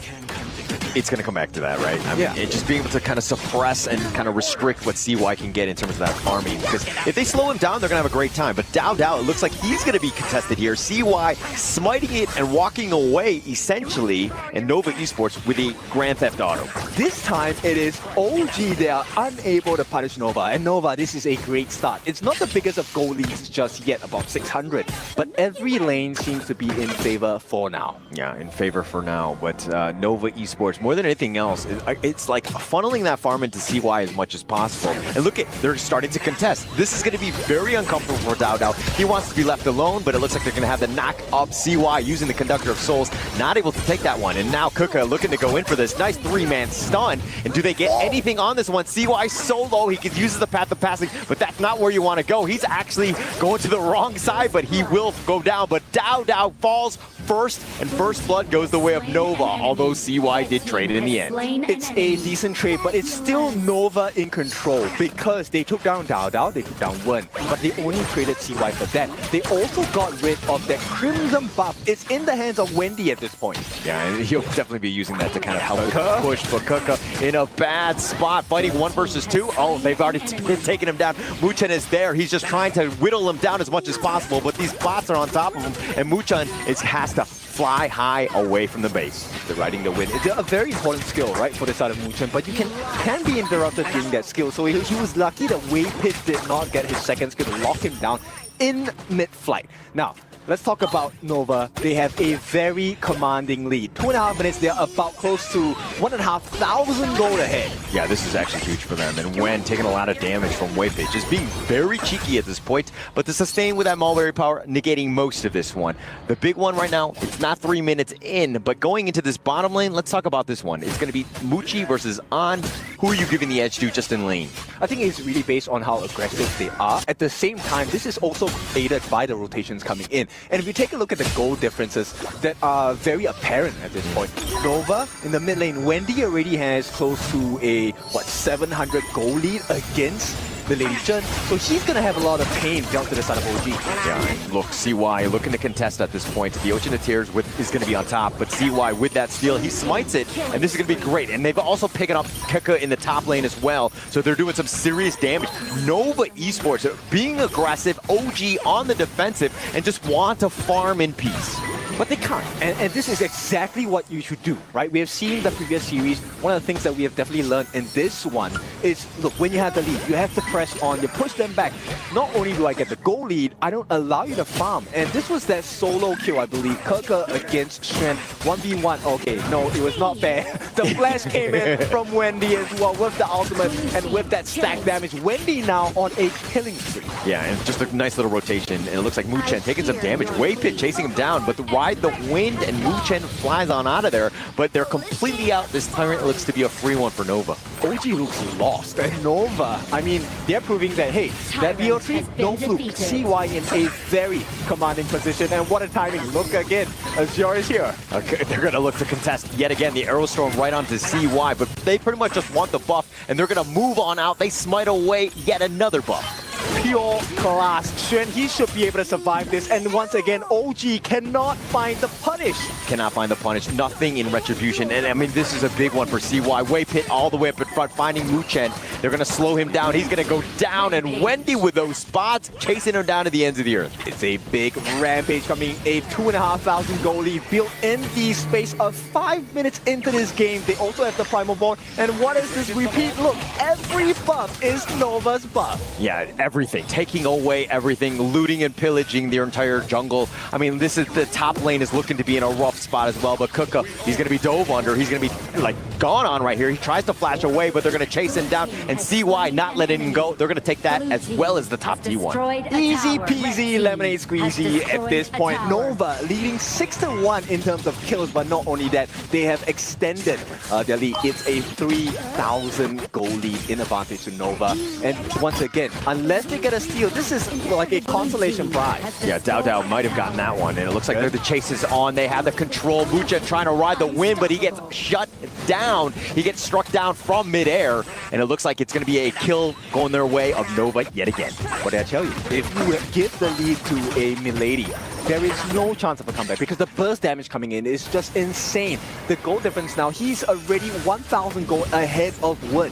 It's going to come back to that, right? I mean, just being able to kind of suppress and kind of restrict what CY can get in terms of that farming. Because if they slow him down, they're going to have a great time. But Dao, it looks like he's going to be contested here. CY smiting it and walking away, essentially, and Nova Esports with a Grand Theft Auto. This time, it is OG. They are unable to punish Nova. And Nova, this is a great start. It's not the biggest of goal leads just yet, about 600. But every lane seems to be in favor for now. Yeah, in favor for now. But Nova Esports, more than anything else, it's like funneling that farm into CY as much as possible. And look they're starting to contest. This is going to be very uncomfortable for Dao. He wants to be left alone, but it looks like they're going to have the knock up CY using the Conductor of Souls. Not able to take that one. And now Kuka looking to go in for this. Nice 3-man stun. And do they get anything on this one? CY so low, he could use the path of passing, but that's not where you want to go. He's actually going to the wrong side, but he will go down. But Dao falls first, and first blood goes the way of Nova, although CY did trade it in the end. It's a decent trade, but it's still Nova in control because they took down Dao, they took down Wen, but they only traded CY for that. They also got rid of that Crimson buff. It's in the hands of Wendy at this point. Yeah, and he'll definitely be using that to kind of help with the push, but Kuka in a bad spot, fighting 1 versus 2. Oh, they've already taken him down. Muchen is there. He's just trying to whittle him down as much as possible, but these bots are on top of him, and Muchen has to fly high away from the base. They're riding the wind. It's a very important skill, right, for the side of Muchen, but you can be interrupted during that skill. So he was lucky that Wei Pit did not get his second skill to lock him down in mid-flight. Now, let's talk about Nova. They have a very commanding lead. 2.5 minutes, they're about close to 1,500 gold ahead. Yeah, this is actually huge for them. And Wen taking a lot of damage from Wei Pit, just being very cheeky at this point, but to sustain with that Mulberry power, negating most of this one. The big one right now, it's not 3 minutes in, but going into this bottom lane, let's talk about this one. It's going to be Muchi versus An. Who are you giving the edge to just in lane? I think it's really based on how aggressive they are. At the same time, this is also aided by the rotations coming in. And if you take a look at the goal differences that are very apparent at this point, Nova in the mid lane, Wendy already has close to a 700 gold lead against the Lady Chen, so she's gonna have a lot of pain down to the side of OG. Yeah, look, CY looking to contest at this point. The Ocean of Tears is gonna be on top, but CY with that steal, he smites it, and this is gonna be great. And they've also picked up Keka in the top lane as well, so they're doing some serious damage. Nova Esports being aggressive, OG on the defensive, and just want to farm in peace. But they can't, and this is exactly what you should do, right? We have seen the previous series. One of the things that we have definitely learned in this one is, look, when you have the lead, you have to press on, you push them back. Not only do I get the goal lead, I don't allow you to farm. And this was that solo kill, I believe, Keka against Shen, 1v1. Okay, no, it was not fair. The flash came in from Wendy as well with the ultimate, and with that stack damage, Wendy now on a killing streak. Yeah, and just a nice little rotation, and it looks like Muchen taking some damage. Wei Pit chasing him down, but the ride the wind, and Muchen flies on out of there, but they're completely out. This tyrant looks to be a free one for Nova. OG looks lost, and Nova, I mean, they're proving that, hey, that BO3, no fluke. CY in a very commanding position, and what a timing. Look again, Azure is here. Okay, they're going to look to contest yet again the Arrow Storm right onto CY, but they pretty much just want the buff, and they're going to move on out. They smite away yet another buff. Pure class. Shen, he should be able to survive this, and once again, OG cannot find the punish. Cannot find the punish. Nothing in retribution, and I mean, this is a big one for CY. Wei Pit all the way up in front, finding Muchen, They're going to slow him down. He's going to go down, and Wendy with those spots, chasing him down to the ends of the earth. It's a big rampage coming, a 2,500 goal lead built in the space of 5 minutes into this game. They also have the Primal Ball, and what is this repeat? Look, every buff is Nova's buff. Yeah, everything. Taking away everything, looting and pillaging their entire jungle. I mean, this is the top lane is looking to be in a rough spot as well, but Kuka, he's going to be dove under. He's going to be like gone on right here. He tries to flash away, but they're going to chase him down, and CY not letting him go. They're going to take that as well as the top T1. Easy peasy lemonade squeezy at this point. Nova leading 6-1 in terms of kills, but not only that, they have extended their lead. It's a 3,000 goal lead in advantage to Nova. And once again, unless they get a steal, this is like a consolation prize. Yeah, Dao might have gotten that one, and it looks like the chase is on. They have the control. Muchen trying to ride the win, but he gets shut down. He gets struck down from midair, and it looks like it's going to be a kill going their way of Nova yet again. What did I tell you? If you give the lead to a Milady, there is no chance of a comeback because the burst damage coming in is just insane. The goal difference now, he's already 1,000 gold ahead of Wood.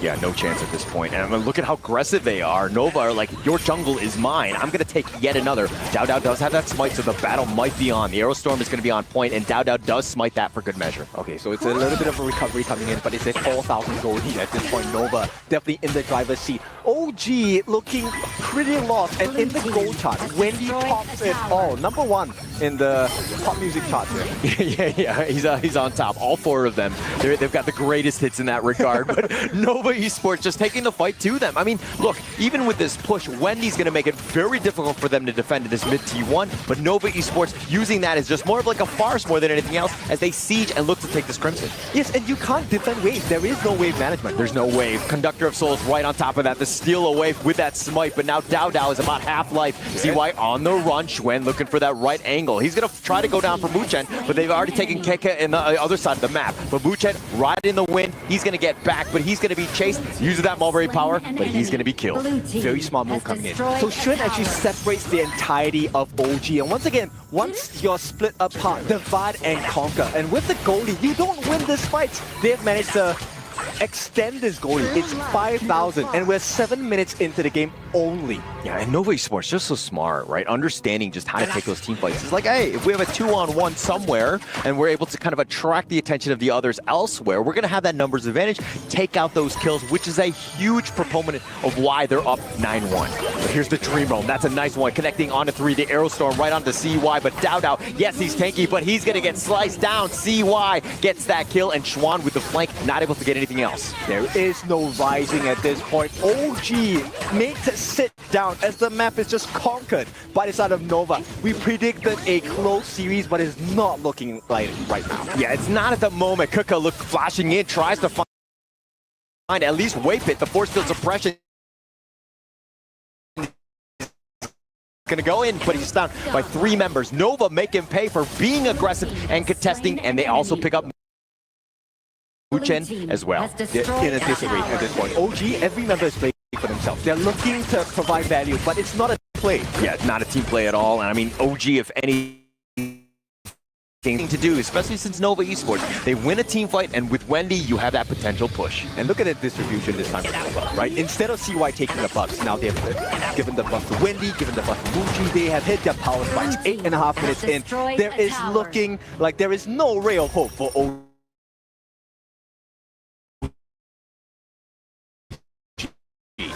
Yeah, no chance at this point. And I mean, look at how aggressive they are. Nova are like, your jungle is mine. I'm going to take yet another. Dao does have that smite, so the battle might be on. The Aerostorm is going to be on point, and Dao does smite that for good measure. Okay, so it's a little bit of a recovery coming in, but it's a 4,000 gold lead at this point. Nova definitely in the driver's seat. OG looking pretty lost, and in the gold chart, Wendy tops it all. #1 in the pop music chart there. yeah, he's on top. All 4 of them. They've got the greatest hits in that regard, but Nova Esports just taking the fight to them. I mean, look, even with this push, Wendy's going to make it very difficult for them to defend this mid T1, but Nova Esports using that as just more of like a farce more than anything else as they siege and look to take this Crimson. Yes, and you can't defend waves. There is no wave management. There's no wave. Conductor of Souls right on top of that. The steal away with that smite, but now Dao is about half-life. CY on the run. Xuen looking for that right angle. He's going to try to go down for Muchen, but they've already taken Keke in the other side of the map. But Muchen right in the wind. He's going to get back, but he's going to be chased. Uses that Mulberry power, but he's going to be killed. Very smart move coming in. So Xuen actually separates the entirety of OG. And once again, once you're split apart, divide and conquer. And with the goalie, you don't win this fight. They've managed to extend this goalie. It's 5,000, and we're 7 minutes into the game only. Yeah, and Nova Esports just so smart, right? Understanding just how to take those team fights. It's like, hey, if we have a 2-on-1 somewhere and we're able to kind of attract the attention of the others elsewhere, we're going to have that numbers advantage, take out those kills, which is a huge proponent of why they're up 9-1. But here's the Dream Roam. That's a nice one. Connecting onto 3, the Aerostorm right onto CY, but Dao, yes, he's tanky, but he's going to get sliced down. CY gets that kill, and Xuan with the flank, not able to get anything else. There is no rising at this point. OG made to sit down as the map is just conquered by the side of Nova. We predicted a close series, but it's not looking like it right now. Yeah, it's not at the moment. Kuka flashing in, tries to find at least Wave Pit, the force field suppression. Going to go in, but he's down by 3 members. Nova make him pay for being aggressive and contesting, and they also pick up Muchen as well. They're in a disarray at this point. OG, every member is playing for themselves. They're looking to provide value, but it's not a play. Yeah, it's not a team play at all. And I mean, OG, if anything to do, especially since Nova Esports, they win a team fight, and with Wendy, you have that potential push. And look at the distribution this time for Nova, right? Instead of CY taking the buffs, now they've given the buff to Wendy, given the buff to Muji. They have hit their power spikes 8.5 minutes in. There is looking like there is no ray of hope for OG.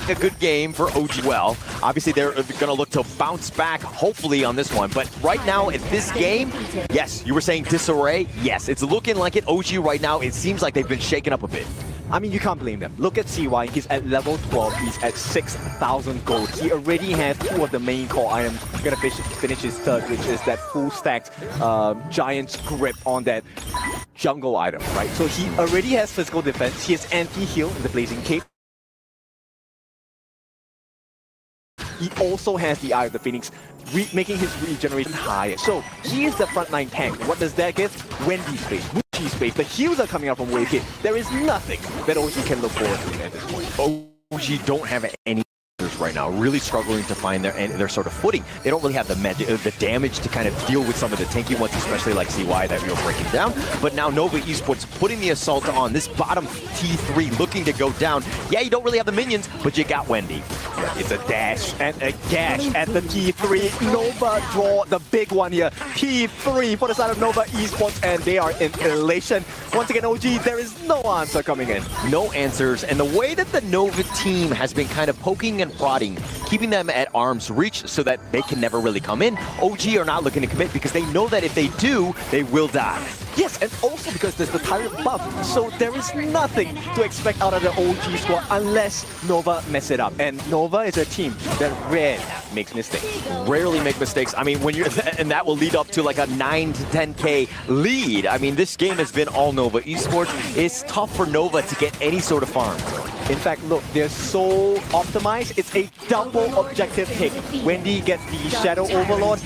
A good game for OG. Well, obviously they're going to look to bounce back, hopefully, on this one. But right now, at this game, yes, you were saying disarray. Yes, it's looking like it. OG right now, it seems like they've been shaken up a bit. I mean, you can't blame them. Look at CY. He's at level 12. He's at 6,000 gold. He already has 2 of the main core items. Gonna finish his third, which is that full stacked Giant's grip on that jungle item, right? So he already has physical defense. He has anti-heal in the Blazing Cape. He also has the Eye of the Phoenix, making his regeneration higher. So he is the frontline tank. What does that give? Wendy space, Muji space. The heals are coming out from Wave. There is nothing that OG can look forward to at this point. OG don't have any esports right now, really struggling to find their sort of footing. They don't really have the damage to kind of deal with some of the tanky ones, especially like CY that we were breaking down. But now Nova Esports putting the assault on this bottom T3, looking to go down. Yeah, you don't really have the minions, but you got Wendy. It's a dash and a gash at the T3. Nova draw the big one here. T3 for the side of Nova Esports, and they are in elation. Once again, OG, there is no answer coming in. No answers, and the way that the Nova team has been kind of poking and prodding, keeping them at arm's reach so that they can never really come in, OG are not looking to commit because they know that if they do, they will die. Yes, and also because there's the Tyrant buff, so there is nothing to expect out of the OG squad unless Nova mess it up. And Nova is a team that rarely makes mistakes. Rarely make mistakes. I mean, when you're, and that will lead up to like a 9 to 10K lead. I mean, this game has been all Nova Esports. It's tough for Nova to get any sort of farm. In fact, look, they're so optimized. It's a double objective pick. Wendy gets the Shadow Overlord,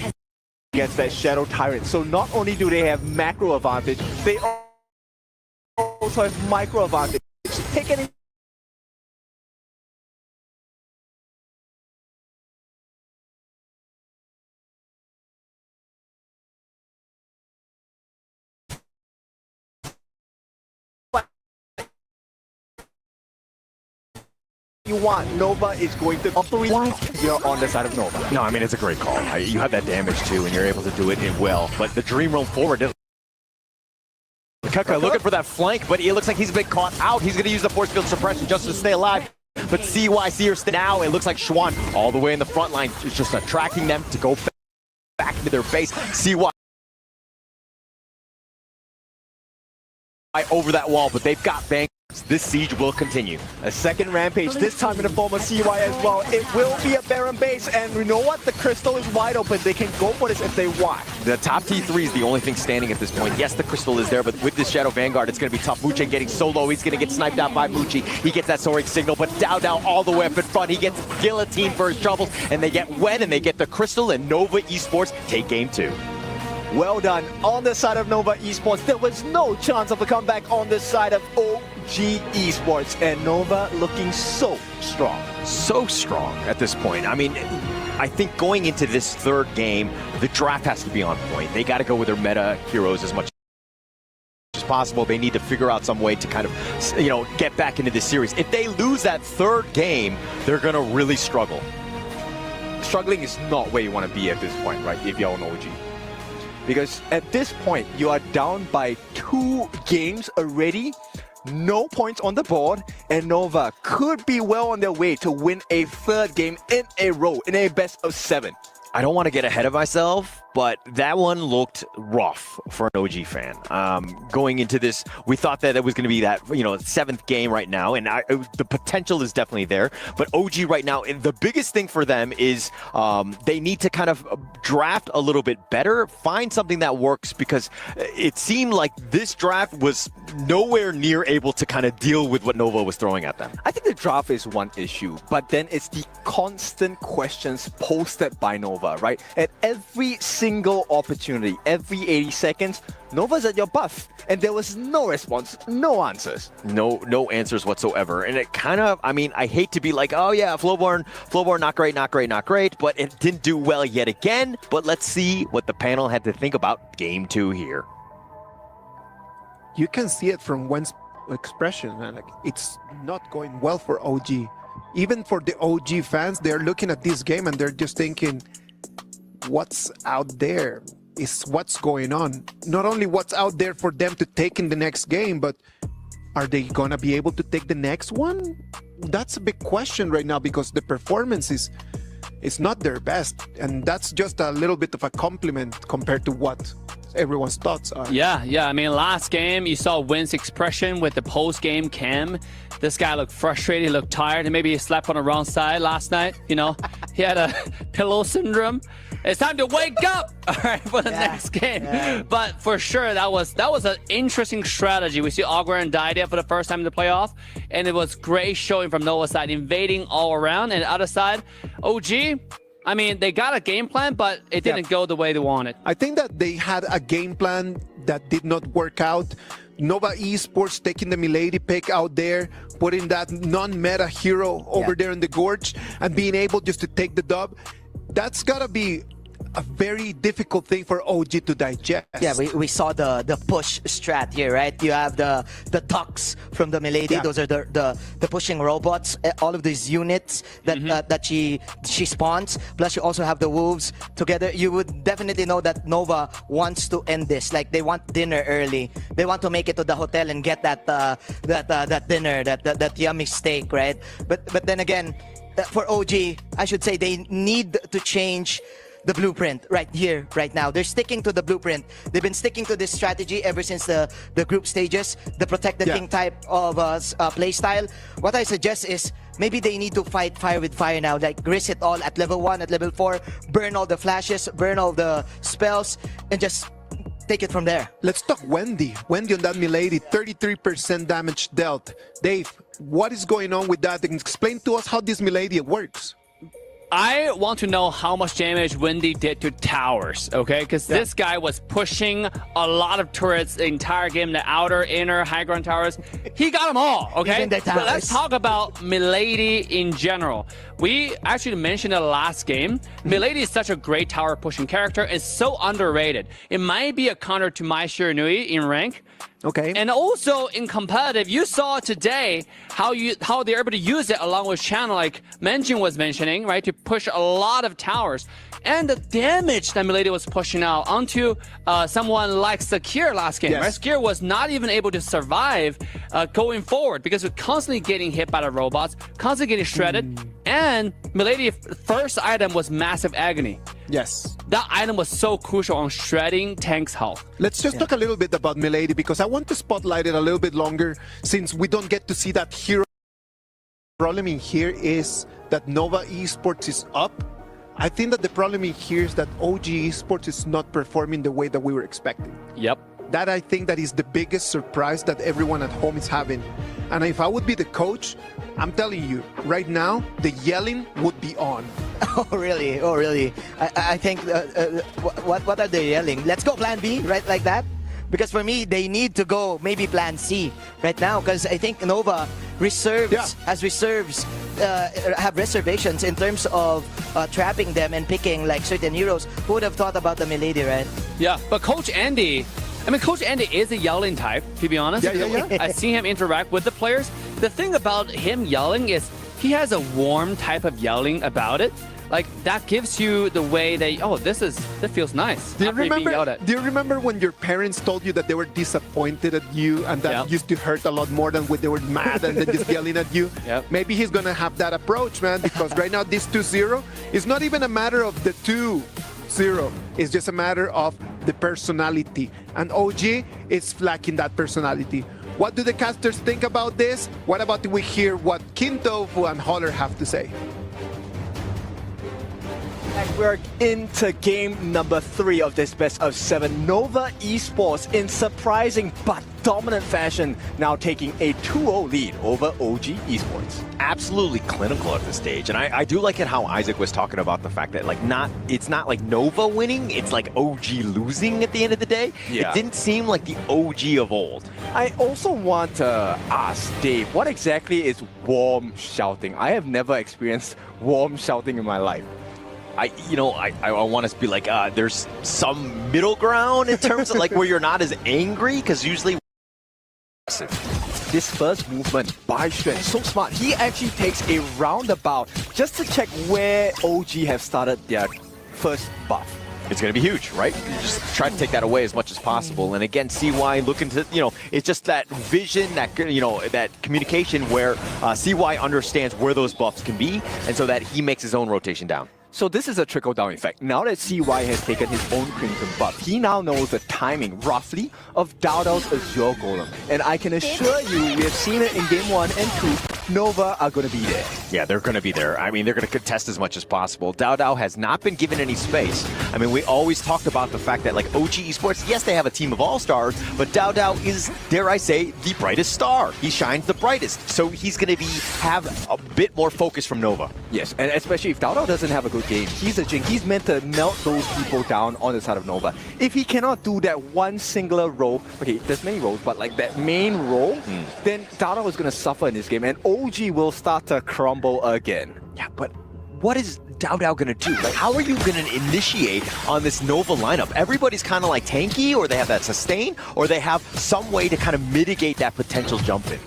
gets that Shadow Tyrant. So not only do they have macro advantage, they also have micro advantage. Take any you want. Nova is going to operate. You're on the side of Nova. No, I mean, it's a great call. You have that damage too, and you're able to do it well. But the Dream roam forward. Kaka looking for that flank, but it looks like he's been caught out. He's going to use the force field suppression just to stay alive. But CYC now, it looks like Schwan all the way in the front line is just attracting them to go back into their base. CY over that wall, but they've got bang. This siege will continue. A second rampage, this time in the form of CY as well. It will be a Baron base, and you know what? The crystal is wide open. They can go for this if they want. The top T3 is the only thing standing at this point. Yes, the crystal is there, but with this Shadow Vanguard, it's going to be tough. Muchen getting so low, he's going to get sniped out by Muchi. He gets that soaring signal, but Dao all the way up in front. He gets guillotine for his troubles, and they get wet, and they get the crystal, and Nova Esports take game 2. Well done on the side of Nova Esports. There was no chance of a comeback on the side of OG Esports, and Nova looking so strong. So strong at this point. I mean, I think going into this third game, the draft has to be on point. They got to go with their meta heroes as much as possible. They need to figure out some way to kind of, you know, get back into this series. If they lose that third game, they're going to really struggle. Struggling is not where you want to be at this point, right? If you're an OG. Because at this point, you are down by 2 games already. No points on the board, and Nova could be well on their way to win a third game in a row, in a best of 7. I don't want to get ahead of myself, but that one looked rough for an OG fan. Going into this, we thought that it was going to be that, you know, 7th game right now, and the potential is definitely there. But OG right now, the biggest thing for them is they need to kind of draft a little bit better, find something that works, because it seemed like this draft was nowhere near able to kind of deal with what Nova was throwing at them. I think the draft is one issue, but then it's the constant questions posted by Nova, right? At every single opportunity, every 80 seconds, Nova's at your buff, and there was no response, no answers. No answers whatsoever. And it kind of, I mean, I hate to be like, oh yeah, Flowborn, not great, but it didn't do well yet again. But let's see what the panel had to think about game 2 here. You can see it from Wen's expression, man. Like, it's not going well for OG. Even for the OG fans, they're looking at this game and they're just thinking, what's out there is what's going on. Not only what's out there for them to take in the next game, but are they gonna be able to take the next one? That's a big question right now, because the performance is not their best, and that's just a little bit of a compliment compared to what everyone's thoughts are. Yeah. I mean, last game, you saw Win's expression with the post-game cam. This guy looked frustrated, he looked tired, and maybe he slept on the wrong side last night. You know, he had a pillow syndrome. It's time to wake up, all right, for the next game. Yeah. But for sure, that was an interesting strategy. We see Augur and Didia for the first time in the playoff, and it was great showing from Nova's side, invading all around, and the other side, OG. I mean, they got a game plan, but it didn't go the way they wanted. I think that they had a game plan that did not work out Nova Esports taking the Milady pick out there, putting that non-meta hero over there in the Gorge, and being able just to take the dub. That's gotta be a very difficult thing for OG to digest. Yeah, we saw the push strat here, right? You have the Tux from the Milady. Those are the pushing robots. All of these units that that she spawns. Plus, you also have the wolves together. You would definitely know that Nova wants to end this. Like, they want dinner early. They want to make it to the hotel and get that dinner, that yummy steak, right? But then again, for OG, I should say they need to change the blueprint right here, right now. They're sticking to the blueprint. They've been sticking to this strategy ever since the group stages, the protect the king type of play style. What I suggest is maybe they need to fight fire with fire now, like gris it all at level 1, at level 4, burn all the flashes, burn all the spells, and just take it from there. Let's talk Wendy. Wendy on that Milady, 33% damage dealt. Dave, what is going on with that? Explain to us how this Milady works. I want to know how much damage Wendy did to towers, okay? Because this guy was pushing a lot of turrets the entire game, the outer, inner, high ground towers. He got them all, okay? But let's talk about Milady in general. We actually mentioned it last game. Milady is such a great tower pushing character. It's so underrated. It might be a counter to Mai Shiranui in rank. Okay. And also in competitive, you saw today how they're able to use it along with channel, like Menjin was mentioning, right, to push a lot of towers. And the damage that Milady was pushing out onto someone like Sakir last game. Right? Sakir was not even able to survive going forward because we're constantly getting hit by the robots, constantly getting shredded. And Milady's first item was Massive Agony. Yes. That item was so crucial on shredding tank's health. Let's just talk a little bit about Milady, because I want to spotlight it a little bit longer since we don't get to see that hero. The problem in here is that Nova Esports is up. I think that the problem in here is that OG Esports is not performing the way that we were expecting. Yep. That, I think, that is the biggest surprise that everyone at home is having. And if I would be the coach, I'm telling you, right now, the yelling would be on. Oh, really? Oh, really? I think, what are they yelling? Let's go plan B, right? Like that? Because for me, they need to go maybe plan C right now, because I think Nova have reservations in terms of trapping them and picking like certain heroes. Who would have thought about the Milady, right? Yeah, but Coach Andy, Coach Andy is a yelling type, to be honest. I've seen him interact with the players. The thing about him yelling is he has a warm type of yelling about it. Like, that gives you the way that, oh, that feels nice. Do you remember when your parents told you that they were disappointed at you and that used to hurt a lot more than when they were mad and then just yelling at you? Maybe he's going to have that approach, man, because right now this 2-0 is not even a matter of the 2-0. It's just a matter of the personality. And OG is lacking that personality. What do the casters think about this? What about we hear what Kintofu and Holler have to say? And we're into game number 3 of this best of 7. Nova Esports, in surprising but dominant fashion, now taking a 2-0 lead over OG Esports. Absolutely clinical at this stage, and I do like it how Isaac was talking about the fact that it's not like Nova winning, it's like OG losing at the end of the day. It didn't seem like the OG of old. I also want to ask Dave, what exactly is warm shouting? I have never experienced warm shouting in my life. I want to be like, there's some middle ground in terms of like where you're not as angry, because usually this first movement by Xuan, so smart. He actually takes a roundabout just to check where OG have started their first buff. It's going to be huge, right? You just try to take that away as much as possible. And again, CY looking to, it's just that vision, that, that communication where CY understands where those buffs can be, and so that he makes his own rotation down. So this is a trickle-down effect. Now that CY has taken his own Crimson buff, he now knows the timing, roughly, of Dao Dao's Azure Golem. And I can assure you, we have seen it in Game 1 and 2, Nova are going to be there. Yeah, they're going to be there. I mean, they're going to contest as much as possible. Dao Dao has not been given any space. I mean, we always talked about the fact that, like, OG Esports, yes, they have a team of all-stars, but Dao Dao is, dare I say, the brightest star. He shines the brightest. So he's going to have a bit more focus from Nova. Yes, and especially if Dao Dao doesn't have a good game. He's a Jing. He's meant to melt those people down on the side of Nova. If he cannot do that one singular role, okay, there's many roles, but like that main role, then Dada is going to suffer in this game, and OG will start to crumble again. Yeah, but what is Dao Dao gonna do? Like, how are you gonna initiate on this Nova lineup? Everybody's kind of like tanky, or they have that sustain, or they have some way to kind of mitigate that potential jump in.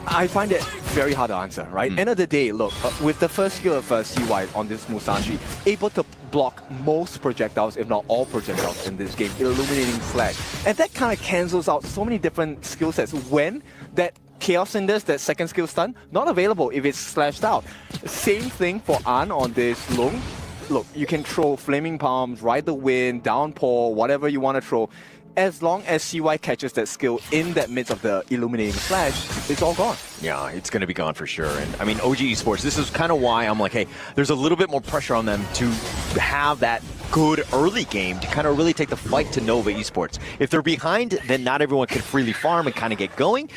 I find it very hard to answer, right? End of the day, look, with the first skill of CY on this Musashi, able to block most projectiles, if not all projectiles in this game, illuminating flash. And that kind of cancels out so many different skill sets when that Chaos Cinders, that second skill stun, not available if it's slashed out. Same thing for An on this Lung. Look, you can throw Flaming Palms, Ride the Wind, Downpour, whatever you want to throw. As long as CY catches that skill in that midst of the illuminating flash, it's all gone. Yeah, it's going to be gone for sure. And I mean, OG Esports, this is kind of why I'm like, hey, there's a little bit more pressure on them to have that good early game to kind of really take the fight to Nova Esports. If they're behind, then not everyone can freely farm and kind of get going.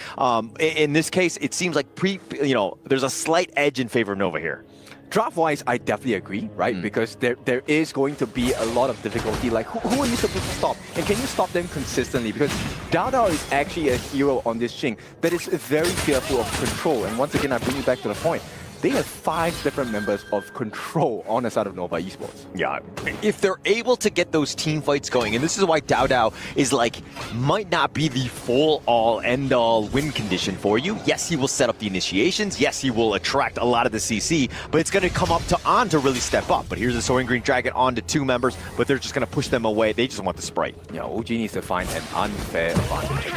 In this case, it seems like there's a slight edge in favor of Nova here. Draft-wise, I definitely agree, right? Because there is going to be a lot of difficulty. Like, who are you supposed to stop? And can you stop them consistently? Because Dao Dao is actually a hero on this Jing that is very fearful of control. And once again, I bring you back to the point. They have 5 different members of control on the side of Nova Esports. Yeah, if they're able to get those team fights going, and this is why Dao Dao is like, might not be the full all end all win condition for you. Yes, he will set up the initiations. Yes, he will attract a lot of the CC, but it's going to come up to An to really step up. But here's the Soaring Green Dragon on to 2 members, but they're just going to push them away. They just want the Sprite. Yeah, OG needs to find an unfair advantage.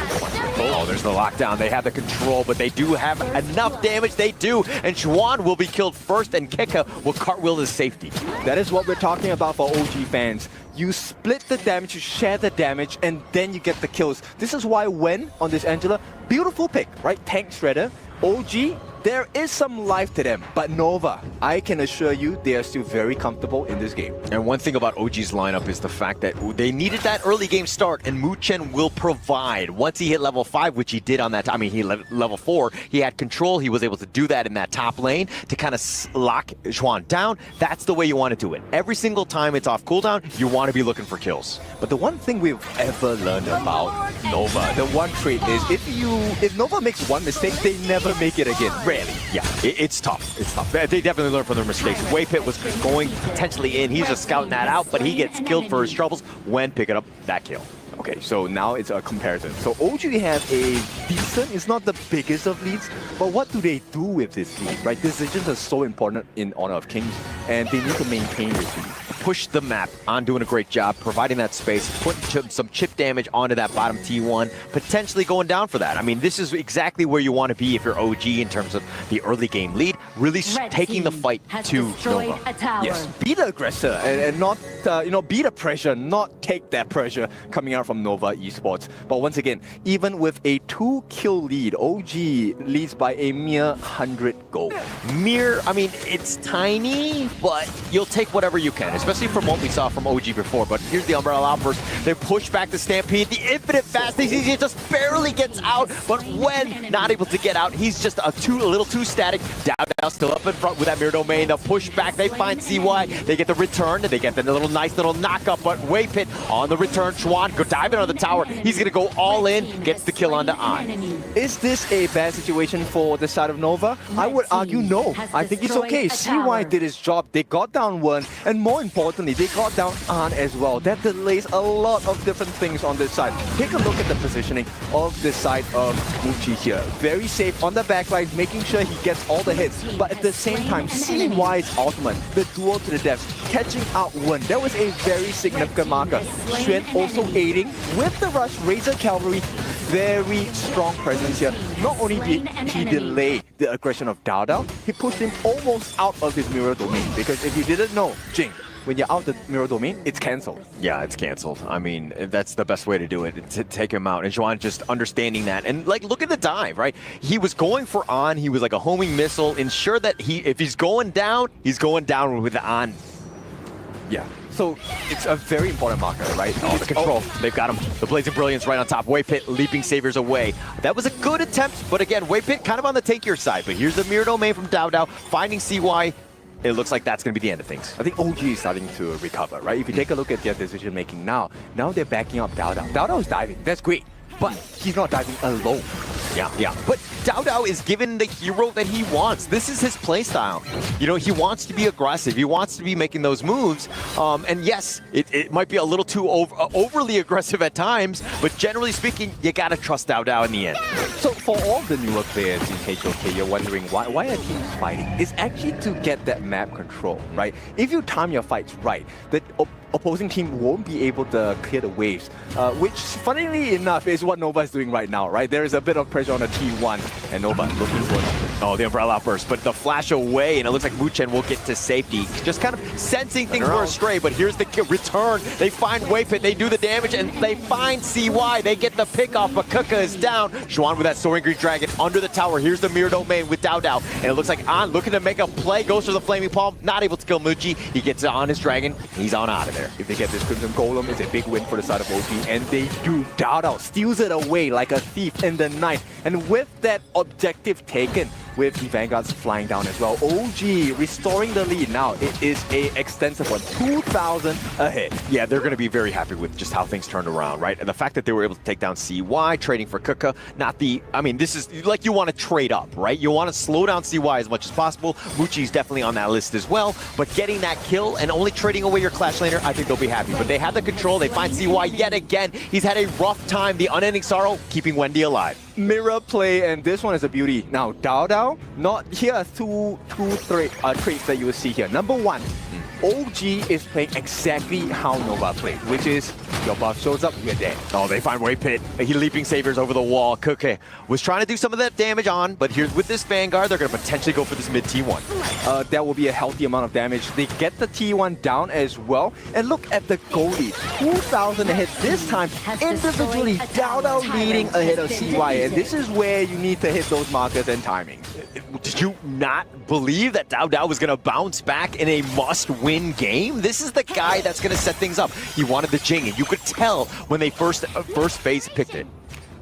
Oh, there's the lockdown. They have the control, but they do have enough damage. They do, and Chuan will be killed first, and Keka will cartwheel to safety. That is what we're talking about for OG fans. You split the damage, you share the damage, and then you get the kills. This is why when on this Angela, beautiful pick, right? Tank Shredder, OG, there is some life to them. But Nova, I can assure you, they are still very comfortable in this game. And one thing about OG's lineup is the fact that they needed that early game start, and Mu Chen will provide. Once he hit level 5, which he did on that, I mean, he level 4, he had control. He was able to do that in that top lane to kind of lock Xuan down. That's the way you want to do it. Every single time it's off cooldown, you want to be looking for kills. But the one thing we've ever learned about Nova, the one trait is if Nova makes one mistake, they never make it again. Rarely. Yeah, it's tough. It's tough. They definitely learn from their mistakes. Waypit was going potentially in. He's just scouting that out, but he gets killed for his troubles when picking up that kill. Okay, so now it's a comparison. So OG have a decent, it's not the biggest of leads, but what do they do with this lead, right? Decisions are so important in Honor of Kings, and they need to maintain this lead. Push the map. On doing a great job, providing that space, putting some chip damage onto that bottom T1, potentially going down for that. I mean, this is exactly where you want to be if you're OG in terms of the early game lead, really taking the fight to Nova. Yes, be the aggressor and not, be the pressure, not take that pressure coming out from Nova Esports. But once again, even with a 2-kill lead, OG leads by a mere 100 gold. I mean, it's tiny, but you'll take whatever you can, especially from what we saw from OG before. But here's the Umbrella Outburst. They push back the Stampede. The Infinite Fast, he just barely gets out, but when not able to get out, he's just a little too static. Dao Dao still up in front with that Mirror Domain. They'll push back. They find CY. They get the return. They get the nice little knock-up, but Waypit on the return. Chuan go diving on the tower. He's going to go all in, gets the kill onto An. Is this a bad situation for the side of Nova? I would argue no. I think it's okay. CY did his job. They got down one, and more importantly, they got down An as well. That delays a lot of different things on this side. Take a look at the positioning of this side of Muchi here. Very safe on the backline, making sure he gets all the hits. But at the same time, CY's ultimate, the duel to the death, catching out one. That was a very significant marker. Xuan also aiding with the rush, Razor Cavalry, very strong presence here. Not only did he delay the aggression of Dao Dao, he pushed him almost out of his mirror domain. Because if you didn't know, Jing, when you're out the mirror domain, it's cancelled. Yeah, it's cancelled. I mean, that's the best way to do it, to take him out. And Xuan just understanding that. And like, look at the dive, right? He was going for An. He was like a homing missile. Ensure that if he's going down with An. Yeah. So it's a very important marker, right? Oh, the control. They've got him. The Blazing Brilliance right on top. Waypit leaping Saviors away. That was a good attempt, but again, Waypit kind of on the tankier side. But here's the Mirror Domain from Dao Dao, finding CY. it looks like that's going to be the end of things. I think OG is starting to recover, right? If you take a look at their decision making now they're backing up Dao Dao. Dao Dao is diving, that's great, but he's not diving alone. Yeah. But Dao Dao is given the hero that he wants. This is his playstyle. You know, he wants to be aggressive. He wants to be making those moves. And yes, it might be a little too overly aggressive at times, but generally speaking, you gotta trust Dao Dao in the end. So for all the newer players in KWC, you're wondering why are teams fighting? It's actually to get that map control, right? If you time your fights right, the opposing team won't be able to clear the waves, which, funnily enough, is what Nova is doing right now, right? There is a bit of pressure on the T1, and Nova looking for the umbrella burst, but the flash away, and it looks like Muchen will get to safety. Just kind of sensing things were astray, but here's the return. They find Waypit, they do the damage, and they find CY. They get the pick off, but Kuka is down. Xuan with that Soaring Green Dragon under the tower. Here's the Mirror Domain with Dao Dao, and it looks like An looking to make a play, goes for the Flaming Palm, not able to kill Muji. He gets on his dragon, he's on out of there. If they get this Crimson Golem, it's a big win for the side of OG, and they do. Dao Dao steals it away like a thief in the night, and with that objective taken, with the Vanguards flying down as well, OG restoring the lead. Now it is a extensive one, 2,000 ahead. Yeah, they're going to be very happy with just how things turned around, right? And the fact that they were able to take down CY, trading for Kuka, this is like you want to trade up, right? You want to slow down CY as much as possible. Muchi's definitely on that list as well, but getting that kill and only trading away your Clash laner, I think they'll be happy. But they have the control, they find CY yet again. He's had a rough time, the Unending Sorrow keeping Wendy alive. Mirror play, and this one is a beauty. Now, Dao Dao, here are two traits that you will see here. Number one, OG is playing exactly how Nova played, which is your buff shows up, you're dead. Oh, they find Waypit. He leaping Saviors over the wall. Kuke was trying to do some of that damage on, but here's with this Vanguard, they're going to potentially go for this mid T1. That will be a healthy amount of damage. They get the T1 down as well, and look at the goal lead. 2,000 ahead this time, individually, Dao Dao leading ahead of CY, and this is where you need to hit those markers and timing. Did you not believe that Dao Dao was going to bounce back in a must-win game? This is the guy that's going to set things up. He wanted the Jing, and you could tell when they first phase picked it.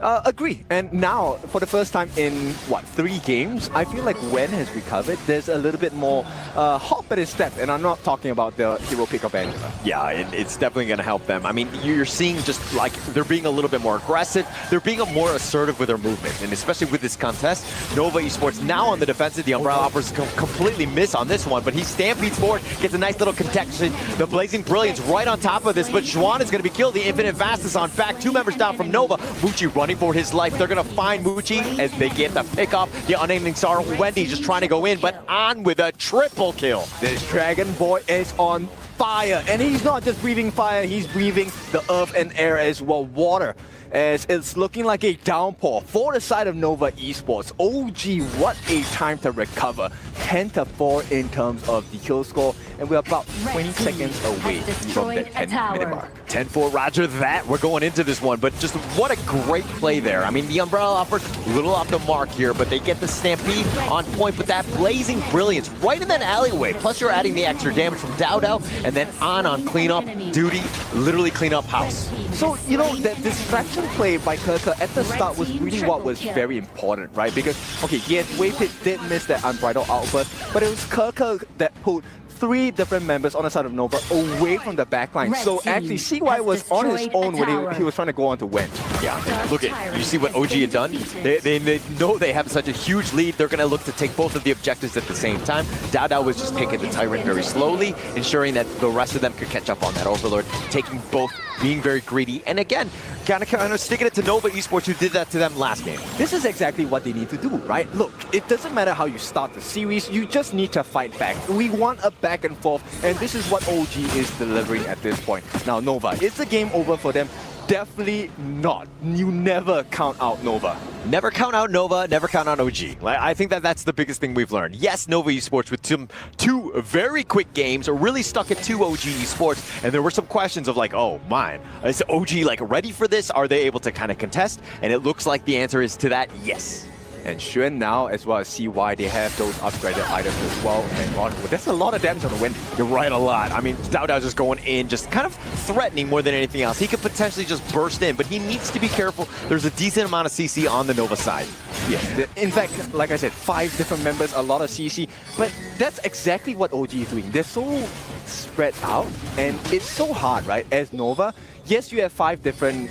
Agree. And now, for the first time in, 3 games, I feel like Wen has recovered. There's a little bit more hop at his step, and I'm not talking about the hero pickup Angela. Yeah, it's definitely going to help them. I mean, you're seeing just like they're being a little bit more aggressive. They're being more assertive with their movement, and especially with this contest, Nova Esports now on the defensive. The Umbrella Hoppers completely miss on this one, but he stampedes forward, gets a nice little contection. The Blazing Brilliance right on top of this, but Xuan is going to be killed. The Infinite Fastness on back. 2 members down from Nova. Muchi running for his life. They're going to find Muchi as they get the pick up. The Unending Sorrow. Wendy just trying to go in, but on with a triple kill. This Dragon Boy is on fire, and he's not just breathing fire, he's breathing the earth and air as well, water, as it's looking like a downpour for the side of Nova Esports. OG, what a time to recover. 10-4 in terms of the kill score, and we're about 20 seconds away from the 10-minute mark. 10-4, roger that. We're going into this one, but just what a great play there. I mean, the Umbrella Hoppers a little off the mark here, but they get the Stampede on point, but that Blazing Brilliance right in that alleyway. Plus, you're adding the extra damage from Dao Dao, and then on cleanup duty, literally clean up house. So, you know, that distraction play by Kirka at the start was really what was very important, right? Because, okay, yes, Waypit did miss that unbridled outburst, but it was Kirka that pulled 3 different members on the side of Nova away from the backline. So actually, CY was on his own when he was trying to go on to win. Yeah, look at, you see what OG had done? They know they have such a huge lead. They're going to look to take both of the objectives at the same time. Dao Dao was just taking the Tyrant very slowly, ensuring that the rest of them could catch up on that Overlord, taking both, being very greedy, and again, kind of sticking it to Nova Esports, who did that to them last game. This is exactly what they need to do, right? Look, it doesn't matter how you start the series, you just need to fight back. We want a back and forth, and this is what OG is delivering at this point. Now, Nova, is the game over for them? Definitely not. You never count out Nova. Never count out Nova, never count out OG. I think that's the biggest thing we've learned. Yes, Nova Esports with two very quick games are really stuck at 2 OG Esports, and there were some questions of like, oh man, is OG like ready for this? Are they able to kind of contest? And it looks like the answer is to that, yes. And Xuan now, as well as CY, they have those upgraded items as well. And God, that's a lot of damage on the Wendy. You're right, a lot. I mean, Dao just going in, just kind of threatening more than anything else. He could potentially just burst in, but he needs to be careful. There's a decent amount of CC on the Nova side. Yeah, in fact, like I said, 5 different members, a lot of CC. But that's exactly what OG is doing. They're so spread out, and it's so hard, right? As Nova, yes, you have 5 different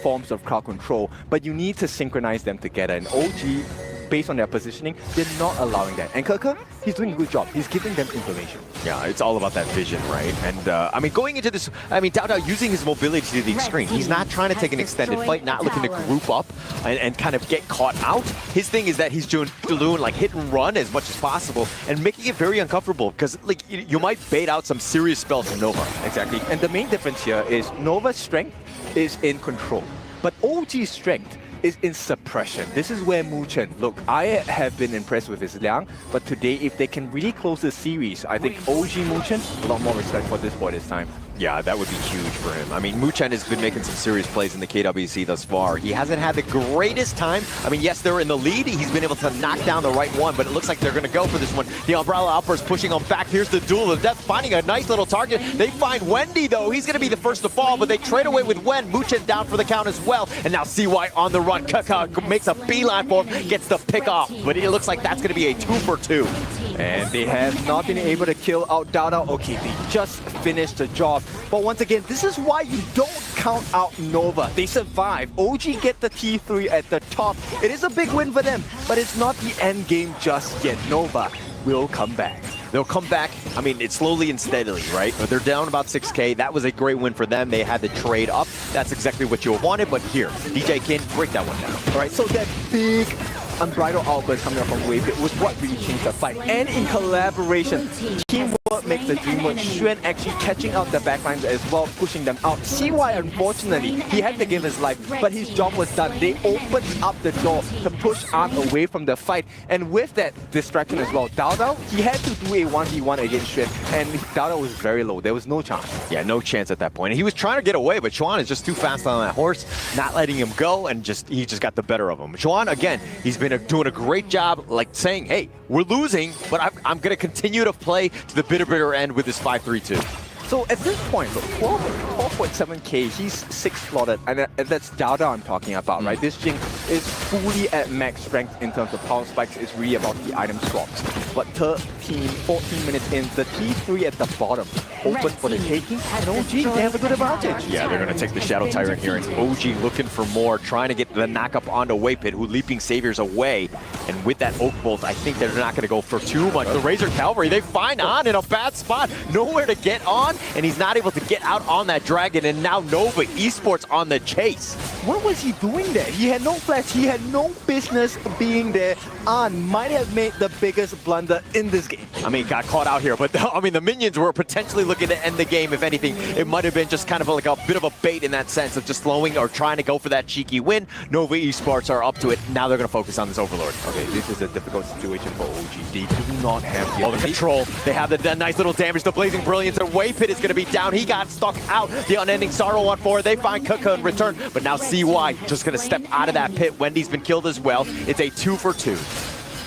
forms of crowd control, but you need to synchronize them together. And OG, based on their positioning, they're not allowing that. And Keke, he's doing a good job. He's giving them information. Yeah, it's all about that vision, right? And I mean, going into this, I mean, Dao using his mobility to the extreme. He's not trying to take an extended fight, not looking to group up and kind of get caught out. His thing is that he's doing like hit and run as much as possible and making it very uncomfortable because like you might bait out some serious spells from Nova. Exactly. And the main difference here is Nova's strength is in control, but OG's strength is in suppression. This is where Mu Chen, look, I have been impressed with his Liang, but today if they can really close the series, I think OG Mu Chen, a lot more respect for this boy this time. Yeah, that would be huge for him. I mean, Mu Chen has been making some serious plays in the KWC thus far. He hasn't had the greatest time. I mean, yes, they're in the lead. He's been able to knock down the right one, but it looks like they're going to go for this one. The Umbrella Outburst pushing him back. Here's the Duel of Death, finding a nice little target. They find Wendy, though. He's going to be the first to fall, but they trade away with Wen. Mu Chen down for the count as well. And now CY on the run. Keke makes a beeline for him, gets the pick off, but it looks like that's going to be a 2 for 2. And they have not been able to kill out Dao. Okay, they just finished the job. But once again, this is why you don't count out Nova. They survive. OG get the T3 at the top. It is a big win for them, but it's not the end game just yet. Nova will come back. They'll come back. I mean, it's slowly and steadily, right? But they're down about 6K. That was a great win for them. They had the trade up. That's exactly what you wanted. But here, DJ Kin, break that one down. All right, so that big unbridled outburst coming up from Wave, it was what really changed the fight. And in collaboration, teamwork makes the dream work. Xuan actually catching out the backlines as well, pushing them out. CY, unfortunately, he had to give his life, but his job was done. They opened up the door to push Arm away from the fight. And with that distraction as well, Dao, he had to do a 1v1 against Xuan, and Dao was very low. There was no chance. Yeah, no chance at that point. And he was trying to get away, but Chuan is just too fast on that horse, not letting him go, and he just got the better of him. Chuan, again, he's been doing a great job, like saying, hey, we're losing, but I'm going to continue to play to the bitter end with this 5-3-2. So at this point, look, 12.7k, he's 6 slotted, and that's Dao I'm talking about, right? This Jing is fully at max strength in terms of power spikes. It's really about the item swaps. But 14 minutes in, the T3 at the bottom, open for the taking, and OG, they have a good advantage. Yeah, they're going to take the Shadow Tyrant here, and OG looking for more, trying to get the knock-up onto Waypit, who Leaping Saviors away. And with that Oak Bolt, I think they're not going to go for too much. The Razor Cavalry, they find On in a bad spot, nowhere to get On, and he's not able to get out on that Dragon, and now Nova Esports on the chase. What was he doing there? He had no flash, he had no business being there. On might have made the biggest blunder in this game. I mean, got caught out here, but I mean, the minions were potentially looking to end the game. If anything, it might have been just kind of like a bit of a bait in that sense of just slowing or trying to go for that cheeky win. Nova Esports are up to it. Now they're going to focus on this Overlord. Okay, this is a difficult situation for OG. They do not have the control. They have the nice little damage. The Blazing Brilliance. And Waypit is going to be down. He got stuck out. The Unending Sorrow on 4. They find Keke in return, but now CY just going to step out of that pit. Wendy's been killed as well. It's a 2 for 2.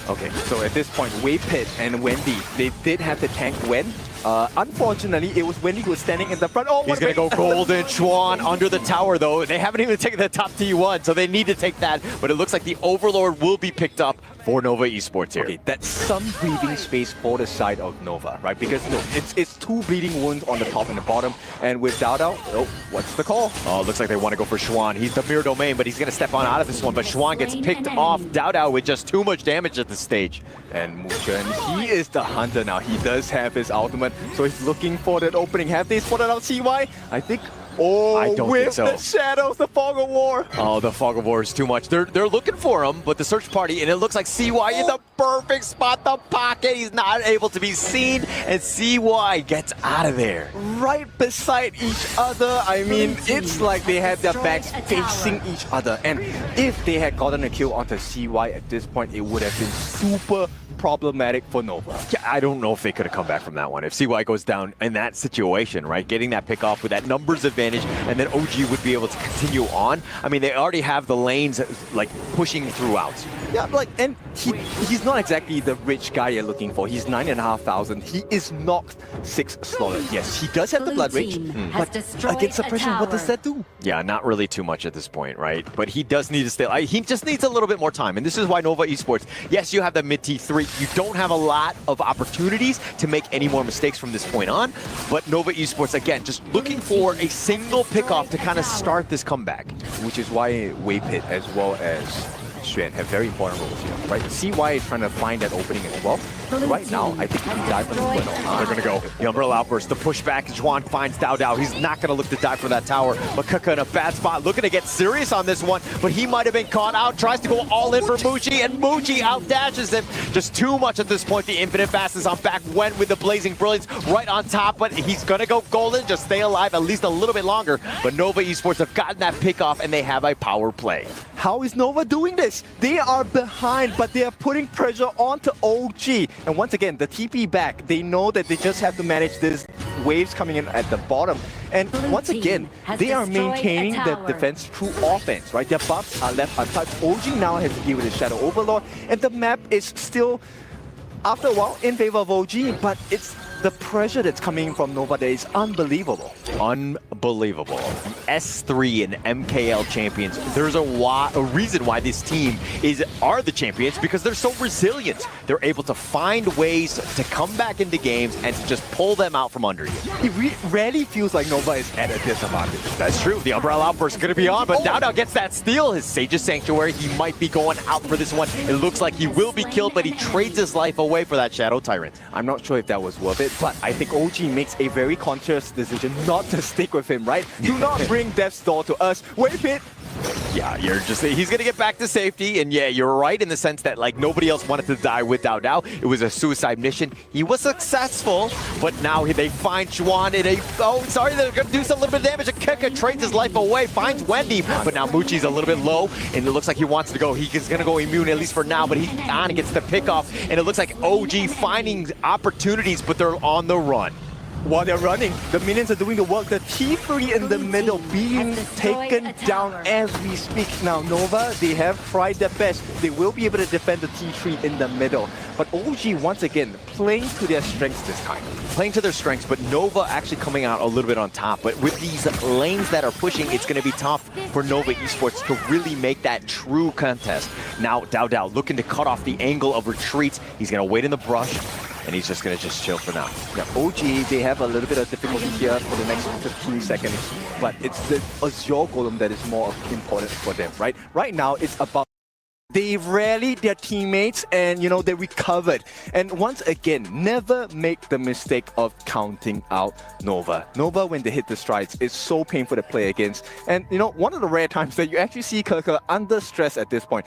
Okay, so at this point, Waypit and Wendy, they did have to tank Wen. Unfortunately, it was Wendy who was standing in the front. Oh, he's going to go Golden Chuan under the tower, though. They haven't even taken the top T1, so they need to take that. But it looks like the Overlord will be picked up for Nova Esports here. Okay, that's some breathing space for the side of Nova, right? Because look, it's 2 bleeding wounds on the top and the bottom, and with Dao, oh, what's the call? Oh, looks like they want to go for Xuan. He's the mirror domain, but he's going to step on out of this one. But Xuan gets picked off. Dao with just too much damage at this stage. And Mu Chen, he is the hunter now. He does have his ultimate, so he's looking for that opening. Have they spotted out CY? I think. Oh, I don't think so. The shadows, the fog of war. Oh, the fog of war is too much. They're looking for him, but the search party, and it looks like CY in the perfect spot, the pocket. He's not able to be seen, and CY gets out of there. Right beside each other. I mean, it's like they had their backs facing each other. And if they had gotten a kill onto CY at this point, it would have been super problematic for Nova. Yeah, I don't know if they could have come back from that one. If CY goes down in that situation, right, getting that pick off with that numbers advantage, and then OG would be able to continue on. I mean, they already have the lanes like pushing throughout. Yeah, like, and he's not exactly the rich guy you're looking for. He's 9,500. He is knocked 6 slaughtered. Yes, he does have the blood rage, but against suppression, what does that do? Yeah, not really too much at this point, right? But he does need to stay. He just needs a little bit more time, and this is why Nova Esports. Yes, you have the mid T3. You don't have a lot of opportunities to make any more mistakes from this point on. But Nova Esports, again, just looking for a single pickoff to kind of start this comeback, which is why Waypit as well as Xuan have very important roles here, right? CY is trying to find that opening as well. Right now, I think if he dives for the window, they're going to go. The Umbrella Outburst, the pushback. Juan finds Dao Dao. He's not going to look to dive for that tower. But Kaka in a bad spot, looking to get serious on this one, but he might have been caught out. Tries to go all in for Muji, and Muji outdashes him. Just too much at this point. The Infinite Fast is on back. Went with the Blazing Brilliance right on top, but he's going to go golden. Just stay alive at least a little bit longer. But Nova Esports have gotten that pick off, and they have a power play. How is Nova doing this? They are behind, but they are putting pressure onto OG. And once again, the TP back, they know that they just have to manage this waves coming in at the bottom. And once again, they are maintaining the defense through offense, right? Their buffs are left untouched. OG now has to deal with the Shadow Overlord, and the map is still, after a while, in favor of OG, but it's the pressure that's coming from Nova that is unbelievable. Unbelievable. The S3 and MKL champions. There's a reason why this team are the champions, because they're so resilient. They're able to find ways to come back into games and to just pull them out from under you. It rarely feels like Nova is at a disadvantage. That's true. The Umbrella Outburst is going to be on, but Dao Dao gets that steal. His Sage's Sanctuary, he might be going out for this one. It looks like he will be killed, but he trades his life away for that Shadow Tyrant. I'm not sure if that was worth it, but I think OG makes a very conscious decision not to stick with him, right? Do not bring Death's Door to us. Waypit! Yeah, he's going to get back to safety, and yeah, you're right in the sense that, like, nobody else wanted to die with Dao Dao. It was a suicide mission. He was successful, but now they find Juan in a... Oh, sorry, they're going to do a little bit of damage. Keka trades his life away, finds Wendy, but now Muchi's a little bit low, and it looks like he wants to go. He's going to go immune, at least for now, but he gets the pick off, and it looks like OG finding opportunities, but they're on the run. While they're running, the minions are doing the work. The T3 in the middle being taken down as we speak. Now, Nova, they have tried their best. They will be able to defend the T3 in the middle. But OG, once again, playing to their strengths this time. Playing to their strengths, but Nova actually coming out a little bit on top. But with these lanes that are pushing, it's going to be tough for Nova Esports to really make that true contest. Now, Dao Dao looking to cut off the angle of retreats. He's going to wait in the brush, and he's just going to chill for now. Yeah, OG, they have a little bit of difficulty here for the next 15 seconds, but it's the Azure Golem that is more important for them, right? Right now, it's about they rallied their teammates and, you know, they recovered. And once again, never make the mistake of counting out Nova. Nova, when they hit the strides, is so painful to play against. And, you know, one of the rare times that you actually see Kaka under stress at this point.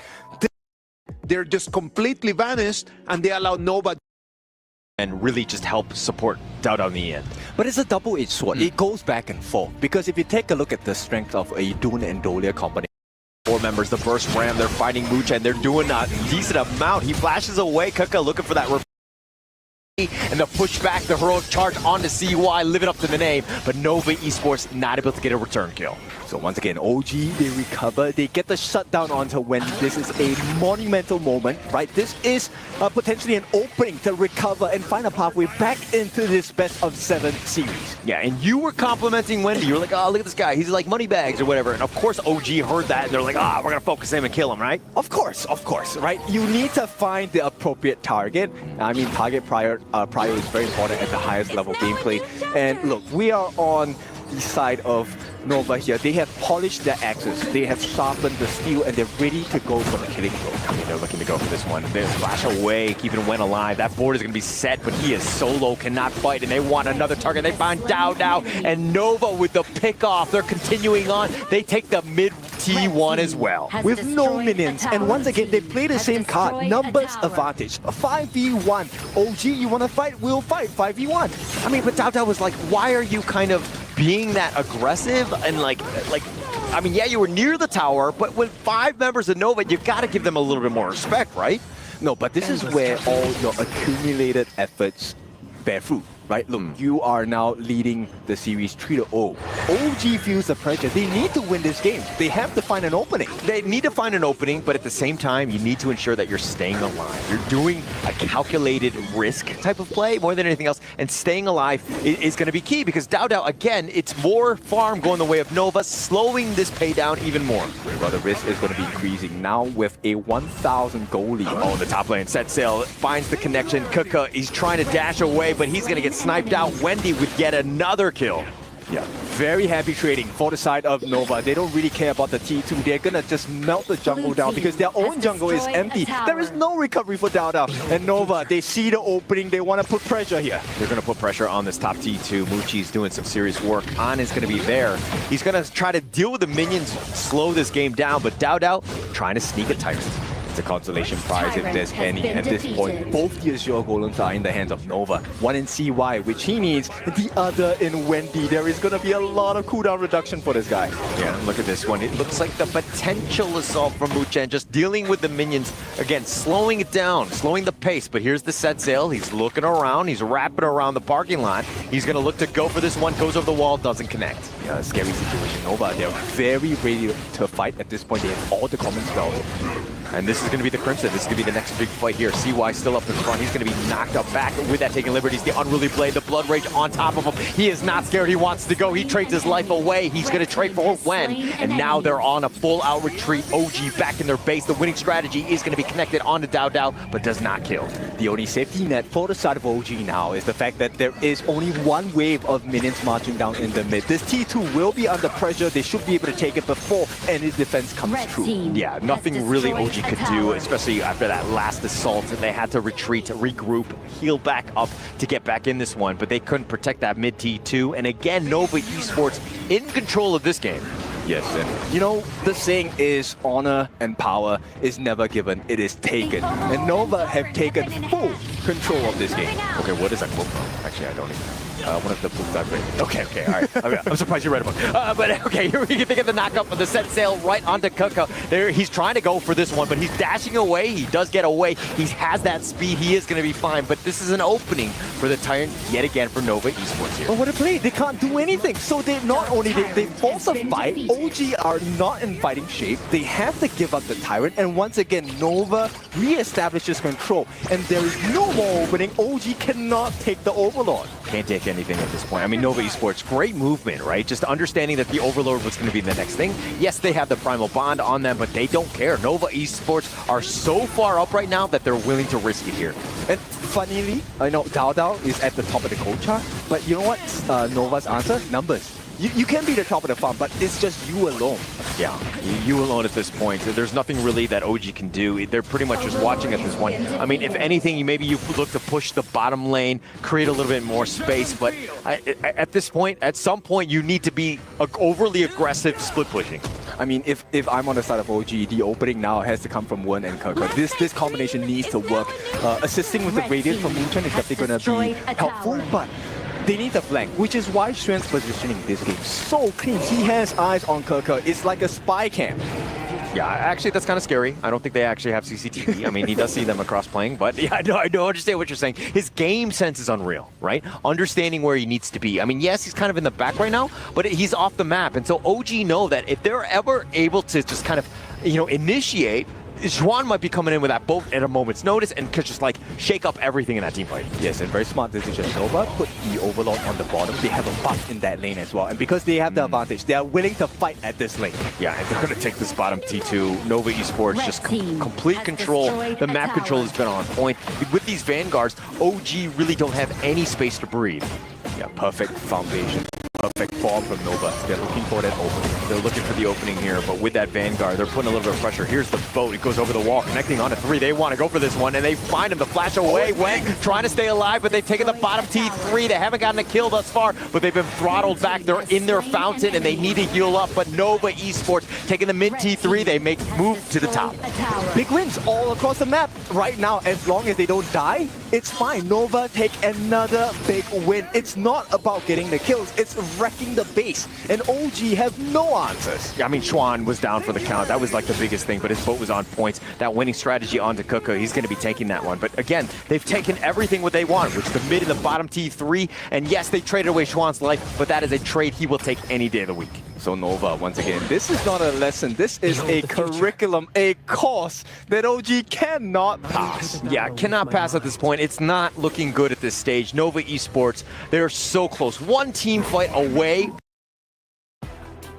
They're just completely vanished, and they allow Nova and really just help support Dao Dao in the end. But it's a double-edged sword. It goes back and forth. Because if you take a look at the strength of a Dune and Dolia combination, 4 members, the Burst Ram, they're fighting Mooch, and they're doing a decent amount. He flashes away, Kaka looking for that and the pushback, the heroic charge onto CY, living up to the name, but Nova Esports not able to get a return kill. So once again, OG, they recover, they get the shutdown onto when this is a monumental moment, right? This is potentially an opening to recover and find a pathway back into this best of 7 series. Yeah, and you were complimenting Wendy. You were like, oh, look at this guy, he's like money bags or whatever. And of course, OG heard that, and they're like, we're gonna focus him and kill him, right? Of course, right? You need to find the appropriate target. I mean, target prior is very important at the highest level gameplay. And look, we are on the side of Nova here. They have polished their axes, they have sharpened the steel, and they're ready to go for the killing blow. I mean, they're looking to go for this one. They flash away, keeping Wen alive. That board is going to be set, but he is solo, cannot fight, and they want another target. They find Dao Dao, and Nova with the pick off. They're continuing on. They take the mid T1 as well. With no minions, and once again, they play the same card. Numbers advantage. 5v1. OG, you want to fight? We'll fight. 5v1. I mean, but Dao Dao was like, why are you kind of being that aggressive? And like, I mean, yeah, you were near the tower, but with 5 members of Nova, you got to give them a little bit more respect, right? No, but this is where all your accumulated efforts bear fruit. right? Look, you are now leading the series 3-0. OG feels the pressure. They need to win this game. They have to find an opening. They need to find an opening, but at the same time, you need to ensure that you're staying alive. You're doing a calculated risk type of play more than anything else, and staying alive is going to be key because Dao, again, it's more farm going the way of Nova, slowing this pay down even more. Well, the risk is going to be increasing now with a 1,000 goal lead. Oh, the top lane, Set Sail finds the connection. Kuka, he's trying to dash away, but he's going to get sniped out. Wendy with yet another kill. Yeah, very happy trading for the side of Nova. They don't really care about the T2. They're gonna just melt the jungle down because their own jungle is empty. There is no recovery for Dao. And Nova, they see the opening. They want to put pressure here. They're going to put pressure on this top T2. Muchi's doing some serious work. An is going to be there. He's going to try to deal with the minions, slow this game down, but Dao trying to sneak a Tyrant. It's a consolation prize if there's any. At this point, both the Azure Golems are in the hands of Nova. One in CY, which he needs, the other in Wendy. There is going to be a lot of cooldown reduction for this guy. Yeah, look at this one. It looks like the potential assault from Muchen, just dealing with the minions. Again, slowing it down, slowing the pace. But here's the Set Sail. He's looking around. He's wrapping around the parking lot. He's going to look to go for this one. Goes over the wall, doesn't connect. Yeah, scary situation. Nova, they're very ready to fight at this point. They have all the common spells. And this is going to be the Crimson. This is going to be the next big fight here. CY still up in front. He's going to be knocked up back with that taking liberties. The Unruly Blade, the Blood Rage on top of him. He is not scared. He wants to go. He trades his life away. He's going to trade for Wen. And now they're on a full-out retreat. OG back in their base. The winning strategy is going to be connected onto Dao, but does not kill. The only safety net for the side of OG now is the fact that there is only one wave of minions marching down in the mid. This T2 will be under pressure. They should be able to take it before any defense comes through. Yeah, nothing really OG could do, especially after that last assault. They had to retreat, regroup, heal back up to get back in this one, but they couldn't protect that mid T2. And again, Nova Esports in control of this game. Yes, and you know, the saying is honor and power is never given, it is taken. And Nova have taken full control of this game. Okay, what is that quote from? Actually, I don't even know. One of the books I've read. Okay, all right. I'm surprised you read a book. But okay, here we get the knockup of the Set Sail right onto Kuka. There, he's trying to go for this one, but he's dashing away. He does get away. He has that speed. He is going to be fine. But this is an opening for the Tyrant yet again for Nova Esports here. But what a play! They can't do anything. So they not only they force a fight. OG are not in fighting shape. They have to give up the Tyrant, and once again Nova reestablishes control. And there is no more opening. OG cannot take the Overlord. Can't take anything at this point. I mean, Nova Esports, great movement, right? Just understanding that the Overlord was going to be the next thing. Yes, they have the Primal Bond on them, but they don't care. Nova Esports are so far up right now that they're willing to risk it here. And funnily, I know Dao is at the top of the gold chart, but you know what? Nova's answer? Numbers. You can be the top of the farm, but it's just you alone. Yeah, you alone at this point. There's nothing really that OG can do. They're pretty much just watching at this point. I mean, if anything, maybe you look to push the bottom lane, create a little bit more space, but at this point, at some point, you need to be overly aggressive split pushing. I mean, if I'm on the side of OG, the opening now has to come from Wen and Kuka. This combination needs to work. Assisting with the Radiant from Muchen is definitely going to be helpful, but they need the flank, which is why Xuan's positioning this game so clean. He has eyes on Kuka. It's like a spy cam. Yeah, actually, that's kind of scary. I don't think they actually have CCTV. I mean, he does see them across playing, but yeah, I don't understand what you're saying. His game sense is unreal, right? Understanding where he needs to be. I mean, yes, he's kind of in the back right now, but he's off the map. And so OG know that if they're ever able to just kind of, you know, initiate, Xuan might be coming in with that boat at a moment's notice and could just like shake up everything in that team fight. Yes, and very smart decision. Nova put the Overlord on the bottom. They have a buff in that lane as well. And because they have the advantage, they are willing to fight at this lane. Yeah, and they're going to take this bottom T2. Nova Esports just complete control. The map control has been on point. With these Vanguards, OG really don't have any space to breathe. Yeah, perfect foundation. Perfect form from Nova. They're looking for that opening. They're looking for the opening here, but with that Vanguard, they're putting a little bit of pressure. Here's the boat. It goes over the wall, connecting onto 3. They want to go for this one, and they find him to flash away. Wen trying to stay alive, but they've taken the bottom T3. They haven't gotten a kill thus far, but they've been throttled back. They're in their fountain, and they need to heal up. But Nova Esports taking the mid T3. They make move to the top. Big wins all across the map right now. As long as they don't die, it's fine. Nova take another big win. It's not about getting the kills, it's wrecking the base. And OG have no answers. I mean, Chuan was down for the count. That was like the biggest thing, but his boat was on points. That winning strategy onto Kuka, he's going to be taking that one. But again, they've taken everything what they want, which is the mid and the bottom T3. And yes, they traded away Chuan's life, but that is a trade he will take any day of the week. So Nova, once again, this is not a lesson. This is a curriculum, a course that OG cannot pass. Yeah, cannot pass at this point. It's not looking good at this stage. Nova Esports, they're so close. One team fight away.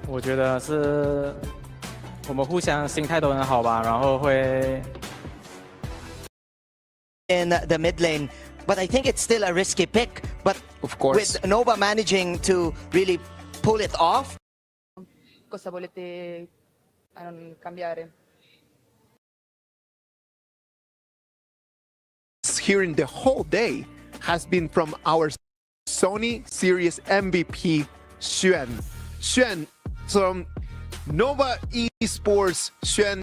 我觉得是我们互相心态都很好吧，然后会 in the mid lane, but I think it's still a risky pick. But of course, with Nova managing to really pull it off. Cosa volete cambiare? Hearing the whole day has been from our Sony Series MVP Xuan. Xuan from Nova Esports. Xuan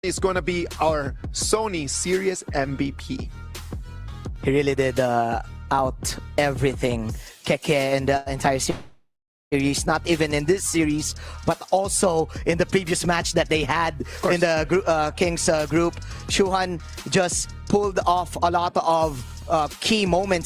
is going to be our Sony Series MVP. He really did out everything Keke and the entire series. Not even in this series, but also in the previous match that they had in the Kings group. Shuhan just pulled off a lot of key moments